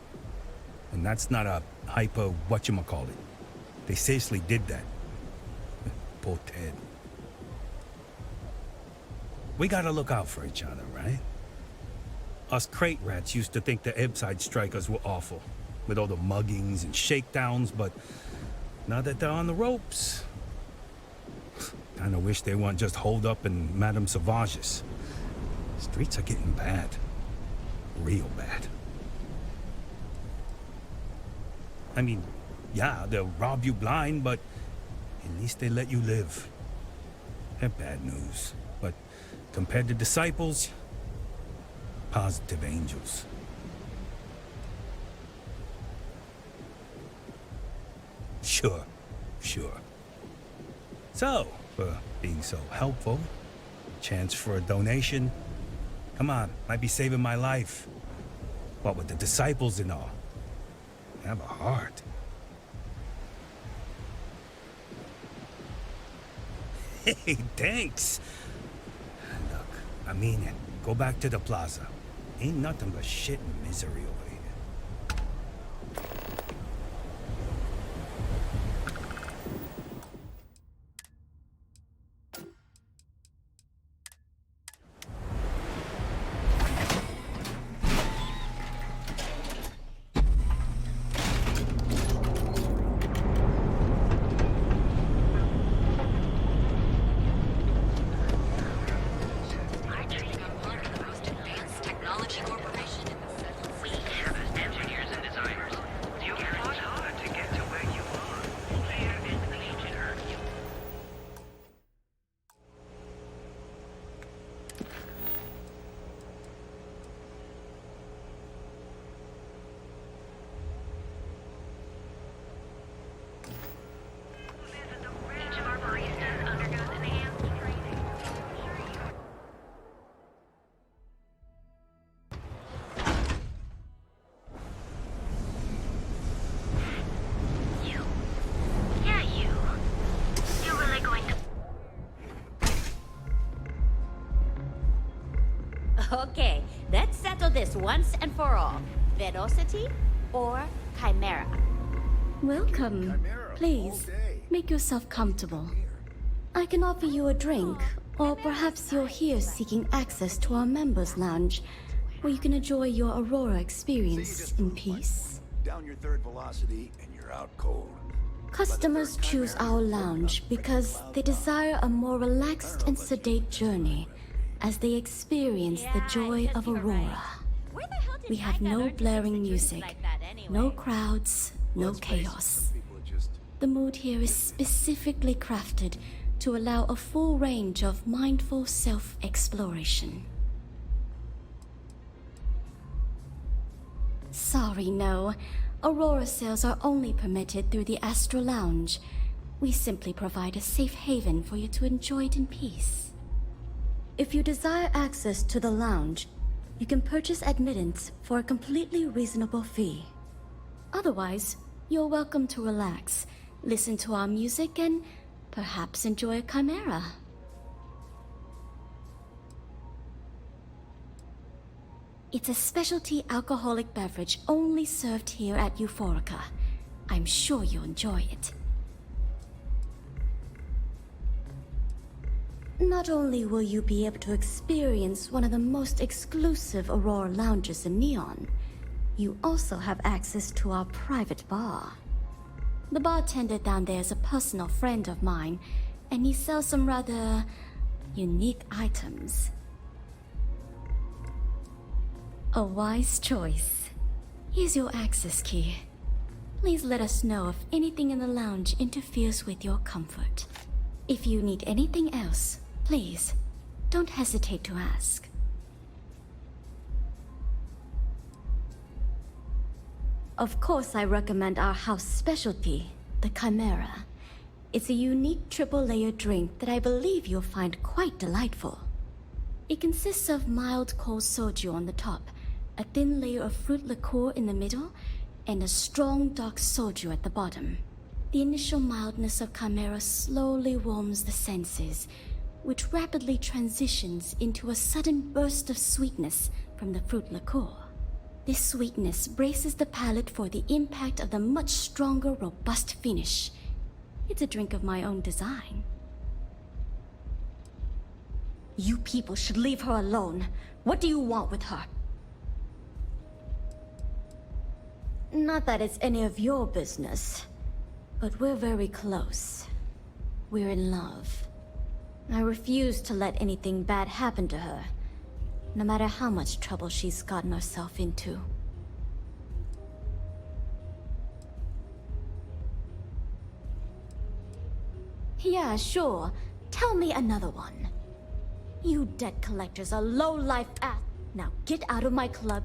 And that's not a hyper whatchamacallit. They seriously did that. Poor Ted. We gotta look out for each other, right? Us crate rats used to think the Ebbside strikers were awful, with all the muggings and shakedowns, but now that they're on the ropes, kinda wish they weren't just holed up in Madame Sauvage's. Streets are getting bad. Real bad. I mean, yeah, they'll rob you blind, but at least they let you live. They're bad news, but compared to disciples, positive angels. Sure. So, for being so helpful, chance for a donation. Come on, might be saving my life. What with the disciples and all. Have a heart. Hey, thanks. Look, I mean it. Go back to the plaza. Ain't nothing but shit and misery over here. Okay, let's settle this once and for all. Velocity or Chimera? Welcome. Please, make yourself comfortable. I can offer you a drink, or perhaps you're here seeking access to our members' lounge, where you can enjoy your Aurora experience in peace. Down your third velocity and you're out cold. Customers choose our lounge because they desire a more relaxed and sedate journey as they experience the joy of Aurora. We have no blaring music, no crowds, no chaos. The mood here is specifically crafted to allow a full range of mindful self-exploration. Sorry, no. Aurora sales are only permitted through the Astral Lounge. We simply provide a safe haven for you to enjoy it in peace. If you desire access to the lounge, you can purchase admittance for a completely reasonable fee. Otherwise, you're welcome to relax, listen to our music, and perhaps enjoy a chimera. It's a specialty alcoholic beverage only served here at Euphorica. I'm sure you'll enjoy it. Not only will you be able to experience one of the most exclusive Aurora lounges in Neon, you also have access to our private bar. The bartender down there is a personal friend of mine, and he sells some rather unique items. A wise choice. Here's your access key. Please let us know if anything in the lounge interferes with your comfort. If you need anything else, please, don't hesitate to ask. Of course, I recommend our house specialty, the Chimera. It's a unique triple-layer drink that I believe you'll find quite delightful. It consists of mild cold soju on the top, a thin layer of fruit liqueur in the middle, and a strong dark soju at the bottom. The initial mildness of Chimera slowly warms the senses, which rapidly transitions into a sudden burst of sweetness from the fruit liqueur. This sweetness braces the palate for the impact of the much stronger, robust finish. It's a drink of my own design. You people should leave her alone. What do you want with her? Not that it's any of your business, but we're very close. We're in love. I refuse to let anything bad happen to her, no matter how much trouble she's gotten herself into. Yeah, sure. Tell me another one. You debt collectors are low-life ass. Now get out of my club.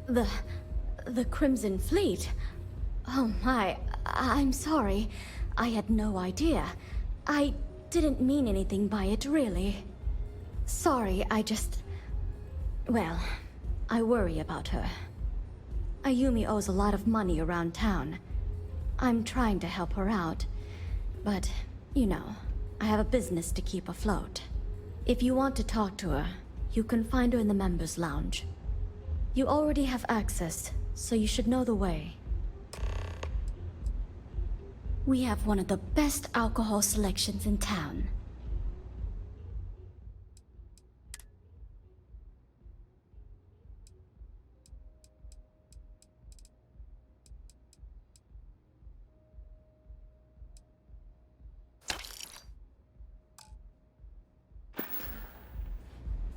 The Crimson Fleet? Oh my, I'm sorry. I had no idea. I didn't mean anything by it, really. Sorry, well, I worry about her. Ayumi owes a lot of money around town. I'm trying to help her out, but, you know, I have a business to keep afloat. If you want to talk to her, you can find her in the members' lounge. You already have access, so you should know the way. We have one of the best alcohol selections in town.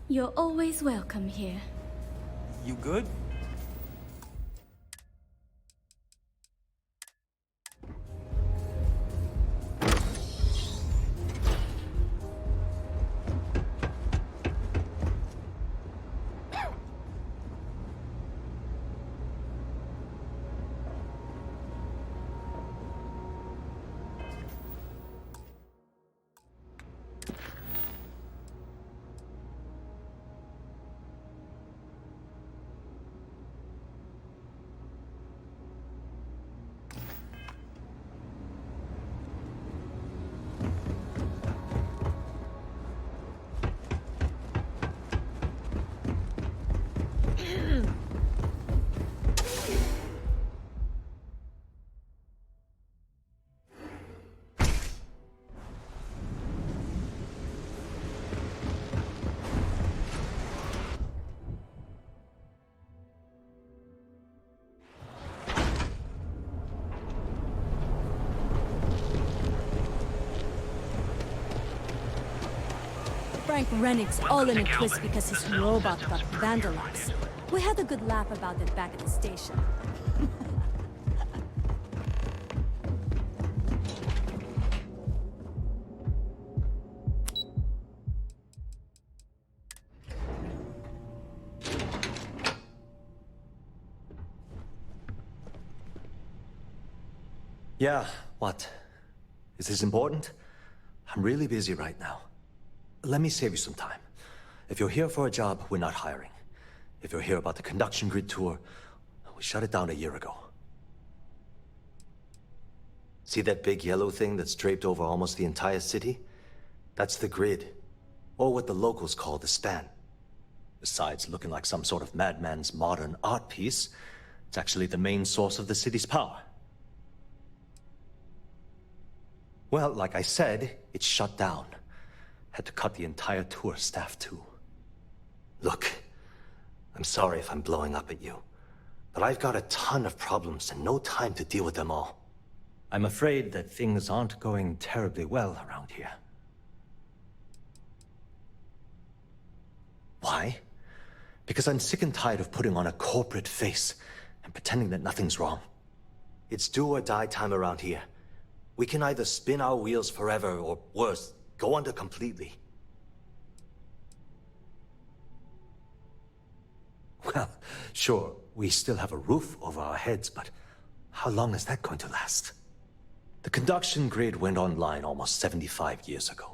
You're always welcome here. You good? Frank Rennick's all in a twist because his robot got vandalized. We had a good laugh about it back at the station. Yeah, what? Is this important? I'm really busy right now. Let me save you some time. If you're here for a job, we're not hiring. If you're here about the conduction grid tour, we shut it down a year ago. See that big yellow thing that's draped over almost the entire city? That's the grid, or what the locals call the span. Besides looking like some sort of madman's modern art piece, it's actually the main source of the city's power. Well, like I said, it's shut down. Had to cut the entire tour staff too. Look, I'm sorry if I'm blowing up at you, but I've got a ton of problems and no time to deal with them all. I'm afraid that things aren't going terribly well around here. Why? Because I'm sick and tired of putting on a corporate face and pretending that nothing's wrong. It's do or die time around here. We can either spin our wheels forever or, worse, go under completely. Well, sure, we still have a roof over our heads, but how long is that going to last? The conduction grid went online almost 75 years ago.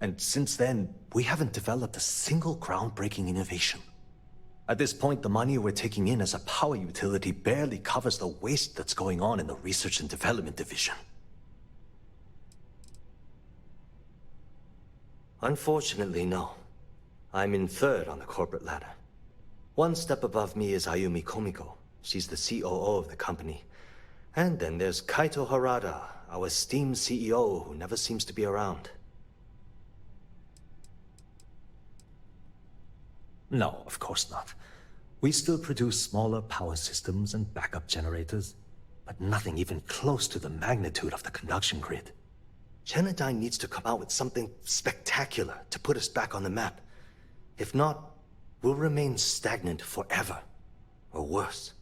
And since then, we haven't developed a single groundbreaking innovation. At this point, the money we're taking in as a power utility barely covers the waste that's going on in the research and development division. Unfortunately, no. I'm in third on the corporate ladder. One step above me is Ayumi Komiko. She's the COO of the company. And then there's Kaito Harada, our esteemed CEO who never seems to be around. No, of course not. We still produce smaller power systems and backup generators, but nothing even close to the magnitude of the conduction grid. Genodyne needs to come out with something spectacular to put us back on the map. If not, we'll remain stagnant forever, or worse.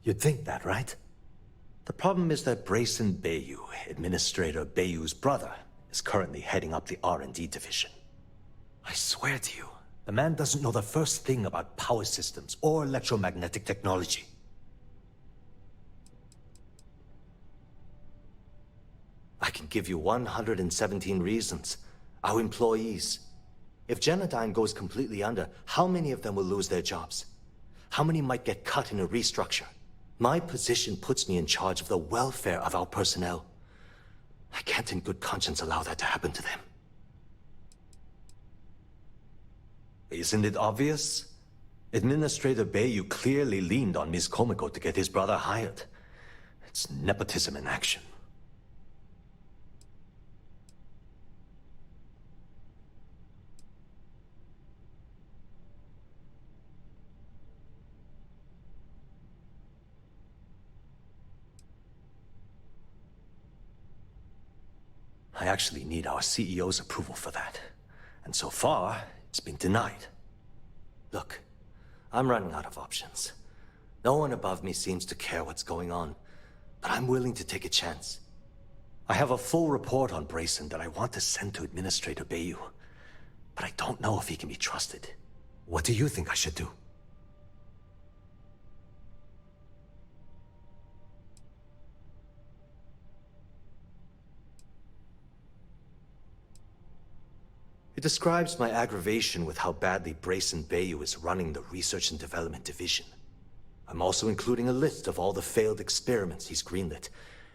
You'd think that, right? The problem is that Brayson Bayu, Administrator Bayu's brother, is currently heading up the R&D division. I swear to you, the man doesn't know the first thing about power systems or electromagnetic technology. I can give you 117 reasons. Our employees. If Genodyne goes completely under, how many of them will lose their jobs? How many might get cut in a restructure? My position puts me in charge of the welfare of our personnel. I can't in good conscience allow that to happen to them. Isn't it obvious? Administrator Bayu clearly leaned on Ms. Komiko to get his brother hired. It's nepotism in action. I actually need our CEO's approval for that. And so far, it's been denied. Look, I'm running out of options. No one above me seems to care what's going on, but I'm willing to take a chance. I have a full report on Brayson that I want to send to Administrator Bayu, but I don't know if he can be trusted. What do you think I should do? It describes my aggravation with how badly Brayson Bayu is running the Research and Development Division. I'm also including a list of all the failed experiments he's greenlit,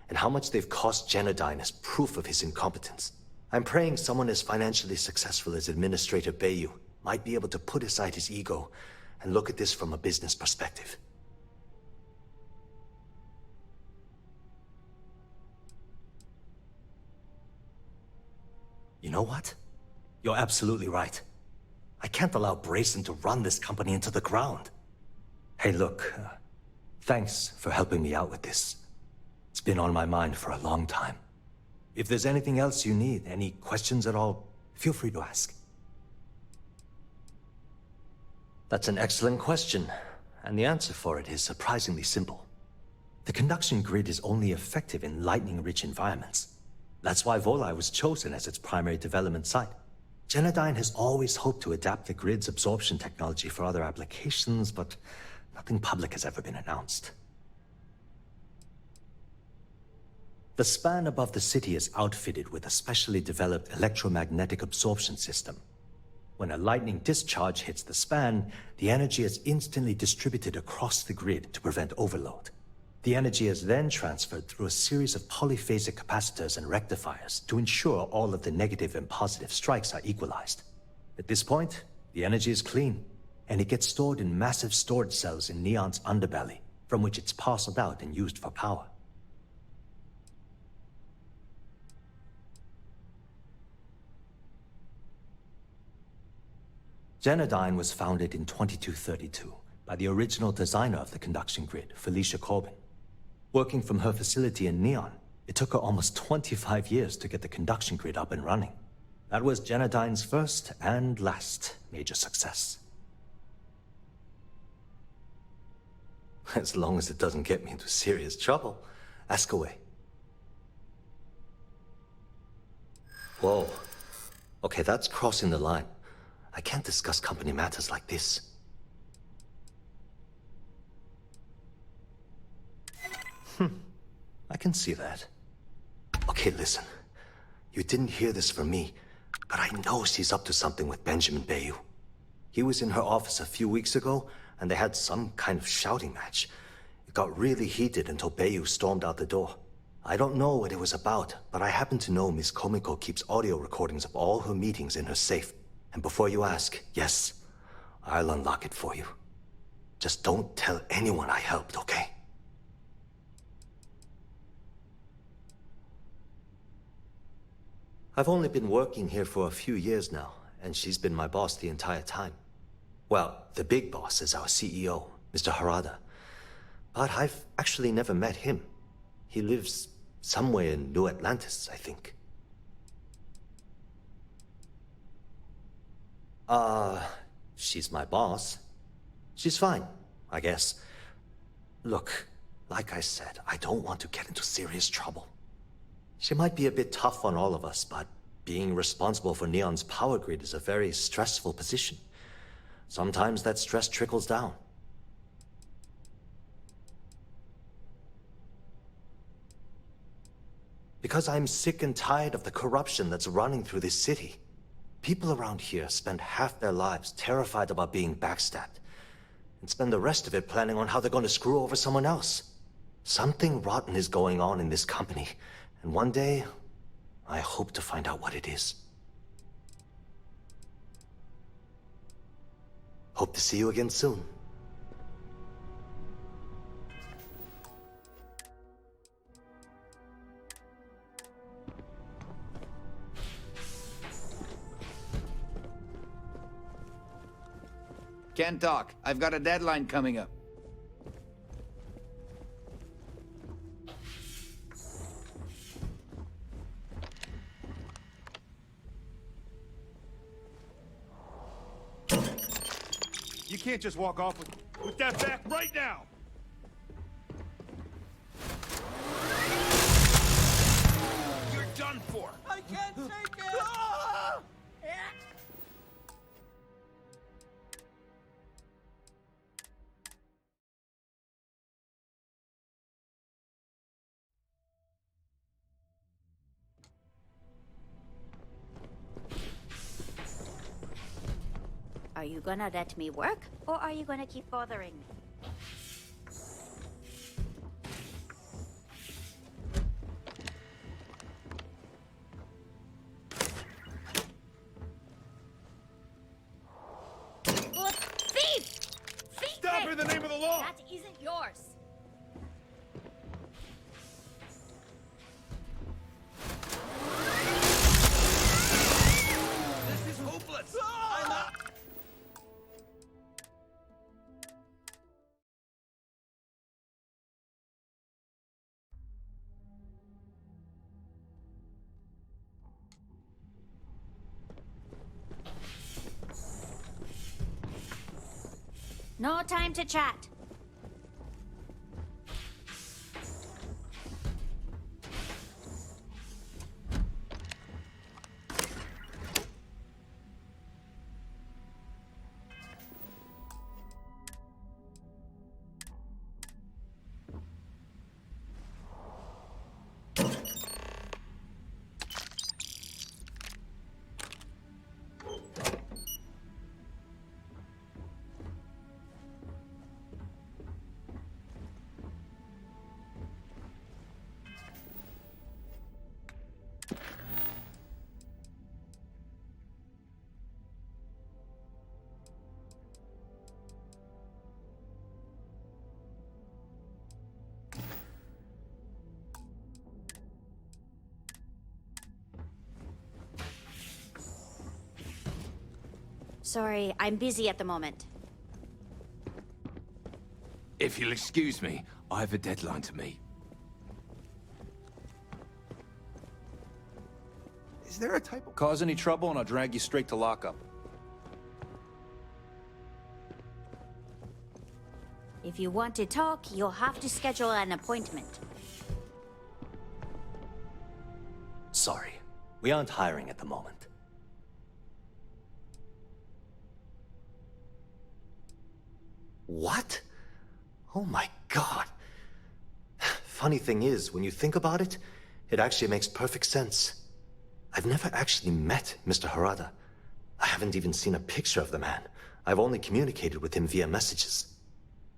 and how much they've cost Genodyne as proof of his incompetence. I'm praying someone as financially successful as Administrator Bayu might be able to put aside his ego and look at this from a business perspective. You know what? You're absolutely right. I can't allow Brayson to run this company into the ground. Hey, look, thanks for helping me out with this. It's been on my mind for a long time. If there's anything else you need, any questions at all, feel free to ask. That's an excellent question, and the answer for it is surprisingly simple. The conduction grid is only effective in lightning-rich environments. That's why Volai was chosen as its primary development site. Genodyne has always hoped to adapt the grid's absorption technology for other applications, but nothing public has ever been announced. The span above the city is outfitted with a specially developed electromagnetic absorption system. When a lightning discharge hits the span, the energy is instantly distributed across the grid to prevent overload. The energy is then transferred through a series of polyphasic capacitors and rectifiers to ensure all of the negative and positive strikes are equalized. At this point, the energy is clean, and it gets stored in massive storage cells in Neon's underbelly, from which it's parceled out and used for power. Genodyne was founded in 2232 by the original designer of the conduction grid, Felicia Corbin. Working from her facility in Neon, it took her almost 25 years to get the conduction grid up and running. That was Genodyne's first and last major success. As long as it doesn't get me into serious trouble, ask away. Whoa. Okay, that's crossing the line. I can't discuss company matters like this. I can see that. Okay, listen. You didn't hear this from me, but I know she's up to something with Benjamin Bayou. He was in her office a few weeks ago, and they had some kind of shouting match. It got really heated until Bayou stormed out the door. I don't know what it was about, but I happen to know Miss Komiko keeps audio recordings of all her meetings in her safe. And before you ask, yes, I'll unlock it for you. Just don't tell anyone I helped, okay? I've only been working here for a few years now, and she's been my boss the entire time. Well, the big boss is our CEO, Mr. Harada. But I've actually never met him. He lives somewhere in New Atlantis, I think. She's my boss. She's fine, I guess. Look, like I said, I don't want to get into serious trouble. She might be a bit tough on all of us, but being responsible for Neon's power grid is a very stressful position. Sometimes that stress trickles down. Because I'm sick and tired of the corruption that's running through this city. People around here spend half their lives terrified about being backstabbed, and spend the rest of it planning on how they're going to screw over someone else. Something rotten is going on in this company, and one day, I hope to find out what it is. Hope to see you again soon. Can't talk. I've got a deadline coming up. You can't just walk off with that back right now! You're done for! I can't take it! Are you gonna let me work, or are you gonna keep bothering me? Oh, thief! Thief! Stop in the name of the law! That isn't yours! This is hopeless! I'm out! No time to chat. Sorry, I'm busy at the moment. If you'll excuse me, I have a deadline to meet. Is there a typo? Cause any trouble and I'll drag you straight to lockup. If you want to talk, you'll have to schedule an appointment. Sorry, we aren't hiring at the moment. What? Oh my god. Funny thing is, when you think about it, it actually makes perfect sense. I've never actually met Mr. Harada. I haven't even seen a picture of the man. I've only communicated with him via messages.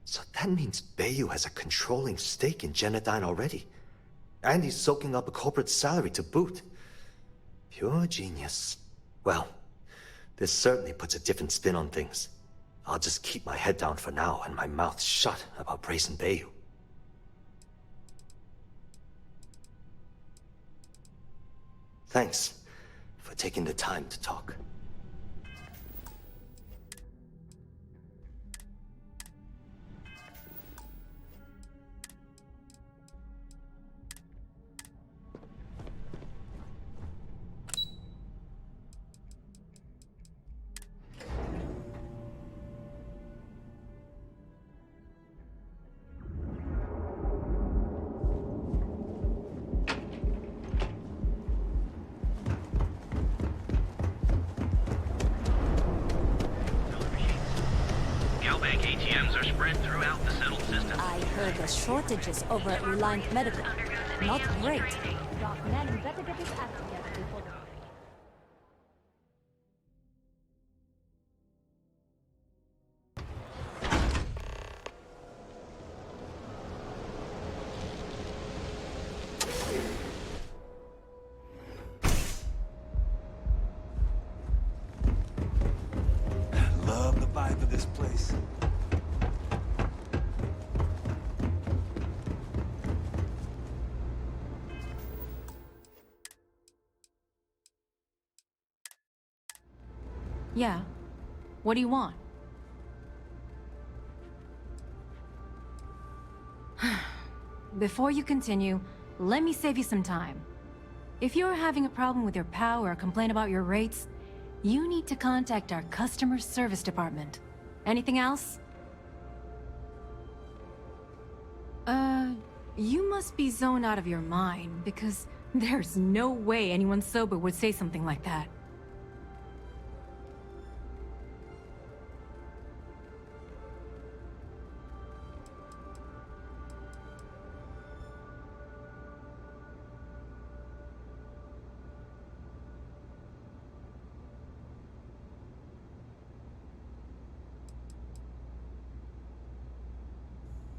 So that means Bayu has a controlling stake in Genodyne already. And he's soaking up a corporate salary to boot. Pure genius. Well, this certainly puts a different spin on things. I'll just keep my head down for now and my mouth shut about praising Bayu. Thanks for taking the time to talk. The shortages over at Reliant Medical. Not great. Love the vibe of this place. Yeah. What do you want? Before you continue, let me save you some time. If you're having a problem with your POW or a complaint about your rates, you need to contact our customer service department. Anything else? You must be zoned out of your mind, because there's no way anyone sober would say something like that.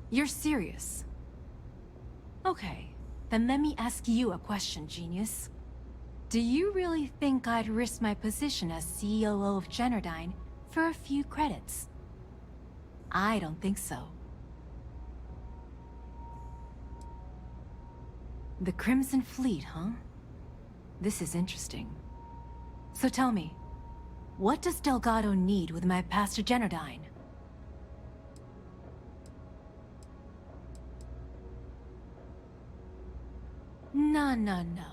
You're serious? Okay, then let me ask you a question, genius. Do you really think I'd risk my position as COO of Genodyne for a few credits? I don't think so. The Crimson Fleet, huh? This is interesting. So tell me, what does Delgado need with my pass to Genodyne? No.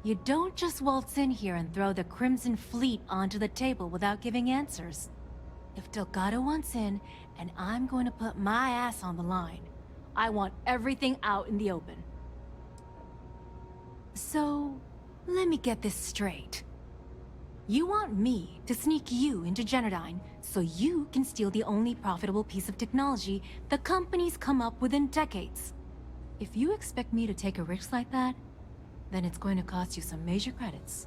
You don't just waltz in here and throw the Crimson Fleet onto the table without giving answers. If Delgado wants in, and I'm going to put my ass on the line, I want everything out in the open. So, let me get this straight. You want me to sneak you into Genodyne so you can steal the only profitable piece of technology the company's come up with in decades. If you expect me to take a risk like that, then it's going to cost you some major credits.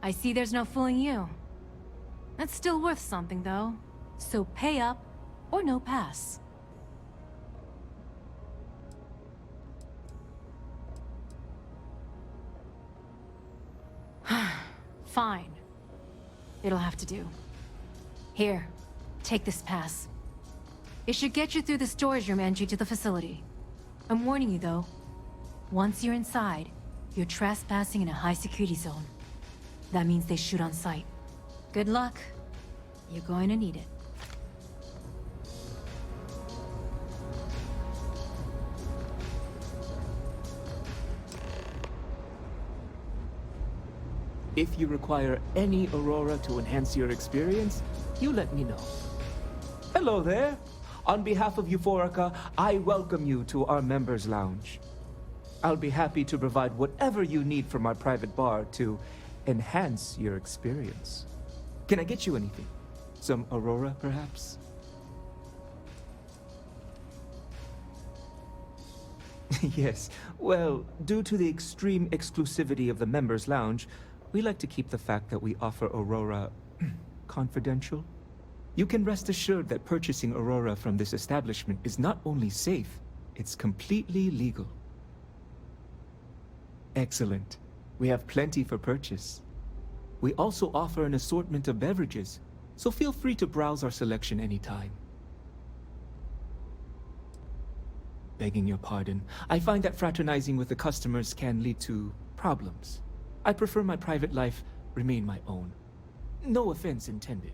I see there's no fooling you. That's still worth something, though. So pay up, or no pass. Fine. It'll have to do. Here, take this pass. It should get you through the storage room entry to the facility. I'm warning you though. Once you're inside, you're trespassing in a high-security zone. That means they shoot on sight. Good luck. You're going to need it. If you require any Aurora to enhance your experience, you let me know. Hello there. On behalf of Euphorica, I welcome you to our members' lounge. I'll be happy to provide whatever you need from our private bar to enhance your experience. Can I get you anything? Some Aurora, perhaps? Yes. Well, due to the extreme exclusivity of the members' lounge, we like to keep the fact that we offer Aurora confidential. You can rest assured that purchasing Aurora from this establishment is not only safe, it's completely legal. Excellent. We have plenty for purchase. We also offer an assortment of beverages, so feel free to browse our selection anytime. Begging your pardon, I find that fraternizing with the customers can lead to problems. I prefer my private life remain my own. No offense intended.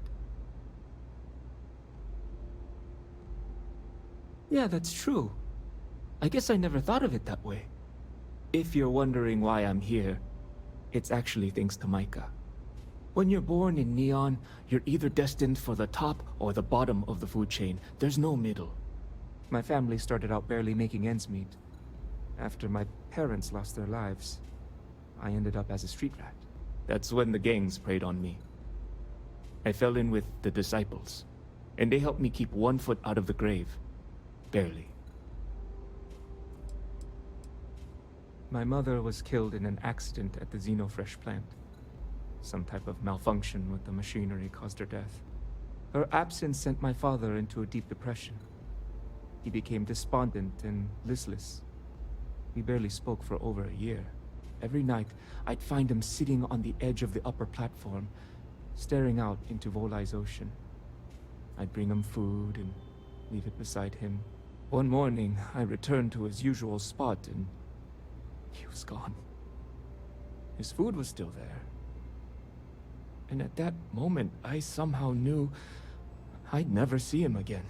Yeah, that's true. I guess I never thought of it that way. If you're wondering why I'm here, it's actually thanks to Micah. When you're born in Neon, you're either destined for the top or the bottom of the food chain. There's no middle. My family started out barely making ends meet. After my parents lost their lives, I ended up as a street rat. That's when the gangs preyed on me. I fell in with the Disciples, and they helped me keep 1 foot out of the grave. Barely. My mother was killed in an accident at the Xenofresh plant. Some type of malfunction with the machinery caused her death. Her absence sent my father into a deep depression. He became despondent and listless. We barely spoke for over a year. Every night, I'd find him sitting on the edge of the upper platform, staring out into Volai's ocean. I'd bring him food and leave it beside him. One morning, I returned to his usual spot and he was gone. His food was still there. And at that moment, I somehow knew I'd never see him again.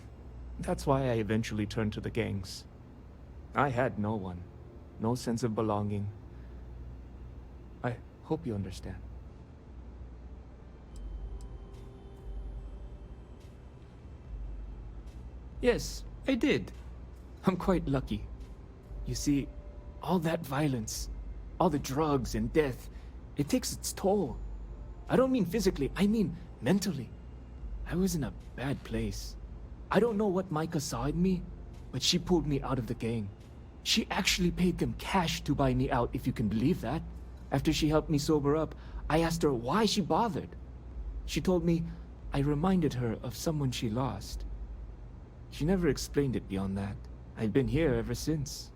That's why I eventually turned to the gangs. I had no one, no sense of belonging. I hope you understand. Yes, I did. I'm quite lucky. You see, all that violence, all the drugs and death, it takes its toll. I don't mean physically, I mean mentally. I was in a bad place. I don't know what Micah saw in me, but she pulled me out of the gang. She actually paid them cash to buy me out, if you can believe that. After she helped me sober up, I asked her why she bothered. She told me I reminded her of someone she lost. She never explained it beyond that. I've been here ever since.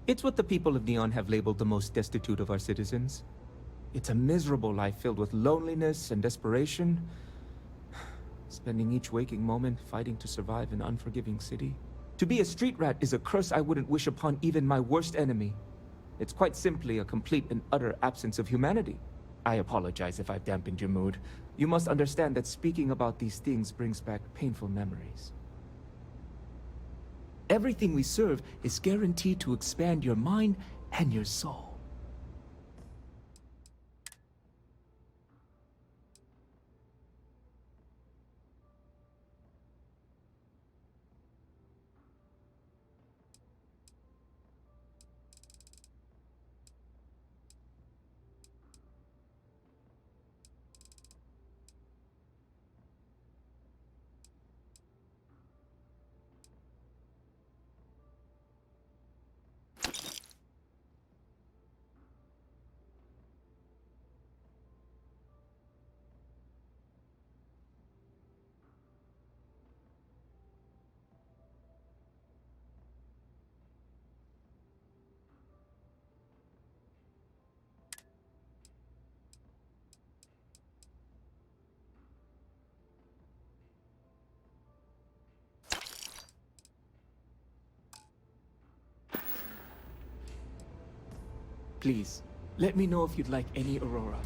It's what the people of Neon have labeled the most destitute of our citizens. It's a miserable life filled with loneliness and desperation, spending each waking moment fighting to survive an unforgiving city. To be a street rat is a curse I wouldn't wish upon even my worst enemy. It's quite simply a complete and utter absence of humanity. I apologize if I've dampened your mood. You must understand that speaking about these things brings back painful memories. Everything we serve is guaranteed to expand your mind and your soul. Please, let me know if you'd like any Aurora.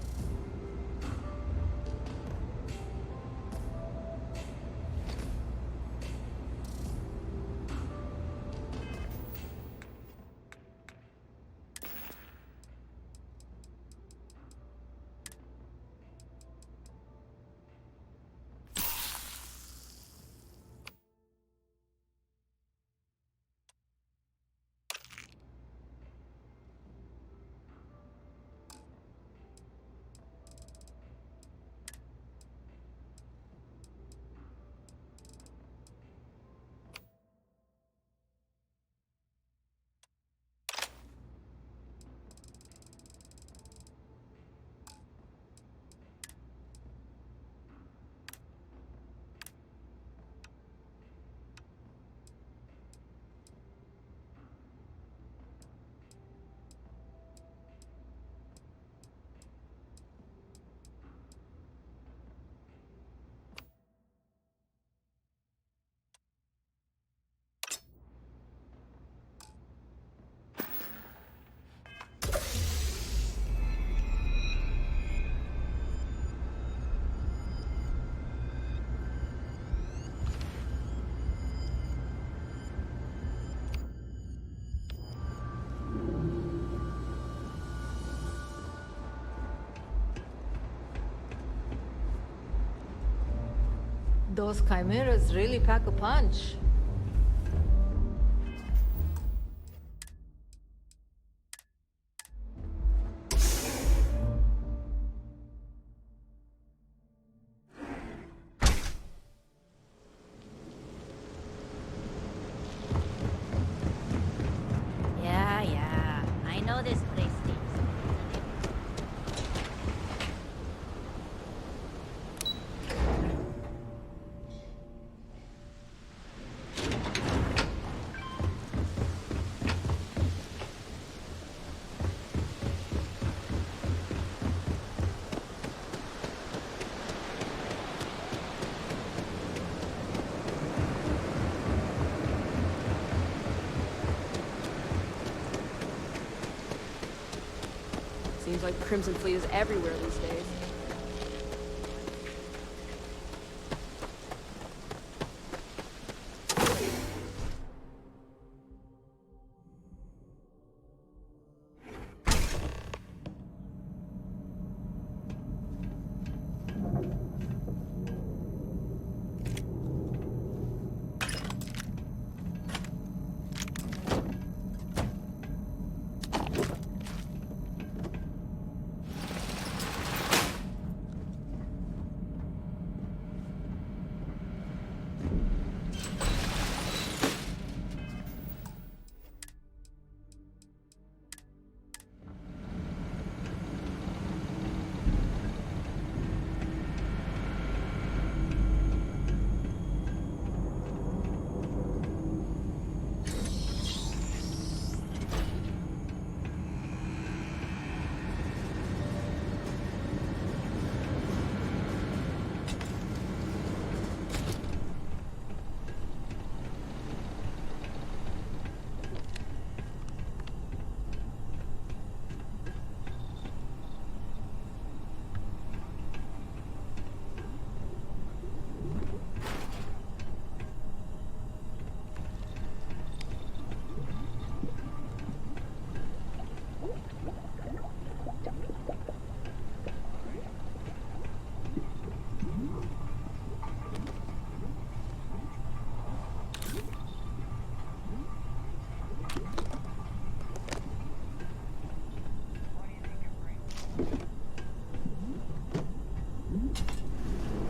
Those chimeras really pack a punch. Yeah, I know this place stinks. Seems like Crimson Fleet is everywhere these days.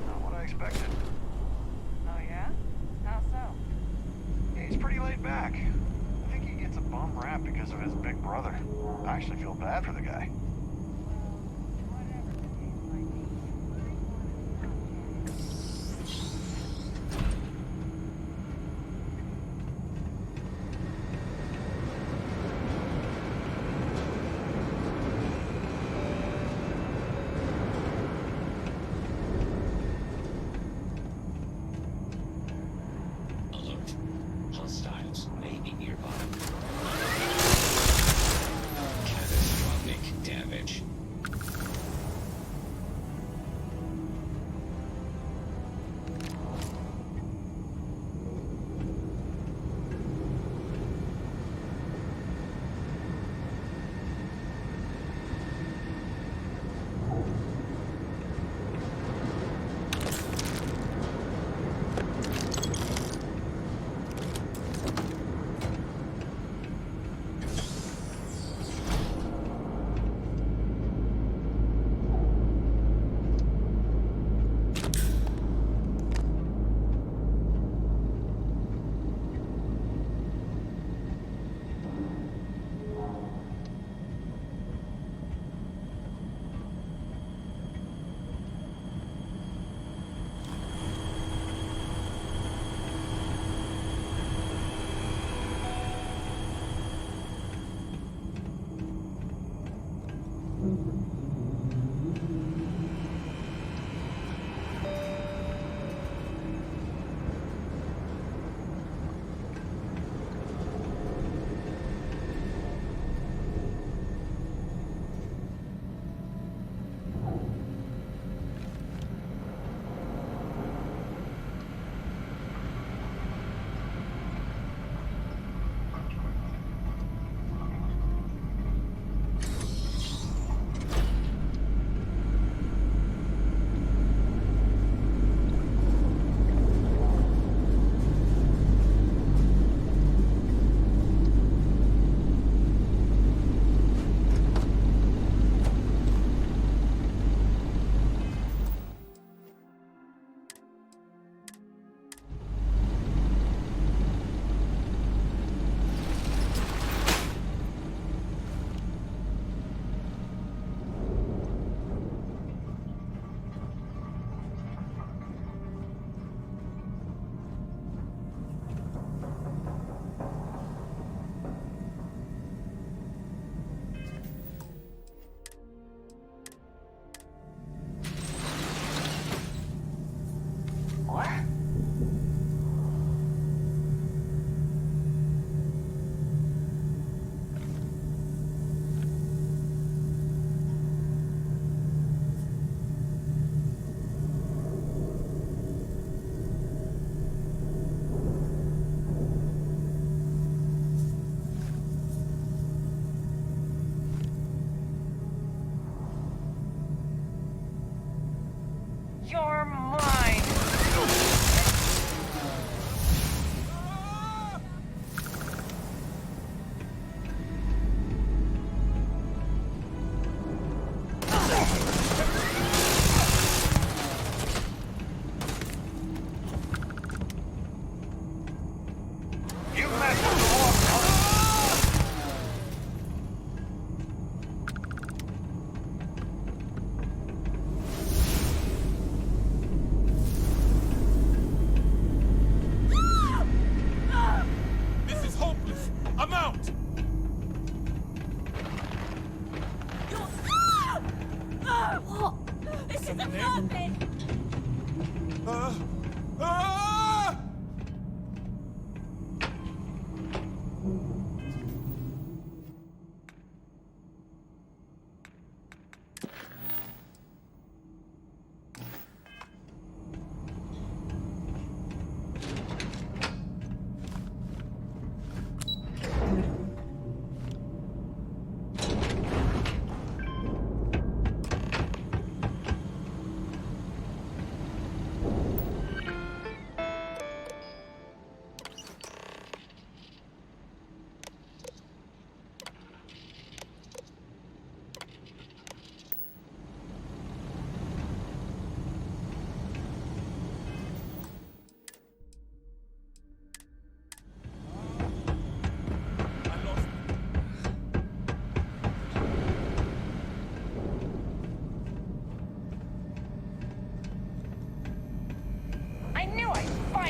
Not what I expected. Oh yeah? How so? He's pretty laid back. I think he gets a bum rap because of his big brother. I actually feel bad for the guy. Hostiles may be nearby. Catastrophic.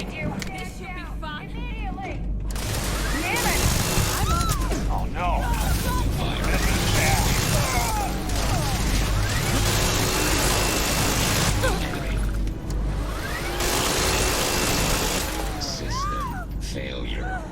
behind you! This should be fun. Immediately! Damn it! Oh no! This is bad. System failure.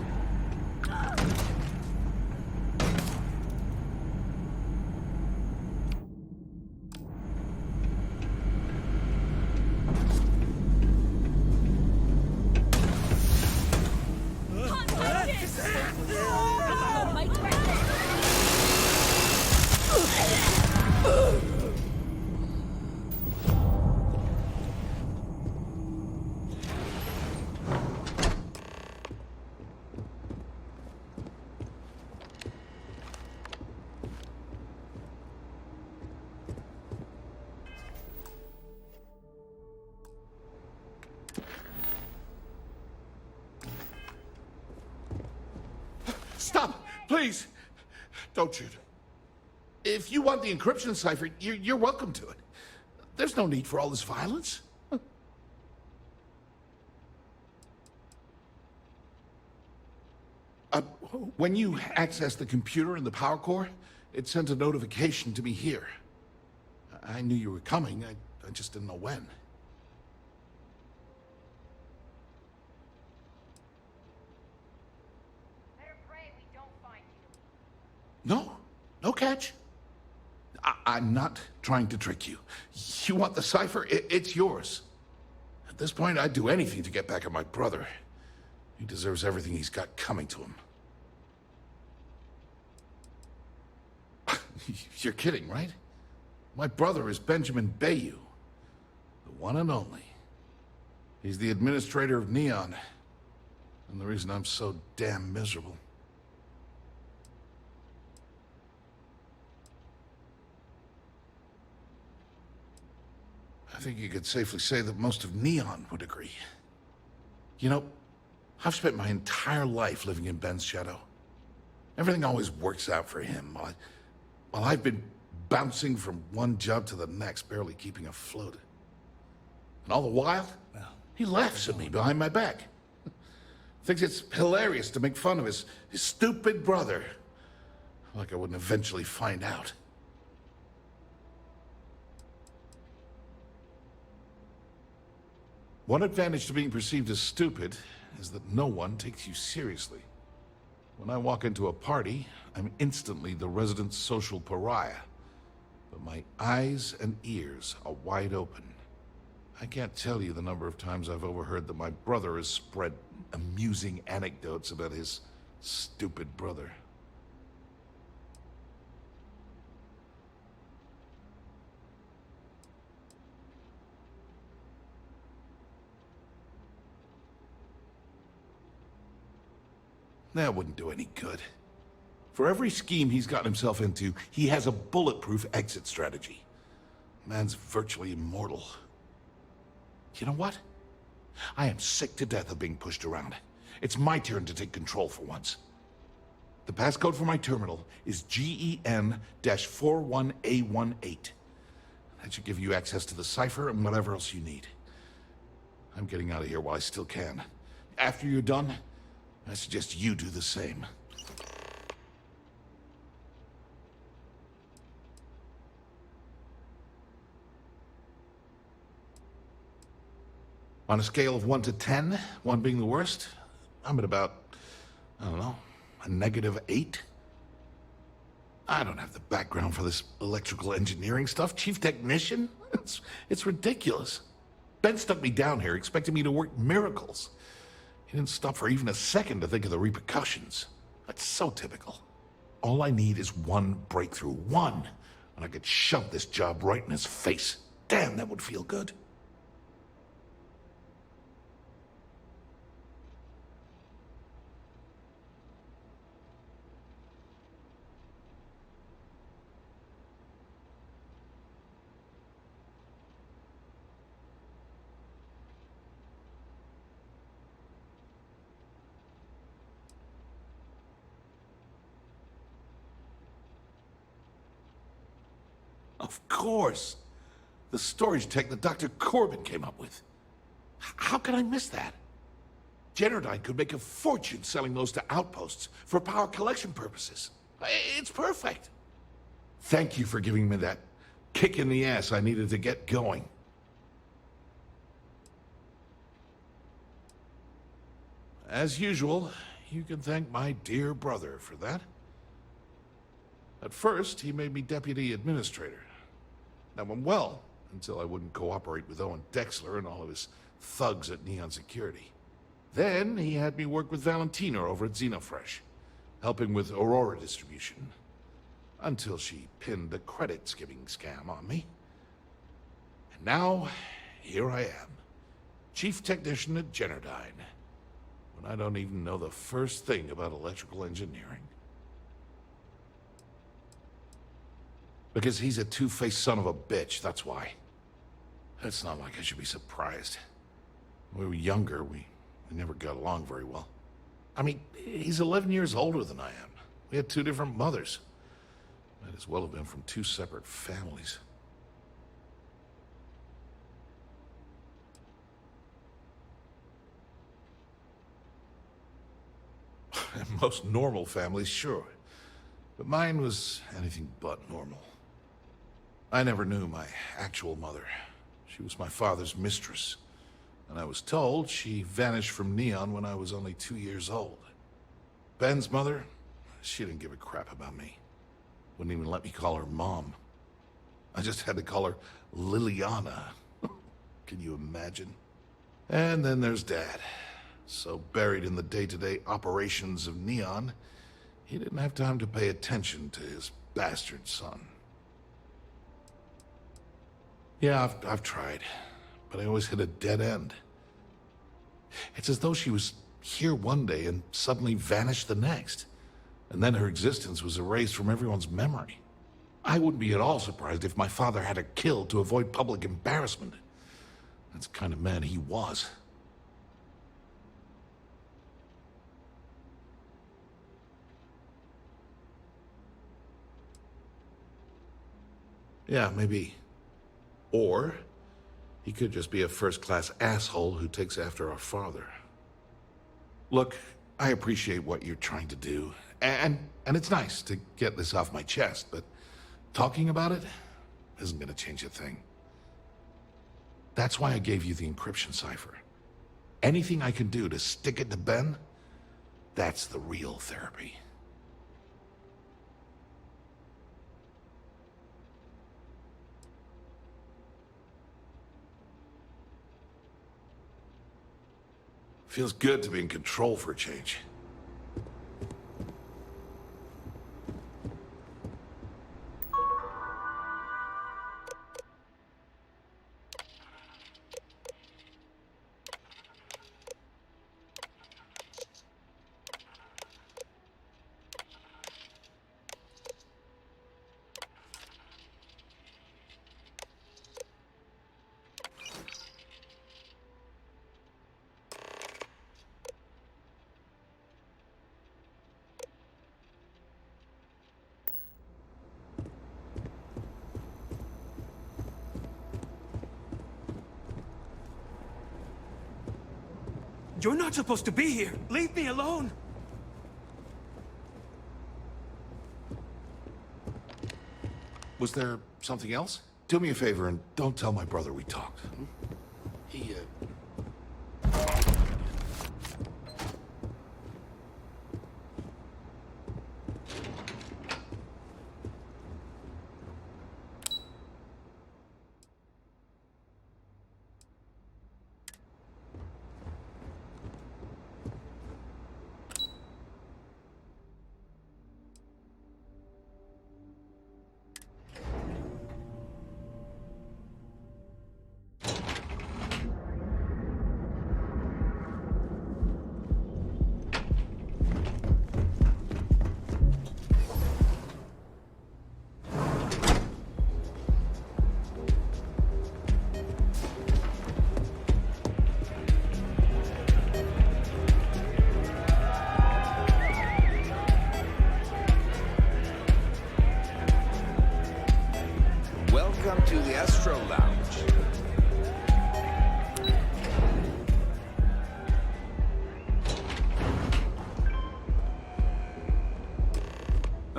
Stop! Please! Don't shoot. If you want the encryption cipher, you're welcome to it. There's no need for all this violence. When you access the computer in the power core, it sends a notification to me here. I knew you were coming, I just didn't know when. No, no catch. I'm not trying to trick you. You want the cipher? It's yours. At this point, I'd do anything to get back at my brother. He deserves everything he's got coming to him. You're kidding, right? My brother is Benjamin Bayou, the one and only. He's the administrator of Neon, and the reason I'm so damn miserable. I think you could safely say that most of Neon would agree. You know, I've spent my entire life living in Ben's shadow. Everything always works out for him, while I've been bouncing from one job to the next, barely keeping afloat. And all the while, he laughs at me behind my back. Thinks it's hilarious to make fun of his stupid brother. Like I wouldn't eventually find out. One advantage to being perceived as stupid is that no one takes you seriously. When I walk into a party, I'm instantly the resident social pariah. But my eyes and ears are wide open. I can't tell you the number of times I've overheard that my brother has spread amusing anecdotes about his stupid brother. That wouldn't do any good. For every scheme he's gotten himself into, he has a bulletproof exit strategy. Man's virtually immortal. You know what? I am sick to death of being pushed around. It's my turn to take control for once. The passcode for my terminal is GEN-41A18. That should give you access to the cipher and whatever else you need. I'm getting out of here while I still can. After you're done, I suggest you do the same. On a scale of 1 to 10, 1 being the worst, I'm at about, I don't know, a -8. I don't have the background for this electrical engineering stuff. Chief technician? It's ridiculous. Ben stuck me down here expecting me to work miracles. He didn't stop for even a second to think of the repercussions. That's so typical. All I need is one breakthrough. One. And I could shove this job right in his face. Damn, that would feel good. Of course. The storage tech that Dr. Corbin came up with. How could I miss that? Generdyne could make a fortune selling those to outposts for power collection purposes. It's perfect. Thank you for giving me that kick in the ass I needed to get going. As usual, you can thank my dear brother for that. At first, he made me deputy administrator. That went well, until I wouldn't cooperate with Owen Dexler and all of his thugs at Neon Security. Then, he had me work with Valentina over at Xenofresh, helping with Aurora distribution, until she pinned the credit skimming scam on me. And now, here I am, chief technician at Generdyne, when I don't even know the first thing about electrical engineering. Because he's a two-faced son of a bitch, that's why. It's not like I should be surprised. When we were younger, we never got along very well. I mean, he's 11 years older than I am. We had two different mothers. Might as well have been from two separate families. Most normal families, sure. But mine was anything but normal. I never knew my actual mother. She was my father's mistress. And I was told she vanished from Neon when I was only 2 years old. Ben's mother, she didn't give a crap about me. Wouldn't even let me call her Mom. I just had to call her Liliana. Can you imagine? And then there's Dad. So buried in the day-to-day operations of Neon, he didn't have time to pay attention to his bastard son. Yeah, I've tried, but I always hit a dead end. It's as though she was here one day and suddenly vanished the next. And then her existence was erased from everyone's memory. I wouldn't be at all surprised if my father had her killed to avoid public embarrassment. That's the kind of man he was. Yeah, maybe. Or he could just be a first-class asshole who takes after our father. Look, I appreciate what you're trying to do, and it's nice to get this off my chest, but talking about it isn't gonna change a thing. That's why I gave you the encryption cipher. Anything I can do to stick it to Ben, that's the real therapy. Feels good to be in control for a change. You're not supposed to be here. Leave me alone. Was there something else? Do me a favor and don't tell my brother we talked. He,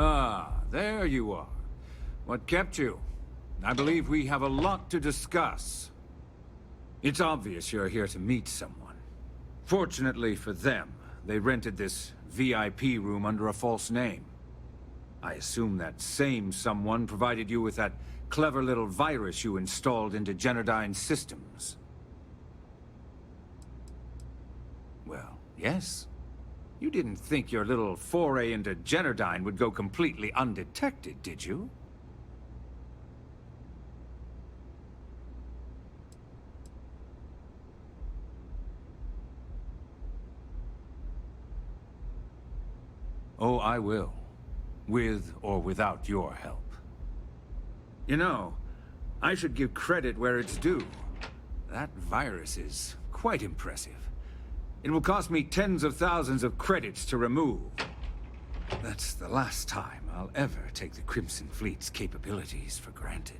Ah, there you are. What kept you? I believe we have a lot to discuss. It's obvious you're here to meet someone. Fortunately for them, they rented this VIP room under a false name. I assume that same someone provided you with that clever little virus you installed into Generdyne's systems. Well, yes. You didn't think your little foray into Generdyne would go completely undetected, did you? Oh, I will. With or without your help. You know, I should give credit where it's due. That virus is quite impressive. It will cost me tens of thousands of credits to remove. That's the last time I'll ever take the Crimson Fleet's capabilities for granted.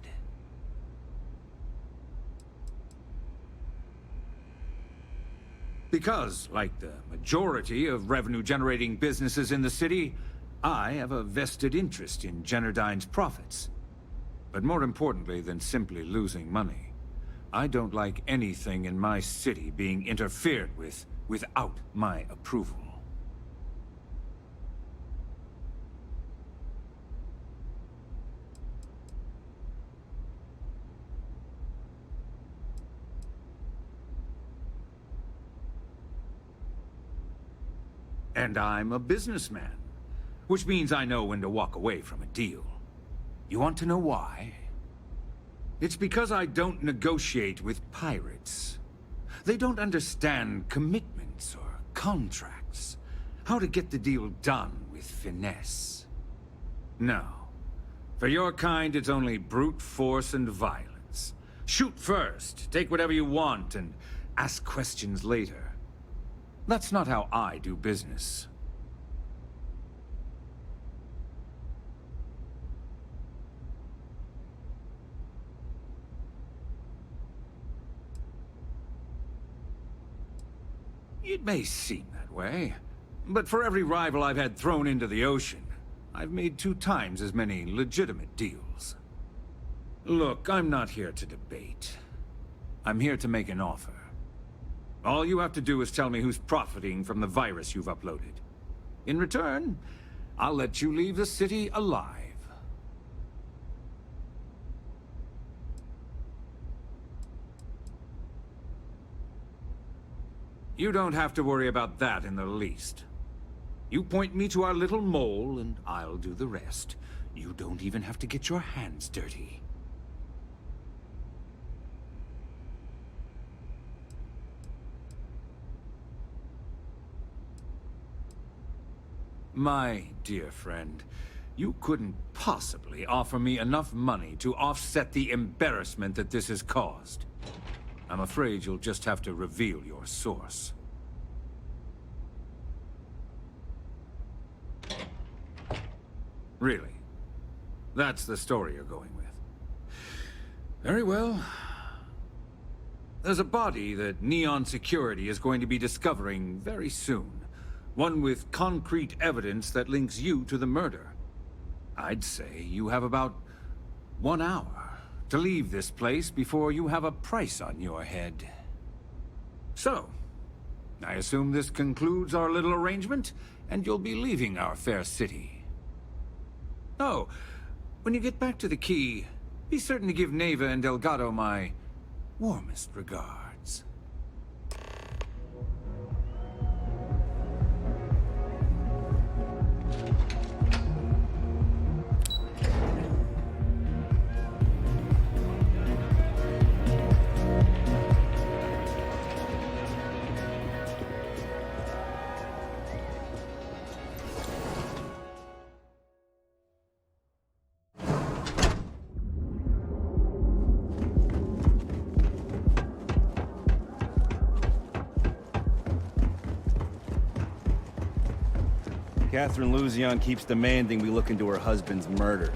Because, like the majority of revenue-generating businesses in the city, I have a vested interest in Generdyne's profits. But more importantly than simply losing money, I don't like anything in my city being interfered with without my approval. And I'm a businessman, which means I know when to walk away from a deal. You want to know why? It's because I don't negotiate with pirates. They don't understand commitments or contracts, how to get the deal done with finesse. No. For your kind, it's only brute force and violence. Shoot first, take whatever you want, and ask questions later. That's not how I do business. It may seem that way, but for every rival I've had thrown into the ocean, I've made 2 times as many legitimate deals. Look, I'm not here to debate. I'm here to make an offer. All you have to do is tell me who's profiting from the virus you've uploaded. In return, I'll let you leave the city alive. You don't have to worry about that in the least. You point me to our little mole, and I'll do the rest. You don't even have to get your hands dirty. My dear friend, you couldn't possibly offer me enough money to offset the embarrassment that this has caused. I'm afraid you'll just have to reveal your source. Really? That's the story you're going with. Very well. There's a body that Neon Security is going to be discovering very soon. One with concrete evidence that links you to the murder. I'd say you have about 1 hour to leave this place before you have a price on your head. So, I assume this concludes our little arrangement, and you'll be leaving our fair city. Oh, when you get back to the key, be certain to give Neva and Delgado my warmest regards. Catherine Luzion keeps demanding we look into her husband's murder.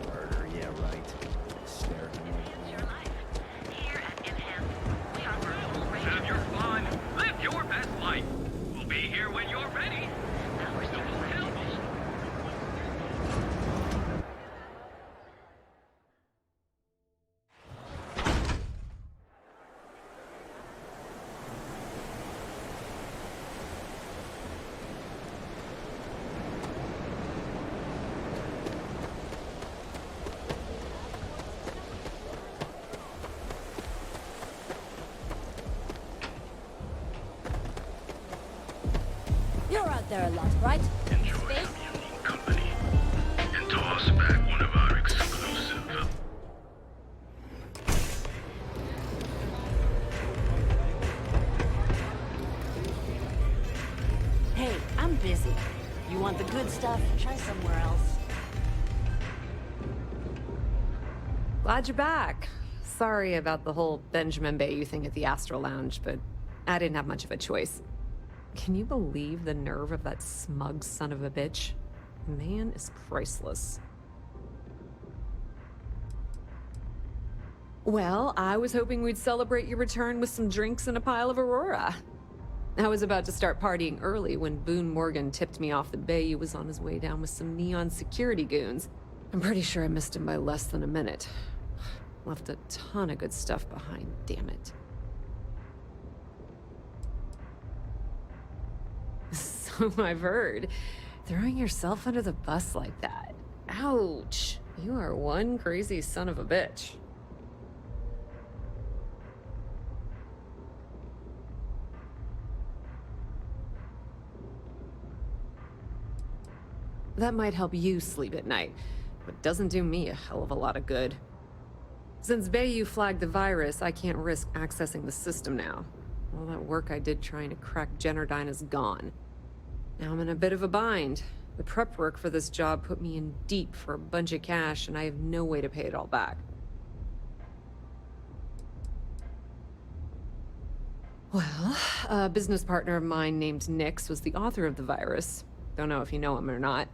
Murder, yeah, right. Stare at me. Have your fun. Live your best life. We'll be here when you're ready. there a lot, right? Enjoy some unique company. And toss back one of our exclusive. Hey, I'm busy. You want the good stuff? Try somewhere else. Glad you're back. Sorry about the whole Benjamin Bayou thing at the Astral Lounge, but I didn't have much of a choice. Can you believe the nerve of that smug son of a bitch? The man is priceless. Well, I was hoping we'd celebrate your return with some drinks and a pile of Aurora. I was about to start partying early when Boone Morgan tipped me off that Bayou was on his way down with some neon security goons. I'm pretty sure I missed him by less than a minute. Left a ton of good stuff behind, damn it. So I've heard. Throwing yourself under the bus like that. Ouch. You are one crazy son of a bitch. That might help you sleep at night, but doesn't do me a hell of a lot of good. Since Bayou flagged the virus, I can't risk accessing the system now. All that work I did trying to crack Generdyne is gone. Now I'm in a bit of a bind. The prep work for this job put me in deep for a bunch of cash, and I have no way to pay it all back. Well, a business partner of mine named Nix was the author of the virus. Don't know if you know him or not.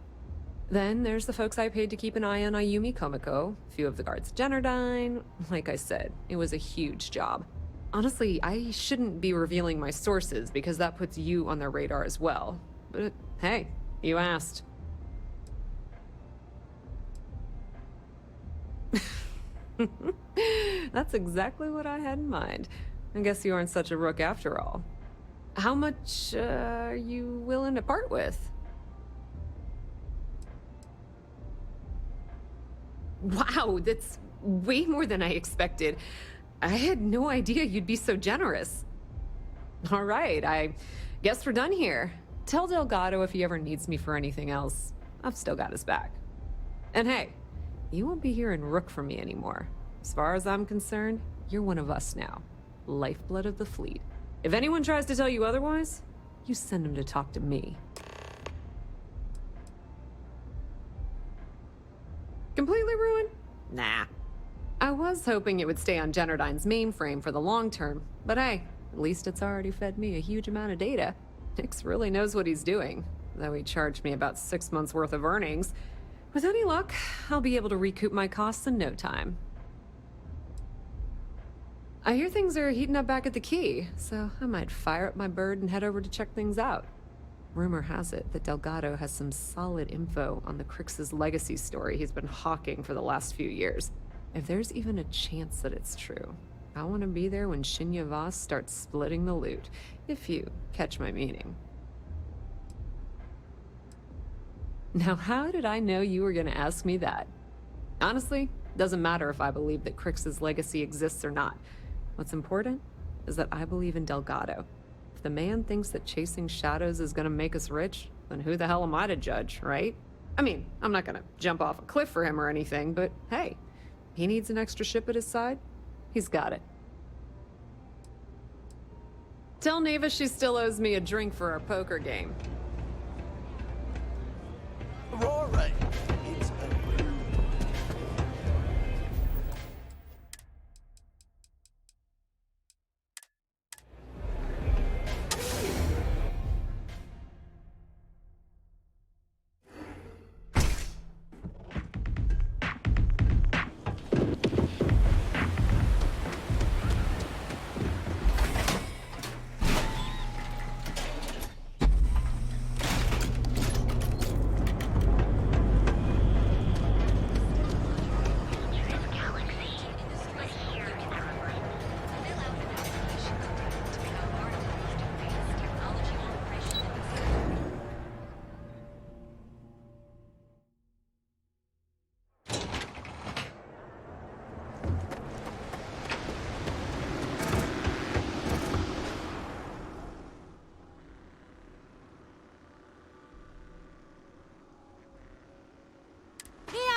Then there's the folks I paid to keep an eye on Ayumi Komiko, a few of the guards at Generdyne. Like I said, it was a huge job. Honestly, I shouldn't be revealing my sources because that puts you on their radar as well. But hey, you asked. That's exactly what I had in mind. I guess you aren't such a rook after all. How much are you willing to part with? Wow, that's way more than I expected. I had no idea you'd be so generous. All right, I guess we're done here. Tell Delgado if he ever needs me for anything else. I've still got his back. And hey, you won't be hearing Rook from me anymore. As far as I'm concerned, you're one of us now. Lifeblood of the fleet. If anyone tries to tell you otherwise, you send them to talk to me. Completely ruined? Nah. I was hoping it would stay on Generdyne's mainframe for the long term, but hey, at least it's already fed me a huge amount of data. Nix really knows what he's doing, though he charged me about 6 months worth of earnings. With any luck, I'll be able to recoup my costs in no time. I hear things are heating up back at the Key, so I might fire up my bird and head over to check things out. Rumor has it that Delgado has some solid info on the Crix's legacy story he's been hawking for the last few years. If there's even a chance that it's true, I want to be there when Shinya Voss starts splitting the loot, if you catch my meaning. Now, how did I know you were going to ask me that? Honestly, doesn't matter if I believe that Crix's legacy exists or not. What's important is that I believe in Delgado. If the man thinks that chasing shadows is gonna make us rich, then who the hell am I to judge, right? I mean, I'm not gonna jump off a cliff for him or anything, but hey, he needs an extra ship at his side, he's got it. Tell Neva she still owes me a drink for our poker game. Aurora, it's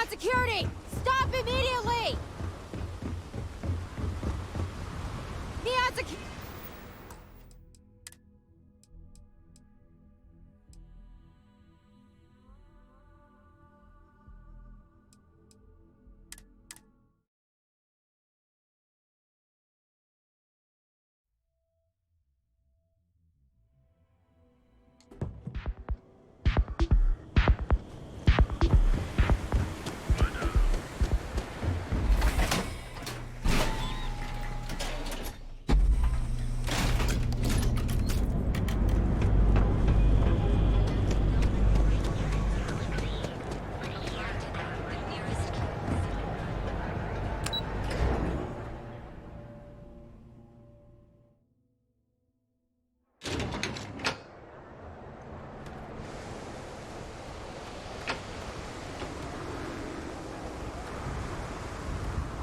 Neon security! Stop immediately! Neon security!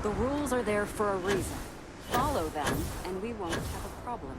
The rules are there for a reason. Follow them, and we won't have a problem.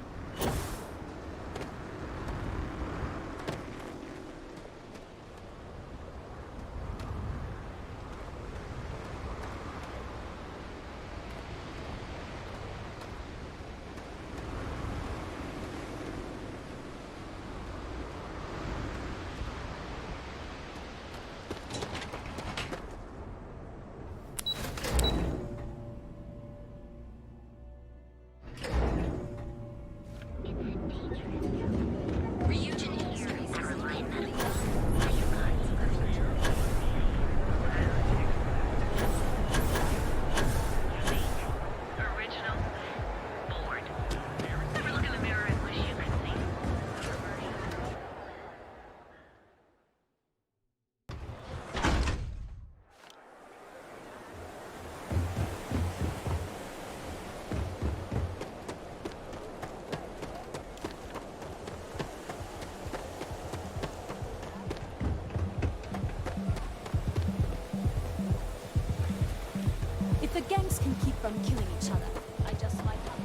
The gangs can keep from killing each other. I just like that.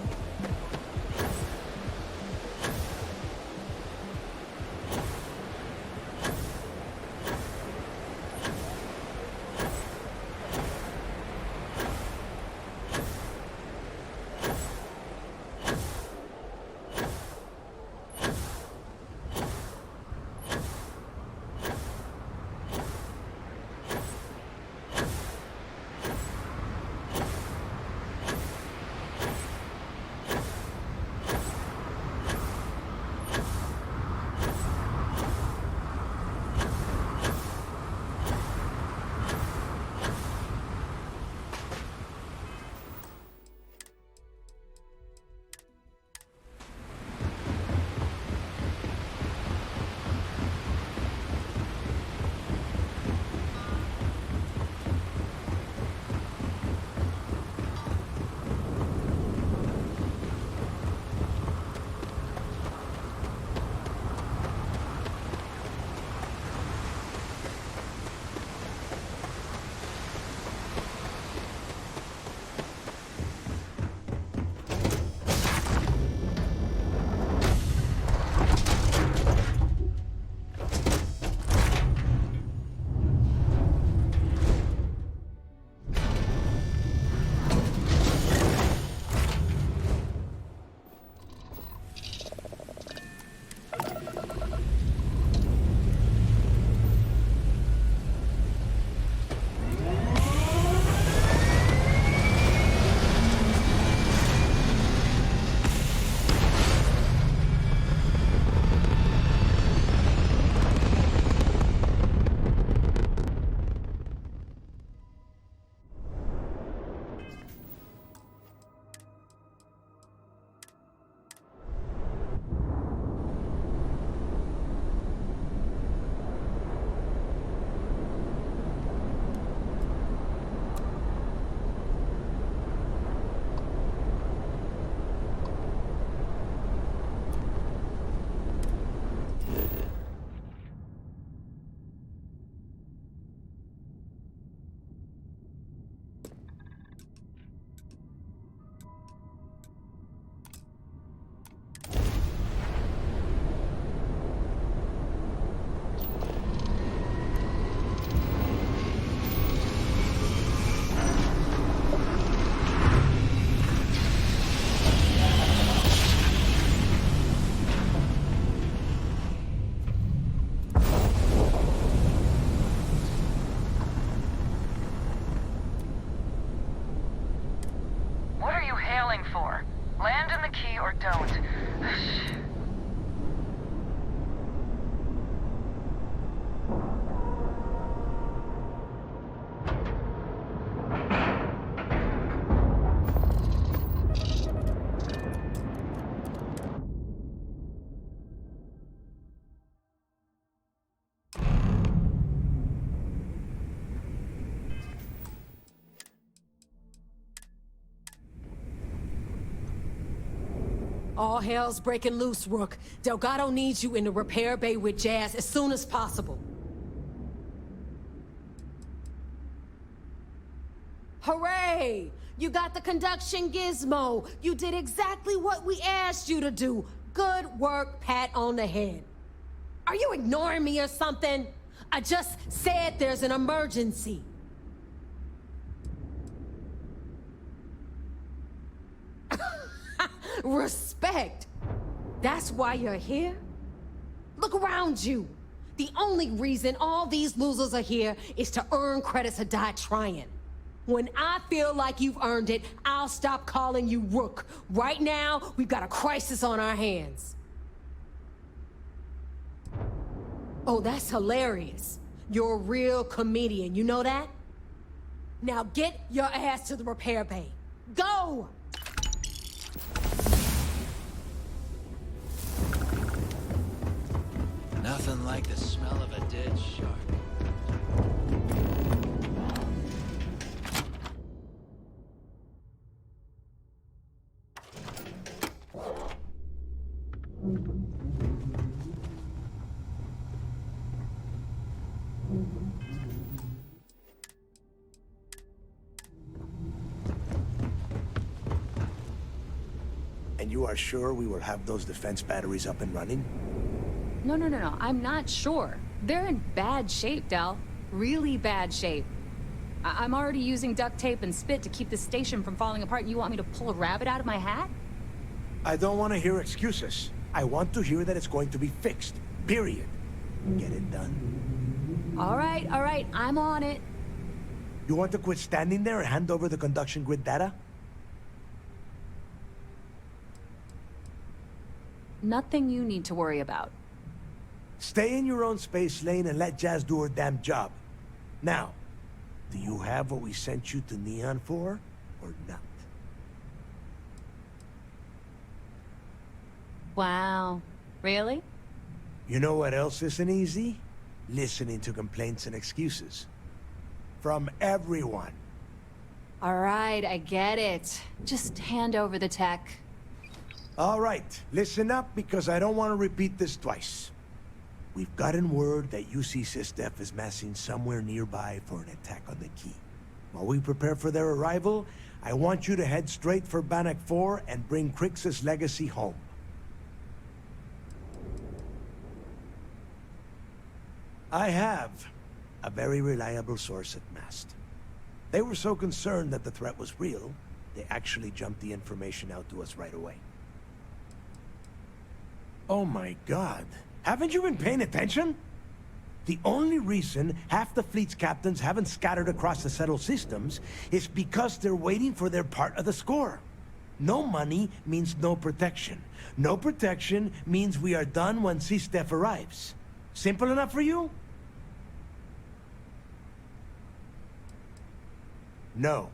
All hell's breaking loose, Rook. Delgado needs you in the repair bay with Jazz as soon as possible. Hooray! You got the conduction gizmo. You did exactly what we asked you to do. Good work, pat on the head. Are you ignoring me or something? I just said there's an emergency. Respect. That's why you're here? Look around you. The only reason all these losers are here is to earn credits or die trying. When I feel like you've earned it, I'll stop calling you Rook. Right now, we've got a crisis on our hands. Oh, that's hilarious. You're a real comedian, you know that? Now get your ass to the repair bay. Go! Nothing like the smell of a dead shark. And you are sure we will have those defense batteries up and running? No, I'm not sure. They're in bad shape, Del. Really bad shape. I'm already using duct tape and spit to keep the station from falling apart, and you want me to pull a rabbit out of my hat? I don't want to hear excuses. I want to hear that it's going to be fixed. Period. Get it done. All right, I'm on it. You want to quit standing there and hand over the conduction grid data? Nothing you need to worry about. Stay in your own space lane and let Jazz do her damn job. Now, do you have what we sent you to Neon for, or not? Wow. Really? You know what else isn't easy? Listening to complaints and excuses. From everyone. All right, I get it. Just hand over the tech. All right, listen up because I don't want to repeat this twice. We've gotten word that UC SysDef is massing somewhere nearby for an attack on the key. While we prepare for their arrival, I want you to head straight for Bannock 4 and bring Crix's legacy home. I have a very reliable source at Mast. They were so concerned that the threat was real, they actually jumped the information out to us right away. Oh my God. Haven't you been paying attention? The only reason half the fleet's captains haven't scattered across the settled systems is because they're waiting for their part of the score. No money means no protection. No protection means we are done when SysDef arrives. Simple enough for you? No.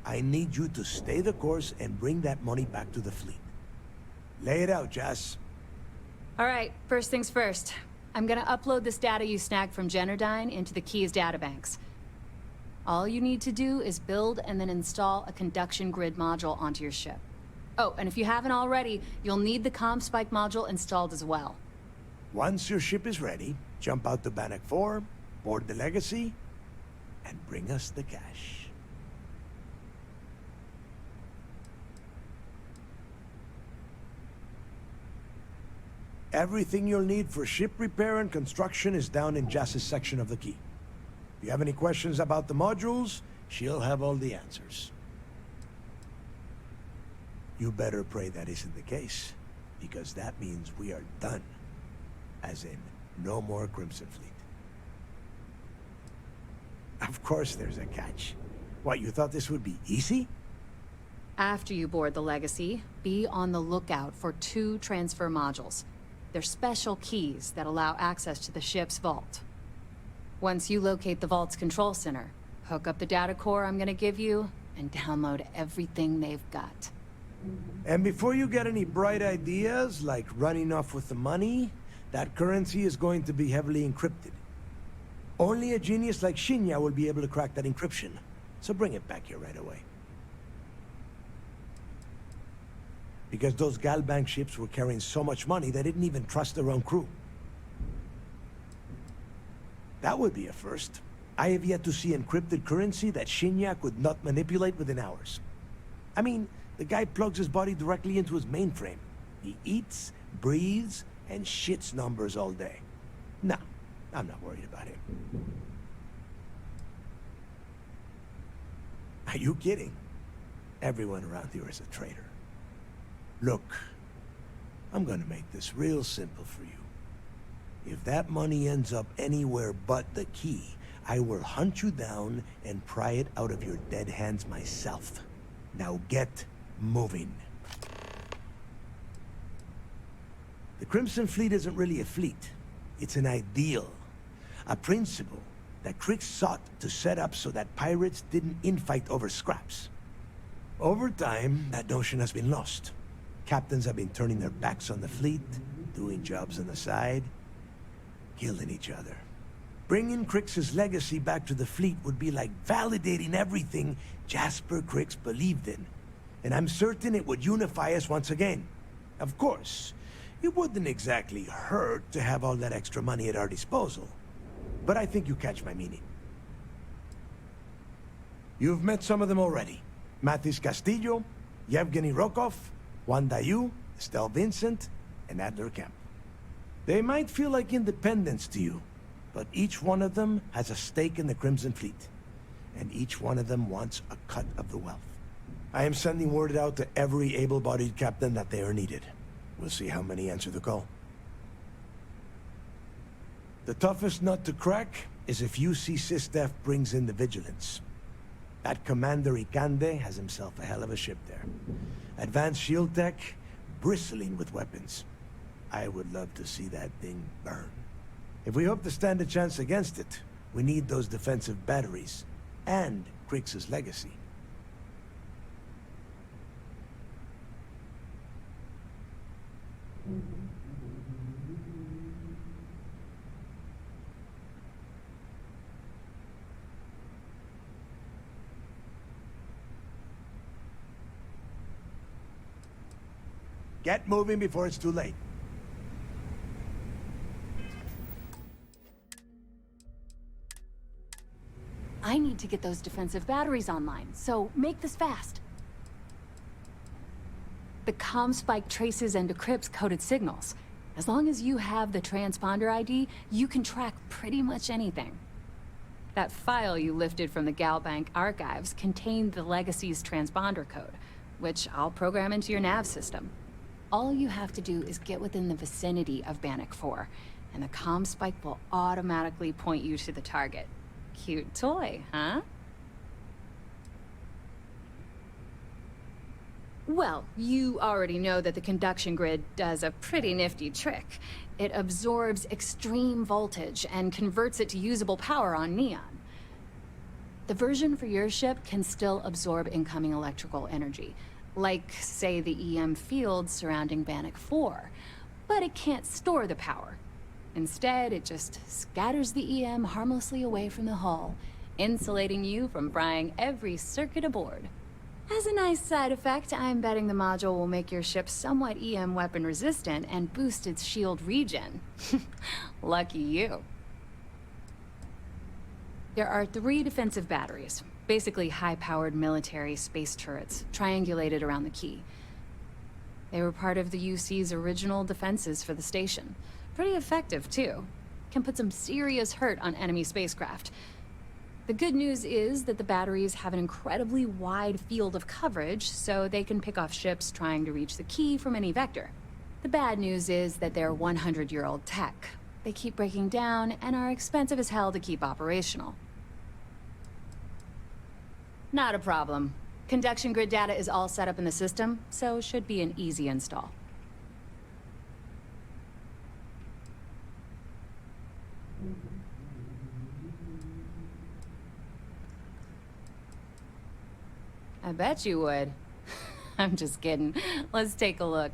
I need you to stay the course and bring that money back to the fleet. Lay it out, Jazz. All right, first things first. I'm gonna upload this data you snagged from Generdyne into the Key's databanks. All you need to do is build and then install a conduction grid module onto your ship. Oh, and if you haven't already, you'll need the comm spike module installed as well. Once your ship is ready, jump out to Bannock 4, board the Legacy, and bring us the cash. Everything you'll need for ship repair and construction is down in Jass's section of the Key. If you have any questions about the modules, she'll have all the answers. You better pray that isn't the case, because that means we are done. As in, no more Crimson Fleet. Of course there's a catch. What, you thought this would be easy? After you board the Legacy, be on the lookout for 2 transfer modules. They're special keys that allow access to the ship's vault. Once you locate the vault's control center, hook up the data core I'm gonna give you, and download everything they've got. And before you get any bright ideas, like running off with the money, that currency is going to be heavily encrypted. Only a genius like Shinya will be able to crack that encryption, so bring it back here right away. because those Galbank ships were carrying so much money they didn't even trust their own crew. That would be a first. I have yet to see encrypted currency that Shinya could not manipulate within hours. I mean, the guy plugs his body directly into his mainframe. He eats, breathes, and shits numbers all day. No, I'm not worried about him. Are you kidding? Everyone around here is a traitor. Look, I'm gonna make this real simple for you. If that money ends up anywhere but the key, I will hunt you down and pry it out of your dead hands myself. Now get moving. The Crimson Fleet isn't really a fleet. It's an ideal. A principle that Krix sought to set up so that pirates didn't infight over scraps. Over time, that notion has been lost. Captains have been turning their backs on the fleet, doing jobs on the side, killing each other. Bringing Krix's legacy back to the fleet would be like validating everything Jasper Krix believed in. And I'm certain it would unify us once again. Of course, it wouldn't exactly hurt to have all that extra money at our disposal. But I think you catch my meaning. You've met some of them already. Mathis Castillo, Yevgeny Rokov, Wanda Yu, Estelle Vincent, and Adler Kemp. They might feel like independents to you, but each one of them has a stake in the Crimson Fleet, and each one of them wants a cut of the wealth. I am sending word out to every able-bodied captain that they are needed. We'll see how many answer the call. The toughest nut to crack is if UC SysDef brings in the Vigilance. That Commander Ikande has himself a hell of a ship there. Advanced shield tech, bristling with weapons. I would love to see that thing burn. If we hope to stand a chance against it, we need those defensive batteries, and Krix's legacy. Get moving before it's too late. I need to get those defensive batteries online, so make this fast. The comm spike traces and decrypts coded signals. As long as you have the transponder ID, you can track pretty much anything. That file you lifted from the Galbank archives contained the Legacy's transponder code, which I'll program into your nav system. All you have to do is get within the vicinity of Bannock 4, and the comm spike will automatically point you to the target. Cute toy, huh? Well, you already know that the conduction grid does a pretty nifty trick. It absorbs extreme voltage and converts it to usable power on neon. The version for your ship can still absorb incoming electrical energy, like, say, the EM field surrounding Bannock 4, but it can't store the power. Instead, it just scatters the EM harmlessly away from the hull, insulating you from frying every circuit aboard. As a nice side effect, I'm betting the module will make your ship somewhat EM weapon resistant and boost its shield regen. Lucky you. There are 3 defensive batteries, basically high-powered military space turrets, triangulated around the key. They were part of the UC's original defenses for the station. Pretty effective, too. Can put some serious hurt on enemy spacecraft. The good news is that the batteries have an incredibly wide field of coverage, so they can pick off ships trying to reach the key from any vector. The bad news is that they're 100-year-old tech. They keep breaking down and are expensive as hell to keep operational. Not a problem. Conduction grid data is all set up in the system, so it should be an easy install. I bet you would. I'm just kidding. Let's take a look.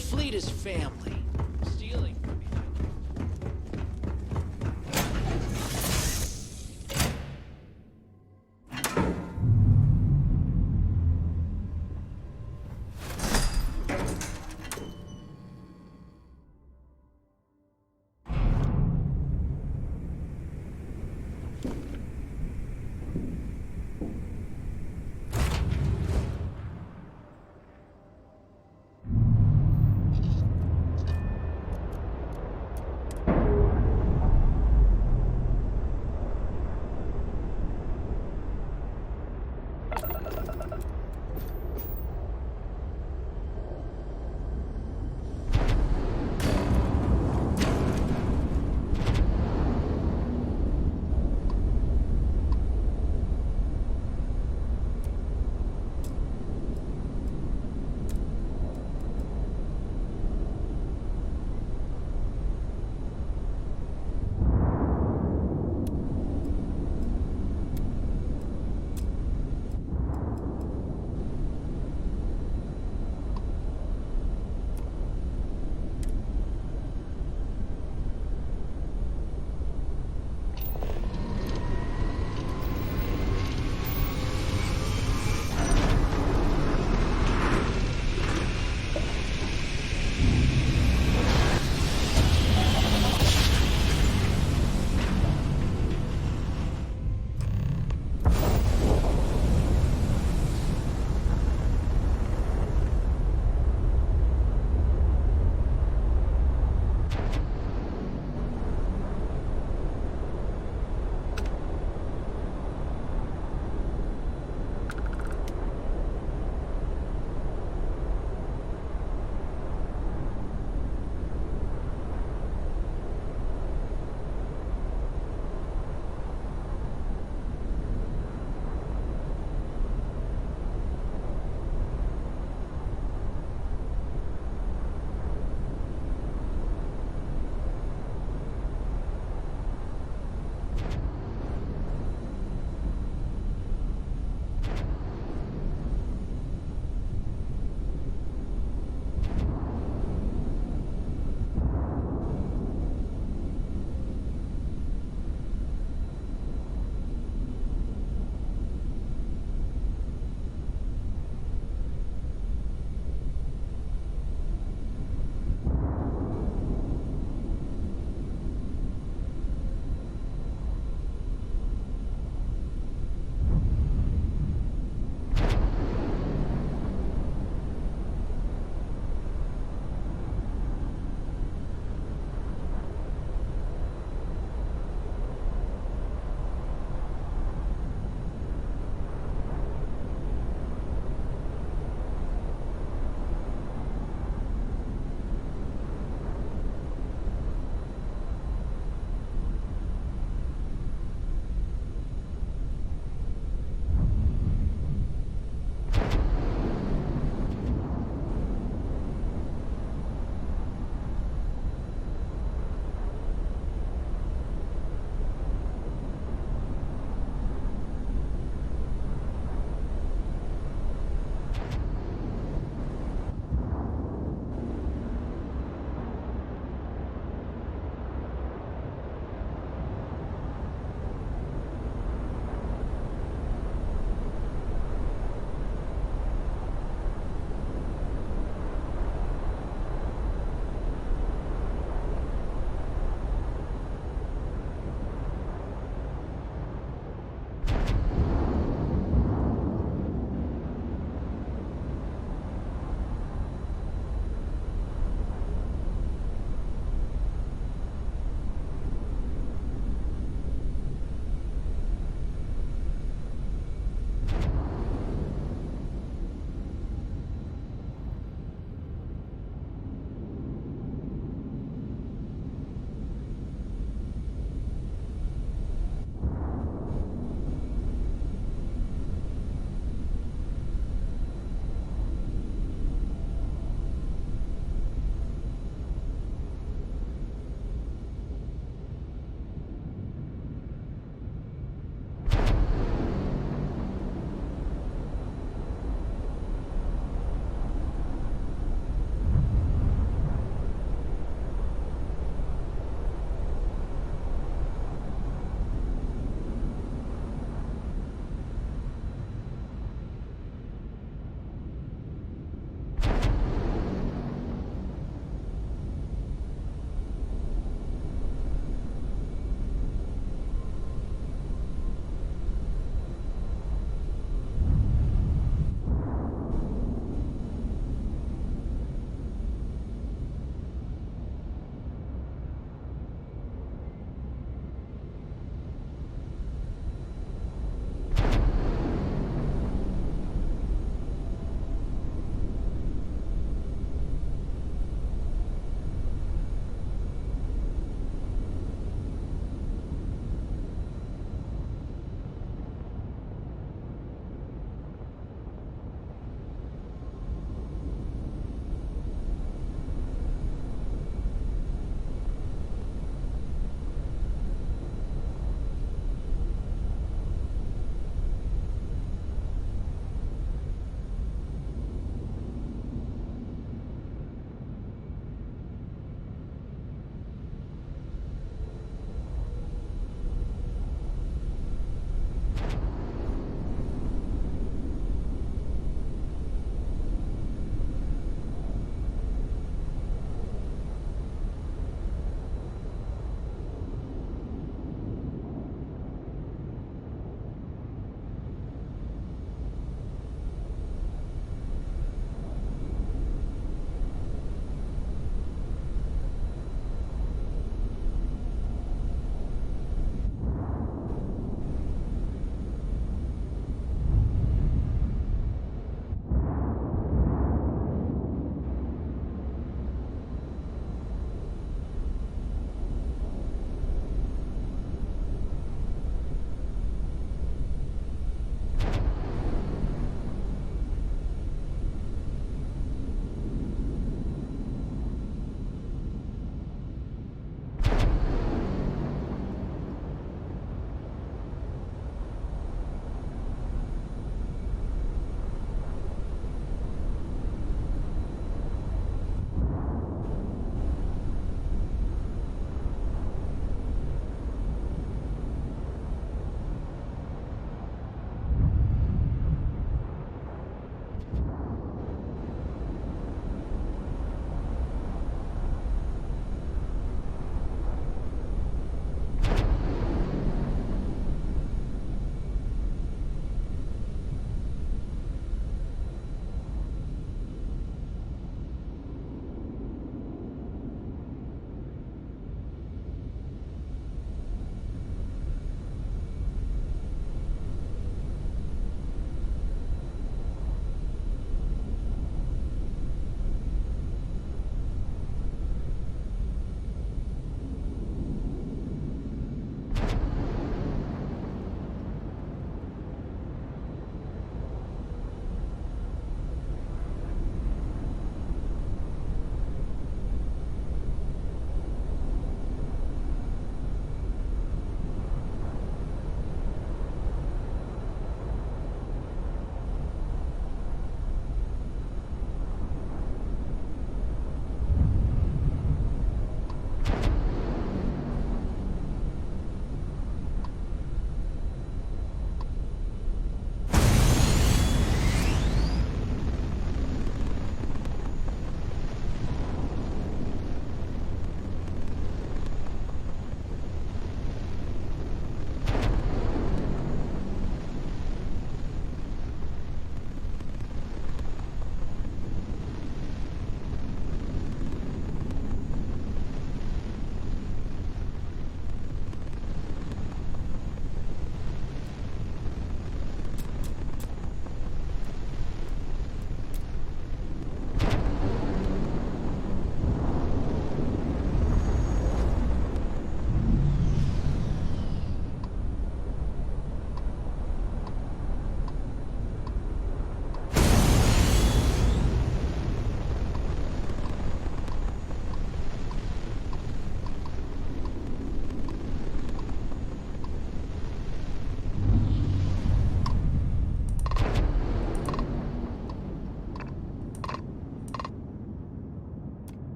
fleet is family. Stealing would be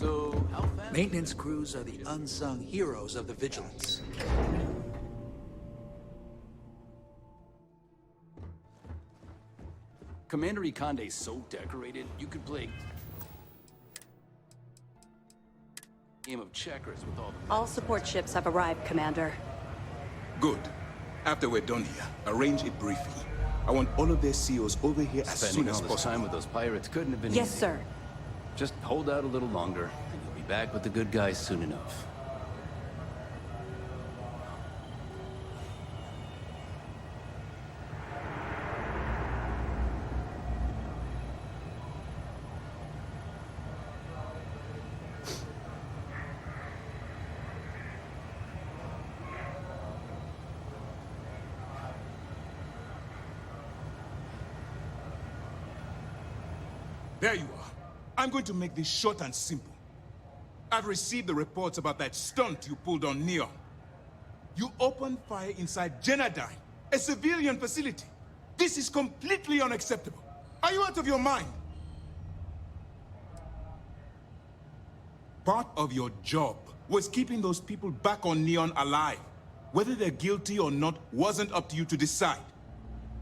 So, how fast? Maintenance crews are the unsung heroes of the Vigilance. Commander Ikande's so decorated, you could play a game of checkers with all the... All support ships have arrived, Commander. Good. After we're done here, arrange a briefing. I want all of their CEOs over here as soon as possible. Time with those pirates couldn't have been Yes, easy. sir. Just hold out a little longer, and you'll be back with the good guys soon enough. There you are. I'm going to make this short and simple. I've received the reports about that stunt you pulled on Neon. You opened fire inside Genodyne, a civilian facility. This is completely unacceptable. Are you out of your mind? Part of your job was keeping those people back on Neon alive. Whether they're guilty or not wasn't up to you to decide.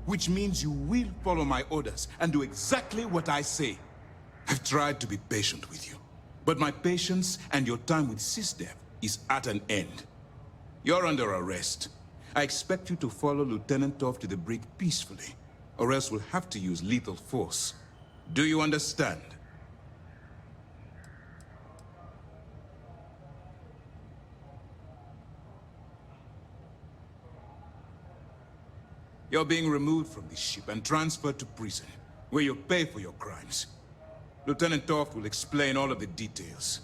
Which means you will follow my orders and do exactly what I say. I've tried to be patient with you, but my patience and your time with SysDev is at an end. You're under arrest. I expect you to follow Lieutenant Toff to the brig peacefully, or else we'll have to use lethal force. Do you understand? You're being removed from this ship and transferred to prison, where you'll pay for your crimes. Lieutenant Toff will explain all of the details.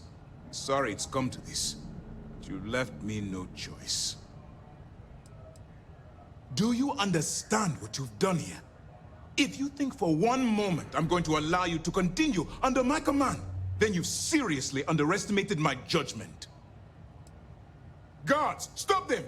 Sorry it's come to this, but you left me no choice. Do you understand what you've done here? If you think for one moment I'm going to allow you to continue under my command, then you've seriously underestimated my judgment. Guards, stop them!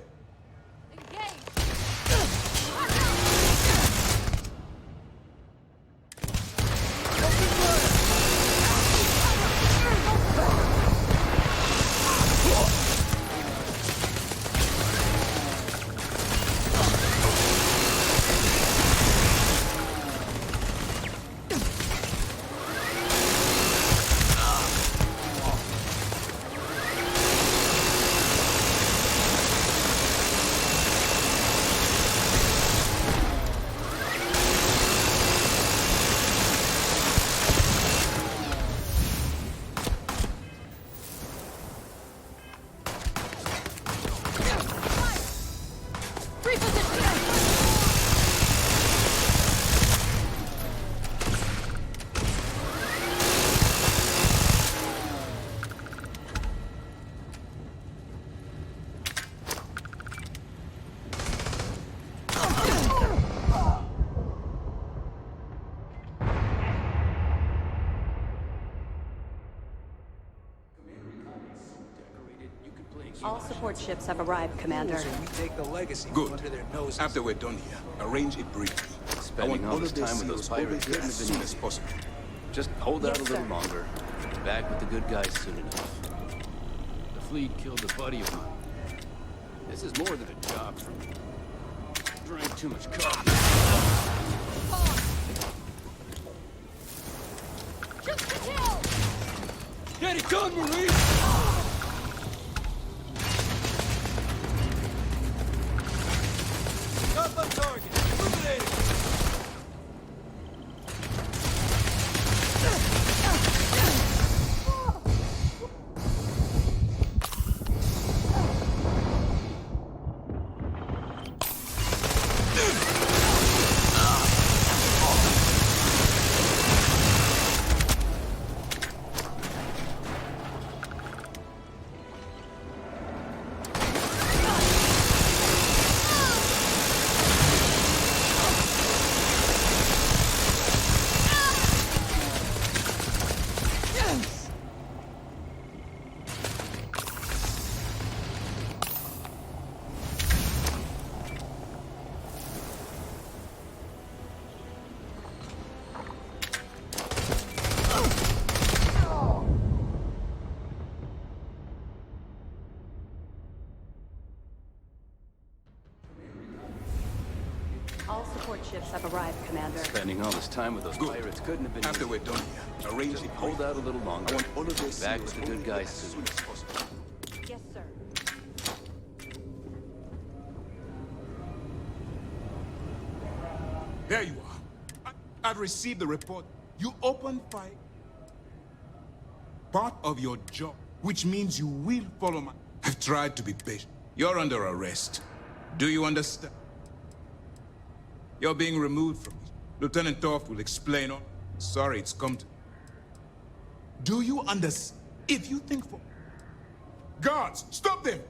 All support ships have arrived, Commander. So we take the legacy Good. under their noses. After we're done here, arrange a briefing. I Spending want all this of their time with those CEOs over pirates here couldn't as have been soon easy. as possible. Just hold out Yes, a little sir. longer. Be back with the good guys soon enough. The fleet killed a buddy of mine. This is more than a job for me. Drank too much coffee. Just the kill! Get it done, Marine! Up on target. Illuminating. Commander. Spending all this time with those pirates couldn't have been After easy. we're done here, arrange Just it. hold out a little longer. I want all of this Back with the good guys soon. as possible. Yes, sir. There you are. I've received the report. You opened fire. Part of your job, which means you will follow my... I've tried to be patient. You're under arrest. Do you understand? You're being removed from me. Lieutenant Torf will explain all. Sorry it's come to... Do you understand? If you think for... Guards, stop them!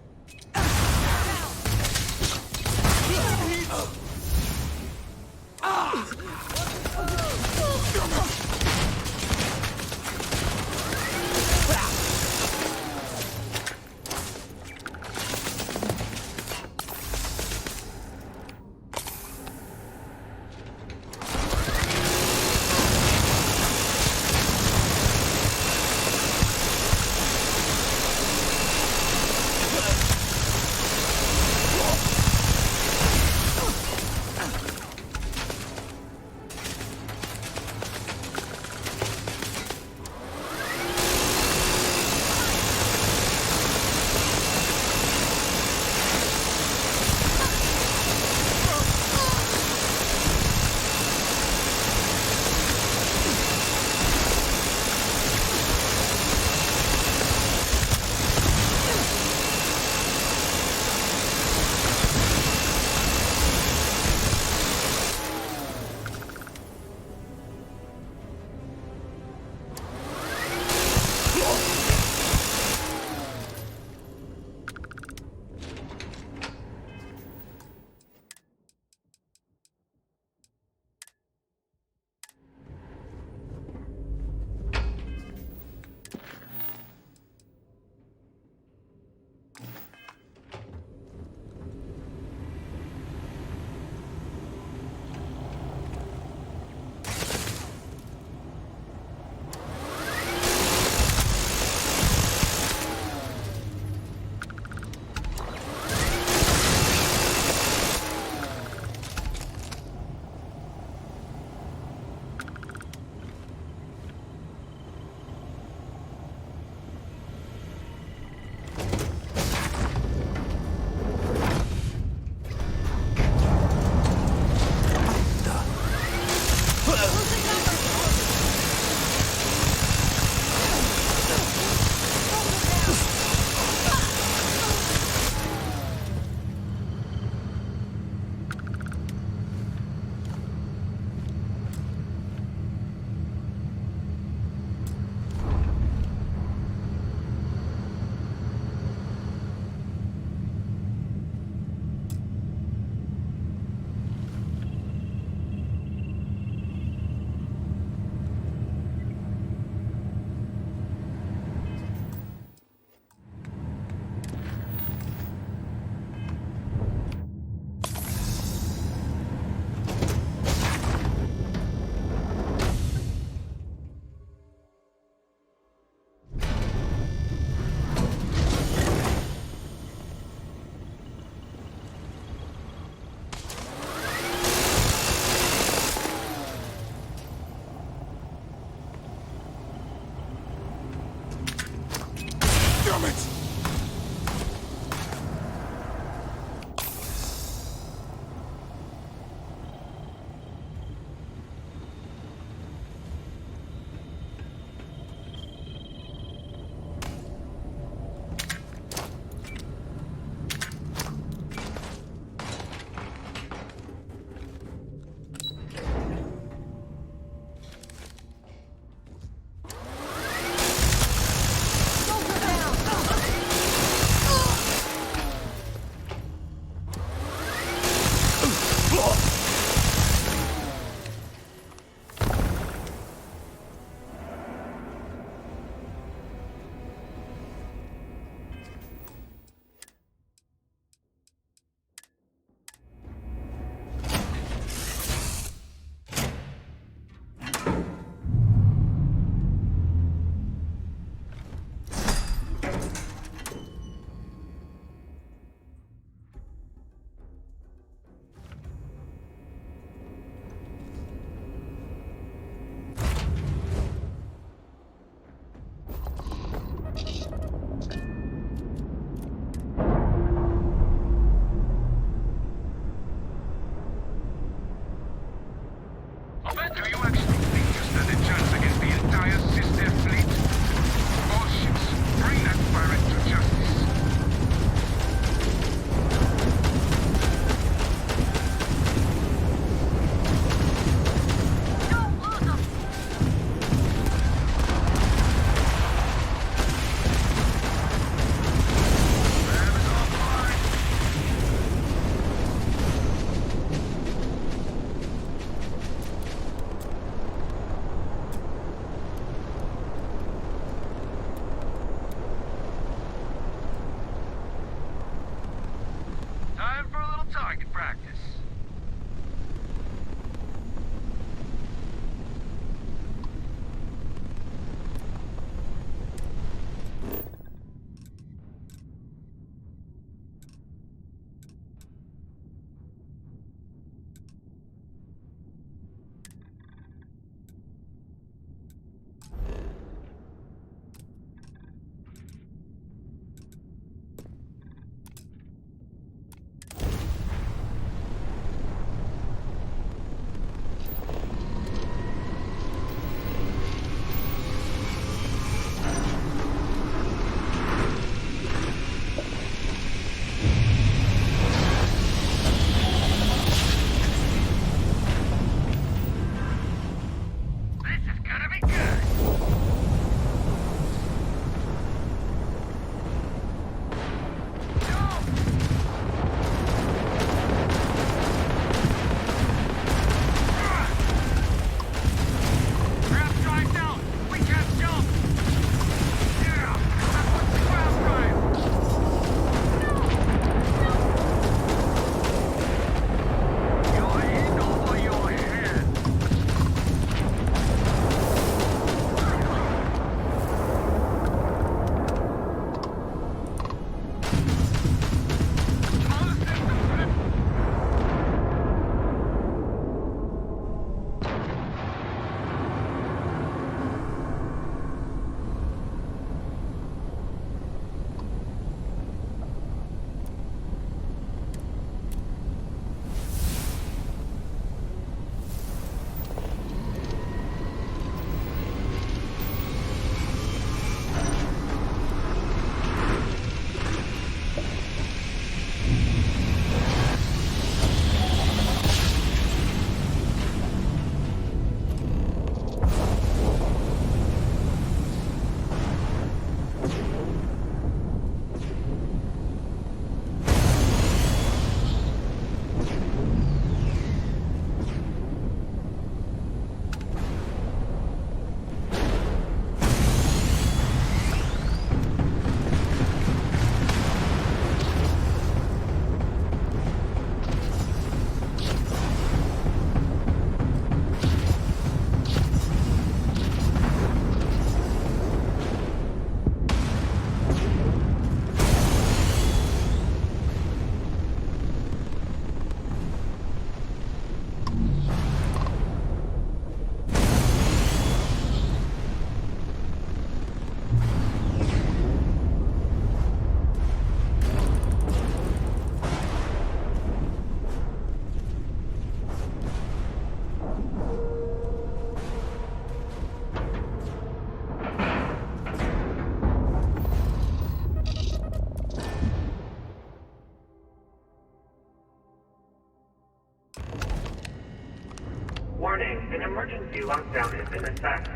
emergency lockdown is in effect.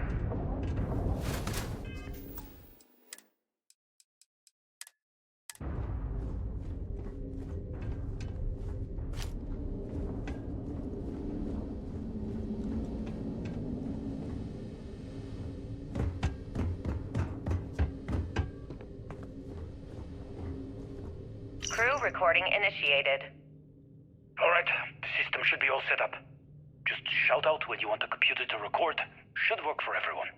Crew recording initiated. Alright, the system should be all set up. Just shout out when you want the computer to record. Should work for everyone.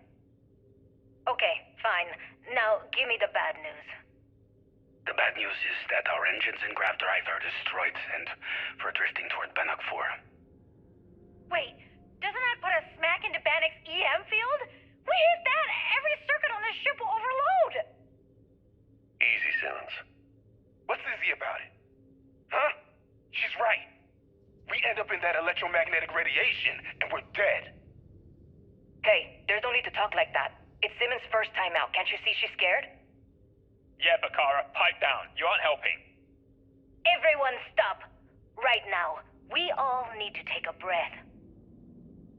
Okay, fine. Now, give me the bad news. The bad news is that our engines and grav drive are destroyed, and we're drifting toward Bannock 4. Wait, doesn't that put us smack into Bannock's EM field? We hit that, every circuit on this ship will overload! Easy, Simmons. What's easy about it? Huh? She's right. We end up in that electromagnetic radiation, and we're dead. Hey, there's no need to talk like that. It's Simmons' first time out. Can't you see she's scared? Yeah, Bakara, pipe down. You aren't helping. Everyone stop. Right now. We all need to take a breath.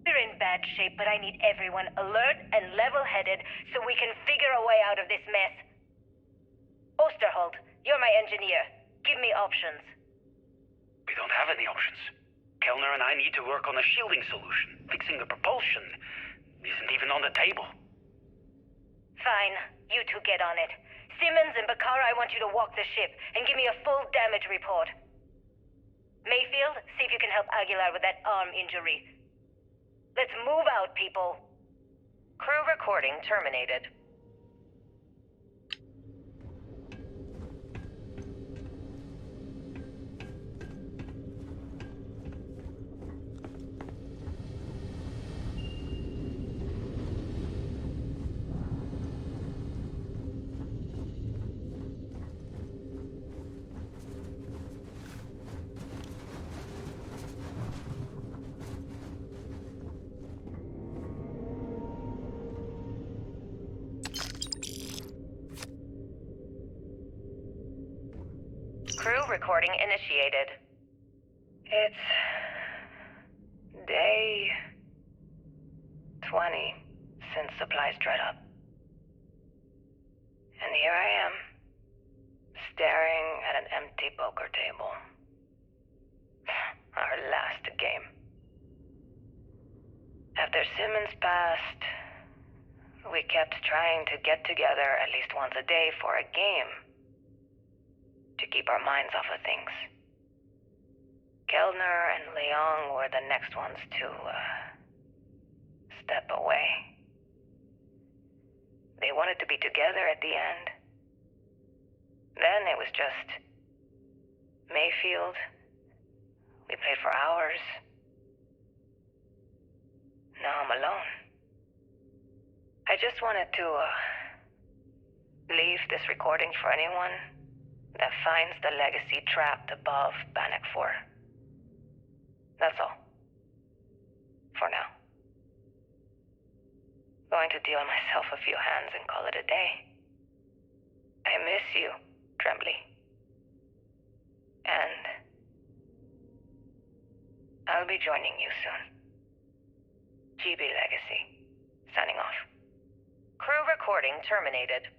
We're in bad shape, but I need everyone alert and level-headed so we can figure a way out of this mess. Osterholt, you're my engineer. Give me options. We don't have any options. Kellner and I need to work on a shielding solution. Fixing the propulsion isn't even on the table. Fine. You two get on it. Simmons and Bakara, I want you to walk the ship and give me a full damage report. Mayfield, see if you can help Aguilar with that arm injury. Let's move out, people. Crew recording terminated. Crew recording initiated. It's day 20 since supplies dried up. And here I am, staring at an empty poker table. Our last game. After Simmons passed, we kept trying to get together at least once a day for a game. To keep our minds off of things. Kellner and Leong were the next ones to, step away. They wanted to be together at the end. Then it was just Mayfield. We played for hours. Now I'm alone. I just wanted to, leave this recording for anyone that finds the legacy trapped above Bannock 4. That's all. For now. Going to deal myself a few hands and call it a day. I miss you, Trembly. And I'll be joining you soon. GB Legacy. Signing off. Crew recording terminated.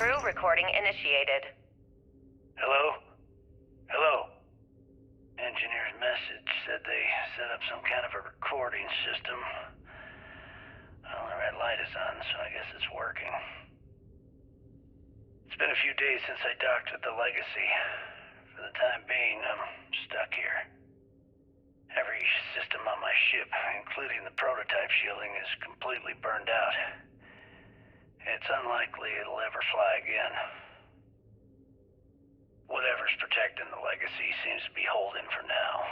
Crew recording initiated. Hello? Hello? Engineer's message said they set up some kind of a recording system. Well, the red light is on, so I guess it's working. It's been a few days since I docked with the Legacy. For the time being, I'm stuck here. Every system on my ship, including the prototype shielding, is completely burned out. It's unlikely it'll ever fly again. Whatever whoever's protecting the legacy seems to be holding for now.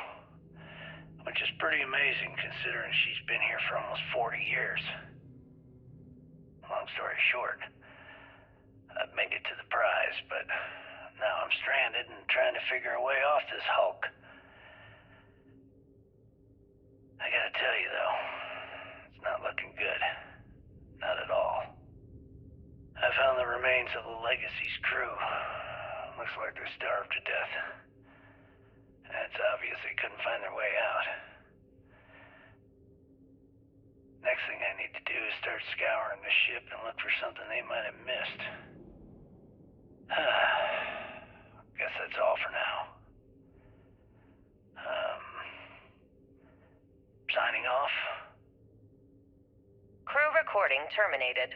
Which is pretty amazing considering she's been here for almost 40 years. Long story short, I've made it to the prize, but now I'm stranded and trying to figure a way off this hulk. I gotta tell you though, it's not looking good. Not at all. I found the remains of the Legacy's crew. Looks like they're starved to death. And it's obvious they couldn't find their way out. Next thing I need to do is start scouring the ship and look for something they might have missed. Guess that's all for now. Signing off. Crew recording terminated.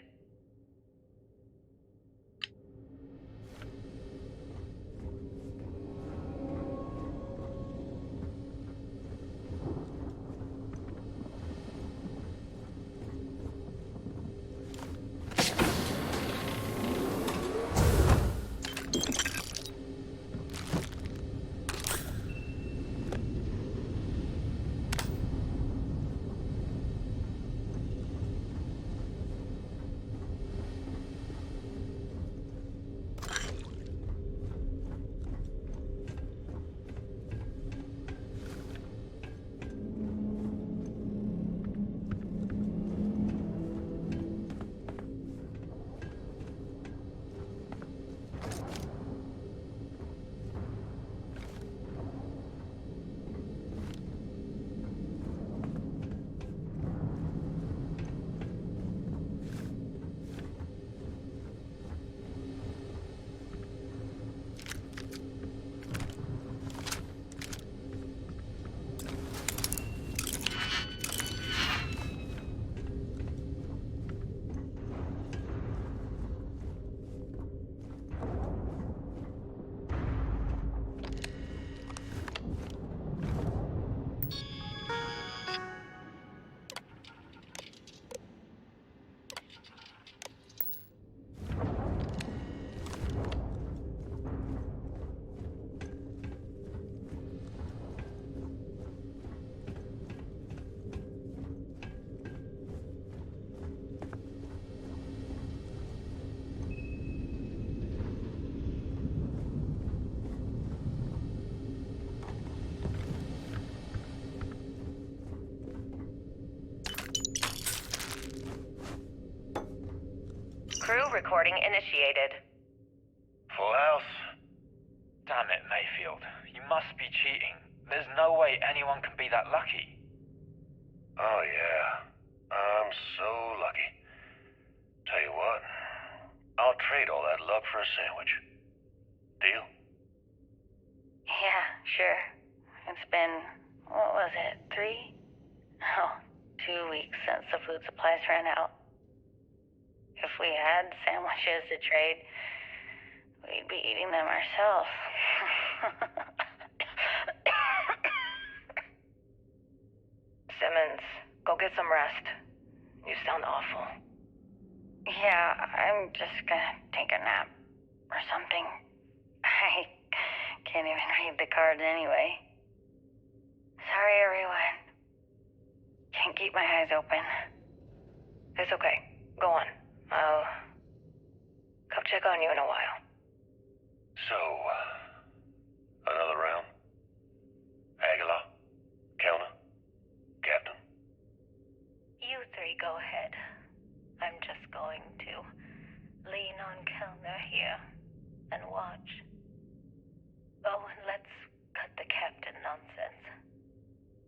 Crew recording initiated. Full house. Damn it, Mayfield. You must be cheating. There's no way anyone can be that lucky. Oh yeah, I'm so lucky. Tell you what, I'll trade all that luck for a sandwich. Deal? Yeah, sure. It's been, what was it, 3? Oh, 2 weeks since the food supplies ran out. If we had sandwiches to trade, we'd be eating them ourselves. Simmons, go get some rest. You sound awful. Yeah, I'm just gonna take a nap or something. I can't even read the cards anyway. Sorry, everyone. Can't keep my eyes open. It's okay. Go on. I'll come check on you in a while. So, another round? Aguilar? Counter? Captain? You three go ahead. I'm just going to lean on Kellner here and watch. Oh, and let's cut the captain nonsense.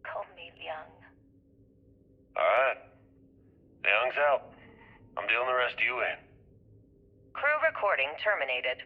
Call me Liang. Alright. Liang's out. I'm dealing the rest of you in. Crew recording terminated.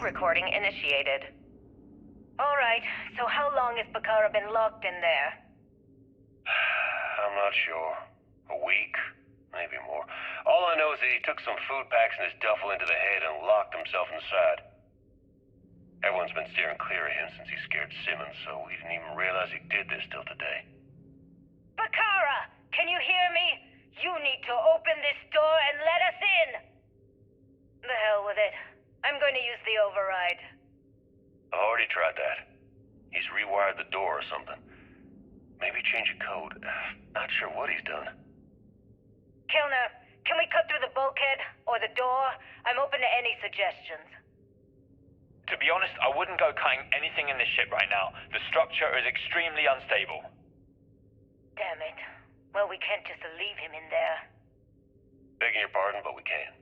recording initiated. Alright, so how long has Bakara been locked in there? I'm not sure. A week? Maybe more. All I know is that he took some food packs in his duffel into the head and locked himself inside. Everyone's been steering clear of him since he scared Simmons, so we didn't even realize he did this till today. Bakara! Can you hear me? You need to open this door and let us in! The hell with it. I'm going to use the override. I've already tried that. He's rewired the door or something. Maybe change a code. Not sure what he's done. Kilner, can we cut through the bulkhead? Or the door? I'm open to any suggestions. To be honest, I wouldn't go cutting anything in this ship right now. The structure is extremely unstable. Damn it. Well, we can't just leave him in there. Begging your pardon, but we can.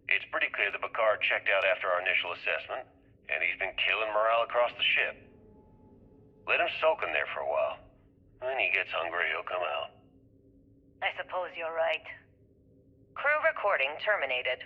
It's pretty clear that Bakar checked out after our initial assessment, and he's been killing morale across the ship. Let him soak in there for a while. When he gets hungry, he'll come out. I suppose you're right. Crew recording terminated.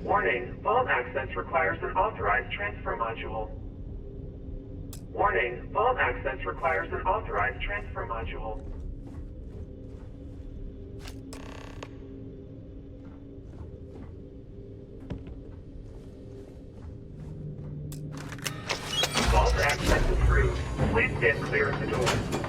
Warning, vault access requires an authorized transfer module. Warning, vault access requires an authorized transfer module. Vault access approved. Please stand clear of the door.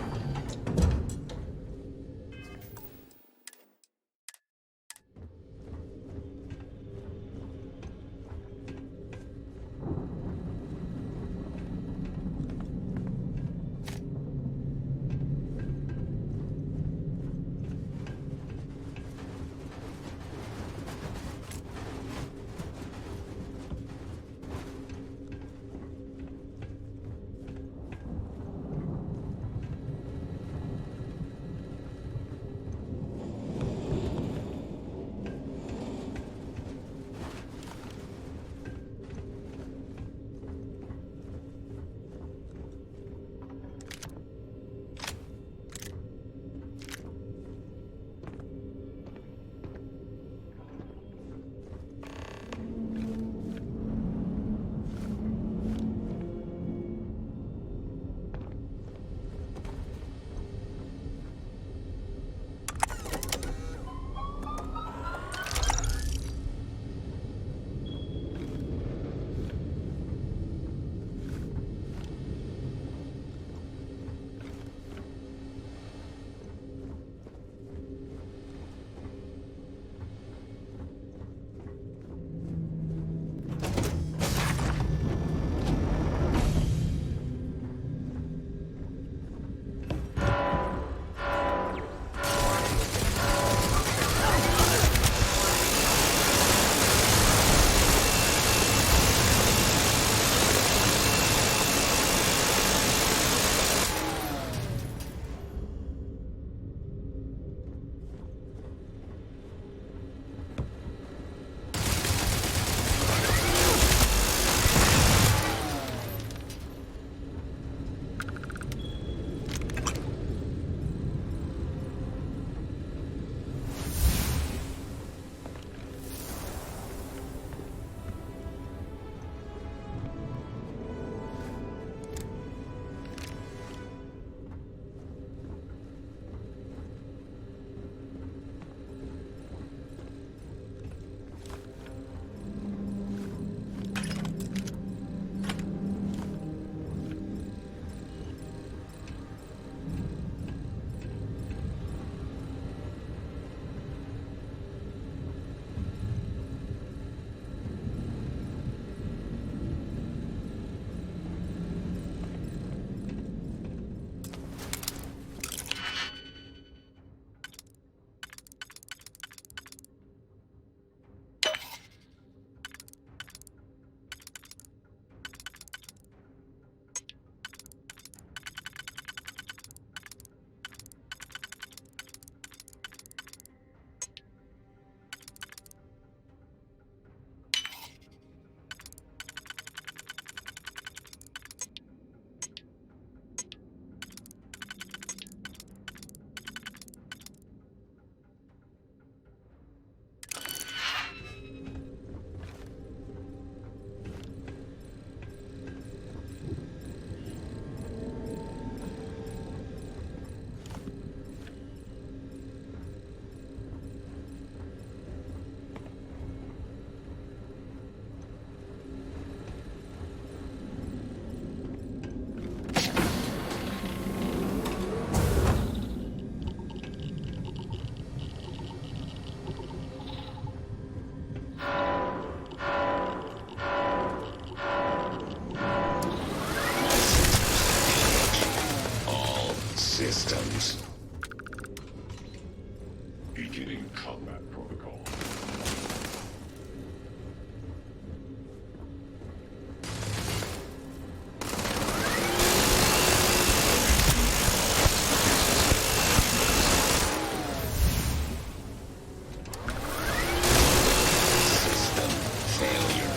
Beginning combat protocol. System failure.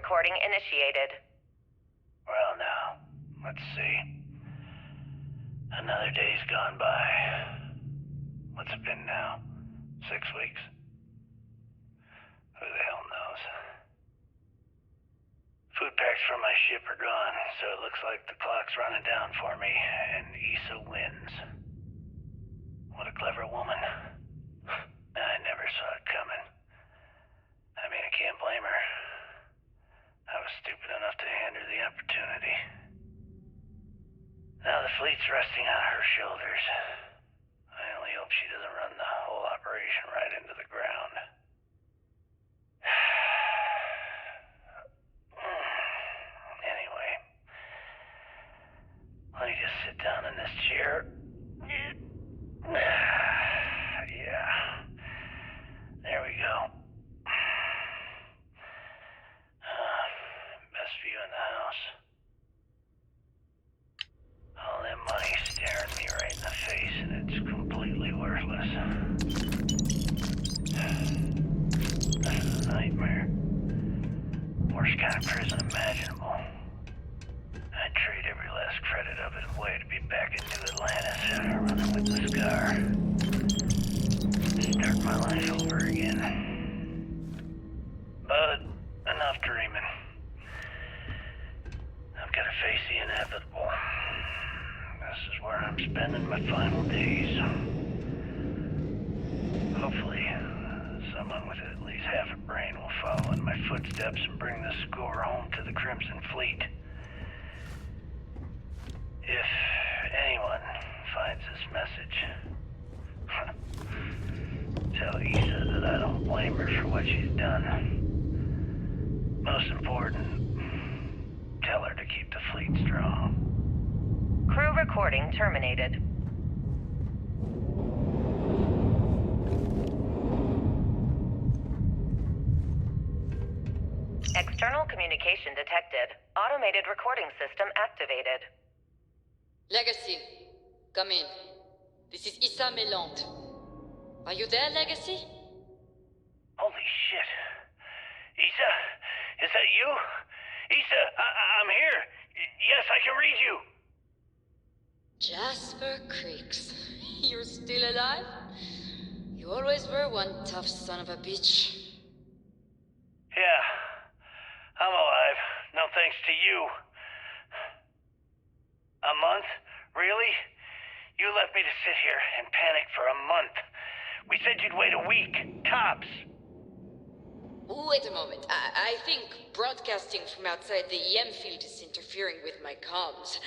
recording initiated. Well, now, let's see. Another day's gone by. What's it been now? 6 weeks? Who the hell knows? Food packs from my ship are gone, so it looks like the clock's running down for me, and Issa wins. What a clever woman. I never saw it coming. I mean, I can't blame her. I was stupid enough to hand her the opportunity. Now the fleet's resting on her shoulders. I only hope she doesn't run the whole operation right into the ground. Anyway, let me just sit down in this chair. Yeah. There we go. Best view in the house. All that money staring me right in the face, and it's completely worthless. This is a nightmare. Worst kind of prison imaginable. I'd trade every last credit of it away to be back in New Atlantis, running with the Scar. Start my life over again. But enough dreaming. I've got to face the inevitable. This is where I'm spending my final days. Hopefully, someone with at least half a brain will follow in my footsteps and bring the score home to the Crimson Fleet. If anyone finds this message, tell Issa that I don't blame her for what she's done. Most important, tell her to keep the fleet strong. Crew recording terminated. External communication detected. Automated recording system activated. Legacy, come in. This is Issa Meland. Are you there, Legacy? Holy shit. Issa, is that you? Issa, I'm here. Yes, I can read you. Jasper Creeks. You're still alive? You always were one tough son of a bitch. Yeah, I'm alive. No thanks to you. A month? Really? You left me to sit here and panic for a month. We said you'd wait a week, tops. Wait a moment. I think broadcasting from outside the EM field is interfering with my comms.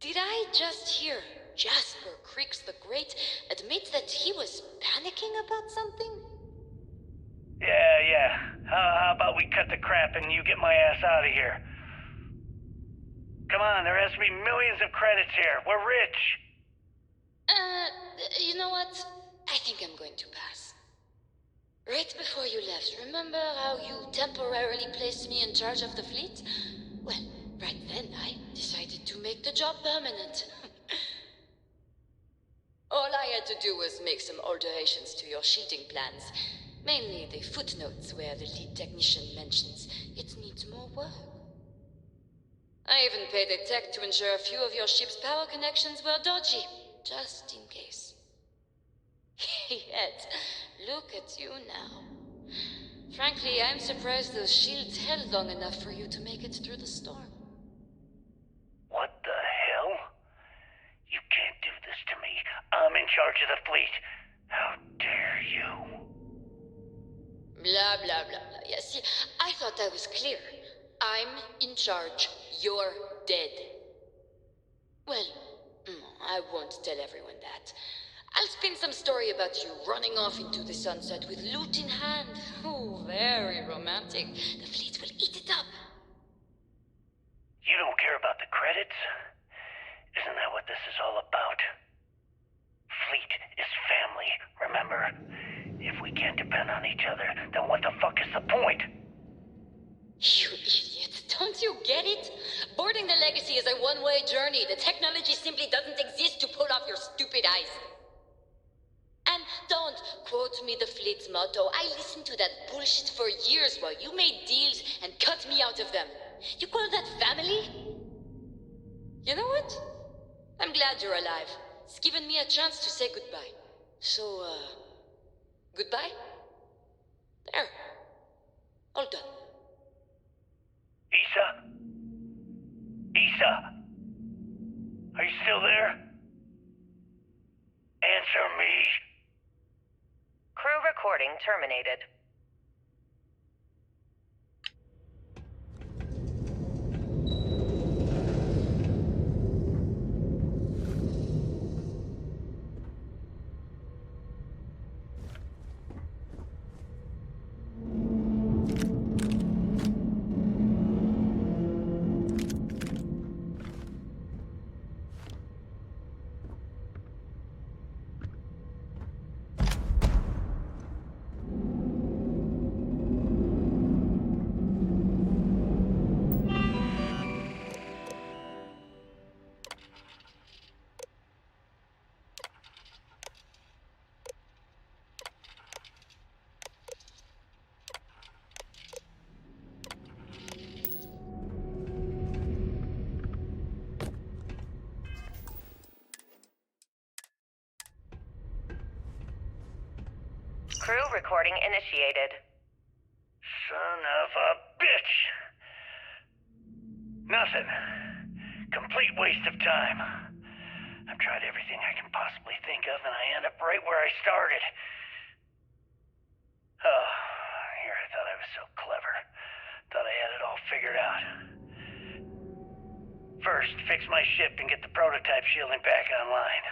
Did I just hear Jasper Creeks the Great admit that he was panicking about something? Yeah. How about we cut the crap and you get my ass out of here? Come on, there has to be millions of credits here. We're rich. You know what? I think I'm going to pass. Right before you left, remember how you temporarily placed me in charge of the fleet? Well, right then I decided to make the job permanent. All I had to do was make some alterations to your sheeting plans. Mainly the footnotes where the lead technician mentions it needs more work. I even paid a tech to ensure a few of your ship's power connections were dodgy, just in case. Yet, look at you now. Frankly, I'm surprised those shields held long enough for you to make it through the storm. What the hell? You can't do this to me. I'm in charge of the fleet. How dare you? Blah, blah, blah, blah. Yeah, see, I thought I was clear. I'm in charge. You're dead. Well, I won't tell everyone that. I'll spin some story about you running off into the sunset with loot in hand. Oh, very romantic. The fleet will eat it up. You don't care about the credits? Isn't that what this is all about? Fleet is family, remember? If we can't depend on each other, then what the fuck is the point? You idiot. Don't you get it? Boarding the Legacy is a one-way journey. The technology simply doesn't exist to pull off your stupid eyes. And don't Quote me the fleet's motto. I listened to that bullshit for years while you made deals and cut me out of them. You call that family? You know what? I'm glad you're alive. It's given me a chance to say goodbye. So, goodbye? There. All done. Issa? Issa? Are you still there? Answer me. Crew recording terminated. Crew recording initiated. Son of a bitch! Nothing. Complete waste of time. I've tried everything I can possibly think of, and I end up right where I started. Oh, here I thought I was so clever. Thought I had it all figured out. First, fix my ship and get the prototype shielding back online.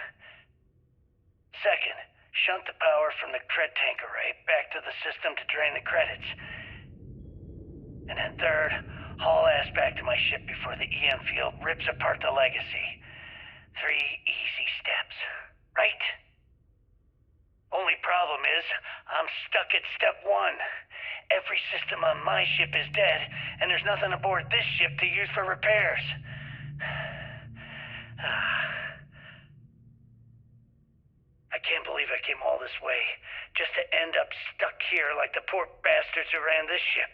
Second, shunt the power from the cred tank array back to the system to drain the credits. And then third, haul ass back to my ship before the EM field rips apart the legacy. 3 easy steps, right? Only problem is, I'm stuck at step 1. Every system on my ship is dead, and there's nothing aboard this ship to use for repairs. I can't believe I came all this way, just to end up stuck here like the poor bastards who ran this ship.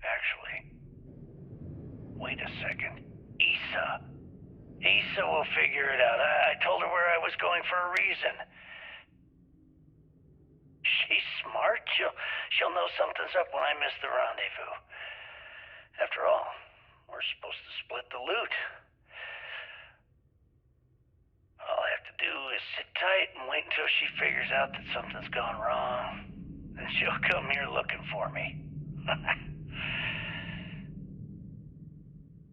Actually, wait a second. Issa will figure it out. I told her where I was going for a reason. She's smart. She'll know something's up when I miss the rendezvous. After all, we're supposed to split the loot. All I have to do is sit tight and wait until she figures out that something's gone wrong. Then she'll come here looking for me.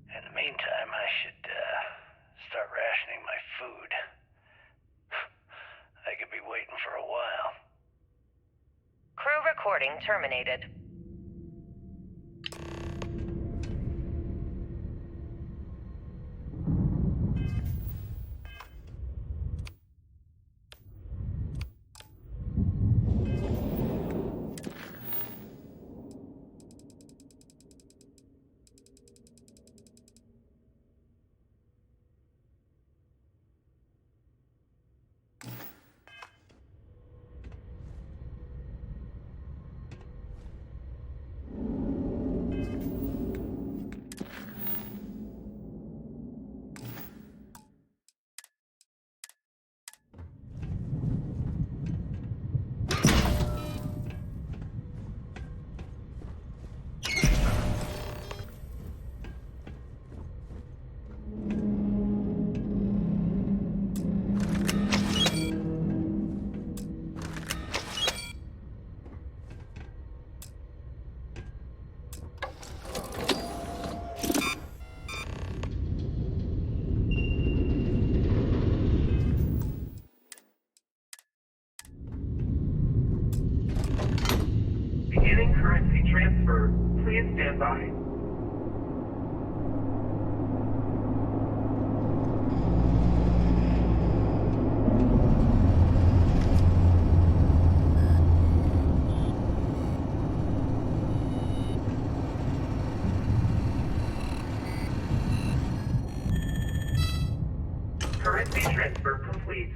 In the meantime, I should start rationing my food. I could be waiting for a while. Crew recording terminated. Currency transfer complete.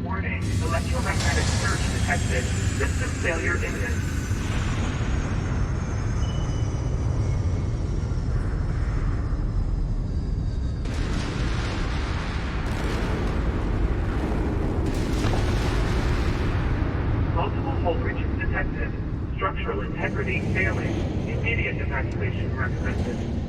Warning, electromagnetic surge detected. System failure imminent. Multiple hull breaches detected. Structural integrity failing. Immediate evacuation recommended.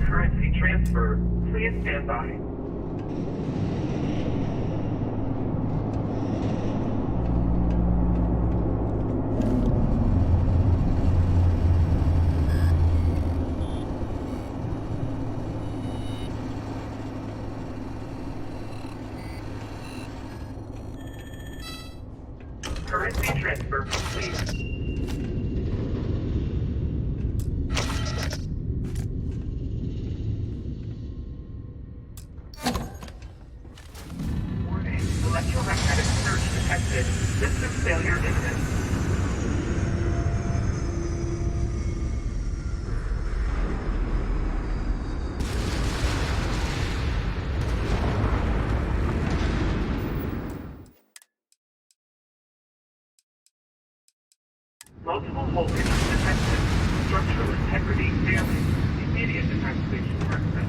currency transfer. Please stand by. Currency transfer complete. Warning, electromagnetic surge detected. System failure imminent. Multiple voltage detected. Structural integrity failing. Immediate evacuation recommended.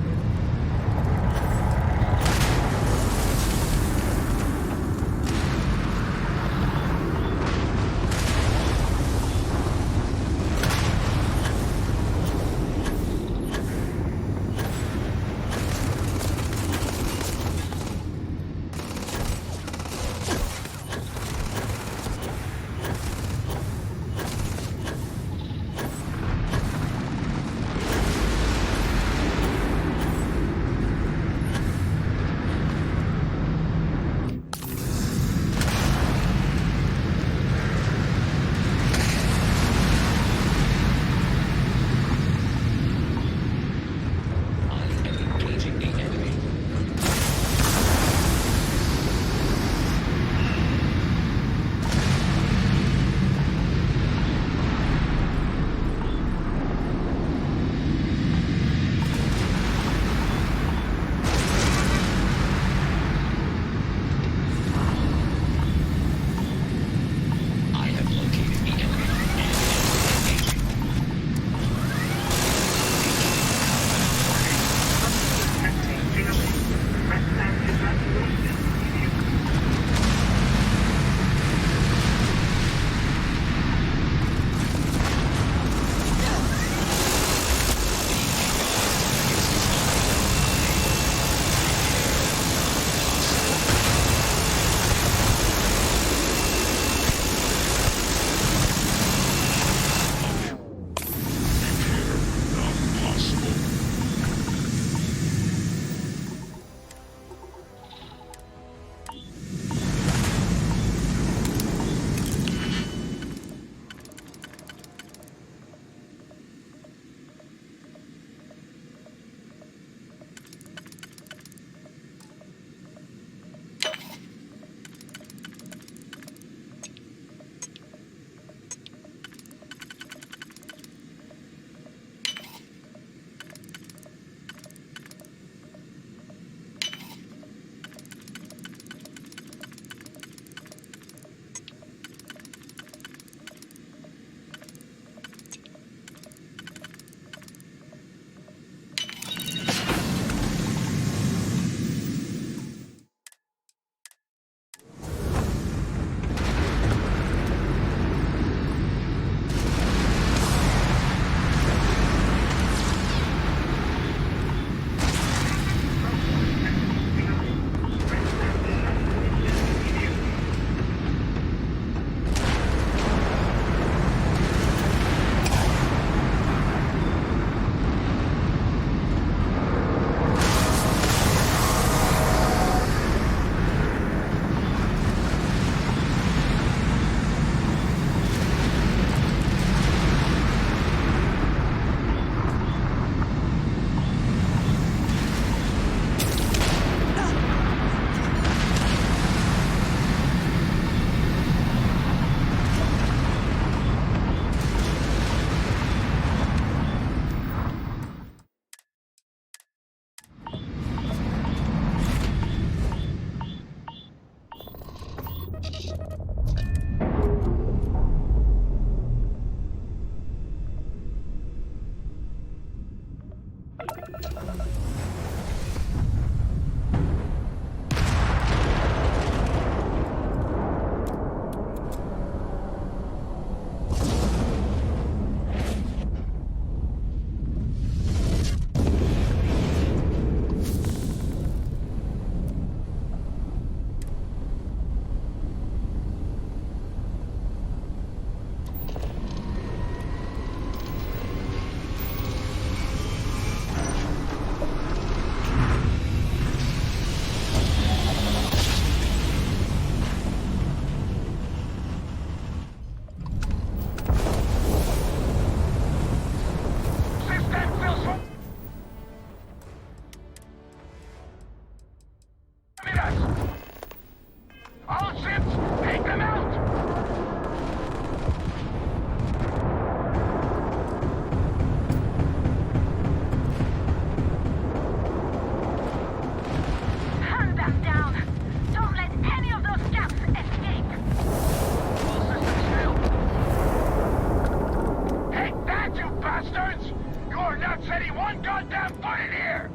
goddamn foot in here!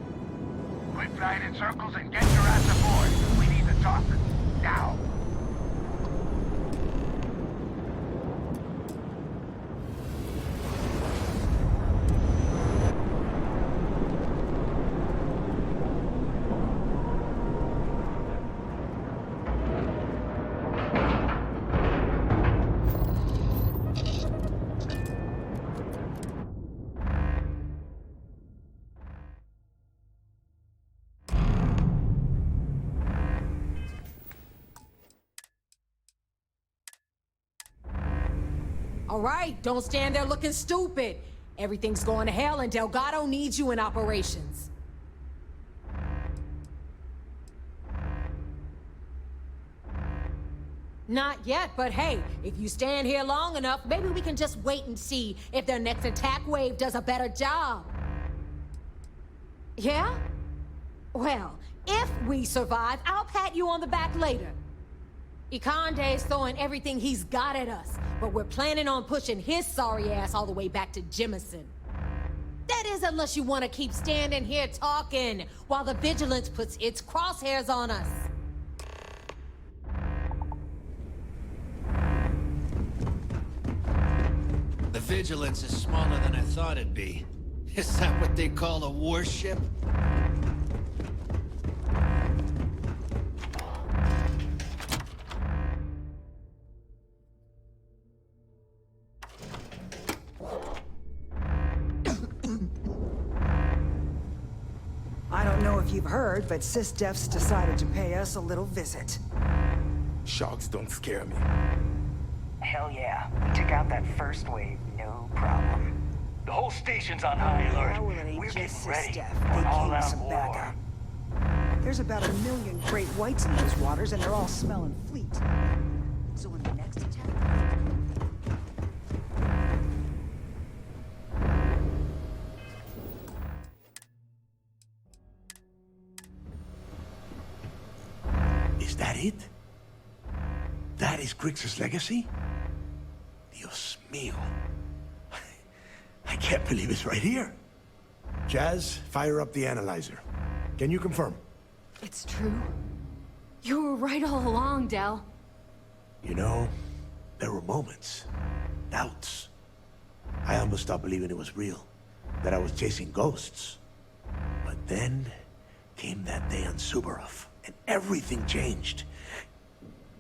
Quit flying in circles and get your ass aboard. We need to talk. Now. All right, don't stand there looking stupid. Everything's going to hell and Delgado needs you in operations. Not yet, but hey, if you stand here long enough, maybe we can just wait and see if their next attack wave does a better job. Yeah? Well, if we survive, I'll pat you on the back later. Ikande's throwing everything he's got at us, but we're planning on pushing his sorry ass all the way back to Jemison. That is, unless you want to keep standing here talking while the Vigilance puts its crosshairs on us. The Vigilance is smaller than I thought it'd be. Is that what they call a warship? I don't know if you've heard, but SysDef's decided to pay us a little visit. Sharks don't scare me. Hell yeah. We took out that first wave, no problem. The whole station's on high alert. Well, it ain't We're just getting ready SysDef. for They an came all-out with some war. backup. There's about 1 million great whites in those waters, and they're all smelling fleet. So when the next attack... Is that it? That is Grix's legacy? Dios mío. I can't believe it's right here. Jazz, fire up the analyzer. Can you confirm? It's true. You were right all along, Del. You know, there were moments, doubts. I almost stopped believing it was real, that I was chasing ghosts. But then came that day on Subarov, and everything changed.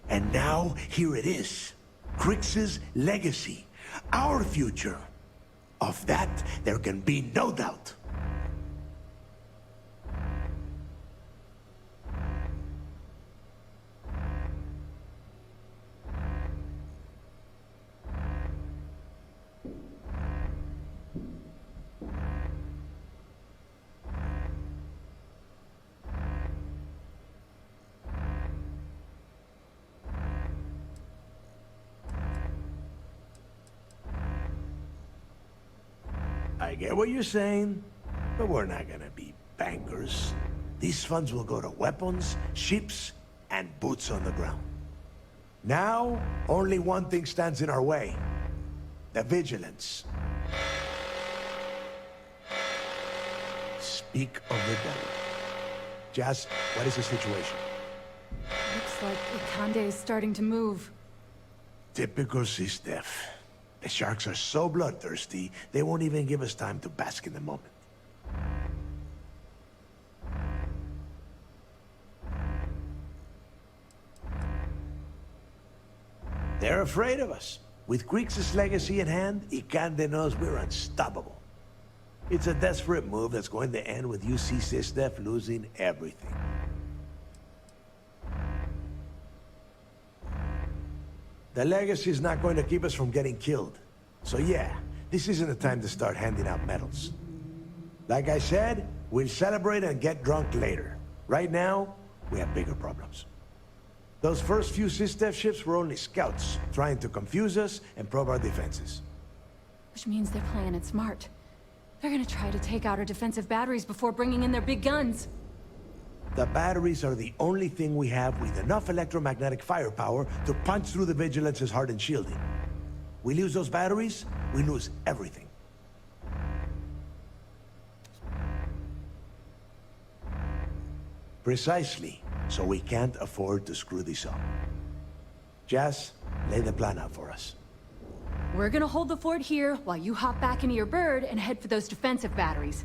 And now, here it is. Grix's legacy. Our future. Of that, there can be no doubt. I get what you're saying, but we're not gonna be bankers. These funds will go to weapons, ships, and boots on the ground. Now, only one thing stands in our way. The Vigilance. Speak of the devil. Jazz, what is the situation? Looks like Ikande is starting to move. Typical SysDef. The sharks are so bloodthirsty, they won't even give us time to bask in the moment. They're afraid of us. With Grix's legacy in hand, Ikande knows we're unstoppable. It's a desperate move that's going to end with UC SysDef losing everything. The legacy is not going to keep us from getting killed. So yeah, this isn't the time to start handing out medals. Like I said, we'll celebrate and get drunk later. Right now, we have bigger problems. Those first few SysDef ships were only scouts, trying to confuse us and probe our defenses. Which means they're playing it smart. They're gonna try to take out our defensive batteries before bringing in their big guns. The batteries are the only thing we have with enough electromagnetic firepower to punch through the Vigilance's hardened shielding. We lose those batteries, we lose everything. Precisely. So we can't afford to screw this up. Jazz, lay the plan out for us. We're gonna hold the fort here while you hop back into your bird and head for those defensive batteries.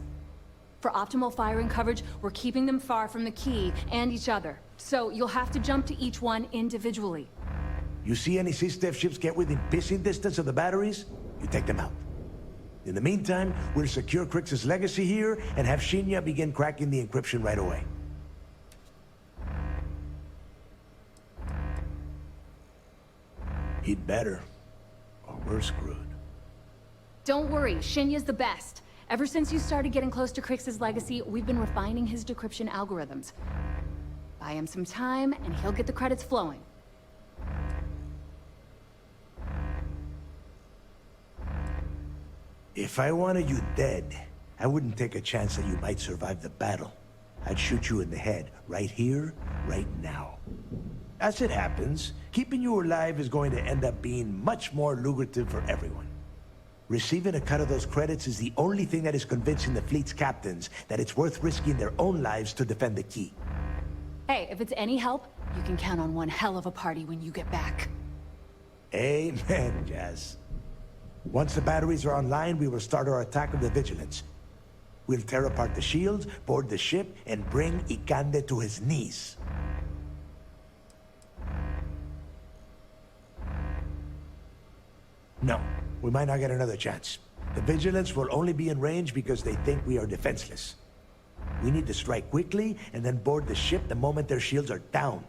For optimal firing coverage, we're keeping them far from the key and each other. So you'll have to jump to each one individually. You see any SlSTEF ships get within pissing distance of the batteries, you take them out. In the meantime, we'll secure Crix's legacy here and have Shinya begin cracking the encryption right away. He'd better, or we're screwed. Don't worry, Shinya's the best. Ever since you started getting close to Crix's legacy, we've been refining his decryption algorithms. Buy him some time, and he'll get the credits flowing. If I wanted you dead, I wouldn't take a chance that you might survive the battle. I'd shoot you in the head, right here, right now. As it happens, keeping you alive is going to end up being much more lucrative for everyone. Receiving a cut of those credits is the only thing that is convincing the fleet's captains that it's worth risking their own lives to defend the key. Hey, if it's any help, you can count on one hell of a party when you get back. Amen, Jazz. Once the batteries are online, we will start our attack of the Vigilance. We'll tear apart the shields, board the ship, and bring Ikande to his knees. No, we might not get another chance. The Vigilance will only be in range because they think we are defenseless. We need to strike quickly and then board the ship the moment their shields are down.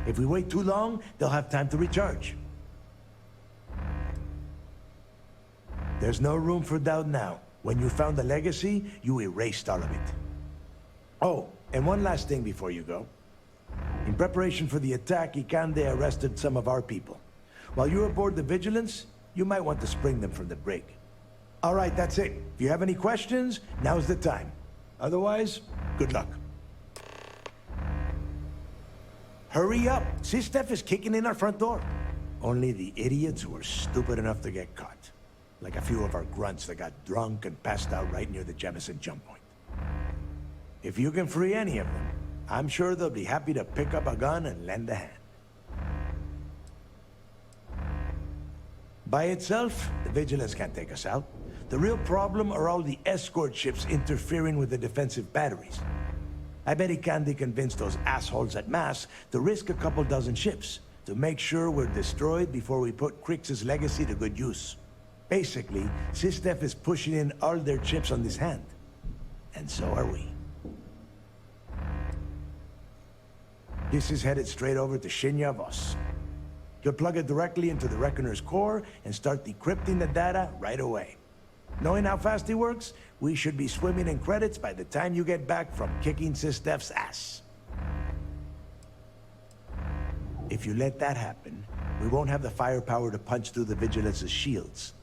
If we wait too long, they'll have time to recharge. There's no room for doubt now. When you found the legacy, you erased all of it. Oh, and one last thing before you go. In preparation for the attack, Ikande arrested some of our people. While you're aboard the Vigilance, you might want to spring them from the brig. All right, that's it. If you have any questions, now's the time. Otherwise, good luck. Hurry up! SlSTEF is kicking in our front door. Only the idiots who are stupid enough to get caught. Like a few of our grunts that got drunk and passed out right near the Jemison jump point. If you can free any of them, I'm sure they'll be happy to pick up a gun and lend a hand. By itself, the Vigilance can't take us out. The real problem are all the escort ships interfering with the defensive batteries. I bet Ikande convinced those assholes at Mass to risk a couple dozen ships to make sure we're destroyed before we put Crix's legacy to good use. Basically, SlSTEF is pushing in all their chips on this hand. And so are we. This is headed straight over to Shinya Voss. You'll plug it directly into the Reckoner's core and start decrypting the data right away. Knowing how fast he works, we should be swimming in credits by the time you get back from kicking SlSTEF's ass. If you let that happen, we won't have the firepower to punch through the Vigilance's shields.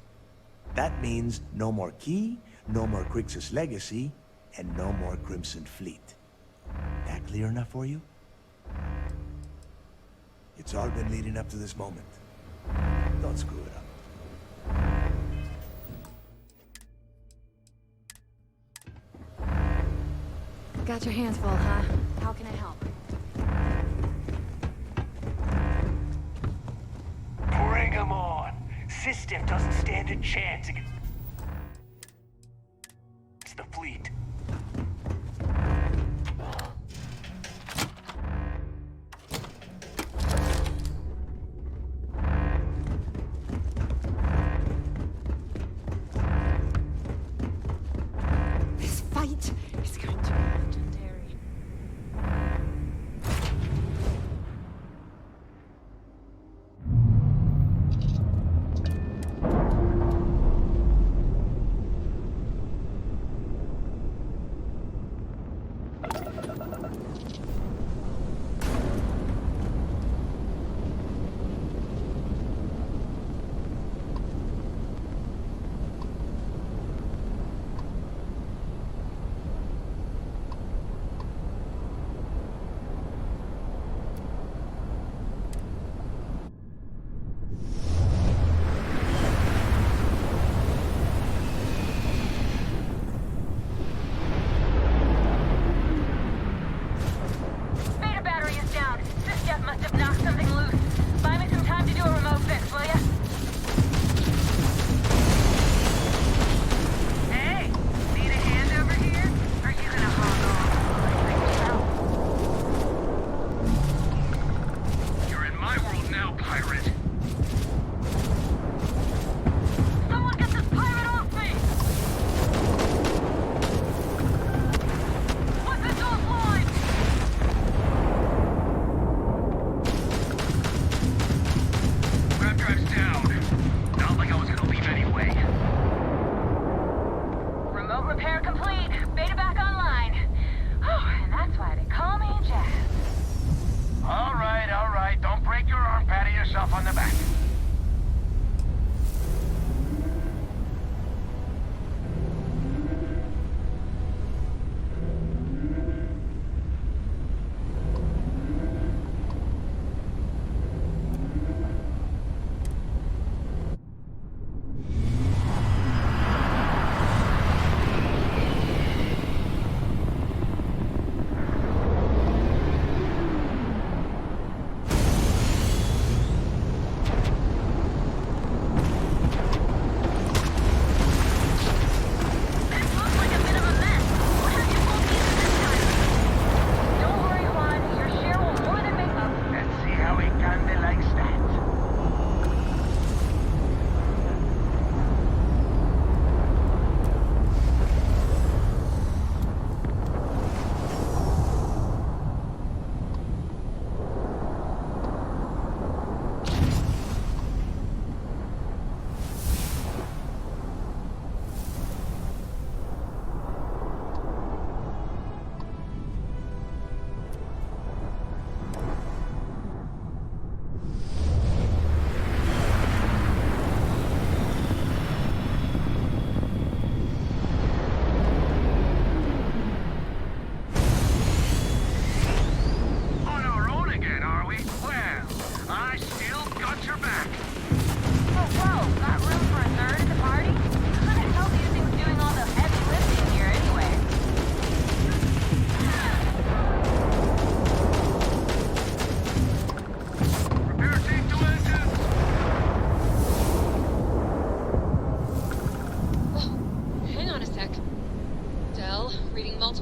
That means no more key, no more Crix's legacy, and no more Crimson Fleet. That clear enough for you? It's all been leading up to this moment. Don't screw it up. Got your hands full, huh? How can I help? Bring 'em on. SlSTEF doesn't stand a chance against the fleet. This fight is going to be legendary.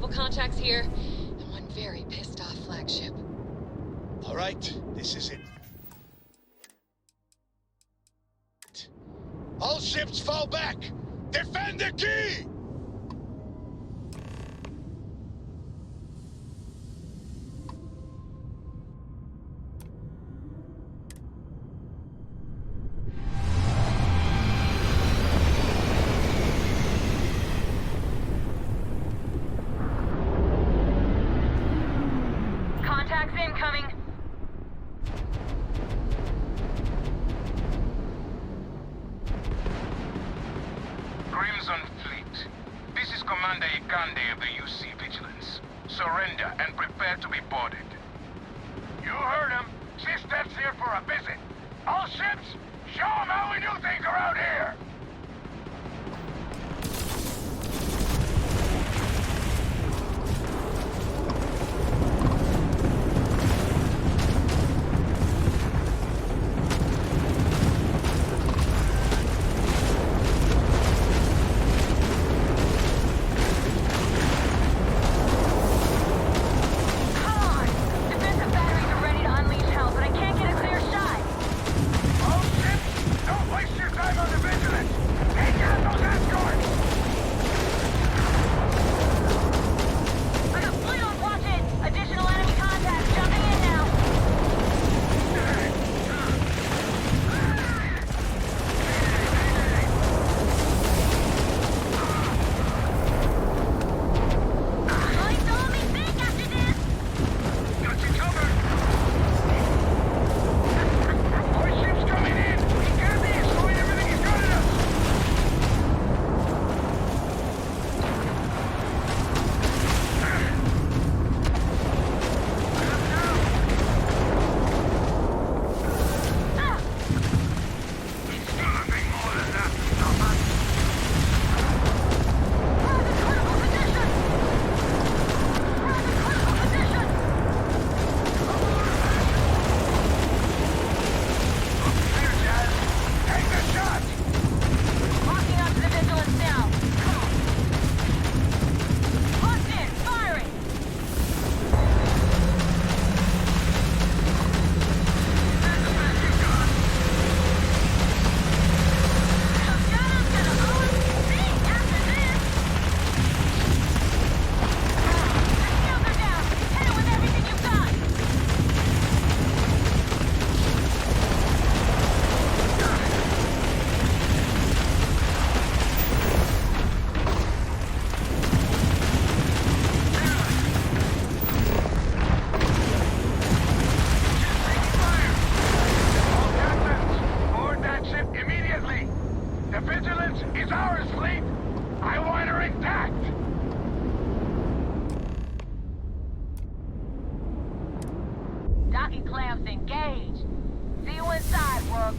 multiple contacts here, and one very pissed off flagship. All right, this is it. All ships fall back! Defend the key! Contacts incoming. Crimson Fleet. This is Commander Ikande of the UC Vigilance. Surrender and prepare to be boarded. You heard him. SlSTEMA's here for a visit. All ships, show them how we do things around here! Docking clamps engaged. See you inside, Work.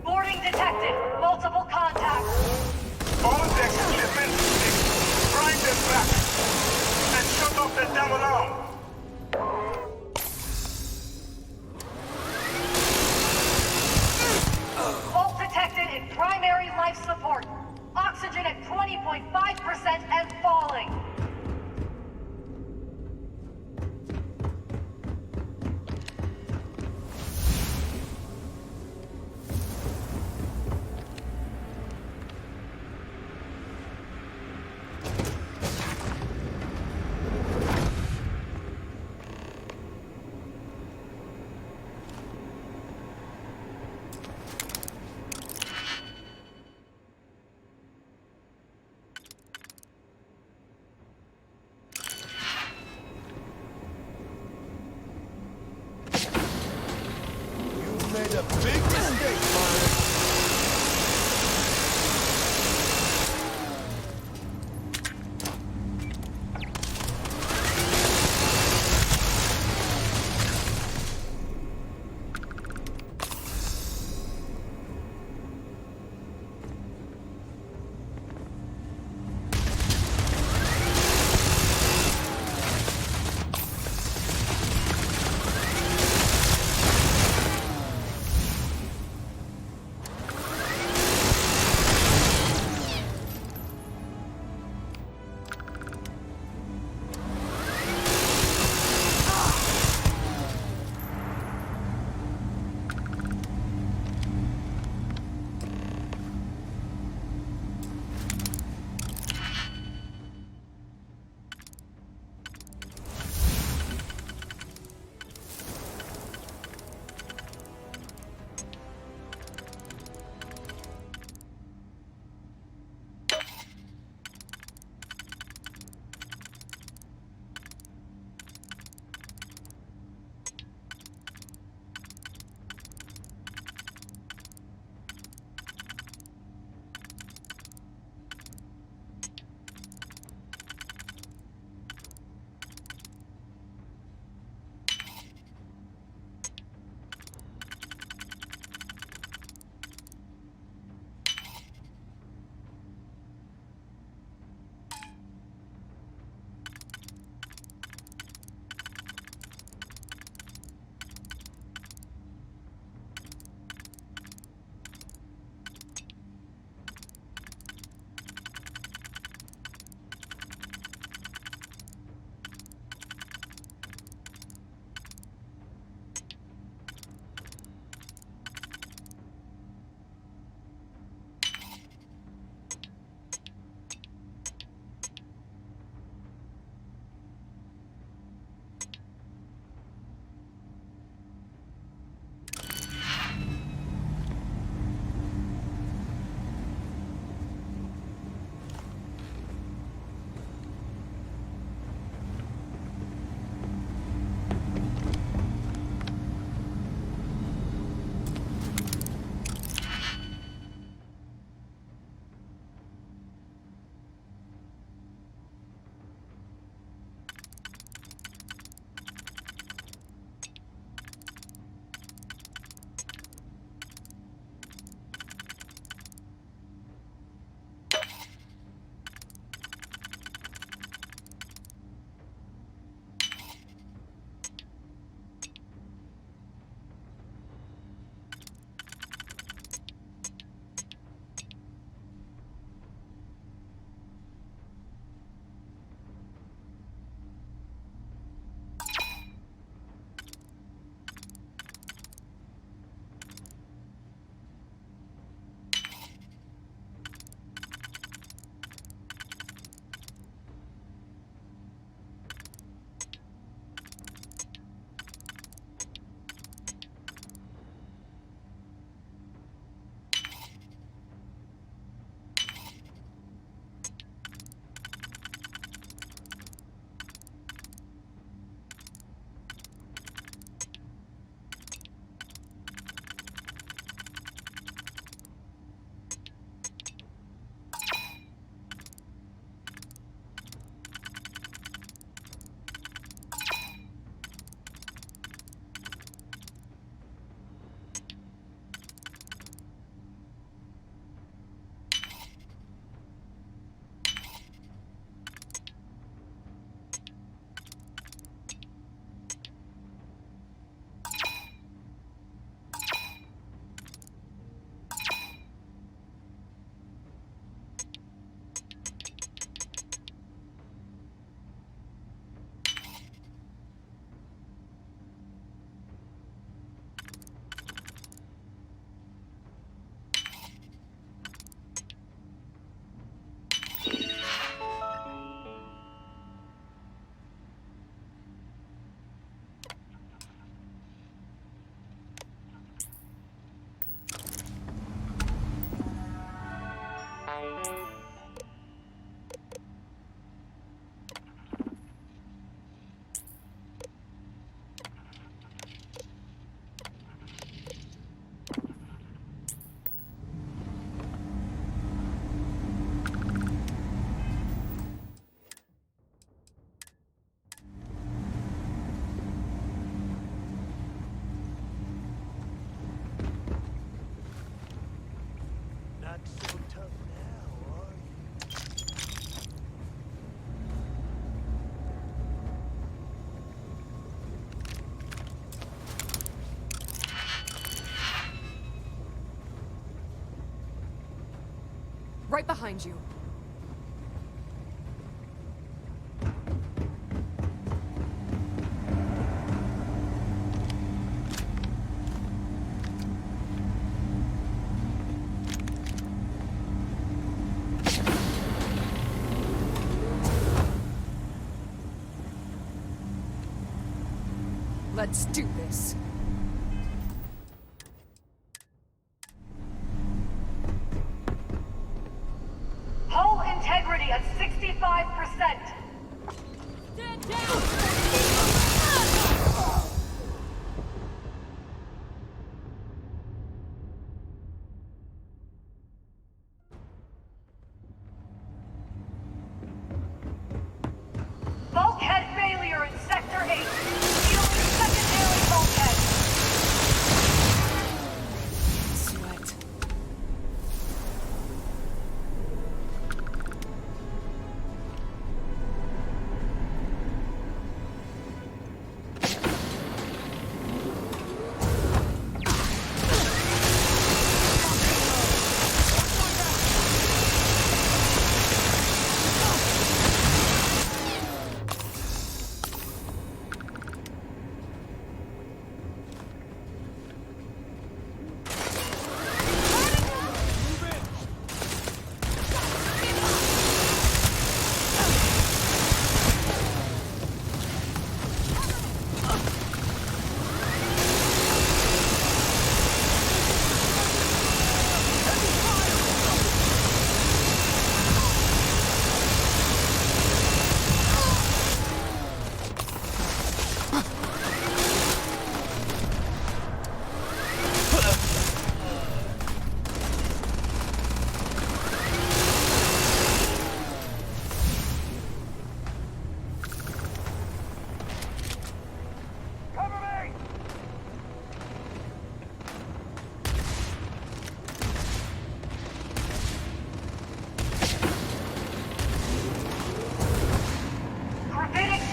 Boarding detected. Multiple contacts. All decks equipment, grind them back, and shut off the damn alarm. Fault detected in primary life support. Oxygen at 20.5% and falling. so tough now, are you? Right behind you. Let's do this. Hull integrity at 65%. Stand down! Bulkhead failure in Sector 8. Deal with secondary bulkhead. Sweat.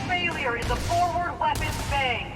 Failure in the forward weapons bay.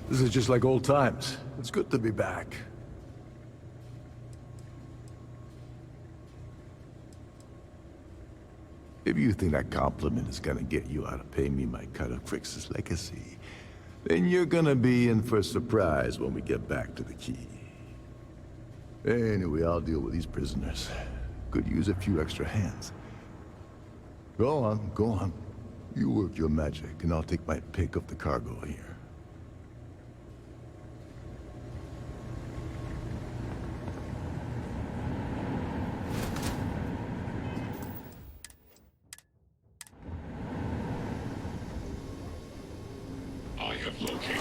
This is just like old times. It's good to be back. If you think that compliment is gonna get you out of paying me my cut of Crix's legacy, then you're gonna be in for a surprise when we get back to the key. Anyway, I'll deal with these prisoners. Could use a few extra hands. Go on, go on. You work your magic, and I'll take my pick of the cargo here. I have located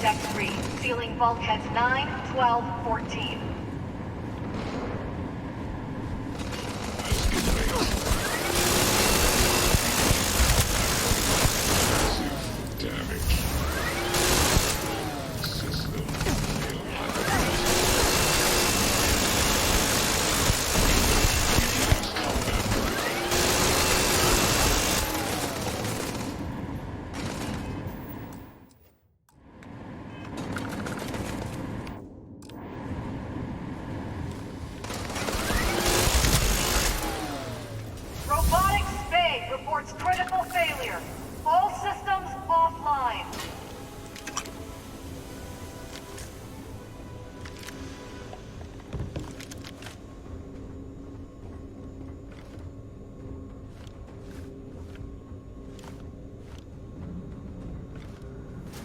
Deck 3, sealing bulkheads 9, 12, 14. Critical failure. All systems offline.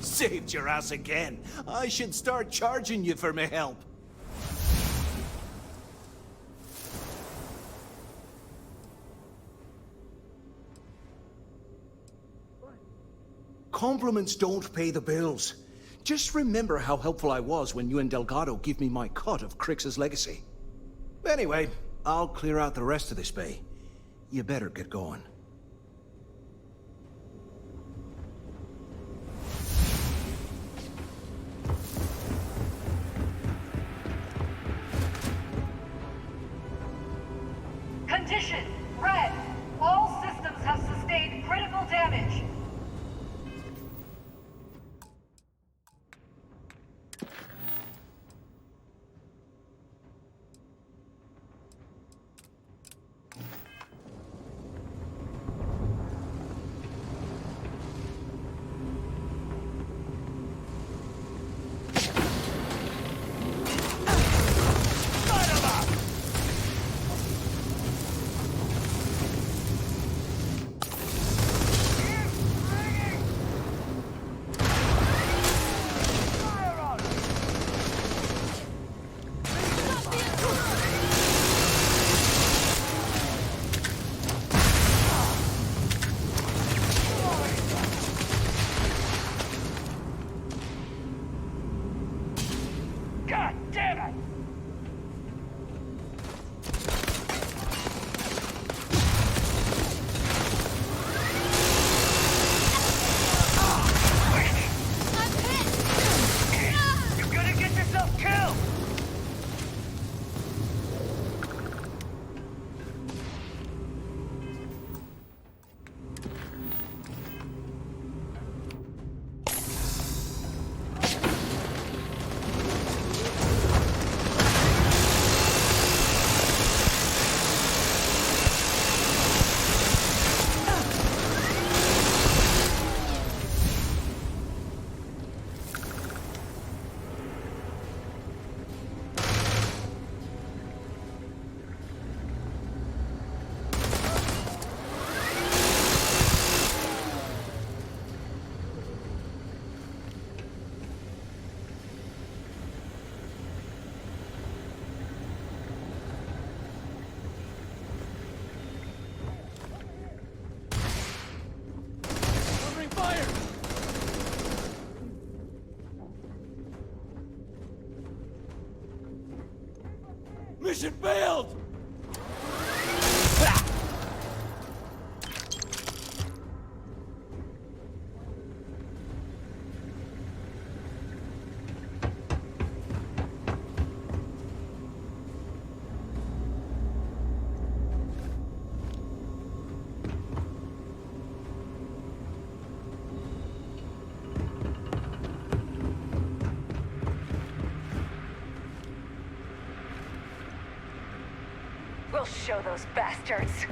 Saved your ass again. I should start charging you for my help. Compliments don't pay the bills. Just remember how helpful I was when you and Delgado gave me my cut of Crix's legacy. Anyway, I'll clear out the rest of this bay. You better get going. Condition: red. All systems have sustained critical damage. God damn it! You're gonna get yourself killed! Mission failed! We'll show those bastards.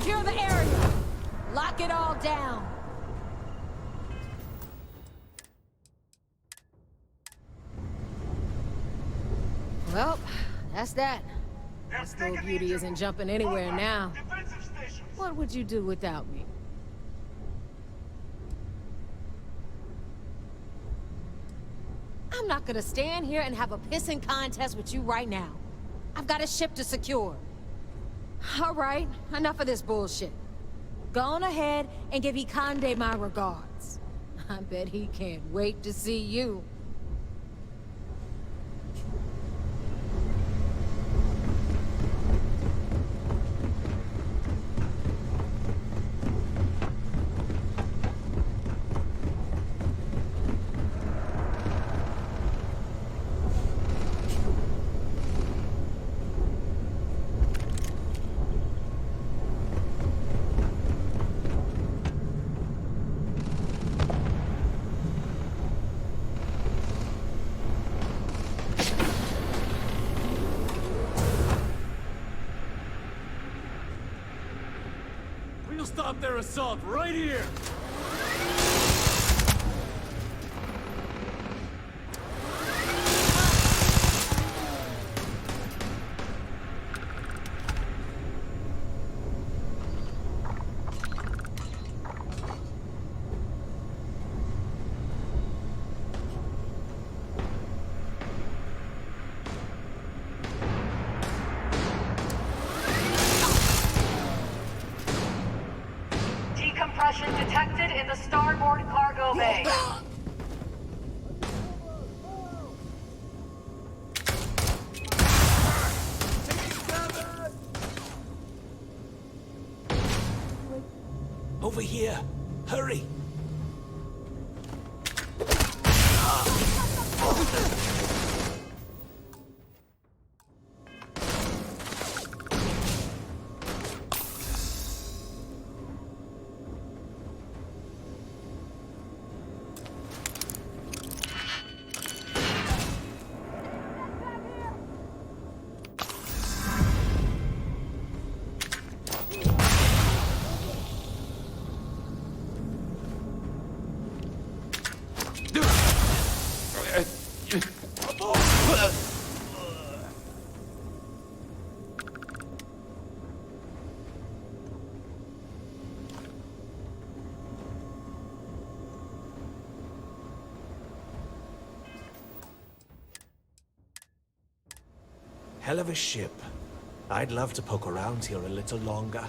Secure the area. Lock it all down. Well, that's that. This little beauty isn't jumping anywhere now. What would you do without me? I'm not gonna stand here and have a pissing contest with you right now. I've got a ship to secure. All right, enough of this bullshit. Go on ahead and give Ikande my regards. I bet he can't wait to see you. We'll stop their assault right here! Decompression detected in the starboard cargo bay. Over here! Hurry! Hell of a ship. I'd love to poke around here a little longer.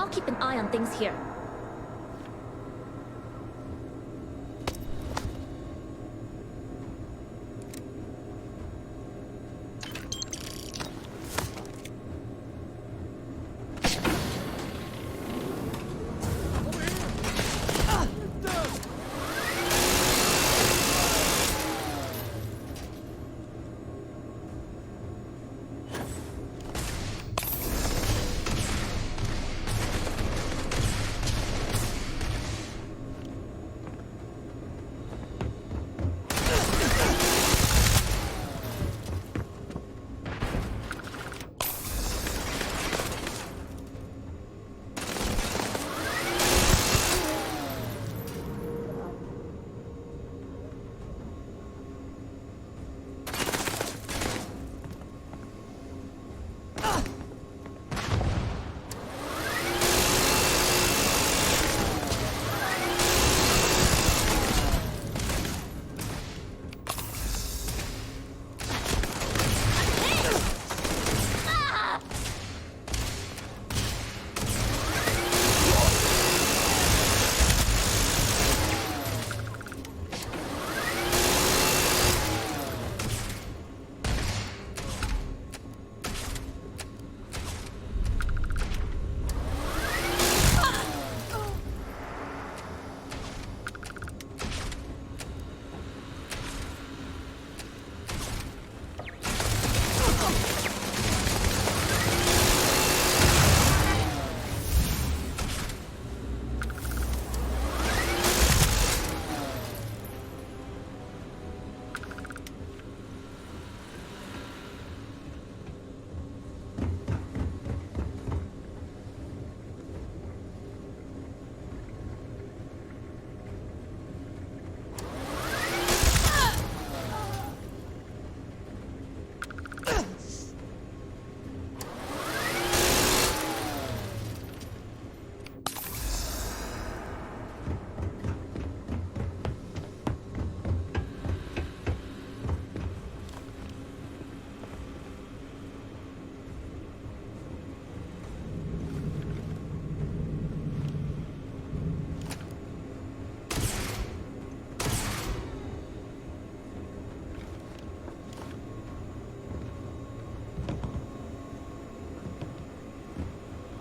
I'll keep an eye on things here.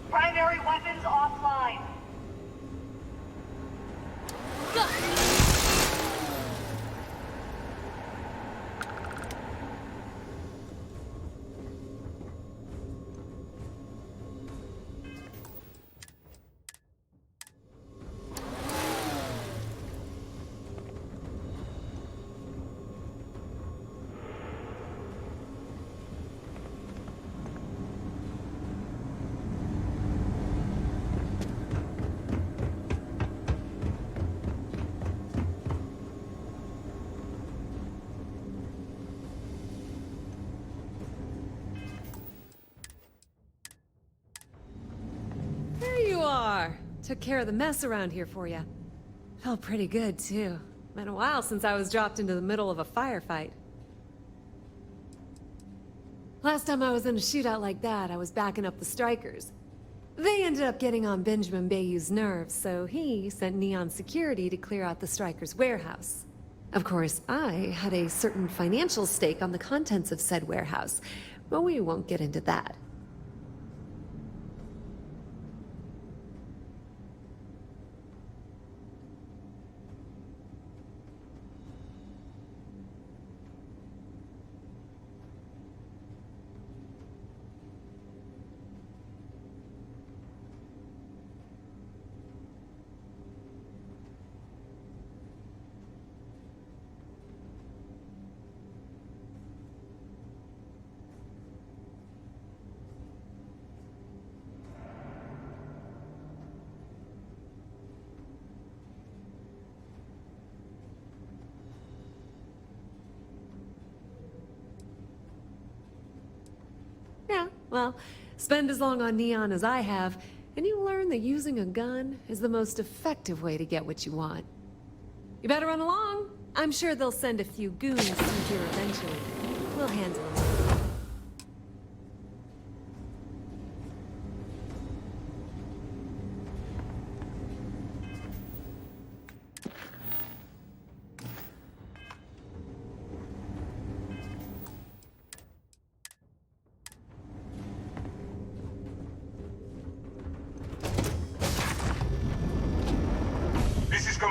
Primary weapons offline. Took care of the mess around here for you. Felt pretty good, too. Been a while since I was dropped into the middle of a firefight. Last time I was in a shootout like that, I was backing up the strikers. They ended up getting on Benjamin Bayou's nerves, so he sent Neon Security to clear out the strikers' warehouse. Of course, I had a certain financial stake on the contents of said warehouse, but we won't get into that. Well, spend as long on Neon as I have, and you learn that using a gun is the most effective way to get what you want. You better run along. I'm sure they'll send a few goons through here eventually. We'll handle it.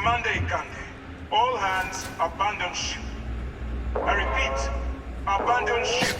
Commander Ikande. All hands abandon ship. I repeat, abandon ship.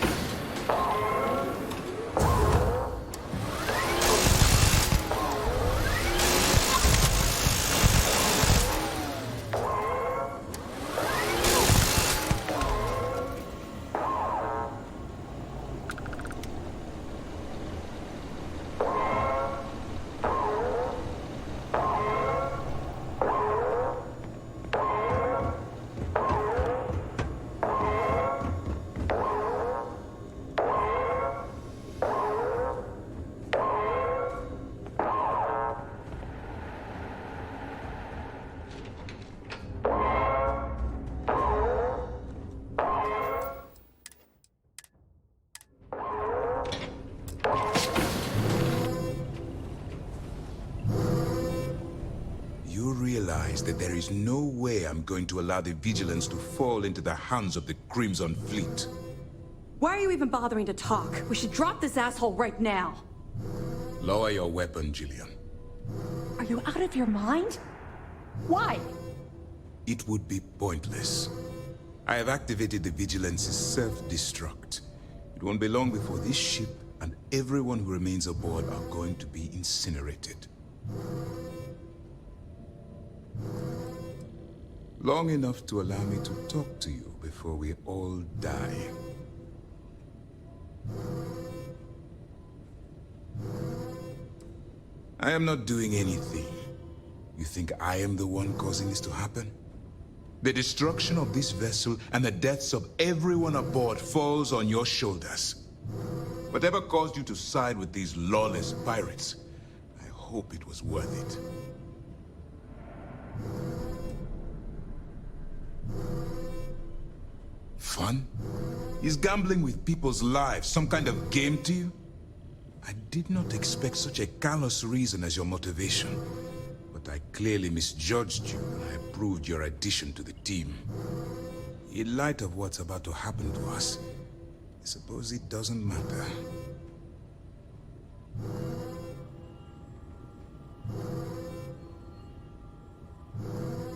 That there is no way I'm going to allow the Vigilance to fall into the hands of the Crimson Fleet. Why are you even bothering to talk? We should drop this asshole right now. Lower your weapon, Jillian. Are you out of your mind? Why? It would be pointless. I have activated the Vigilance's self-destruct. It won't be long before this ship and everyone who remains aboard are going to be incinerated. Long enough to allow me to talk to you before we all die. I am not doing anything. You think I am the one causing this to happen? The destruction of this vessel and the deaths of everyone aboard falls on your shoulders. Whatever caused you to side with these lawless pirates, I hope it was worth it. Fun? Is gambling with people's lives some kind of game to you? I did not expect such a callous reason as your motivation, but I clearly misjudged you when I approved your addition to the team. In light of what's about to happen to us, I suppose it doesn't matter.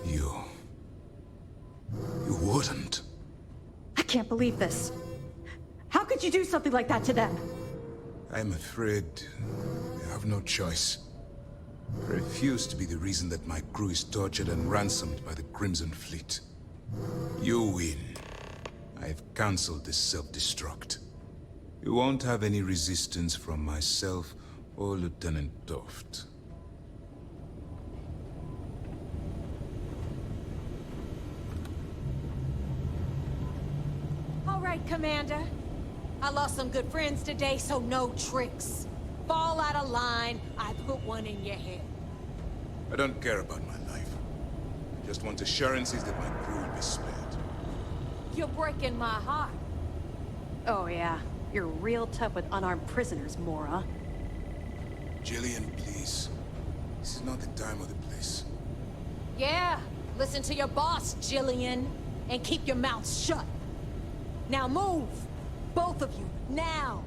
You wouldn't. I can't believe this. How could you do something like that to them? I'm afraid I have no choice. I refuse to be the reason that my crew is tortured and ransomed by the Crimson Fleet. You win. I've cancelled this self-destruct. You won't have any resistance from myself or Lieutenant Toft. All right, Commander. I lost some good friends today, so no tricks. Fall out of line, I put one in your head. I don't care about my life. I just want assurances that my crew will be spared. You're breaking my heart. Oh yeah, you're real tough with unarmed prisoners, Mora. Jillian, please. This is not the time or the place. Yeah, listen to your boss, Jillian, and keep your mouth shut. Now move! Both of you, now!